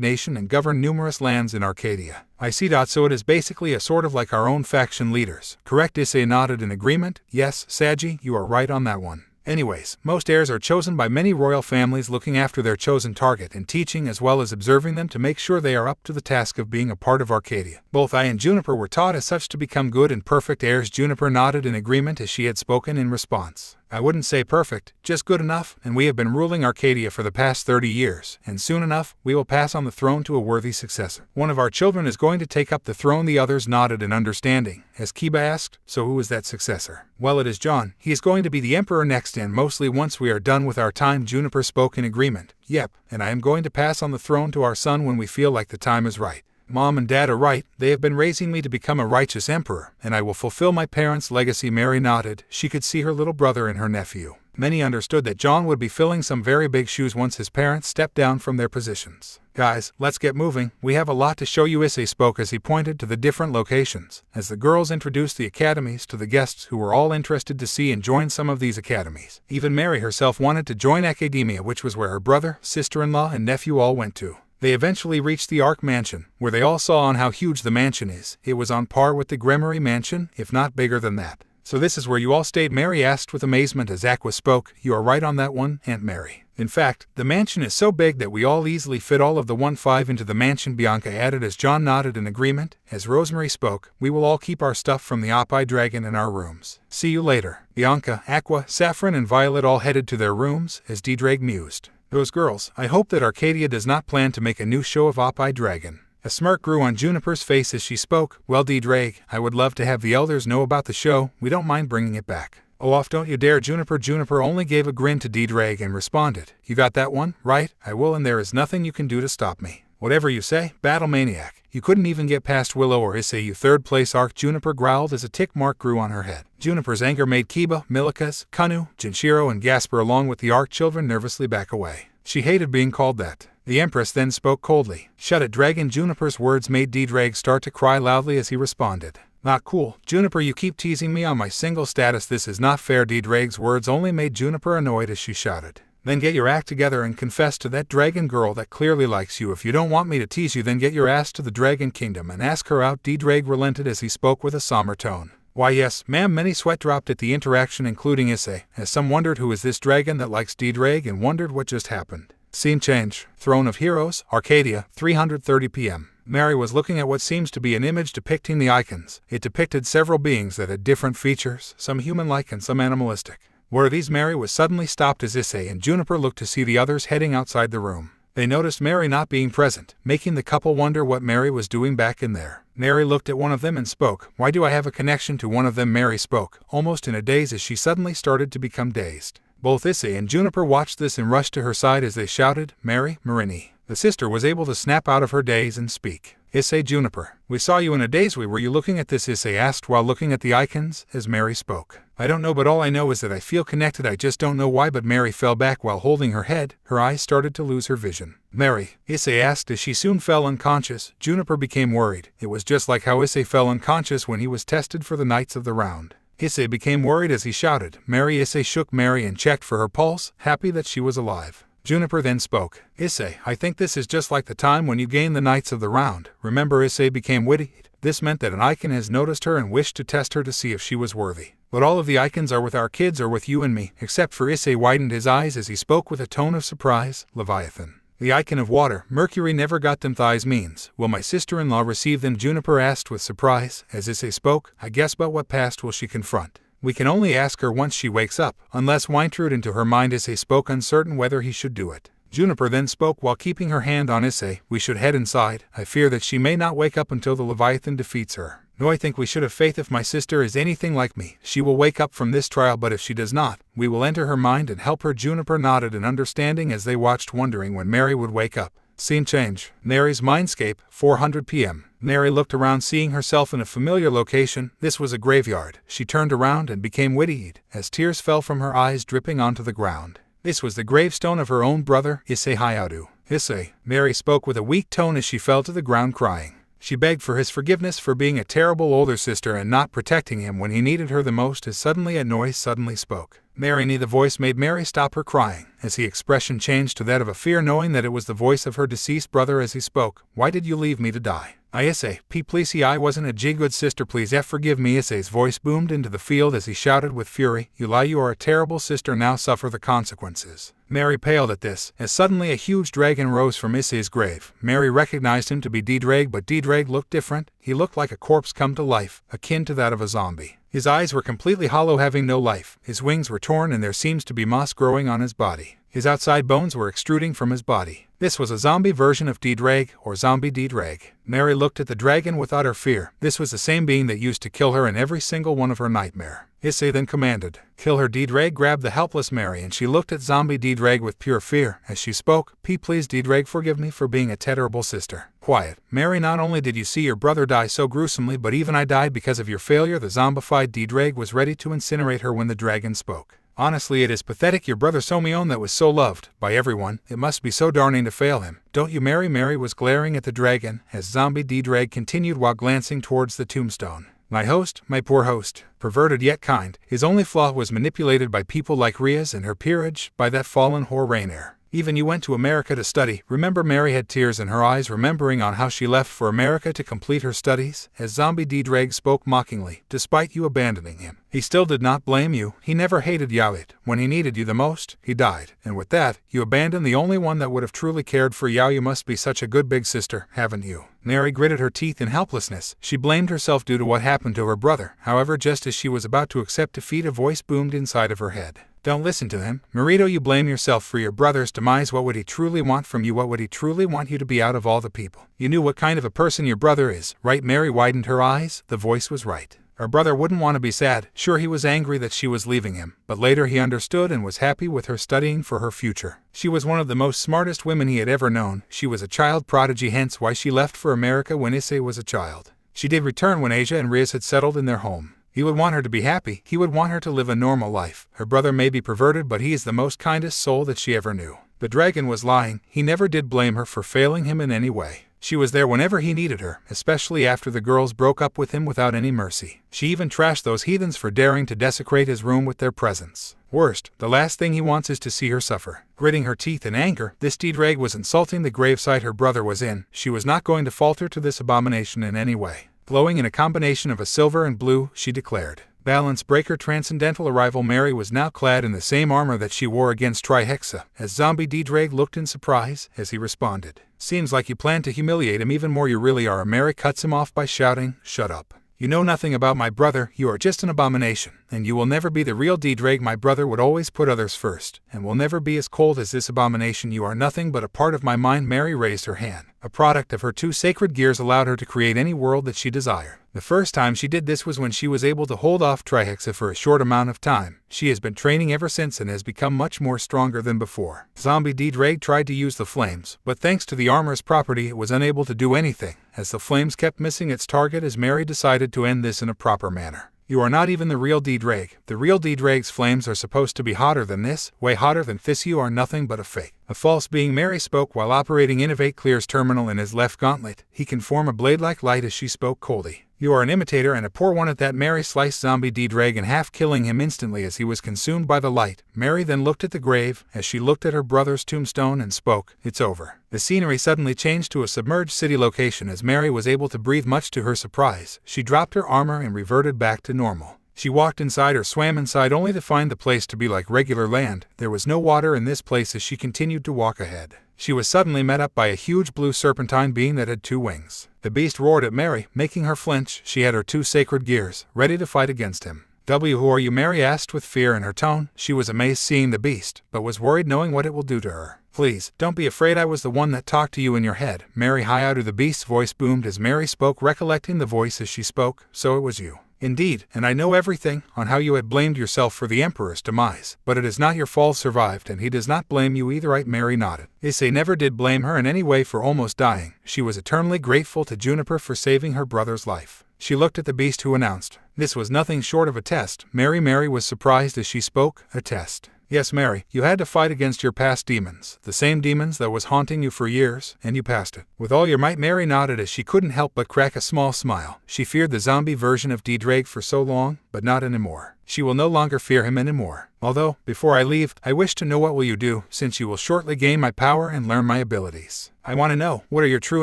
nation and govern numerous lands in Arcadia." "I see. So it is basically a sort of like our own faction leaders, correct?" Issei nodded in agreement. "Yes, Saji, you are right on that one. Anyways, most heirs are chosen by many royal families, looking after their chosen target and teaching as well as observing them to make sure they are up to the task of being a part of Arcadia. Both I and Juniper were taught as such to become good and perfect heirs." Juniper nodded in agreement as she had spoken in response. "I wouldn't say perfect, just good enough, and we have been ruling Arcadia for the past 30 years, and soon enough, we will pass on the throne to a worthy successor. One of our children is going to take up the throne." The others nodded in understanding as Kiba asked, "So who is that successor?" "Well, it is John. He is going to be the emperor next, and mostly once we are done with our time." Juniper spoke in agreement. "Yep, and I am going to pass on the throne to our son when we feel like the time is right. Mom and Dad are right. They have been raising me to become a righteous emperor, and I will fulfill my parents' legacy." Mary nodded. She could see her little brother and her nephew. Many understood that John would be filling some very big shoes once his parents stepped down from their positions. "Guys, let's get moving. We have a lot to show you." Issei spoke as he pointed to the different locations, as the girls introduced the academies to the guests, who were all interested to see and join some of these academies. Even Mary herself wanted to join Academia, which was where her brother, sister-in-law, and nephew all went to. They eventually reached the Arc Mansion, where they all saw on how huge the mansion is. It was on par with the Gremory Mansion, if not bigger than that. "So this is where you all stayed?" Mary asked with amazement as Aqua spoke. "You are right on that one, Aunt Mary. In fact, the mansion is so big that we all easily fit all of the 1-5 into the mansion," Bianca added as John nodded in agreement. As Rosemary spoke, "We will all keep our stuff from the Opeye Dragon in our rooms. See you later." Bianca, Aqua, Saffron, and Violet all headed to their rooms as D-Drake mused. "Those girls, I hope that Arcadia does not plan to make a new show of Opeye Dragon." A smirk grew on Juniper's face as she spoke. "Well, D-Drake, I would love to have the elders know about the show. We don't mind bringing it back." "Oh, off, don't you dare, Juniper." Juniper only gave a grin to D-Drake and responded, "You got that one, right? I will, and there is nothing you can do to stop me." "Whatever you say, Battle Maniac. You couldn't even get past Willow or Issei, you third-place Arc." Juniper growled as a tick mark grew on her head. Juniper's anger made Kiba, Milikas, Kanu, Jinshiro, and Gasper along with the Arc children nervously back away. She hated being called that. The Empress then spoke coldly. "Shut it, Dragon." Juniper's words made D-Drake start to cry loudly as he responded. "Not cool. Juniper, you keep teasing me on my single status. This is not fair." D-Drake's words only made Juniper annoyed as she shouted. "Then get your act together and confess to that dragon girl that clearly likes you. If you don't want me to tease you, then get your ass to the Dragon Kingdom and ask her out." D-Drake relented as he spoke with a somber tone. "Why yes, ma'am." Many sweat dropped at the interaction, including Issei, as some wondered who is this dragon that likes D-Drake and wondered what just happened. Scene change. Throne of Heroes, Arcadia, 3:30 p.m. Mary was looking at what seems to be an image depicting the icons. It depicted several beings that had different features, some human-like and some animalistic. What are these? Mary was suddenly stopped as Issei and Juniper looked to see the others heading outside the room. They noticed Mary not being present, making the couple wonder what Mary was doing back in there. Mary looked at one of them and spoke. "Why do I have a connection to one of them?" Mary spoke, almost in a daze as she suddenly started to become dazed. Both Issei and Juniper watched this and rushed to her side as they shouted, "Mary, Marini." The sister was able to snap out of her daze and speak. "Issei, Juniper, we saw you in a daze. Were you looking at this?" Issei asked while looking at the icons, as Mary spoke. "I don't know, but all I know is that I feel connected. I just don't know why." But Mary fell back while holding her head. Her eyes started to lose her vision. "Mary," Issei asked as she soon fell unconscious. Juniper became worried. It was just like how Issei fell unconscious when he was tested for the Knights of the Round. Issei became worried as he shouted, "Mary!" Issei shook Mary and checked for her pulse, happy that she was alive. Juniper then spoke. "Issei, I think this is just like the time when you gained the Knights of the Round. Remember?" Issei became witty. This meant that an icon has noticed her and wished to test her to see if she was worthy. "But all of the icons are with our kids or with you and me, except for..." Issei widened his eyes as he spoke with a tone of surprise. "Leviathan. The icon of water, Mercury never got them thighs means. Will my sister-in-law receive them?" Juniper asked with surprise. As Issei spoke, "I guess, but what past will she confront? We can only ask her once she wakes up, unless Weintrud into her mind." Issei spoke, uncertain whether he should do it. Juniper then spoke while keeping her hand on Issei. "We should head inside. I fear that she may not wake up until the Leviathan defeats her. No, I think we should have faith. If my sister is anything like me, she will wake up from this trial, but if she does not, we will enter her mind and help her." Juniper nodded in understanding as they watched, wondering when Mary would wake up. Scene change. Mary's mindscape, 4:00 p.m. Mary looked around, seeing herself in a familiar location. This was a graveyard. She turned around and became witty-eyed as tears fell from her eyes, dripping onto the ground. This was the gravestone of her own brother, Issei Hyoudou. "Issei," Mary spoke with a weak tone as she fell to the ground crying. She begged for his forgiveness for being a terrible older sister and not protecting him when he needed her the most. As suddenly a noise suddenly spoke. "Marini!" The voice made Mary stop her crying, as the expression changed to that of a fear, knowing that it was the voice of her deceased brother as he spoke. "Why did you leave me to die?" "Issei, please, I wasn't a good sister, please, forgive me." Issei's voice boomed into the field as he shouted with fury, "You lie, you are a terrible sister, now suffer the consequences." Mary paled at this, as suddenly a huge dragon rose from Issei's grave. Mary recognized him to be Didrag, but Didrag looked different. He looked like a corpse come to life, akin to that of a zombie. His eyes were completely hollow, having no life. His wings were torn and there seems to be moss growing on his body. His outside bones were extruding from his body. This was a zombie version of Didrag, or zombie Didrag. Mary looked at the dragon with utter fear. This was the same being that used to kill her in every single one of her nightmare. Issei then commanded, "Kill her." Didrag grabbed the helpless Mary and she looked at zombie Didrag with pure fear. As she spoke, "Please, Didrag, forgive me for being a terrible sister." "Quiet. Mary, not only did you see your brother die so gruesomely, but even I died because of your failure." The zombified Didrag was ready to incinerate her when the dragon spoke. "Honestly, it is pathetic. Your brother Somion that was so loved by everyone. It must be so darning to fail him. Don't you, Mary?" Mary was glaring at the dragon, as zombie Didrag continued while glancing towards the tombstone. "My host, my poor host, perverted yet kind. His only flaw was manipulated by people like Riaz and her peerage, by that fallen whore Rainier. Even you went to America to study." Remember, Mary had tears in her eyes, remembering on how she left for America to complete her studies, as zombie Didrag spoke mockingly. "Despite you abandoning him, he still did not blame you. He never hated Yaoit. When he needed you the most, he died. And with that, you abandoned the only one that would have truly cared for Yao. You must be such a good big sister, haven't you?" Mary gritted her teeth in helplessness. She blamed herself due to what happened to her brother. However, just as she was about to accept defeat, a voice boomed inside of her head. "Don't listen to him. Marito, you blame yourself for your brother's demise. What would he truly want from you? What would he truly want you to be out of all the people? You knew what kind of a person your brother is, right?" Mary widened her eyes. The voice was right. Her brother wouldn't want to be sad. Sure, he was angry that she was leaving him, but later he understood and was happy with her studying for her future. She was one of the most smartest women he had ever known. She was a child prodigy, hence why she left for America when Issei was a child. She did return when Asia and Riaz had settled in their home. He would want her to be happy. He would want her to live a normal life. Her brother may be perverted, but he is the most kindest soul that she ever knew. The dragon was lying. He never did blame her for failing him in any way. She was there whenever he needed her, especially after the girls broke up with him without any mercy. She even trashed those heathens for daring to desecrate his room with their presence. Worst, the last thing he wants is to see her suffer. Gritting her teeth in anger, this Didrag was insulting the gravesite her brother was in. She was not going to falter to this abomination in any way. Glowing in a combination of a silver and blue, she declared, Balance breaker transcendental arrival. Mary was now clad in the same armor that she wore against Trihexa, as zombie D-Drake looked in surprise as he responded. Seems like you plan to humiliate him even more. You really are. Mary cuts him off by shouting, "Shut up. You know nothing about my brother, you are just an abomination, and you will never be the real D-Drake. My brother would always put others first, and will never be as cold as this abomination. You are nothing but a part of my mind." Mary raised her hand. A product of her 2 sacred gears allowed her to create any world that she desired. The first time she did this was when she was able to hold off Trihexa for a short amount of time. She has been training ever since and has become much more stronger than before. Zombie D-Drake tried to use the flames, but thanks to the armor's property it was unable to do anything, as the flames kept missing its target. As Mary decided to end this in a proper manner. You are not even the real D-Drake. The real D-Drake's flames are supposed to be hotter than this, way hotter than this. You are nothing but a fake. A false being. Mary spoke while operating Innovate Clear's terminal in his left gauntlet. He can form a blade-like light as she spoke coldly. You are an imitator and a poor one at that. Mary sliced zombie D-Drake in half, killing him instantly as he was consumed by the light. Mary then looked at the grave as she looked at her brother's tombstone and spoke, "It's over." The scenery suddenly changed to a submerged city location as Mary was able to breathe, much to her surprise. She dropped her armor and reverted back to normal. She walked inside or swam inside only to find the place to be like regular land. There was no water in this place. As she continued to walk ahead, she was suddenly met up by a huge blue serpentine being that had 2 wings. The beast roared at Mary, making her flinch. She had her 2 sacred gears, ready to fight against him. "Who are you?" Mary asked with fear in her tone. She was amazed seeing the beast, but was worried knowing what it will do to her. "Please, don't be afraid. I was the one that talked to you in your head." Mary Hyoudou. The beast's voice boomed as Mary spoke, recollecting the voice as she spoke. "So it was you. Indeed, and I know everything on how you had blamed yourself for the Emperor's demise, but it is not your fault survived, and he does not blame you either." Right? Mary nodded. Issei never did blame her in any way for almost dying. She was eternally grateful to Juniper for saving her brother's life. She looked at the beast, who announced, "This was nothing short of a test." Mary was surprised as she spoke. "A test?" "Yes, Mary, you had to fight against your past demons, the same demons that was haunting you for years, and you passed it. With all your might." Mary nodded as she couldn't help but crack a small smile. She feared the zombie version of D-Drake for so long, but not anymore. She will no longer fear him anymore. "Although, before I leave, I wish to know what will you do, since you will shortly gain my power and learn my abilities. I want to know, what are your true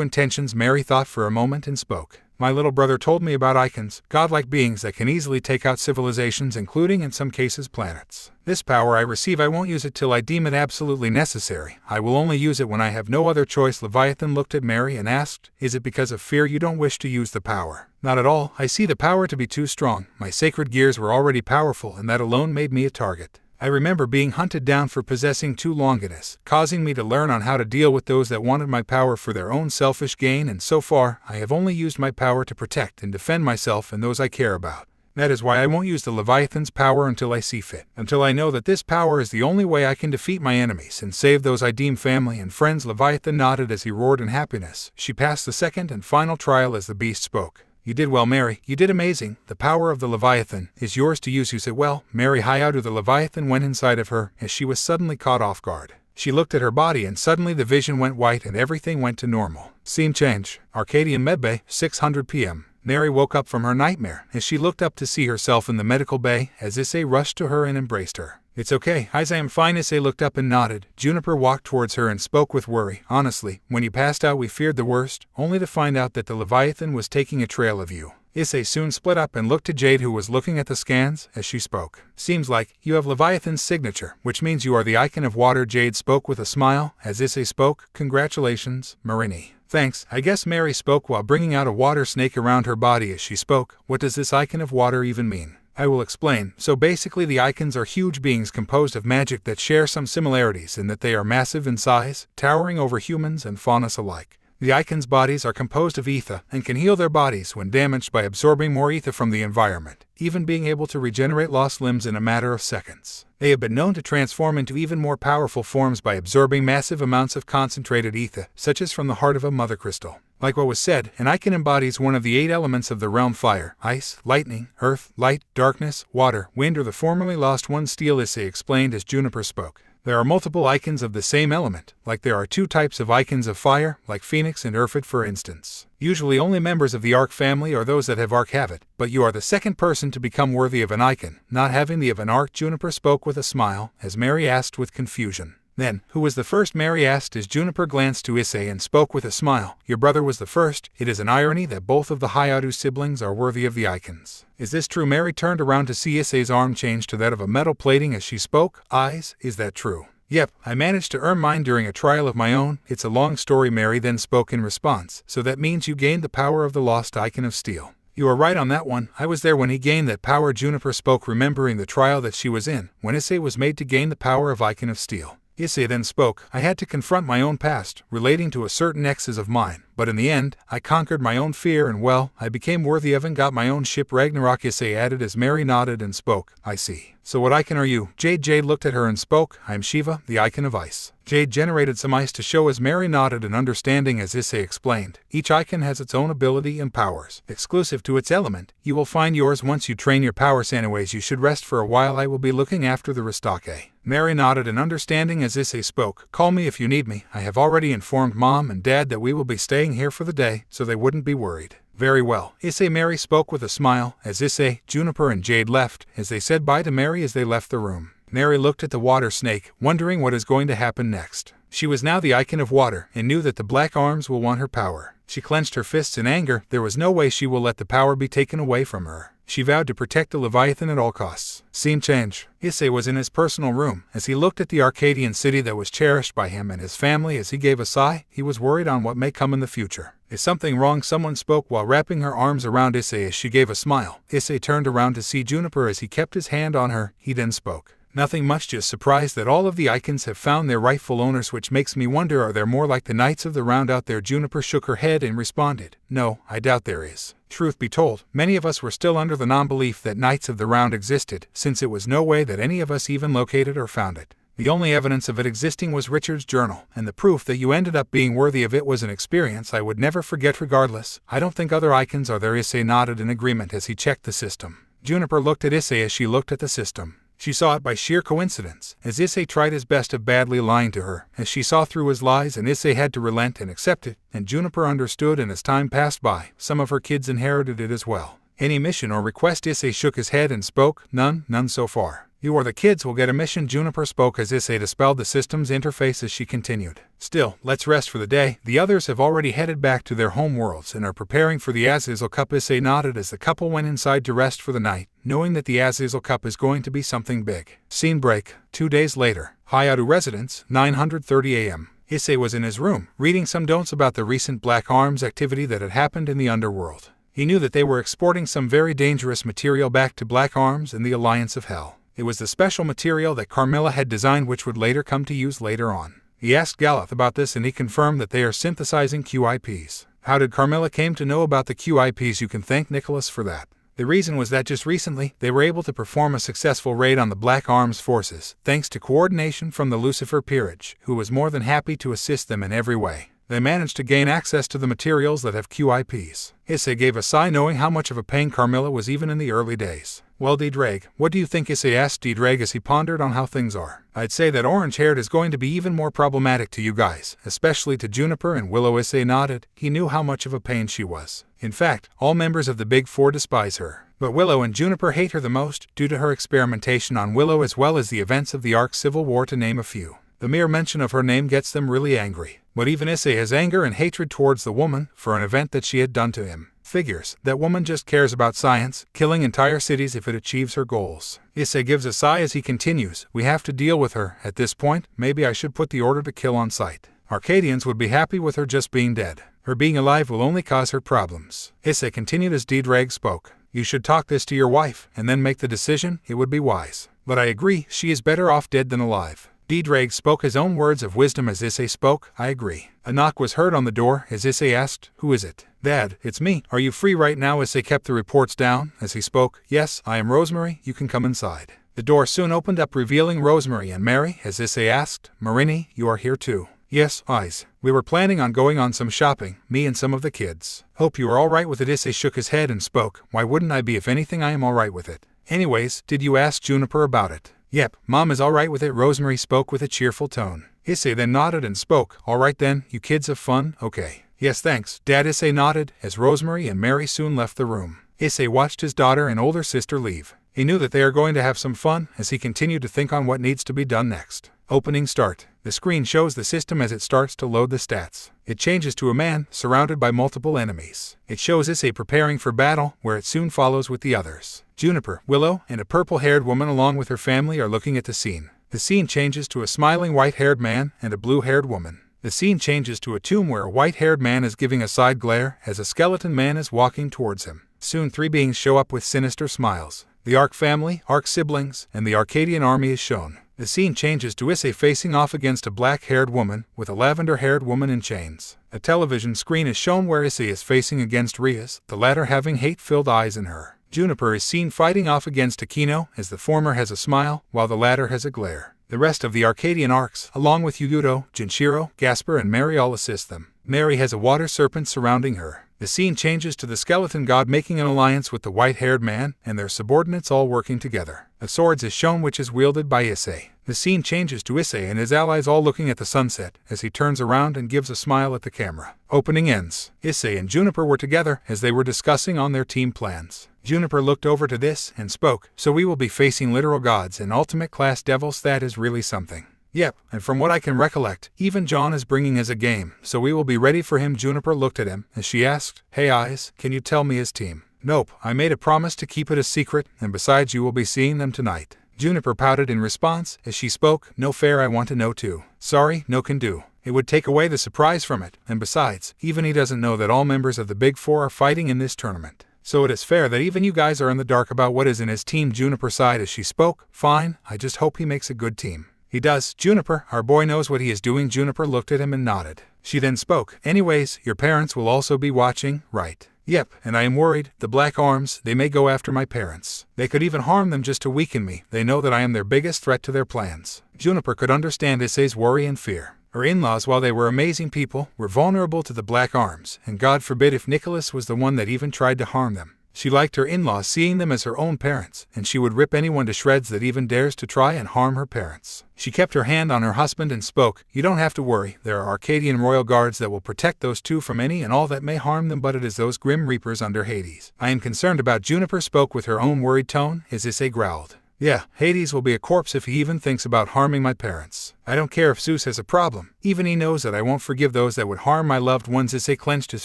intentions?" Mary thought for a moment and spoke. "My little brother told me about icons, godlike beings that can easily take out civilizations, including in some cases planets. This power I receive, I won't use it till I deem it absolutely necessary. I will only use it when I have no other choice." Leviathan looked at Mary and asked, "Is it because of fear you don't wish to use the power?" "Not at all. I see the power to be too strong. My sacred gears were already powerful, and that alone made me a target. I remember being hunted down for possessing 2 longinus, causing me to learn on how to deal with those that wanted my power for their own selfish gain, and so far, I have only used my power to protect and defend myself and those I care about. That is why I won't use the Leviathan's power until I see fit, until I know that this power is the only way I can defeat my enemies and save those I deem family and friends." Leviathan nodded as he roared in happiness. She passed the second and final trial as the beast spoke. "You did well, Mary. You did amazing. The power of the Leviathan is yours to use." "You said well." Mary Hyoudou. The Leviathan went inside of her as she was suddenly caught off guard. She looked at her body and suddenly the vision went white and everything went to normal. Scene change. Arcadia Medbay, 600 p.m. Mary woke up from her nightmare as she looked up to see herself in the medical bay as Issei rushed to her and embraced her. "It's okay, I am fine." Issei looked up and nodded. Juniper walked towards her and spoke with worry. "Honestly, when you passed out we feared the worst, only to find out that the Leviathan was taking a trail of you." Issei soon split up and looked to Jade, who was looking at the scans as she spoke. "Seems like you have Leviathan's signature, which means you are the icon of water." Jade spoke with a smile as Issei spoke. "Congratulations, Marini." "Thanks." I guess Mary spoke while bringing out a water snake around her body as she spoke. "What does this icon of water even mean?" "I will explain. So basically the icons are huge beings composed of magic that share some similarities in that they are massive in size, towering over humans and faunas alike. The icons' bodies are composed of ether and can heal their bodies when damaged by absorbing more ether from the environment, even being able to regenerate lost limbs in a matter of seconds. They have been known to transform into even more powerful forms by absorbing massive amounts of concentrated ether, such as from the heart of a mother crystal. Like what was said, an icon embodies one of the 8 elements of the realm: fire, ice, lightning, earth, light, darkness, water, wind, or the formerly lost one, steel. Issei explained as Juniper spoke. There are multiple icons of the same element, like there are 2 types of icons of fire, like Phoenix and Urfit for instance. Usually only members of the Arc family or those that have Arc have it, but you are the second person to become worthy of an icon, not having the of an Arc. Juniper spoke with a smile, as Mary asked with confusion. Then, who was the first? Mary asked as Juniper glanced to Issei and spoke with a smile. Your brother was the first. It is an irony that both of the Hyoudou siblings are worthy of the icons. Is this true? Mary turned around to see Issei's arm change to that of a metal plating as she spoke. Eyes, is that true? Yep, I managed to earn mine during a trial of my own. It's a long story, Mary then spoke in response. So that means you gained the power of the lost icon of steel. You are right on that one. I was there when he gained that power. Juniper spoke, remembering the trial that she was in, when Issei was made to gain the power of Icon of Steel. Issei then spoke. I had to confront my own past, relating to a certain exes of mine, but in the end, I conquered my own fear and well, I became worthy of and got my own ship. Ragnarok, Issei added as Mary nodded and spoke. I see. So what icon are you? Jade looked at her and spoke. I am Shiva, the icon of ice. Jade generated some ice to show as Mary nodded in understanding as Issei explained. Each icon has its own ability and powers, exclusive to its element. You will find yours once you train your powers. Anyways, you should rest for a while. I will be looking after the Restake. Mary nodded in understanding as Issei spoke. Call me if you need me. I have already informed Mom and Dad that we will be staying here for the day, so they wouldn't be worried. Very well, Issei. Mary spoke with a smile as Issei, Juniper and Jade left, as they said bye to Mary as they left the room. Mary looked at the water snake, wondering what is going to happen next. She was now the icon of water, and knew that the black arms will want her power. She clenched her fists in anger. There was no way she will let the power be taken away from her. She vowed to protect the Leviathan at all costs. Scene change. Issei was in his personal room, as he looked at the Arcadian city that was cherished by him and his family. As he gave a sigh, he was worried on what may come in the future. Is something wrong? Someone spoke while wrapping her arms around Issei as she gave a smile. Issei turned around to see Juniper as he kept his hand on her. He then spoke. Nothing much, just surprised that all of the icons have found their rightful owners, which makes me wonder, are there more like the Knights of the Round out there? Juniper shook her head and responded, no, I doubt there is. Truth be told, many of us were still under the non-belief that Knights of the Round existed, since it was no way that any of us even located or found it. The only evidence of it existing was Richard's journal, and the proof that you ended up being worthy of it was an experience I would never forget regardless. I don't think other icons are there. Issei nodded in agreement as he checked the system. Juniper looked at Issei as she looked at the system. She saw it by sheer coincidence, as Issei tried his best of badly lying to her, as she saw through his lies, and Issei had to relent and accept it, and Juniper understood, and as time passed by, some of her kids inherited it as well. Any mission or request? Issei shook his head and spoke. None so far. You or the kids will get a mission. Juniper spoke as Issei dispelled the system's interface as she continued. Still, let's rest for the day. The others have already headed back to their home worlds and are preparing for the Azazel Cup. Issei nodded as the couple went inside to rest for the night, knowing that the Azazel Cup is going to be something big. Scene break. 2 days later. Hyoudou residence, 9:30 a.m. Issei was in his room, reading some don'ts about the recent Black Arms activity that had happened in the underworld. He knew that they were exporting some very dangerous material back to Black Arms and the Alliance of Hell. It was the special material that Carmilla had designed, which would later come to use later on. He asked Galath about this, and he confirmed that they are synthesizing QIPs. How did Carmilla came to know about the QIPs? You can thank Nicholas for that. The reason was that just recently, they were able to perform a successful raid on the Black Arms forces, thanks to coordination from the Lucifer Peerage, who was more than happy to assist them in every way. They managed to gain access to the materials that have QIPs. Issei gave a sigh, knowing how much of a pain Carmilla was even in the early days. Well, Diedrag, what do you think? Issei asked Diedrag as he pondered on how things are. I'd say that orange-haired is going to be even more problematic to you guys, especially to Juniper and Willow. Issei nodded. He knew how much of a pain she was. In fact, all members of the Big Four despise her. But Willow and Juniper hate her the most, due to her experimentation on Willow as well as the events of the Ark Civil War, to name a few. The mere mention of her name gets them really angry. But even Issei has anger and hatred towards the woman for an event that she had done to him. Figures, that woman just cares about science, killing entire cities if it achieves her goals. Issei gives a sigh as he continues. We have to deal with her. At this point, maybe I should put the order to kill on sight. Arcadians would be happy with her just being dead. Her being alive will only cause her problems. Issei continued as Diedrag spoke. You should talk this to your wife, and then make the decision. It would be wise. But I agree, she is better off dead than alive. Diedrag spoke his own words of wisdom as Issei spoke. I agree. A knock was heard on the door as Issei asked, who is it? Dad, it's me. Are you free right now? Issei kept the reports down as he spoke. Yes, I am Rosemary. You can come inside. The door soon opened up, revealing Rosemary and Mary as Issei asked, Marini, you are here too? Yes, eyes. We were planning on going on some shopping, me and some of the kids. Hope you are all right with it. Issei shook his head and spoke. Why wouldn't I be? If anything, I am all right with it. Anyways, did you ask Juniper about it? Yep, Mom is all right with it. Rosemary spoke with a cheerful tone. Issei then nodded and spoke. All right then, you kids have fun, okay. Yes, thanks, Dad. Issei nodded as Rosemary and Mary soon left the room. Issei watched his daughter and older sister leave. He knew that they are going to have some fun as he continued to think on what needs to be done next. Opening start. The screen shows the system as it starts to load the stats. It changes to a man, surrounded by multiple enemies. It shows Issei preparing for battle, where it soon follows with the others. Juniper, Willow, and a purple-haired woman along with her family are looking at the scene. The scene changes to a smiling white-haired man and a blue-haired woman. The scene changes to a tomb where a white-haired man is giving a side glare as a skeleton man is walking towards him. Soon 3 beings show up with sinister smiles. The Arc family, Arc siblings, and the Arcadian army is shown. The scene changes to Issei facing off against a black-haired woman with a lavender-haired woman in chains. A television screen is shown where Issei is facing against Rias, the latter having hate-filled eyes in her. Juniper is seen fighting off against Aquino as the former has a smile while the latter has a glare. The rest of the Arcadian arcs, along with Hyoudou, Jinshiro, Gasper, and Mary all assist them. Mary has a water serpent surrounding her. The scene changes to the skeleton god making an alliance with the white-haired man and their subordinates all working together. A sword is shown which is wielded by Issei. The scene changes to Issei and his allies all looking at the sunset as he turns around and gives a smile at the camera. Opening ends. Issei and Juniper were together as they were discussing on their team plans. Juniper looked over to this and spoke, "So we will be facing literal gods and ultimate class devils, that is really something." "Yep, and from what I can recollect, even John is bringing his A game, so we will be ready for him." Juniper looked at him as she asked, "Hey Eyes, can you tell me his team?" "Nope, I made a promise to keep it a secret, and besides you will be seeing them tonight." Juniper pouted in response as she spoke, "No fair, I want to know too." "Sorry, no can do. It would take away the surprise from it, and besides, even he doesn't know that all members of the Big Four are fighting in this tournament. So it is fair that even you guys are in the dark about what is in his team." Juniper sighed as she spoke, "Fine, I just hope he makes a good team." "He does, Juniper, our boy knows what he is doing." Juniper looked at him and nodded. She then spoke, "Anyways, your parents will also be watching, right?" "Yep, and I am worried. The Black Arms, they may go after my parents. They could even harm them just to weaken me. They know that I am their biggest threat to their plans." Juniper could understand Issei's worry and fear. Her in-laws, while they were amazing people, were vulnerable to the Black Arms, and God forbid if Nicholas was the one that even tried to harm them. She liked her in-laws, seeing them as her own parents, and she would rip anyone to shreds that even dares to try and harm her parents. She kept her hand on her husband and spoke, "You don't have to worry. There are Arcadian royal guards that will protect those two from any and all that may harm them, but it is those grim reapers under Hades I am concerned about." Juniper spoke with her own worried tone as Issei growled, "Yeah, Hades will be a corpse if he even thinks about harming my parents. I don't care if Zeus has a problem. Even he knows that I won't forgive those that would harm my loved ones." Issei clenched his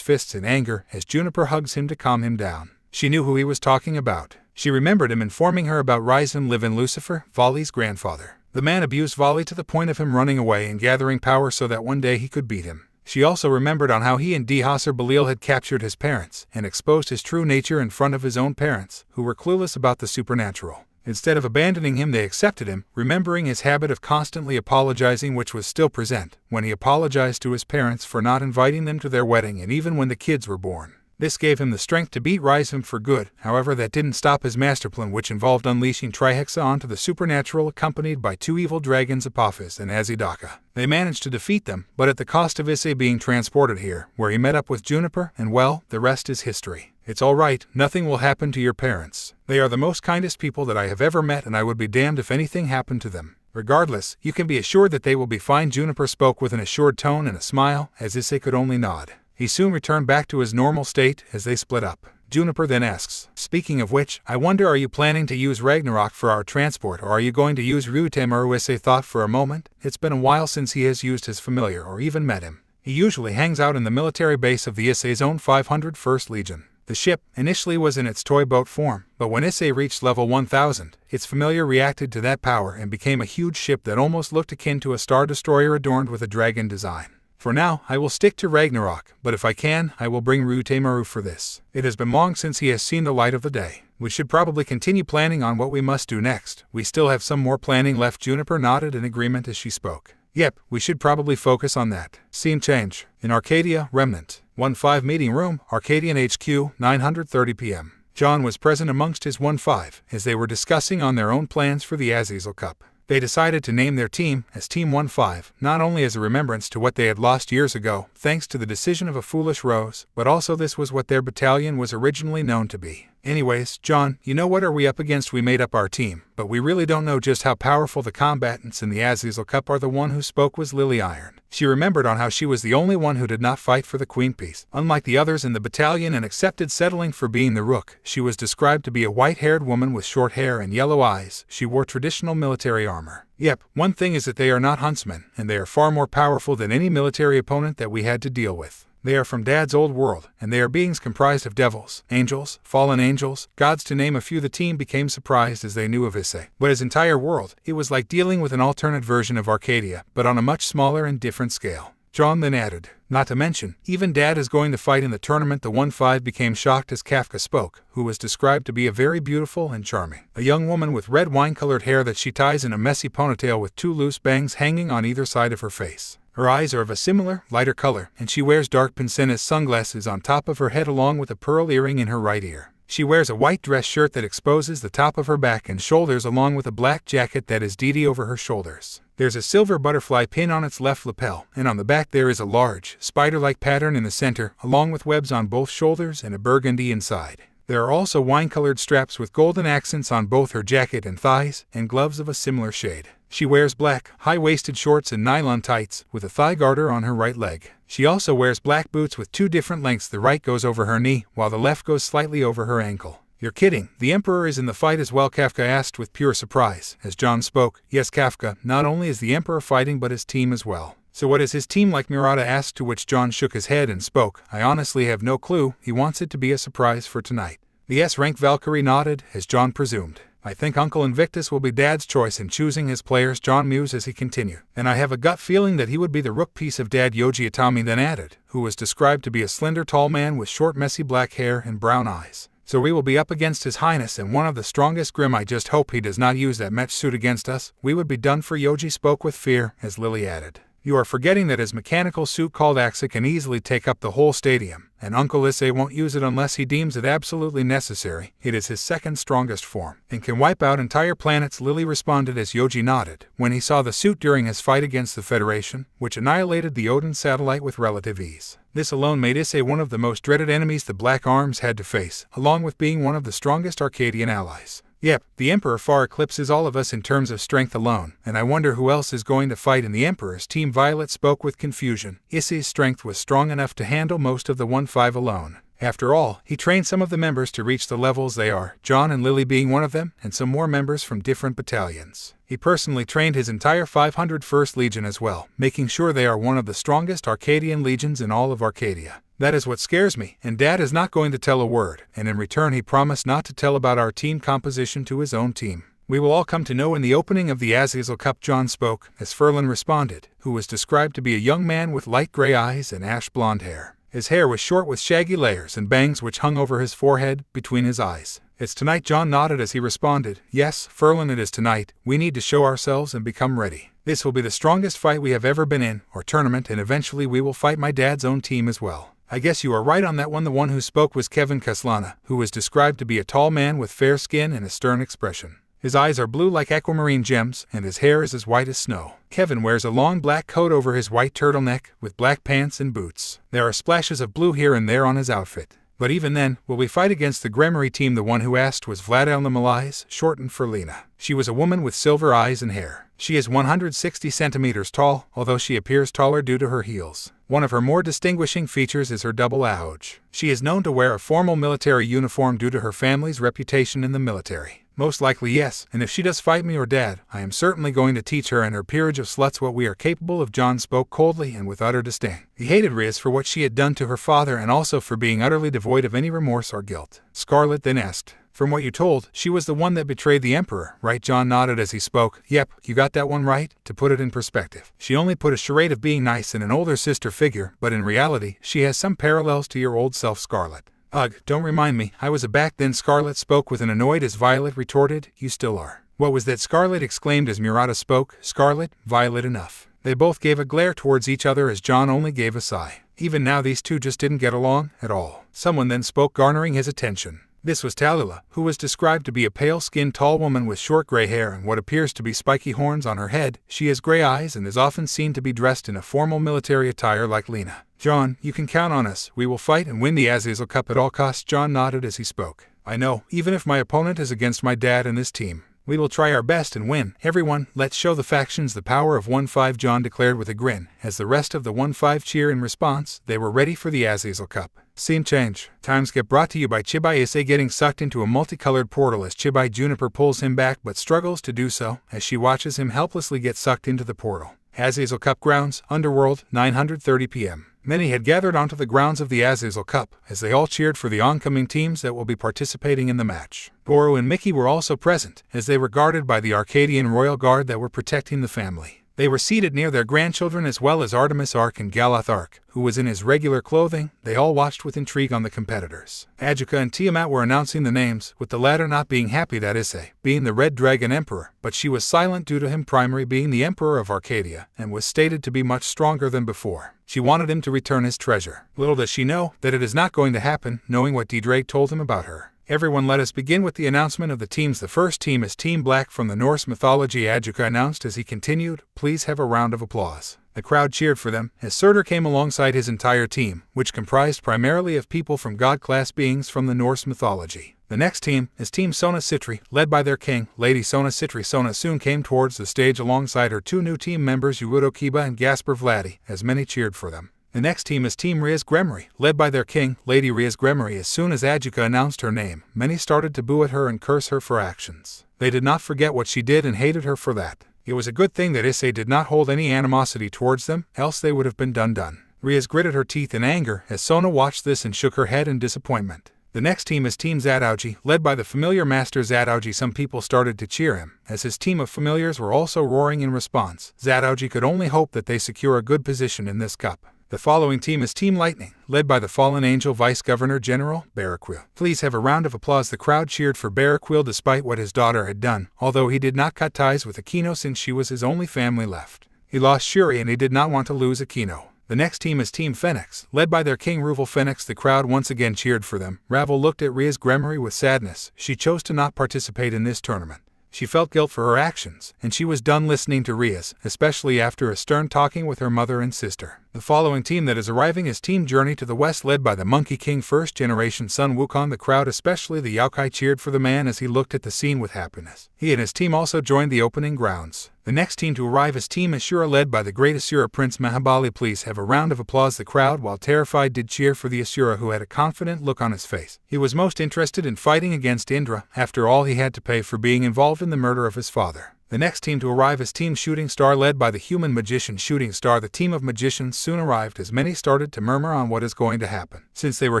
fists in anger as Juniper hugs him to calm him down. She knew who he was talking about. She remembered him informing her about Ryzen Livin Lucifer, Vali's grandfather. The man abused Vali to the point of him running away and gathering power so that one day he could beat him. She also remembered on how he and Dihasar Balil had captured his parents and exposed his true nature in front of his own parents, who were clueless about the supernatural. Instead of abandoning him, they accepted him, remembering his habit of constantly apologizing, which was still present when he apologized to his parents for not inviting them to their wedding and even when the kids were born. This gave him the strength to beat Ryzen for good. However, that didn't stop his masterplan, which involved unleashing Trihexa onto the supernatural, accompanied by 2 evil dragons, Apophis and Azidaka. They managed to defeat them, but at the cost of Issei being transported here, where he met up with Juniper, and well, the rest is history. "It's all right, nothing will happen to your parents. They are the most kindest people that I have ever met, and I would be damned if anything happened to them. Regardless, you can be assured that they will be fine." Juniper spoke with an assured tone and a smile, as Issei could only nod. He soon returned back to his normal state as they split up. Juniper then asks, "Speaking of which, I wonder, are you planning to use Ragnarok for our transport, or are you going to use Ryutemaru?" Issei thought for a moment. It's been a while since he has used his familiar or even met him. He usually hangs out in the military base of the Issei's own 501st Legion. The ship initially was in its toy boat form, but when Issei reached level 1000, its familiar reacted to that power and became a huge ship that almost looked akin to a star destroyer adorned with a dragon design. For now, I will stick to Ragnarok, but if I can, I will bring Ryutemaru for this. It has been long since he has seen the light of the day. We should probably continue planning on what we must do next. We still have some more planning left." Juniper nodded in agreement as she spoke. "Yep, we should probably focus on that." Scene change. In Arcadia, Remnant. 1-5 meeting room, Arcadian HQ, 9:30 p.m. John was present amongst his 1-5 as they were discussing on their own plans for the Azazel Cup. They decided to name their team as Team 1-5, not only as a remembrance to what they had lost years ago, thanks to the decision of a foolish rose, but also this was what their battalion was originally known to be. Anyways, John, you know what are we up against? We made up our team, but we really don't know just how powerful the combatants in the Azazel Cup are. The one who spoke was Lily Iron. She remembered on how she was the only one who did not fight for the Queen Piece. Unlike the others in the battalion and accepted settling for being the Rook, she was described to be a white-haired woman with short hair and yellow eyes. She wore traditional military armor. Yep, one thing is that they are not huntsmen, and they are far more powerful than any military opponent that we had to deal with. They are from Dad's old world, and they are beings comprised of devils, angels, fallen angels, gods to name a few. The team became surprised as they knew of Issei. But his entire world, it was like dealing with an alternate version of Arcadia, but on a much smaller and different scale. John then added, not to mention, even Dad is going to fight in the tournament. The 1-5 became shocked as Kafka spoke, who was described to be a very beautiful and charming. A young woman with red wine-colored hair that she ties in a messy ponytail with 2 loose bangs hanging on either side of her face. Her eyes are of a similar, lighter color, and she wears dark pince-nez sunglasses on top of her head along with a pearl earring in her right ear. She wears a white dress shirt that exposes the top of her back and shoulders along with a black jacket that is deedy over her shoulders. There's a silver butterfly pin on its left lapel, and on the back there is a large, spider-like pattern in the center, along with webs on both shoulders and a burgundy inside. There are also wine-colored straps with golden accents on both her jacket and thighs, and gloves of a similar shade. She wears black, high-waisted shorts and nylon tights, with a thigh garter on her right leg. She also wears black boots with 2 different lengths. The right goes over her knee, while the left goes slightly over her ankle. You're kidding, the Emperor is in the fight as well? Kafka asked with pure surprise, as John spoke. Yes, Kafka, not only is the Emperor fighting but his team as well. So what is his team like? Murata asked, to which John shook his head and spoke, I honestly have no clue. He wants it to be a surprise for tonight. The S-rank Valkyrie nodded, as John presumed. I think Uncle Invictus will be Dad's choice in choosing his players, John mused as he continued. And I have a gut feeling that he would be the rook piece of Dad. Yoji Itami then added, who was described to be a slender tall man with short messy black hair and brown eyes. So we will be up against His Highness and one of the strongest. Grim, I just hope he does not use that mech suit against us. We would be done for. Yoji spoke with fear, as Lily added. You are forgetting that his mechanical suit called Axa can easily take up the whole stadium, and Uncle Issei won't use it unless he deems it absolutely necessary. It is his second strongest form, and can wipe out entire planets. Lily responded as Yoji nodded, when he saw the suit during his fight against the Federation, which annihilated the Odin satellite with relative ease. This alone made Issei one of the most dreaded enemies the Black Arms had to face, along with being one of the strongest Arcadian allies. Yep, the Emperor far eclipses all of us in terms of strength alone, and I wonder who else is going to fight in the Emperor's team. Violet spoke with confusion. Issei's strength was strong enough to handle most of the 1-5 alone. After all, he trained some of the members to reach the levels they are, John and Lily being one of them, and some more members from different battalions. He personally trained his entire 501st Legion as well, making sure they are one of the strongest Arcadian legions in all of Arcadia. That is what scares me, and Dad is not going to tell a word, and in return he promised not to tell about our team composition to his own team. We will all come to know in the opening of the Azazel Cup. John spoke, as Ferlin responded, who was described to be a young man with light gray eyes and ash blonde hair. His hair was short with shaggy layers and bangs which hung over his forehead, between his eyes. It's tonight. John nodded as he responded, yes, Ferlin, it is tonight. We need to show ourselves and become ready. This will be the strongest fight we have ever been in, or tournament, and eventually we will fight my dad's own team as well. I guess you are right on that one. The one who spoke was Kevin Kaslana, who was described to be a tall man with fair skin and a stern expression. His eyes are blue like aquamarine gems, and his hair is as white as snow. Kevin wears a long black coat over his white turtleneck, with black pants and boots. There are splashes of blue here and there on his outfit. But even then, will we fight against the Gremory team? The one who asked was Vladilna Malais, shortened for Lena. She was a woman with silver eyes and hair. She is 160 centimeters tall, although she appears taller due to her heels. One of her more distinguishing features is her double ouch. She is known to wear a formal military uniform due to her family's reputation in the military. Most likely yes, and if she does fight me or Dad, I am certainly going to teach her and her peerage of sluts what we are capable of. John spoke coldly and with utter disdain. He hated Riaz for what she had done to her father and also for being utterly devoid of any remorse or guilt. Scarlet then asked, from what you told, she was the one that betrayed the Emperor, right? John nodded as he spoke. Yep, you got that one right. To put it in perspective, she only put a charade of being nice and an older sister figure, but in reality, she has some parallels to your old self, Scarlet. Ugh, don't remind me, I was a back then. Scarlet spoke with an annoyed as Violet retorted, you still are. What was that? Scarlet exclaimed as Murata spoke. Scarlet, Violet, enough. They both gave a glare towards each other as John only gave a sigh. Even now these two just didn't get along at all. Someone then spoke, garnering his attention. This was Talila, who was described to be a pale-skinned tall woman with short gray hair and what appears to be spiky horns on her head. She has gray eyes and is often seen to be dressed in a formal military attire like Lena. John, you can count on us. We will fight and win the Azazel Cup at all costs. John nodded as he spoke. I know, even if my opponent is against my dad and this team. We will try our best and win. Everyone, let's show the factions the power of 1-5, John declared with a grin. As the rest of the 1-5 cheer in response, they were ready for the Azazel Cup. Scene change. Times get brought to you by Chibai. Issei getting sucked into a multicolored portal as Chibai Juniper pulls him back but struggles to do so as she watches him helplessly get sucked into the portal. Azazel Cup grounds, Underworld, 9:30 p.m. Many had gathered onto the grounds of the Azazel Cup, as they all cheered for the oncoming teams that will be participating in the match. Goro and Mickey were also present, as they were guarded by the Arcadian Royal Guard that were protecting the family. They were seated near their grandchildren as well as Artemis Arc and Galath Arc, who was in his regular clothing. They all watched with intrigue on the competitors. Ajuka and Tiamat were announcing the names, with the latter not being happy that Issei, being the Red Dragon Emperor, but she was silent due to him primarily being the Emperor of Arcadia, and was stated to be much stronger than before. She wanted him to return his treasure. Little does she know that it is not going to happen, knowing what Drake told him about her. Everyone, let us begin with the announcement of the teams. The first team is Team Black from the Norse mythology, Ajuka announced as he continued. Please have a round of applause. The crowd cheered for them as Surtur came alongside his entire team, which comprised primarily of people from god-class beings from the Norse mythology. The next team is Team Sona Citri, led by their king, Lady Sona Citri. Sona soon came towards the stage alongside her two new team members, Yurudo Kiba and Gaspar Vladi, as many cheered for them. The next team is Team Riaz Gremory, led by their king, Lady Riaz Gremory. As soon as Ajuka announced her name, many started to boo at her and curse her for actions. They did not forget what she did and hated her for that. It was a good thing that Issei did not hold any animosity towards them, else they would have been done. Riaz gritted her teeth in anger as Sona watched this and shook her head in disappointment. The next team is Team Zadauji, led by the familiar master Zadauji. Some people started to cheer him, as his team of familiars were also roaring in response. Zadauji could only hope that they secure a good position in this cup. The following team is Team Lightning, led by the fallen angel Vice-Governor General, Baraquil. Please have a round of applause. The crowd cheered for Baraquil despite what his daughter had done, although he did not cut ties with Akino since she was his only family left. He lost Shuri and he did not want to lose Akino. The next team is Team Phoenix, led by their king Ruvel Phoenix. The crowd once again cheered for them. Ravel looked at Riaz Gremory with sadness. She chose to not participate in this tournament. She felt guilt for her actions, and she was done listening to Riaz, especially after a stern talking with her mother and sister. The following team that is arriving is Team Journey to the West, led by the Monkey King first generation Sun Wukong. The crowd, especially the Yaokai, cheered for the man as he looked at the scene with happiness. He and his team also joined the opening grounds. The next team to arrive is Team Asura, led by the great Asura Prince Mahabali. Please have a round of applause. The crowd, while terrified, did cheer for the Asura, who had a confident look on his face. He was most interested in fighting against Indra. After all, he had to pay for being involved in the murder of his father. The next team to arrive is Team Shooting Star, led by the human magician Shooting Star. The team of magicians soon arrived as many started to murmur on what is going to happen, since they were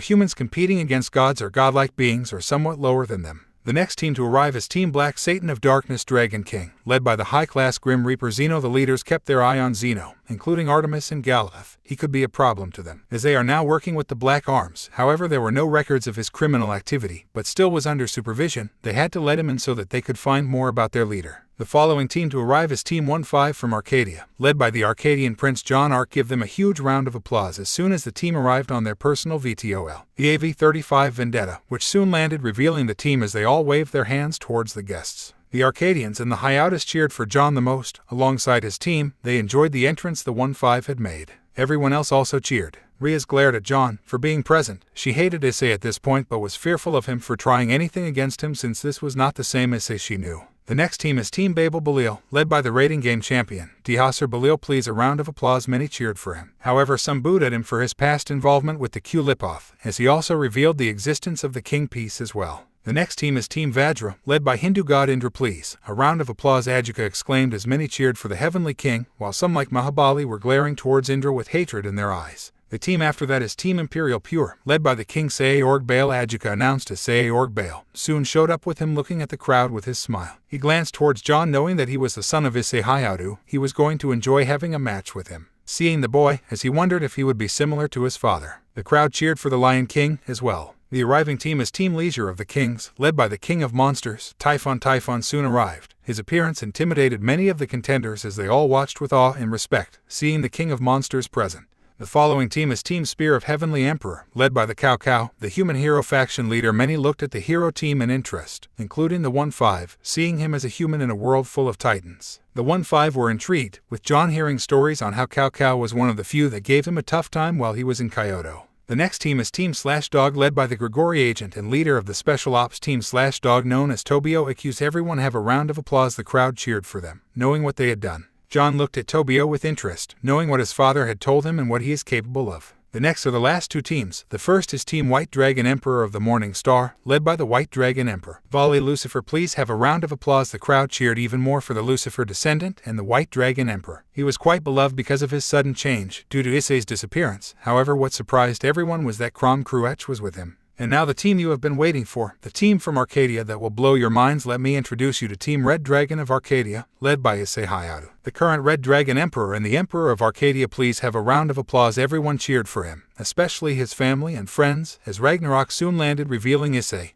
humans competing against gods or godlike beings or somewhat lower than them. The next team to arrive is Team Black, Satan of Darkness Dragon King, led by the high-class Grim Reaper Zeno. The leaders kept their eye on Zeno, including Artemis and Galath. He could be a problem to them, as they are now working with the Black Arms. However, there were no records of his criminal activity, but still was under supervision. They had to let him in so that they could find more about their leader. The following team to arrive is Team 1-5 from Arcadia, led by the Arcadian Prince John Arc. Give them a huge round of applause as soon as the team arrived on their personal VTOL, the AV-35 Vendetta, which soon landed, revealing the team as they all waved their hands towards the guests. The Arcadians and the Hyautas cheered for John the most. Alongside his team, they enjoyed the entrance the 1-5 had made. Everyone else also cheered. Riaz glared at John for being present. She hated Issei at this point but was fearful of him for trying anything against him, since this was not the same Issei she knew. The next team is Team Babel Belial, led by the rating game champion, Dihasar Belial. Please a round of applause. Many cheered for him. However, some booed at him for his past involvement with the Q Lipoff, as he also revealed the existence of the King Piece as well. The next team is Team Vajra, led by Hindu god Indra. Please a round of applause, Ajuka exclaimed as many cheered for the Heavenly King, while some like Mahabali were glaring towards Indra with hatred in their eyes. The team after that is Team Imperial Pure, led by the King Sei Org Bale. Ajuka announced as Sei Org Bale soon showed up with him, looking at the crowd with his smile. He glanced towards John, knowing that he was the son of Issei Hyoudou. He was going to enjoy having a match with him. Seeing the boy, as he wondered if he would be similar to his father. The crowd cheered for the Lion King as well. The arriving team is Team Leisure of the Kings, led by the King of Monsters, Typhon. Typhon soon arrived. His appearance intimidated many of the contenders as they all watched with awe and respect, seeing the King of Monsters present. The following team is Team Spear of Heavenly Emperor, led by the Cao Cao, the human hero faction leader. Many looked at the hero team in interest, including the 1-5, seeing him as a human in a world full of titans. The 1-5 were intrigued, with John hearing stories on how Cao Cao was one of the few that gave him a tough time while he was in Kyoto. The next team is Team/Dog, led by the Grigori agent and leader of the Special Ops Team/Dog known as Tobio. Accuse everyone. Have a round of applause. The crowd cheered for them, knowing what they had done. John looked at Tobio with interest, knowing what his father had told him and what he is capable of. The next are the last two teams. The first is Team White Dragon, Emperor of the Morning Star, led by the White Dragon Emperor. Volley Lucifer. Please have a round of applause. The crowd cheered even more for the Lucifer descendant and the White Dragon Emperor. He was quite beloved because of his sudden change, due to Issei's disappearance. However, what surprised everyone was that Crom Cruetch was with him. And now the team you have been waiting for, the team from Arcadia that will blow your minds. Let me introduce you to Team Red Dragon of Arcadia, led by Issei Hyoudou, the current Red Dragon Emperor and the Emperor of Arcadia. Please have a round of applause. Everyone cheered for him, especially his family and friends, as Ragnarok soon landed, revealing Issei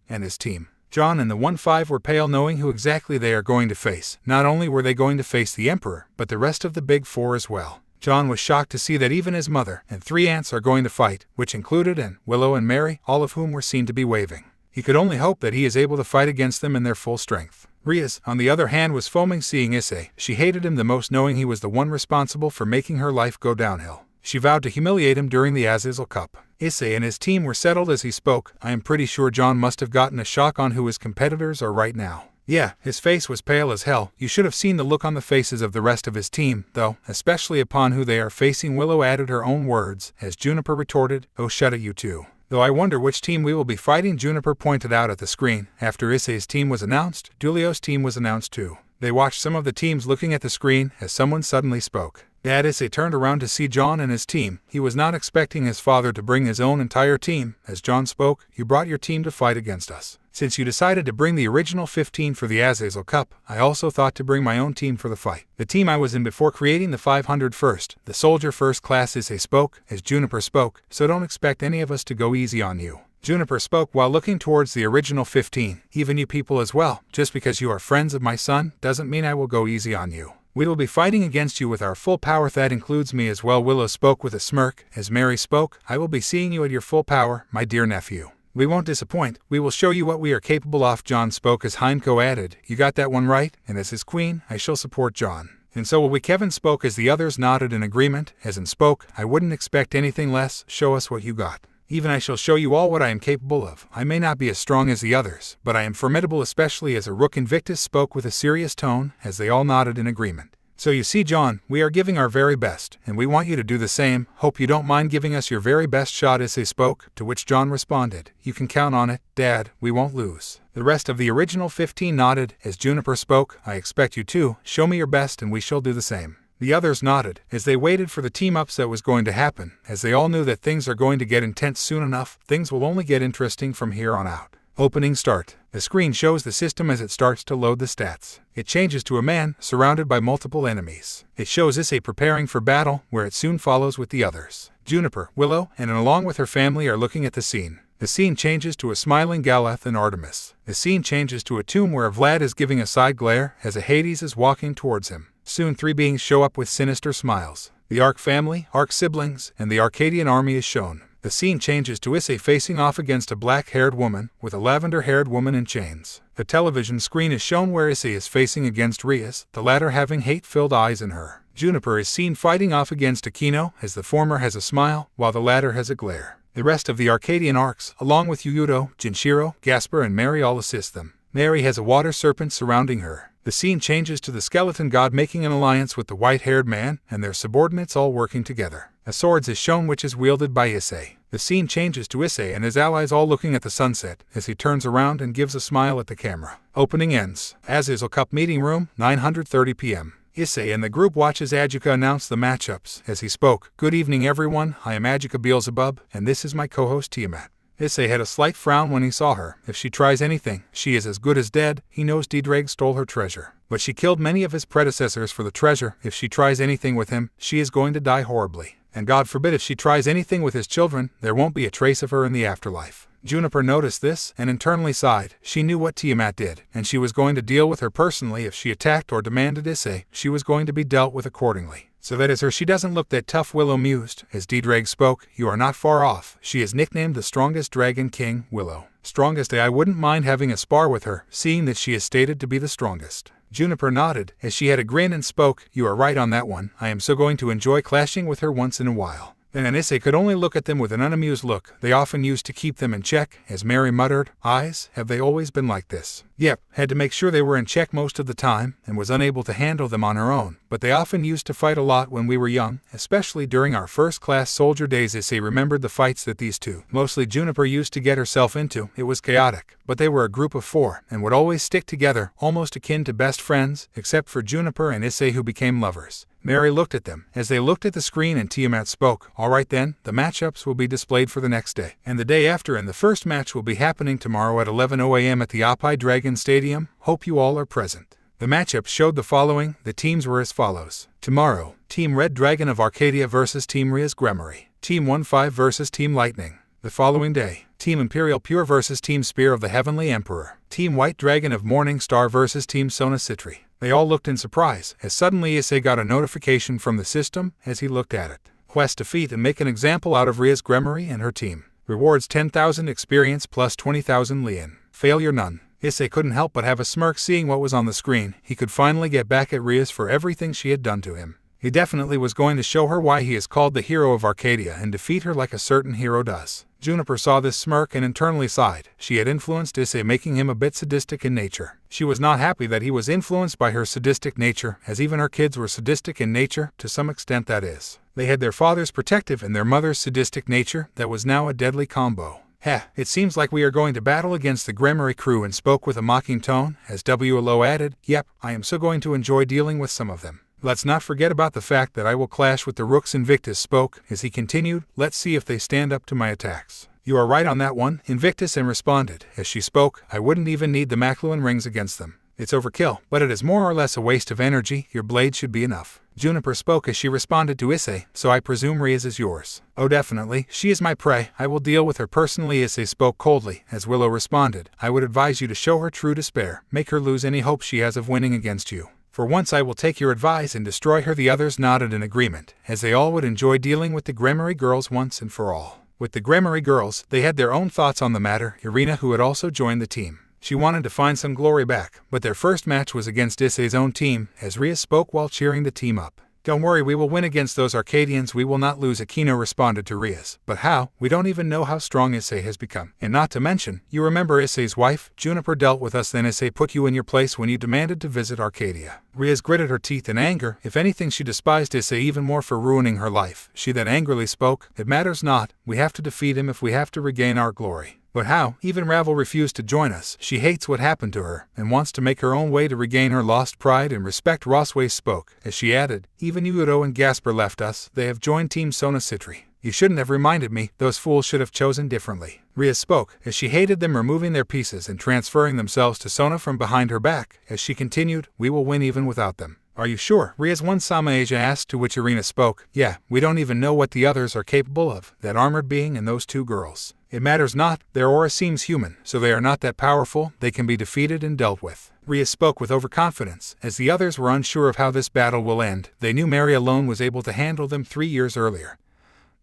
and his team. John and the 1-5 were pale, knowing who exactly they are going to face. Not only were they going to face the Emperor, but the rest of the Big Four as well. John was shocked to see that even his mother and 3 aunts are going to fight, which included Willow and Mary, all of whom were seen to be waving. He could only hope that he is able to fight against them in their full strength. Riaz, on the other hand, was foaming seeing Issei. She hated him the most, knowing he was the one responsible for making her life go downhill. She vowed to humiliate him during the Azazel Cup. Issei and his team were settled as he spoke. I am pretty sure John must have gotten a shock on who his competitors are right now. Yeah, his face was pale as hell. You should have seen the look on the faces of the rest of his team, though, especially upon who they are facing. Willow added her own words, as Juniper retorted, "Oh, shut it, you two. Though I wonder which team we will be fighting," Juniper pointed out at the screen. After Issei's team was announced, Dulio's team was announced too. They watched some of the teams looking at the screen as someone suddenly spoke. Dad. Issei turned around to see John and his team. He was not expecting his father to bring his own entire team. As John spoke, "You brought your team to fight against us. Since you decided to bring the original 15 for the Azazel Cup, I also thought to bring my own team for the fight. The team I was in before creating the 500 first, the Soldier First class." Issei spoke as Juniper spoke, "So don't expect any of us to go easy on you." Juniper spoke while looking towards the original 15. "Even you people as well. Just because you are friends of my son, doesn't mean I will go easy on you. We will be fighting against you with our full power. That includes me as well." Willow spoke with a smirk. As Mary spoke, "I will be seeing you at your full power, my dear nephew. We won't disappoint. We will show you what we are capable of." John spoke as Heinko added, "You got that one right, and as his queen, I shall support John. And so will we." Kevin spoke as the others nodded in agreement. As in spoke, "I wouldn't expect anything less. Show us what you got. Even I shall show you all what I am capable of. I may not be as strong as the others, but I am formidable." Especially as a Rook Invictus spoke with a serious tone, as they all nodded in agreement. "So you see, John, we are giving our very best, and we want you to do the same. Hope you don't mind giving us your very best shot." Issei spoke, to which John responded, "You can count on it, Dad, we won't lose." The rest of the original 15 nodded. As Juniper spoke, "I expect you to. Show me your best and we shall do the same." The others nodded, as they waited for the team-ups that was going to happen, as they all knew that things are going to get intense soon enough. Things will only get interesting from here on out. Opening start. The screen shows the system as it starts to load the stats. It changes to a man, surrounded by multiple enemies. It shows Issei preparing for battle, where it soon follows with the others. Juniper, Willow, and along with her family are looking at the scene. The scene changes to a smiling Galeth and Artemis. The scene changes to a tomb where Vlad is giving a side glare, as a Hades is walking towards him. Soon 3 beings show up with sinister smiles. The Arc family, Arc siblings, and the Arcadian army is shown. The scene changes to Issei facing off against a black-haired woman, with a lavender-haired woman in chains. The television screen is shown where Issei is facing against Riaz, the latter having hate-filled eyes in her. Juniper is seen fighting off against Aquino, as the former has a smile, while the latter has a glare. The rest of the Arcadian arcs, along with Hyoudou, Jinshiro, Gasper and Mary all assist them. Mary has a water serpent surrounding her. The scene changes to the skeleton god making an alliance with the white-haired man, and their subordinates all working together. A sword is shown which is wielded by Issei. The scene changes to Issei and his allies all looking at the sunset, as he turns around and gives a smile at the camera. Opening ends. Azazel Cup Meeting Room, 9:30 p.m. Issei and the group watches Adjuka announce the matchups. As he spoke, "Good evening everyone, I am Adjuka Beelzebub, and this is my co-host Tiamat." Issei had a slight frown when he saw her. If she tries anything, she is as good as dead. He knows Diedreg stole her treasure. But she killed many of his predecessors for the treasure. If she tries anything with him, she is going to die horribly. And God forbid if she tries anything with his children, there won't be a trace of her in the afterlife. Juniper noticed this and internally sighed. She knew what Tiamat did, and she was going to deal with her personally. If she attacked or demanded Issei, she was going to be dealt with accordingly. So that is her. She doesn't look that tough. Willow mused. As Diedreg spoke, "You are not far off. She is nicknamed the strongest dragon king, Willow. Strongest. I wouldn't mind having a spar with her, seeing that she is stated to be the strongest." Juniper nodded, as she had a grin and spoke, "You are right on that one. I am so going to enjoy clashing with her once in a while." And Issei could only look at them with an unamused look they often used to keep them in check, as Mary muttered, "Eyes, have they always been like this?" Yep, had to make sure they were in check most of the time, and was unable to handle them on her own, but they often used to fight a lot when we were young, especially during our first-class soldier days. Issei remembered the fights that these two, mostly Juniper, used to get herself into. It was chaotic, but they were a group of 4, and would always stick together, almost akin to best friends, except for Juniper and Issei, who became lovers. Mary looked at them. As they looked at the screen, and Tiamat spoke, "All right then, the matchups will be displayed for the next day, and the day after, and the first match will be happening tomorrow at 11:00 a.m. at the Oppai Dragon Stadium. Hope you all are present." The matchups showed the following. The teams were as follows. Tomorrow, Team Red Dragon of Arcadia versus Team Ria's Gremory. Team 1-5 versus Team Lightning. The following day, Team Imperial Pure versus Team Spear of the Heavenly Emperor. Team White Dragon of Morning Star versus Team Sona Citri. They all looked in surprise, as suddenly Issei got a notification from the system. As he looked at it, quest: defeat and make an example out of Ria's Gremory and her team. Rewards 10,000 experience plus 20,000 lien. Failure none. Issei couldn't help but have a smirk seeing what was on the screen. He could finally get back at Rias for everything she had done to him. He definitely was going to show her why he is called the hero of Arcadia and defeat her like a certain hero does. Juniper saw this smirk and internally sighed. She had influenced Issei, making him a bit sadistic in nature. She was not happy that he was influenced by her sadistic nature, as even her kids were sadistic in nature, to some extent that is. They had their father's protective and their mother's sadistic nature that was now a deadly combo. "Heh, it seems like we are going to battle against the Gremory crew," and spoke with a mocking tone, as WLO added, "Yep, I am so going to enjoy dealing with some of them. Let's not forget about the fact that I will clash with the Rooks." Invictus spoke, as he continued, "Let's see if they stand up to my attacks." "You are right on that one," Invictus and responded. As she spoke, "I wouldn't even need the Macluan rings against them. It's overkill, but it is more or less a waste of energy. Your blade should be enough." Juniper spoke as she responded to Issei, "So I presume Ria's is yours." "Oh definitely, she is my prey. I will deal with her personally." Issei spoke coldly, as Willow responded, "I would advise you to show her true despair. Make her lose any hope she has of winning against you. For once I will take your advice and destroy her." The others nodded in agreement, as they all would enjoy dealing with the Gremory girls once and for all. With the Gremory girls, they had their own thoughts on the matter. Irina, who had also joined the team, she wanted to find some glory back, but their first match was against Issei's own team, as Ria spoke while cheering the team up. "Don't worry, we will win against those Arcadians. We will not lose." Akino responded to Ria's. "But how? We don't even know how strong Issei has become. And not to mention, you remember Issei's wife? Juniper dealt with us, then Issei put you in your place when you demanded to visit Arcadia." Ria's gritted her teeth in anger. If anything, she despised Issei even more for ruining her life. She then angrily spoke, "It matters not. We have to defeat him if we have to regain our glory." "But how? Even Ravel refused to join us. She hates what happened to her, and wants to make her own way to regain her lost pride and respect." Rosway spoke, as she added, "Even Hyoudou and Gasper left us. They have joined Team Sona Citri. You shouldn't have reminded me. Those fools should have chosen differently." Ria spoke, as she hated them removing their pieces and transferring themselves to Sona from behind her back. As she continued, "We will win even without them." "Are you sure?" Ria's one Samaeja asked, to which Irina spoke, "Yeah, we don't even know what the others are capable of, that armored being and those two girls. It matters not. Their aura seems human, so they are not that powerful. They can be defeated and dealt with." Ria spoke with overconfidence, as the others were unsure of how this battle will end. They knew Mary alone was able to handle them 3 years earlier.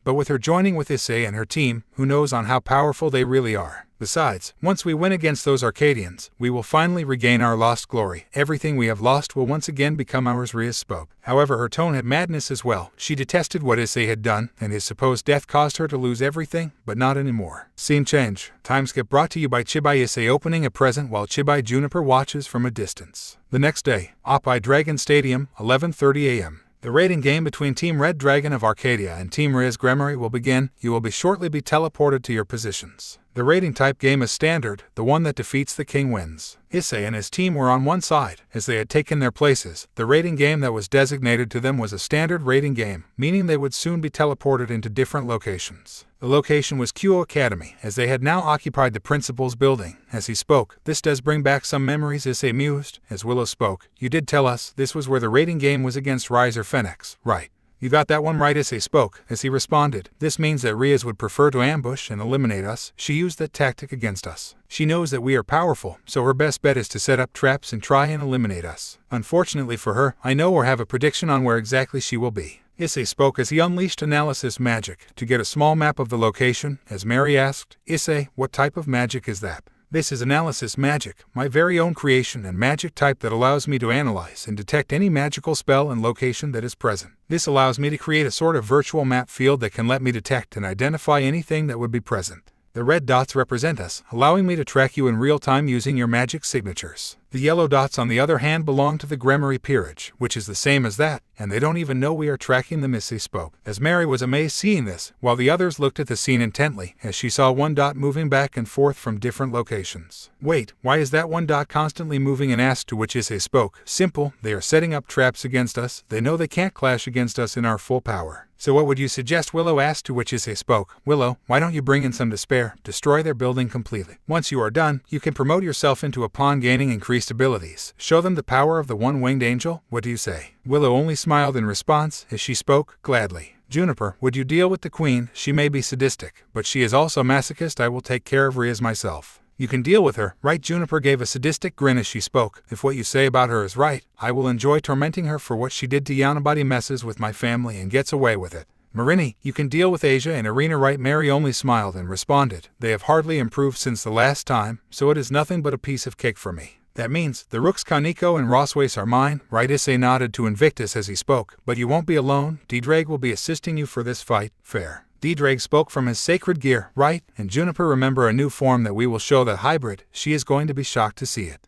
But with her joining with Issei and her team, who knows on how powerful they really are. Besides, once we win against those Arcadians, we will finally regain our lost glory. Everything we have lost will once again become ours." Ria spoke. However, her tone had madness as well. She detested what Issei had done, and his supposed death caused her to lose everything, but not anymore. Scene change. Time skip brought to you by Chibai. Issei opening a present while Chibai Juniper watches from a distance. The next day, Oppai Dragon Stadium, 11:30 a.m. The rating game between Team Red Dragon of Arcadia and Team Ria's Gremory will begin. You will shortly be teleported to your positions. The rating type game is standard. The one that defeats the king wins. Issei and his team were on one side, as they had taken their places. The rating game that was designated to them was a standard rating game, meaning they would soon be teleported into different locations. The location was Kyo Academy, as they had now occupied the principal's building. As he spoke, "This does bring back some memories," Issei mused. As Willow spoke, "You did tell us this was where the rating game was against Riser Phoenix, right?" "You got that one right," Issei spoke, as he responded. "This means that Rias would prefer to ambush and eliminate us. She used that tactic against us. She knows that we are powerful, so her best bet is to set up traps and try and eliminate us. Unfortunately for her, I know or have a prediction on where exactly she will be." Issei spoke as he unleashed analysis magic to get a small map of the location, as Mary asked, "Issei, what type of magic is that?" This is analysis magic, my very own creation and magic type that allows me to analyze and detect any magical spell and location that is present. This allows me to create a sort of virtual map field that can let me detect and identify anything that would be present. The red dots represent us, allowing me to track you in real time using your magic signatures. The yellow dots on the other hand belong to the Grimoire Peerage, which is the same as that, and they don't even know we are tracking them, Issei spoke. As Mary was amazed seeing this, while the others looked at the scene intently, as she saw one dot moving back and forth from different locations. Wait, why is that one dot constantly moving, and asked, to which Issei spoke. Simple, they are setting up traps against us, they know they can't clash against us in our full power. So what would you suggest, Willow asked, to which Issei spoke. Willow, why don't you bring in some despair, destroy their building completely. Once you are done, you can promote yourself into a pawn gaining increased abilities. Show them the power of the one-winged angel, what do you say? Willow only smiled in response, as she spoke, gladly. Juniper, would you deal with the queen? She may be sadistic, but she is also masochist. I will take care of Rias myself. You can deal with her, right? Juniper gave a sadistic grin as she spoke. If what you say about her is right, I will enjoy tormenting her for what she did to Yanabody, messes with my family and gets away with it. Marini, you can deal with Asia and Irina, right? Mary only smiled and responded. They have hardly improved since the last time, so it is nothing but a piece of cake for me. That means the rooks Kaneko and Roswace are mine, right? Issei nodded to Invictus as he spoke. But you won't be alone. Didrag will be assisting you for this fight. Fair. Didrag spoke from his sacred gear, right? And Juniper, remember a new form that we will show that hybrid. She is going to be shocked to see it.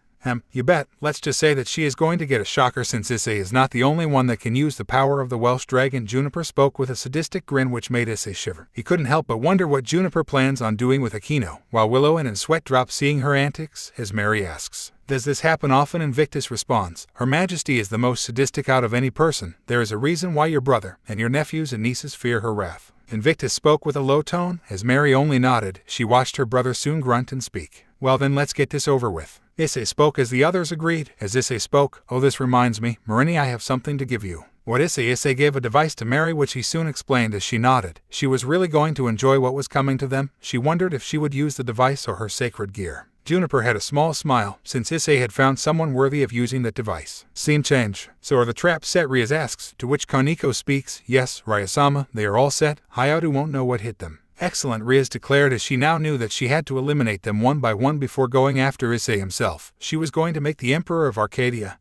You bet. Let's just say that she is going to get a shocker, since Issei is not the only one that can use the power of the Welsh dragon. Juniper spoke with a sadistic grin which made Issei shiver. He couldn't help but wonder what Juniper plans on doing with Akino, while Willow and in sweat drop seeing her antics, as Mary asks. Does this happen often? Invictus responds. Her Majesty is the most sadistic out of any person. There is a reason why your brother and your nephews and nieces fear her wrath. Invictus spoke with a low tone, as Mary only nodded. She watched her brother soon grunt and speak. Well then, let's get this over with. Issei spoke as the others agreed. As Issei spoke, oh, this reminds me, Marini, I have something to give you. What Issei? Issei gave a device to Mary which he soon explained as she nodded. She was really going to enjoy what was coming to them. She wondered if she would use the device or her sacred gear. Juniper had a small smile, since Issei had found someone worthy of using that device. Scene change. So are the traps set? Rias asks, to which Kaneko speaks. Yes, Rayasama, they are all set. Hyoudou won't know what hit them. Excellent, Rias declared as she now knew that she had to eliminate them one by one before going after Issei himself. She was going to make the Emperor of Arcadia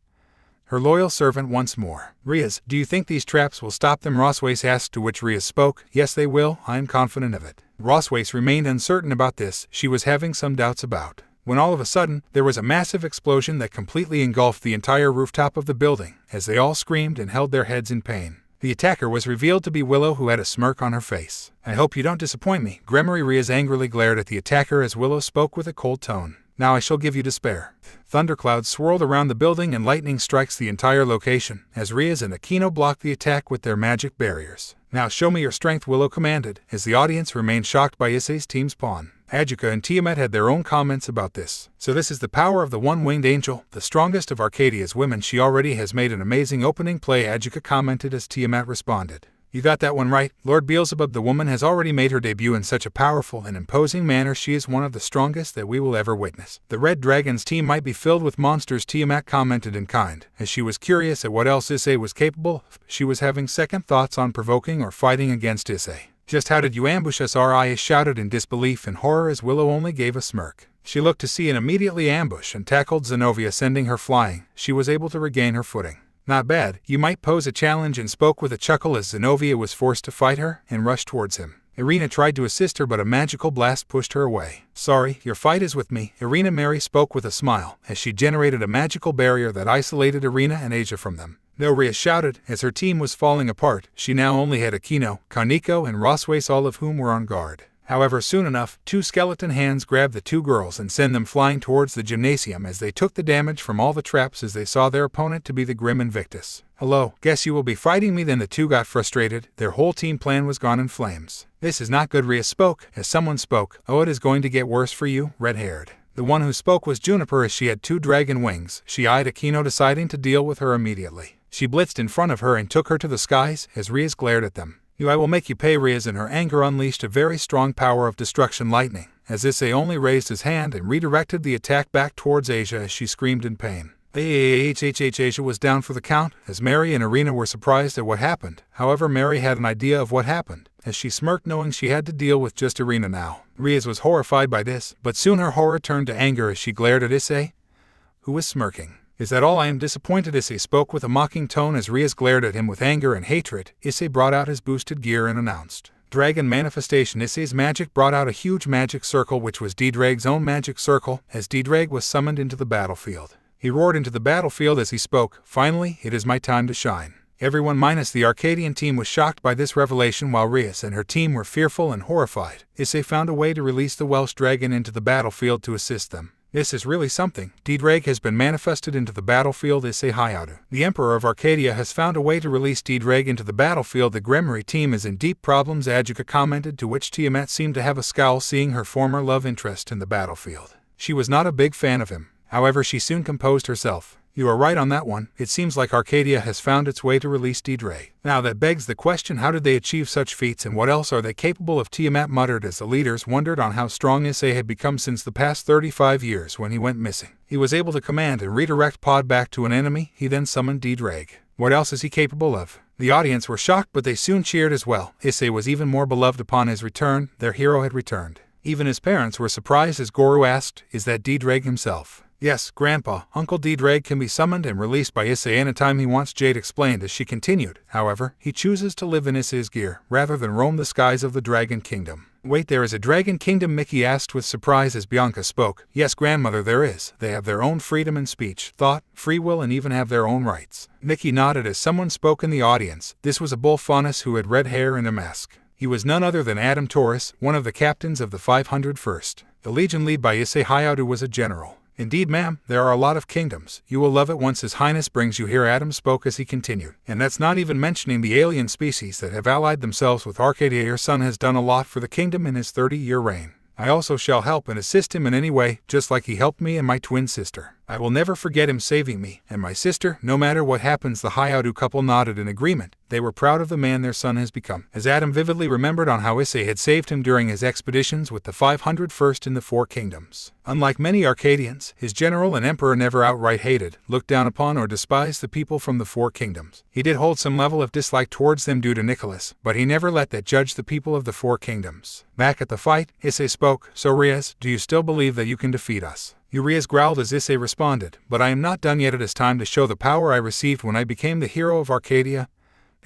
her loyal servant once more. Rias, do you think these traps will stop them? Roswace asked, to which Rias spoke. Yes, they will. I am confident of it. Roswace remained uncertain about this. She was having some doubts about. When all of a sudden, there was a massive explosion that completely engulfed the entire rooftop of the building, as they all screamed and held their heads in pain. The attacker was revealed to be Willow, who had a smirk on her face. I hope you don't disappoint me. Grimoire Rias angrily glared at the attacker as Willow spoke with a cold tone. Now I shall give you despair. Thunderclouds swirled around the building and lightning strikes the entire location, as Rias and Akino blocked the attack with their magic barriers. Now show me your strength, Willow commanded, as the audience remained shocked by Issei's team's pawn. Ajuka and Tiamat had their own comments about this. So this is the power of the one-winged angel, the strongest of Arcadia's women. She already has made an amazing opening play, Ajuka commented as Tiamat responded. You got that one right. Lord Beelzebub, the woman has already made her debut in such a powerful and imposing manner. She is one of the strongest that we will ever witness. The Red Dragon's team might be filled with monsters, Tiamat commented in kind, as she was curious at what else Issei was capable of. She was having second thoughts on provoking or fighting against Issei. Just how did you ambush us? Rias shouted in disbelief and horror as Willow only gave a smirk. She looked to see and immediately ambush and tackled Zenobia, sending her flying. She was able to regain her footing. Not bad, you might pose a challenge, and spoke with a chuckle as Zenobia was forced to fight her and rushed towards him. Irina tried to assist her, but a magical blast pushed her away. Sorry, your fight is with me. Irina. Mary spoke with a smile as she generated a magical barrier that isolated Irina and Asia from them. No, Rias shouted as her team was falling apart. She now only had Akino, Kaneko, and Roswace, all of whom were on guard. However, soon enough, two skeleton hands grabbed the two girls and sent them flying towards the gymnasium as they took the damage from all the traps as they saw their opponent to be the grim Invictus. Hello, guess you will be fighting me then? The two got frustrated. Their whole team plan was gone in flames. This is not good, Rias spoke as someone spoke. Oh, it is going to get worse for you, red-haired. The one who spoke was Juniper as she had two dragon wings. She eyed Akino, deciding to deal with her immediately. She blitzed in front of her and took her to the skies as Rias glared at them. I will make you pay. Rias in her anger unleashed a very strong power of destruction lightning, as Issei only raised his hand and redirected the attack back towards Asia as she screamed in pain. Asia was down for the count, as Mary and Irina were surprised at what happened. However, Mary had an idea of what happened, as she smirked knowing she had to deal with just Irina now. Rias was horrified by this, but soon her horror turned to anger as she glared at Issei, who was smirking. Is that all? I am disappointed, Issei spoke with a mocking tone as Rias glared at him with anger and hatred. Issei brought out his boosted gear and announced, Dragon Manifestation. Issei's magic brought out a huge magic circle which was D-Drag's own magic circle as D-Drag was summoned into the battlefield. He roared into the battlefield as he spoke, finally, it is my time to shine. Everyone minus the Arcadian team was shocked by this revelation while Rias and her team were fearful and horrified. Issei found a way to release the Welsh dragon into the battlefield to assist them. This is really something. D-Drag has been manifested into the battlefield. Issei Hyoudou, the Emperor of Arcadia, has found a way to release D-Drag into the battlefield. The Grimoire team is in deep problems, Adjuka commented, to which Tiamat seemed to have a scowl seeing her former love interest in the battlefield. She was not a big fan of him. However, she soon composed herself. You are right on that one. It seems like Arcadia has found its way to release D-Drag. Now that begs the question, how did they achieve such feats and what else are they capable of? Tiamat muttered as the leaders wondered on how strong Issei had become since the past 35 years when he went missing. He was able to command and redirect pod back to an enemy. He then summoned D-Drag. What else is he capable of? The audience were shocked, but they soon cheered as well. Issei was even more beloved upon his return. Their hero had returned. Even his parents were surprised as Goro asked, is that D-Drag himself? Yes, Grandpa, Uncle D-Drag can be summoned and released by Issei anytime he wants, Jade explained as she continued. However, he chooses to live in Issei's gear, rather than roam the skies of the Dragon Kingdom. Wait, there is a Dragon Kingdom? Mickey asked with surprise as Bianca spoke. Yes, Grandmother, there is. They have their own freedom in speech, thought, free will, and even have their own rights. Mickey nodded as someone spoke in the audience. This was a bull faunus who had red hair and a mask. He was none other than Adam Taurus, one of the captains of the 501st. The Legion led by Issei Hyoudou was a general. Indeed, ma'am, there are a lot of kingdoms. You will love it once His Highness brings you here, Adam spoke as he continued. And that's not even mentioning the alien species that have allied themselves with Arcadia. Your son has done a lot for the kingdom in his 30-year reign. I also shall help and assist him in any way, just like he helped me and my twin sister. I will never forget him saving me and my sister, no matter what happens. The Hyoudou couple nodded in agreement. They were proud of the man their son has become, as Adam vividly remembered on how Issei had saved him during his expeditions with the 501st in the Four Kingdoms. Unlike many Arcadians, his general and emperor never outright hated, looked down upon, or despised the people from the Four Kingdoms. He did hold some level of dislike towards them due to Nicholas, but he never let that judge the people of the Four Kingdoms. Back at the fight, Issei spoke. So Rias, do you still believe that you can defeat us? Rias growled as Issei responded, but I am not done yet. It is time to show the power I received when I became the hero of Arcadia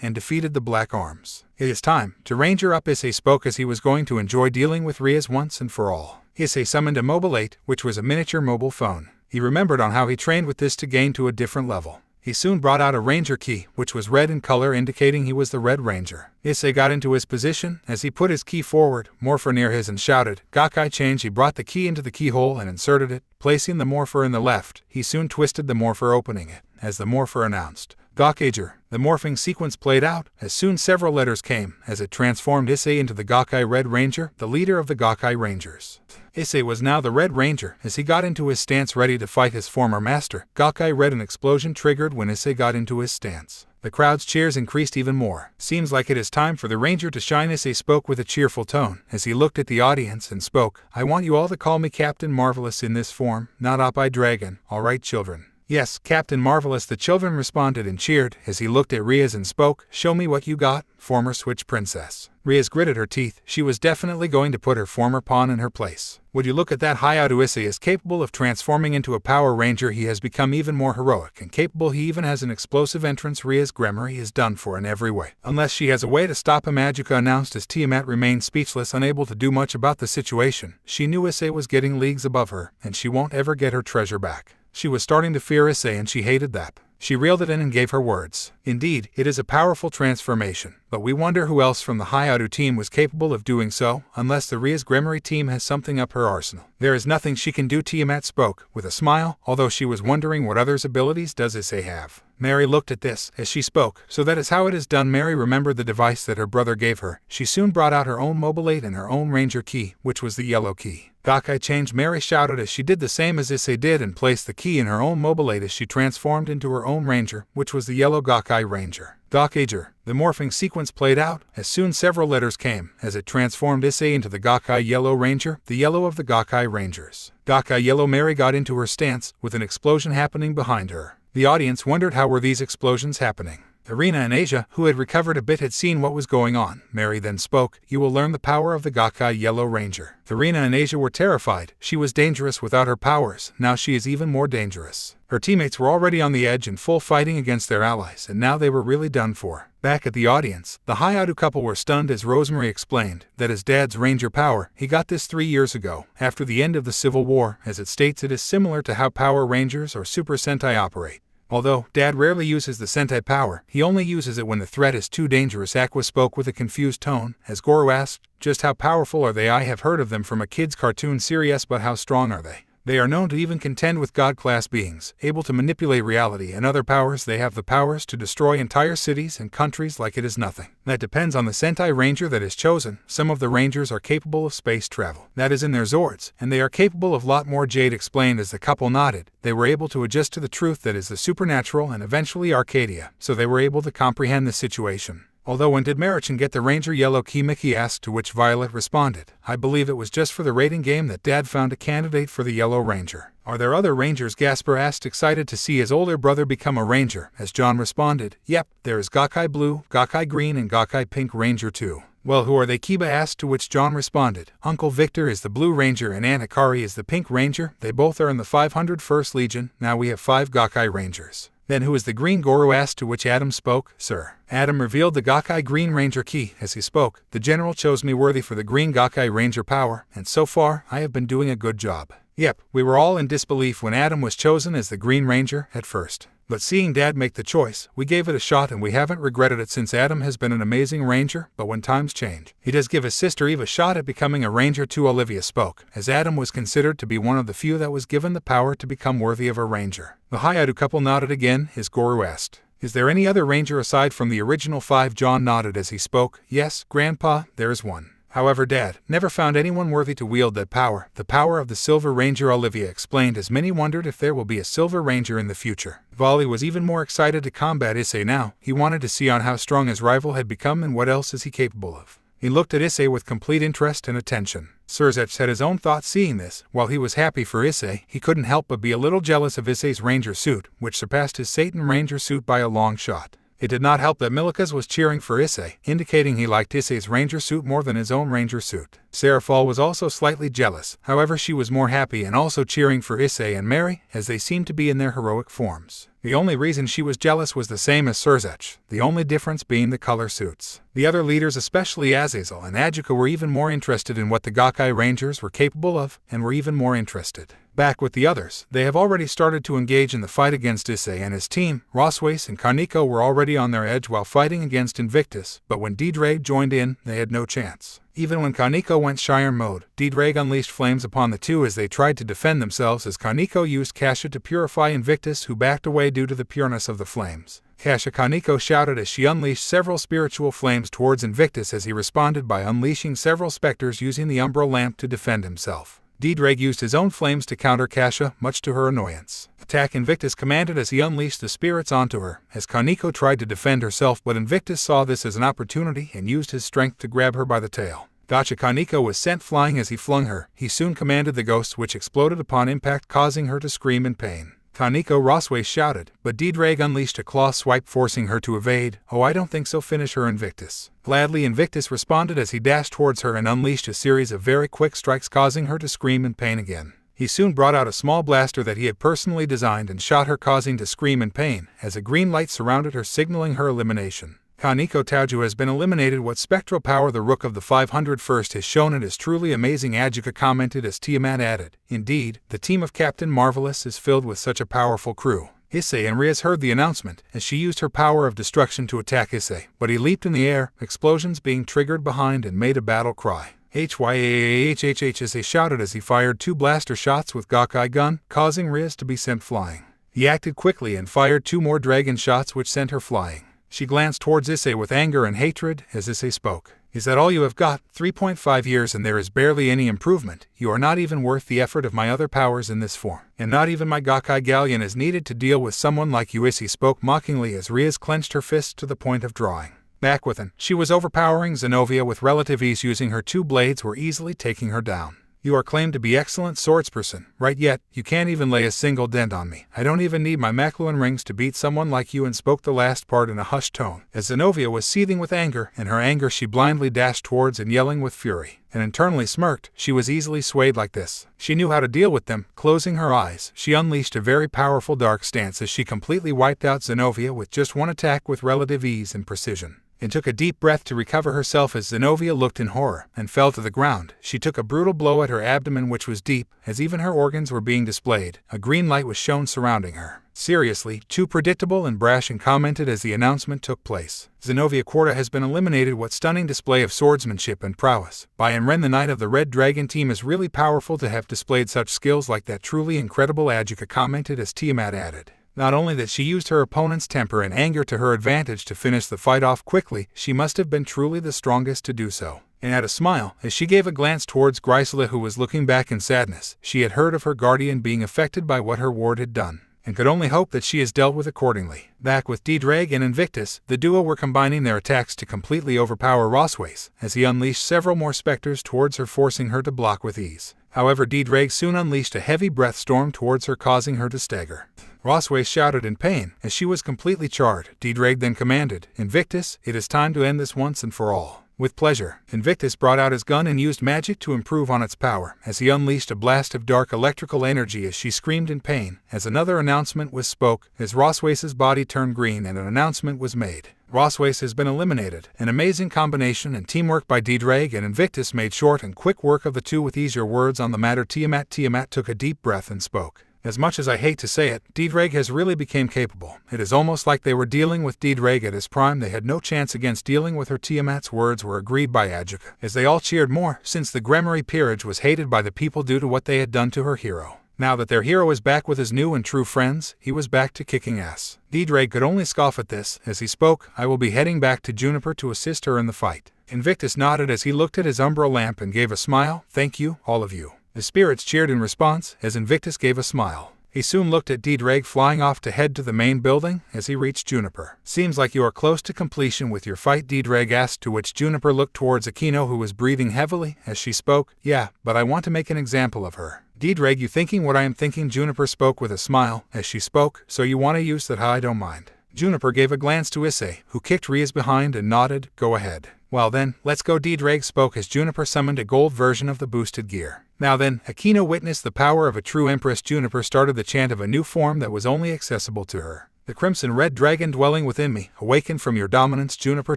and defeated the Black Arms. It is time to ranger up, Issei spoke as he was going to enjoy dealing with Rias once and for all. Issei summoned a Mobile 8, which was a miniature mobile phone. He remembered on how he trained with this to gain to a different level. He soon brought out a ranger key, which was red in color, indicating he was the Red Ranger. Issei got into his position as he put his key forward, Morpher near his, and shouted, Gakai change. He brought the key into the keyhole and inserted it, placing the Morpher in the left. He soon twisted the Morpher, opening it, as the Morpher announced, Gakager. The morphing sequence played out, as soon several letters came, as it transformed Issei into the Gakai Red Ranger, the leader of the Gakai Rangers. Issei was now the Red Ranger, as he got into his stance ready to fight his former master, Gakai Red. An explosion triggered when Issei got into his stance. The crowd's cheers increased even more. Seems like it is time for the Ranger to shine, Issei spoke with a cheerful tone, as he looked at the audience and spoke. I want you all to call me Captain Marvelous in this form, not Opeye Dragon, alright children? Yes, Captain Marvelous, the children responded and cheered, as he looked at Rias and spoke, show me what you got, former Switch Princess. Rias gritted her teeth. She was definitely going to put her former pawn in her place. Would you look at that? Hyoudou. Issei is capable of transforming into a Power Ranger. He has become even more heroic and capable. He even has an explosive entrance. Rias Grimoire is done for in every way. Unless she has a way to stop him, Adjuka announced as Tiamat remained speechless, unable to do much about the situation. She knew Issei was getting leagues above her, and she won't ever get her treasure back. She was starting to fear Issei, and she hated that. She reeled it in and gave her words. Indeed, it is a powerful transformation, but we wonder who else from the Hyoudou team was capable of doing so, unless the Rias Grimoire team has something up her arsenal. There is nothing she can do, Tiamat spoke, with a smile, although she was wondering what others' abilities does Issei have. Mary looked at this as she spoke. So that is how it is done. Mary remembered the device that her brother gave her. She soon brought out her own Mobile 8 and her own Ranger key, which was the yellow key. Gakai change, Mary shouted as she did the same as Issei did and placed the key in her own Mobile 8 as she transformed into her own Ranger, which was the yellow Gakai Ranger. Gakager. The morphing sequence played out, as soon several letters came, as it transformed Issei into the Gakai Yellow Ranger, the yellow of the Gakai Rangers. Gakai Yellow. Mary got into her stance, with an explosion happening behind her. The audience wondered how were these explosions happening. Irina and Asia, who had recovered a bit, had seen what was going on. Mary then spoke, "You will learn the power of the Gakkai Yellow Ranger." Irina and Asia were terrified. She was dangerous without her powers. Now she is even more dangerous. Her teammates were already on the edge in full fighting against their allies, and now they were really done for. Back at the audience, the Hyoudou couple were stunned as Rosemary explained that his dad's ranger power, he got this 3 years ago, after the end of the Civil War. As it states, it is similar to how Power Rangers or Super Sentai operate. Although Dad rarely uses the Sentai power, he only uses it when the threat is too dangerous. Aqua spoke with a confused tone, as Goro asked, "Just how powerful are they? I have heard of them from a kid's cartoon series, but how strong are they?" They are known to even contend with God-class beings, able to manipulate reality and other powers. They have the powers to destroy entire cities and countries like it is nothing. That depends on the Sentai Ranger that is chosen. Some of the Rangers are capable of space travel. That is in their Zords, and they are capable of lot more. Jade explained as the couple nodded. They were able to adjust to the truth that is the supernatural and eventually Arcadia, so they were able to comprehend the situation. Although when did Marichin get the Ranger Yellow key? Mickey asked, to which Violet responded, "I believe it was just for the rating game that Dad found a candidate for the Yellow Ranger." "Are there other Rangers?" Gasper asked, excited to see his older brother become a Ranger, as John responded, "Yep, there is Gakkai Blue, Gakkai Green and Gakkai Pink Ranger too." "Well, who are they?" Kiba asked, to which John responded, "Uncle Victor is the Blue Ranger and Aunt Akari is the Pink Ranger. They both are in the 501st Legion. Now we have 5 Gakkai Rangers." "Then who is the Green?" Goro asked, to which Adam spoke, "Sir." Adam revealed the Gakkai Green Ranger key. As he spoke, "The General chose me worthy for the Green Gakkai Ranger power, and so far, I have been doing a good job." Yep, we were all in disbelief when Adam was chosen as the Green Ranger at first. But seeing Dad make the choice, we gave it a shot and we haven't regretted it since. Adam has been an amazing Ranger, but when times change, he does give his sister Eve a shot at becoming a Ranger too. Olivia spoke, as Adam was considered to be one of the few that was given the power to become worthy of a Ranger. The Hyoudou couple nodded again, as Goro asked, "Is there any other Ranger aside from the original 5? John nodded as he spoke, "Yes, Grandpa, there is one. However, Dad never found anyone worthy to wield that power, the power of the Silver Ranger." Olivia explained, as many wondered if there will be a Silver Ranger in the future. Volley was even more excited to combat Issei now. He wanted to see on how strong his rival had become and what else is he capable of. He looked at Issei with complete interest and attention. Surzech had his own thoughts seeing this. While he was happy for Issei, he couldn't help but be a little jealous of Issei's Ranger suit, which surpassed his Satan Ranger suit by a long shot. It did not help that Milikas was cheering for Issei, indicating he liked Issei's Ranger suit more than his own Ranger suit. Seraphol was also slightly jealous. However, she was more happy and also cheering for Issei and Mary, as they seemed to be in their heroic forms. The only reason she was jealous was the same as Surzech, the only difference being the color suits. The other leaders, especially Azazel and Ajuka, were even more interested in what the Gakkai Rangers were capable of, and were even more interested. Back with the others, they have already started to engage in the fight against Issei and his team. Roswace and Kaneko were already on their edge while fighting against Invictus, but when Didrag joined in, they had no chance. Even when Kaneko went Shire mode, Didrag unleashed flames upon the two as they tried to defend themselves, as Kaneko used Kasha to purify Invictus, who backed away due to the pureness of the flames. Kasha, Kaneko shouted as she unleashed several spiritual flames towards Invictus, as he responded by unleashing several specters using the Umbral lamp to defend himself. Didrag used his own flames to counter Kasha, much to her annoyance. "Attack!" Invictus commanded as he unleashed the spirits onto her, as Kaneko tried to defend herself, but Invictus saw this as an opportunity and used his strength to grab her by the tail. Gotcha! Kaneko was sent flying as he flung her. He soon commanded the ghost, which exploded upon impact, causing her to scream in pain. Kaneko, Rosway shouted, but Didrag unleashed a claw swipe, forcing her to evade. "Oh, I don't think so. Finish her, Invictus." Gladly, Invictus responded as he dashed towards her and unleashed a series of very quick strikes, causing her to scream in pain again. He soon brought out a small blaster that he had personally designed and shot her, causing to scream in pain, as a green light surrounded her, signaling her elimination. Kaneko Tauju has been eliminated. What spectral power the Rook of the 501st has shown, it is truly amazing, Ajuka commented as Tiamat added. Indeed, the team of Captain Marvelous is filled with such a powerful crew. Issei and Riaz heard the announcement, as she used her power of destruction to attack Issei, but he leaped in the air, explosions being triggered behind, and made a battle cry. "HYAAHHH!" Issei shouted as he fired 2 blaster shots with Gakkai gun, causing Riaz to be sent flying. He acted quickly and fired 2 more dragon shots, which sent her flying. She glanced towards Issei with anger and hatred as Issei spoke. "Is that all you have got? 3.5 years and there is barely any improvement. You are not even worth the effort of my other powers in this form. And not even my Gakkai Galleon is needed to deal with someone like you." Issei spoke mockingly as Riaz clenched her fist to the point of drawing. Back within, she was overpowering Zenobia with relative ease. Using her 2 blades were easily taking her down. You are claimed to be excellent swordsperson, right? Yet, you can't even lay a single dent on me. I don't even need my Macluan rings to beat someone like you, and spoke the last part in a hushed tone. As Zenobia was seething with anger, in her anger she blindly dashed towards and yelling with fury, and internally smirked. She was easily swayed like this. She knew how to deal with them. Closing her eyes, she unleashed a very powerful dark stance as she completely wiped out Zenobia with just one attack with relative ease and precision, and took a deep breath to recover herself as Zenobia looked in horror and fell to the ground. She took a brutal blow at her abdomen, which was deep, as even her organs were being displayed. A green light was shown surrounding her. Seriously, too predictable and brash, and commented as the announcement took place. Zenobia Quarta has been eliminated. What stunning display of swordsmanship and prowess. By Enren, the Knight of the Red Dragon team, is really powerful to have displayed such skills like that. Truly incredible, Adjuka commented as Tiamat added. Not only that she used her opponent's temper and anger to her advantage to finish the fight off quickly, she must have been truly the strongest to do so. And had a smile, as she gave a glance towards Grisela, who was looking back in sadness. She had heard of her guardian being affected by what her ward had done, and could only hope that she is dealt with accordingly. Back with D-Drag and Invictus, the duo were combining their attacks to completely overpower Rosways, as he unleashed several more specters towards her, forcing her to block with ease. However, D-Drag soon unleashed a heavy breath storm towards her, causing her to stagger. Rosway shouted in pain, as she was completely charred. D-Drag then commanded, Invictus, it is time to end this once and for all. With pleasure, Invictus brought out his gun and used magic to improve on its power, as he unleashed a blast of dark electrical energy as she screamed in pain, as another announcement was spoke, as Roswace's body turned green and an announcement was made. Roswace has been eliminated. An amazing combination and teamwork by D-Drag and Invictus made short and quick work of the two. With ease, your words on the matter, Tiamat. Tiamat took a deep breath and spoke. As much as I hate to say it, D-Drag has really become capable. It is almost like they were dealing with D-Drag at his prime. They had no chance against dealing with her. Tiamat's words were agreed by Adjuka, as they all cheered more, since the Gremory peerage was hated by the people due to what they had done to her hero. Now that their hero is back with his new and true friends, he was back to kicking ass. D-Drag could only scoff at this. As he spoke, I will be heading back to Juniper to assist her in the fight. Invictus nodded as he looked at his umbra lamp and gave a smile. Thank you, all of you. The spirits cheered in response, as Invictus gave a smile. He soon looked at D-Drag flying off to head to the main building as he reached Juniper. Seems like you are close to completion with your fight, D-Drag asked, to which Juniper looked towards Aquino, who was breathing heavily as she spoke. Yeah, but I want to make an example of her. D-Drag, you thinking what I am thinking? Juniper spoke with a smile as she spoke. So you want to use that? I don't mind. Juniper gave a glance to Issei, who kicked Ria's behind and nodded. Go ahead. Well then, let's go. D-Drag spoke as Juniper summoned a gold version of the boosted gear. Now then, Aquino witnessed the power of a true empress. Juniper started the chant of a new form that was only accessible to her. The crimson red dragon dwelling within me, awaken from your dominance, Juniper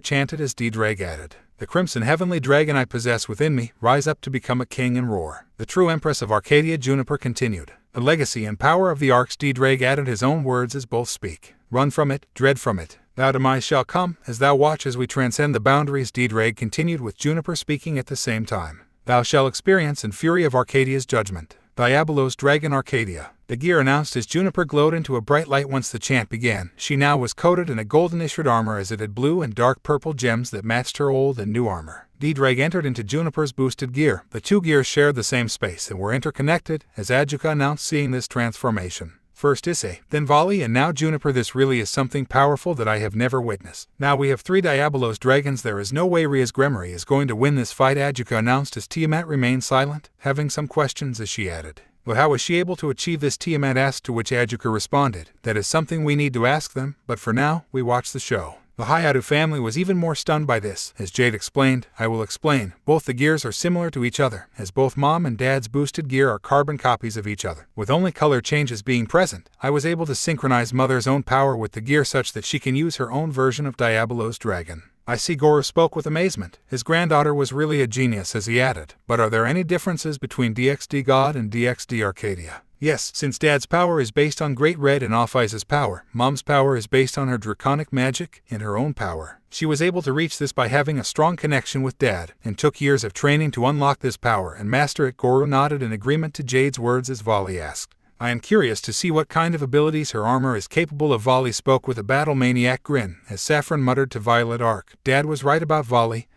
chanted as D-Drag added. The crimson heavenly dragon I possess within me, rise up to become a king and roar. The true empress of Arcadia, Juniper continued. The legacy and power of the arcs, D-Drag added his own words as both speak. Run from it, dread from it. Thou demise shall come, as thou watch as we transcend the boundaries, D-Drag continued with Juniper speaking at the same time. Thou shall experience in fury of Arcadia's judgment. Diabolos Dragon Arcadia. The gear announced as Juniper glowed into a bright light once the chant began. She now was coated in a golden-issued armor, as it had blue and dark purple gems that matched her old and new armor. D-Drag entered into Juniper's boosted gear. The two gears shared the same space and were interconnected, as Adjuka announced, seeing this transformation. First Issei, then Volley, and now Juniper. This really is something powerful that I have never witnessed. Now we have 3 Diabolos dragons. There is no way Ria's Gremory is going to win this fight, Adjuka announced as Tiamat remained silent, having some questions as she added. But how was she able to achieve this? Tiamat asked, to which Adjuka responded. That is something we need to ask them, but for now, we watch the show. The Hyoudou family was even more stunned by this, as Jade explained. I will explain. Both the gears are similar to each other, as both Mom and Dad's boosted gear are carbon copies of each other. With only color changes being present, I was able to synchronize Mother's own power with the gear such that she can use her own version of Diabolos Dragon. I see. Goro spoke with amazement. His granddaughter was really a genius, as he added. But are there any differences between DXD God and DXD Arcadia? Yes, since Dad's power is based on Great Red and Off-Ice's power, Mom's power is based on her draconic magic and her own power. She was able to reach this by having a strong connection with Dad, and took years of training to unlock this power and master it. Goro nodded in agreement to Jade's words as Volley asked. I am curious to see what kind of abilities her armor is capable of. Volley spoke with a battle maniac grin, as Saffron muttered to Violet Arc. Dad was right about Volley.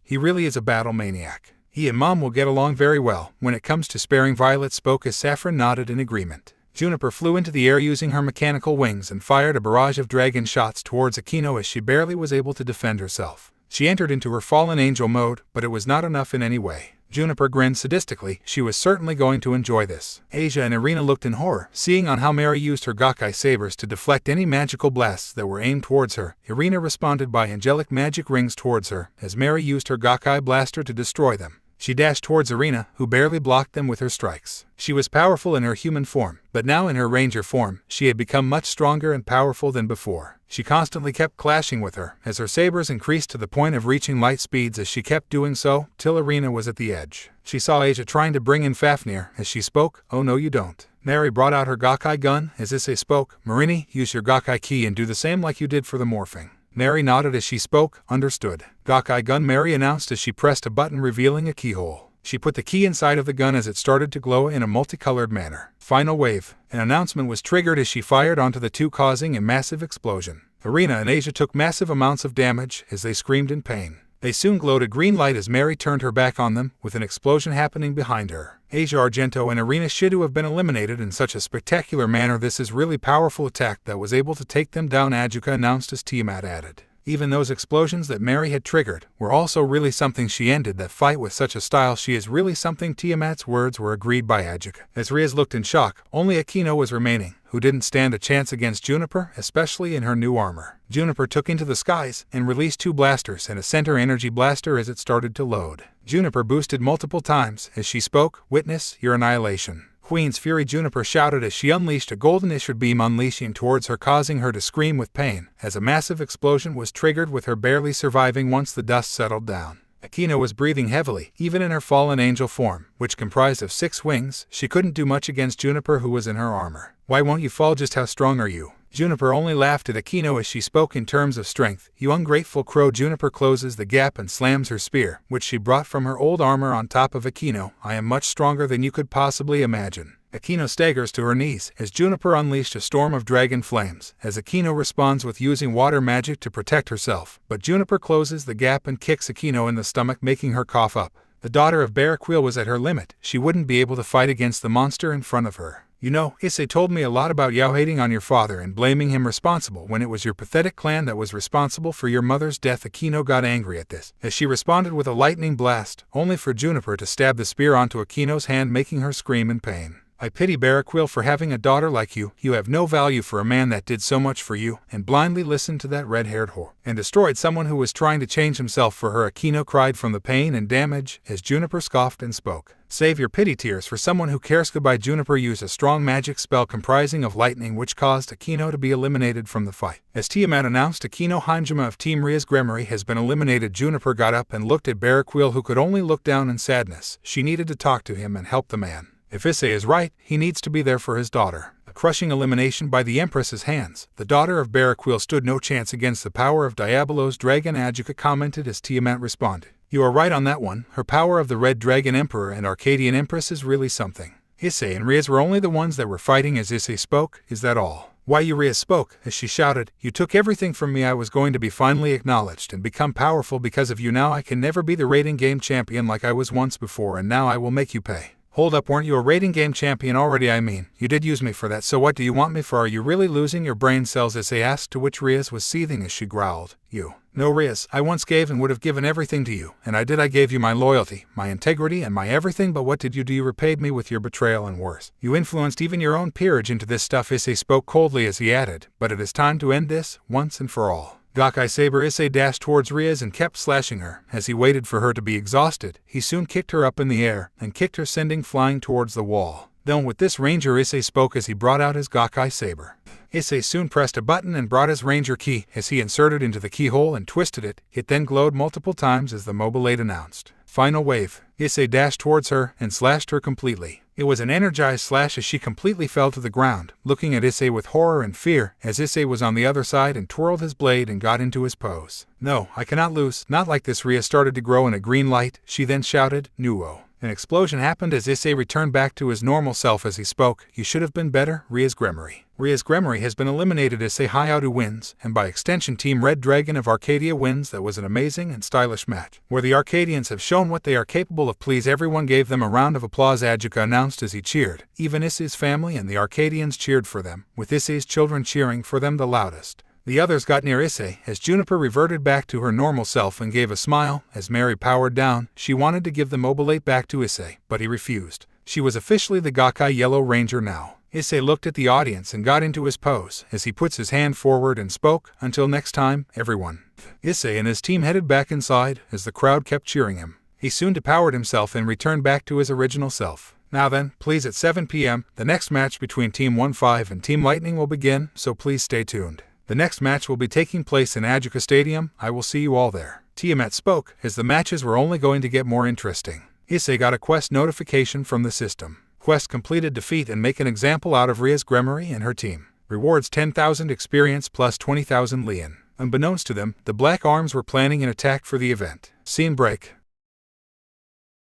He really is a battle maniac. He and Mom will get along very well. When it comes to sparing, Violet spoke as Saffron nodded in agreement. Juniper flew into the air using her mechanical wings and fired a barrage of dragon shots towards Aquino as she barely was able to defend herself. She entered into her fallen angel mode, but it was not enough in any way. Juniper grinned sadistically. She was certainly going to enjoy this. Asia and Irina looked in horror, seeing on how Mary used her Gakkai sabers to deflect any magical blasts that were aimed towards her. Irina responded by angelic magic rings towards her, as Mary used her Gakkai blaster to destroy them. She dashed towards Irina, who barely blocked them with her strikes. She was powerful in her human form, but now in her ranger form, she had become much stronger and powerful than before. She constantly kept clashing with her, as her sabers increased to the point of reaching light speeds as she kept doing so, till Irina was at the edge. She saw Asia trying to bring in Fafnir, as she spoke, "Oh no you don't." Mary brought out her Gakkai gun, as Issei spoke, "Marini, use your Gakkai key and do the same like you did for the morphing." Mary nodded as she spoke, "Understood." "Gakkai gun," Mary announced as she pressed a button revealing a keyhole. She put the key inside of the gun as it started to glow in a multicolored manner. Final wave. An announcement was triggered as she fired onto the two, causing a massive explosion. Irina and Asia took massive amounts of damage as they screamed in pain. They soon glowed a green light as Mary turned her back on them, with an explosion happening behind her. Asia Argento and Irina Shidou have been eliminated in such a spectacular manner. This is really powerful attack that was able to take them down, Adjuka announced as Tiamat added. Even those explosions that Mary had triggered were also really something. She ended that fight with such a style. She is really something. Tiamat's words were agreed by Adjuka. As Riaz looked in shock, only Akino was remaining, who didn't stand a chance against Juniper, especially in her new armor. Juniper took into the skies and released two blasters and a center energy blaster as it started to load. Juniper boosted multiple times as she spoke, "Witness your annihilation." Queen's Fury, Juniper shouted as she unleashed a golden Ishard beam, unleashing towards her, causing her to scream with pain, as a massive explosion was triggered, with her barely surviving once the dust settled down. Akino was breathing heavily, even in her fallen angel form, which comprised of 6 wings. She couldn't do much against Juniper, who was in her armor. "Why won't you fall? Just how strong are you?" Juniper only laughed at Akino as she spoke in terms of strength. "You ungrateful crow." Juniper closes the gap and slams her spear, which she brought from her old armor, on top of Akino. "I am much stronger than you could possibly imagine." Akino staggers to her knees as Juniper unleashed a storm of dragon flames, as Akino responds with using water magic to protect herself, but Juniper closes the gap and kicks Akino in the stomach, making her cough up. The daughter of Baraquil was at her limit. She wouldn't be able to fight against the monster in front of her. "You know, Issei told me a lot about Yao hating on your father and blaming him responsible when it was your pathetic clan that was responsible for your mother's death." Akino got angry at this, as she responded with a lightning blast, only for Juniper to stab the spear onto Akino's hand, making her scream in pain. "I pity Baraquil for having a daughter like you. You have no value for a man that did so much for you, and blindly listened to that red-haired whore, and destroyed someone who was trying to change himself for her." Akino cried from the pain and damage, as Juniper scoffed and spoke. "Save your pity tears for someone who cares." Goodbye. Juniper used a strong magic spell comprising of lightning, which caused Akino to be eliminated from the fight. As Tiamat announced, Akino Hanjima of Team Riaz Gremory has been eliminated. Juniper got up and looked at Baraquil, who could only look down in sadness. She needed to talk to him and help the man. If Issei is right, he needs to be there for his daughter. A crushing elimination by the Empress's hands. The daughter of Baraquil stood no chance against the power of Diabolo's dragon, Adjuka commented as Tiamat responded. "You are right on that one. Her power of the Red Dragon Emperor and Arcadian Empress is really something." Issei and Riaz were only the ones that were fighting. As Issei spoke, "Is that all?" "Why, you," Riaz spoke, as she shouted, "You took everything from me. I was going to be finally acknowledged and become powerful because of you. Now I can never be the rating game champion like I was once before, and now I will make you pay." "Hold up, weren't you a rating game champion already? I mean, you did use me for that, so what do you want me for? Are you really losing your brain cells?" Issei asked, to which Riaz was seething as she growled. "You." "No, Riaz, I once gave and would have given everything to you, and I did. I gave you my loyalty, my integrity, and my everything, but what did you do? You repaid me with your betrayal, and worse. You influenced even your own peerage into this stuff." Issei spoke coldly as he added, "But it is time to end this, once and for all." Gakkai saber. Issei dashed towards Riaz and kept slashing her. As he waited for her to be exhausted, he soon kicked her up in the air, and kicked her, sending flying towards the wall. Then with this ranger, Issei spoke as he brought out his Gakkai saber. Issei soon pressed a button and brought his ranger key, as he inserted into the keyhole and twisted it. It then glowed multiple times as the mobile aid announced. Final wave. Issei dashed towards her and slashed her completely. It was an energized slash as she completely fell to the ground, looking at Issei with horror and fear, as Issei was on the other side and twirled his blade and got into his pose. "No, I cannot lose. Not like this." Riaz started to grow in a green light. She then shouted, "Nuo." An explosion happened as Issei returned back to his normal self as he spoke. "You should have been better, Riaz Gremory." Riaz Gremory has been eliminated. Issei Hyoudou wins, and by extension Team Red Dragon of Arcadia wins. That was an amazing and stylish match, where the Arcadians have shown what they are capable of. Please everyone gave them a round of applause, Adjuka announced as he cheered. Even Issei's family and the Arcadians cheered for them, with Issei's children cheering for them the loudest. The others got near Issei as Juniper reverted back to her normal self and gave a smile. As Mary powered down, she wanted to give the mobilate back to Issei, but he refused. She was officially the Gakkai Yellow Ranger now. Issei looked at the audience and got into his pose as he puts his hand forward and spoke, "Until next time, everyone." Issei and his team headed back inside as the crowd kept cheering him. He soon depowered himself and returned back to his original self. Now then, please, at 7 p.m., the next match between Team 1-5 and Team Lightning will begin, so please stay tuned. The next match will be taking place in Arcadia Stadium. I will see you all there. Tiamat spoke as the matches were only going to get more interesting. Issei got a quest notification from the system. Quest completed: defeat and make an example out of Ria's Gremory and her team. Rewards 10,000 experience plus 20,000 lien. Unbeknownst to them, the Black Arms were planning an attack for the event. Scene break.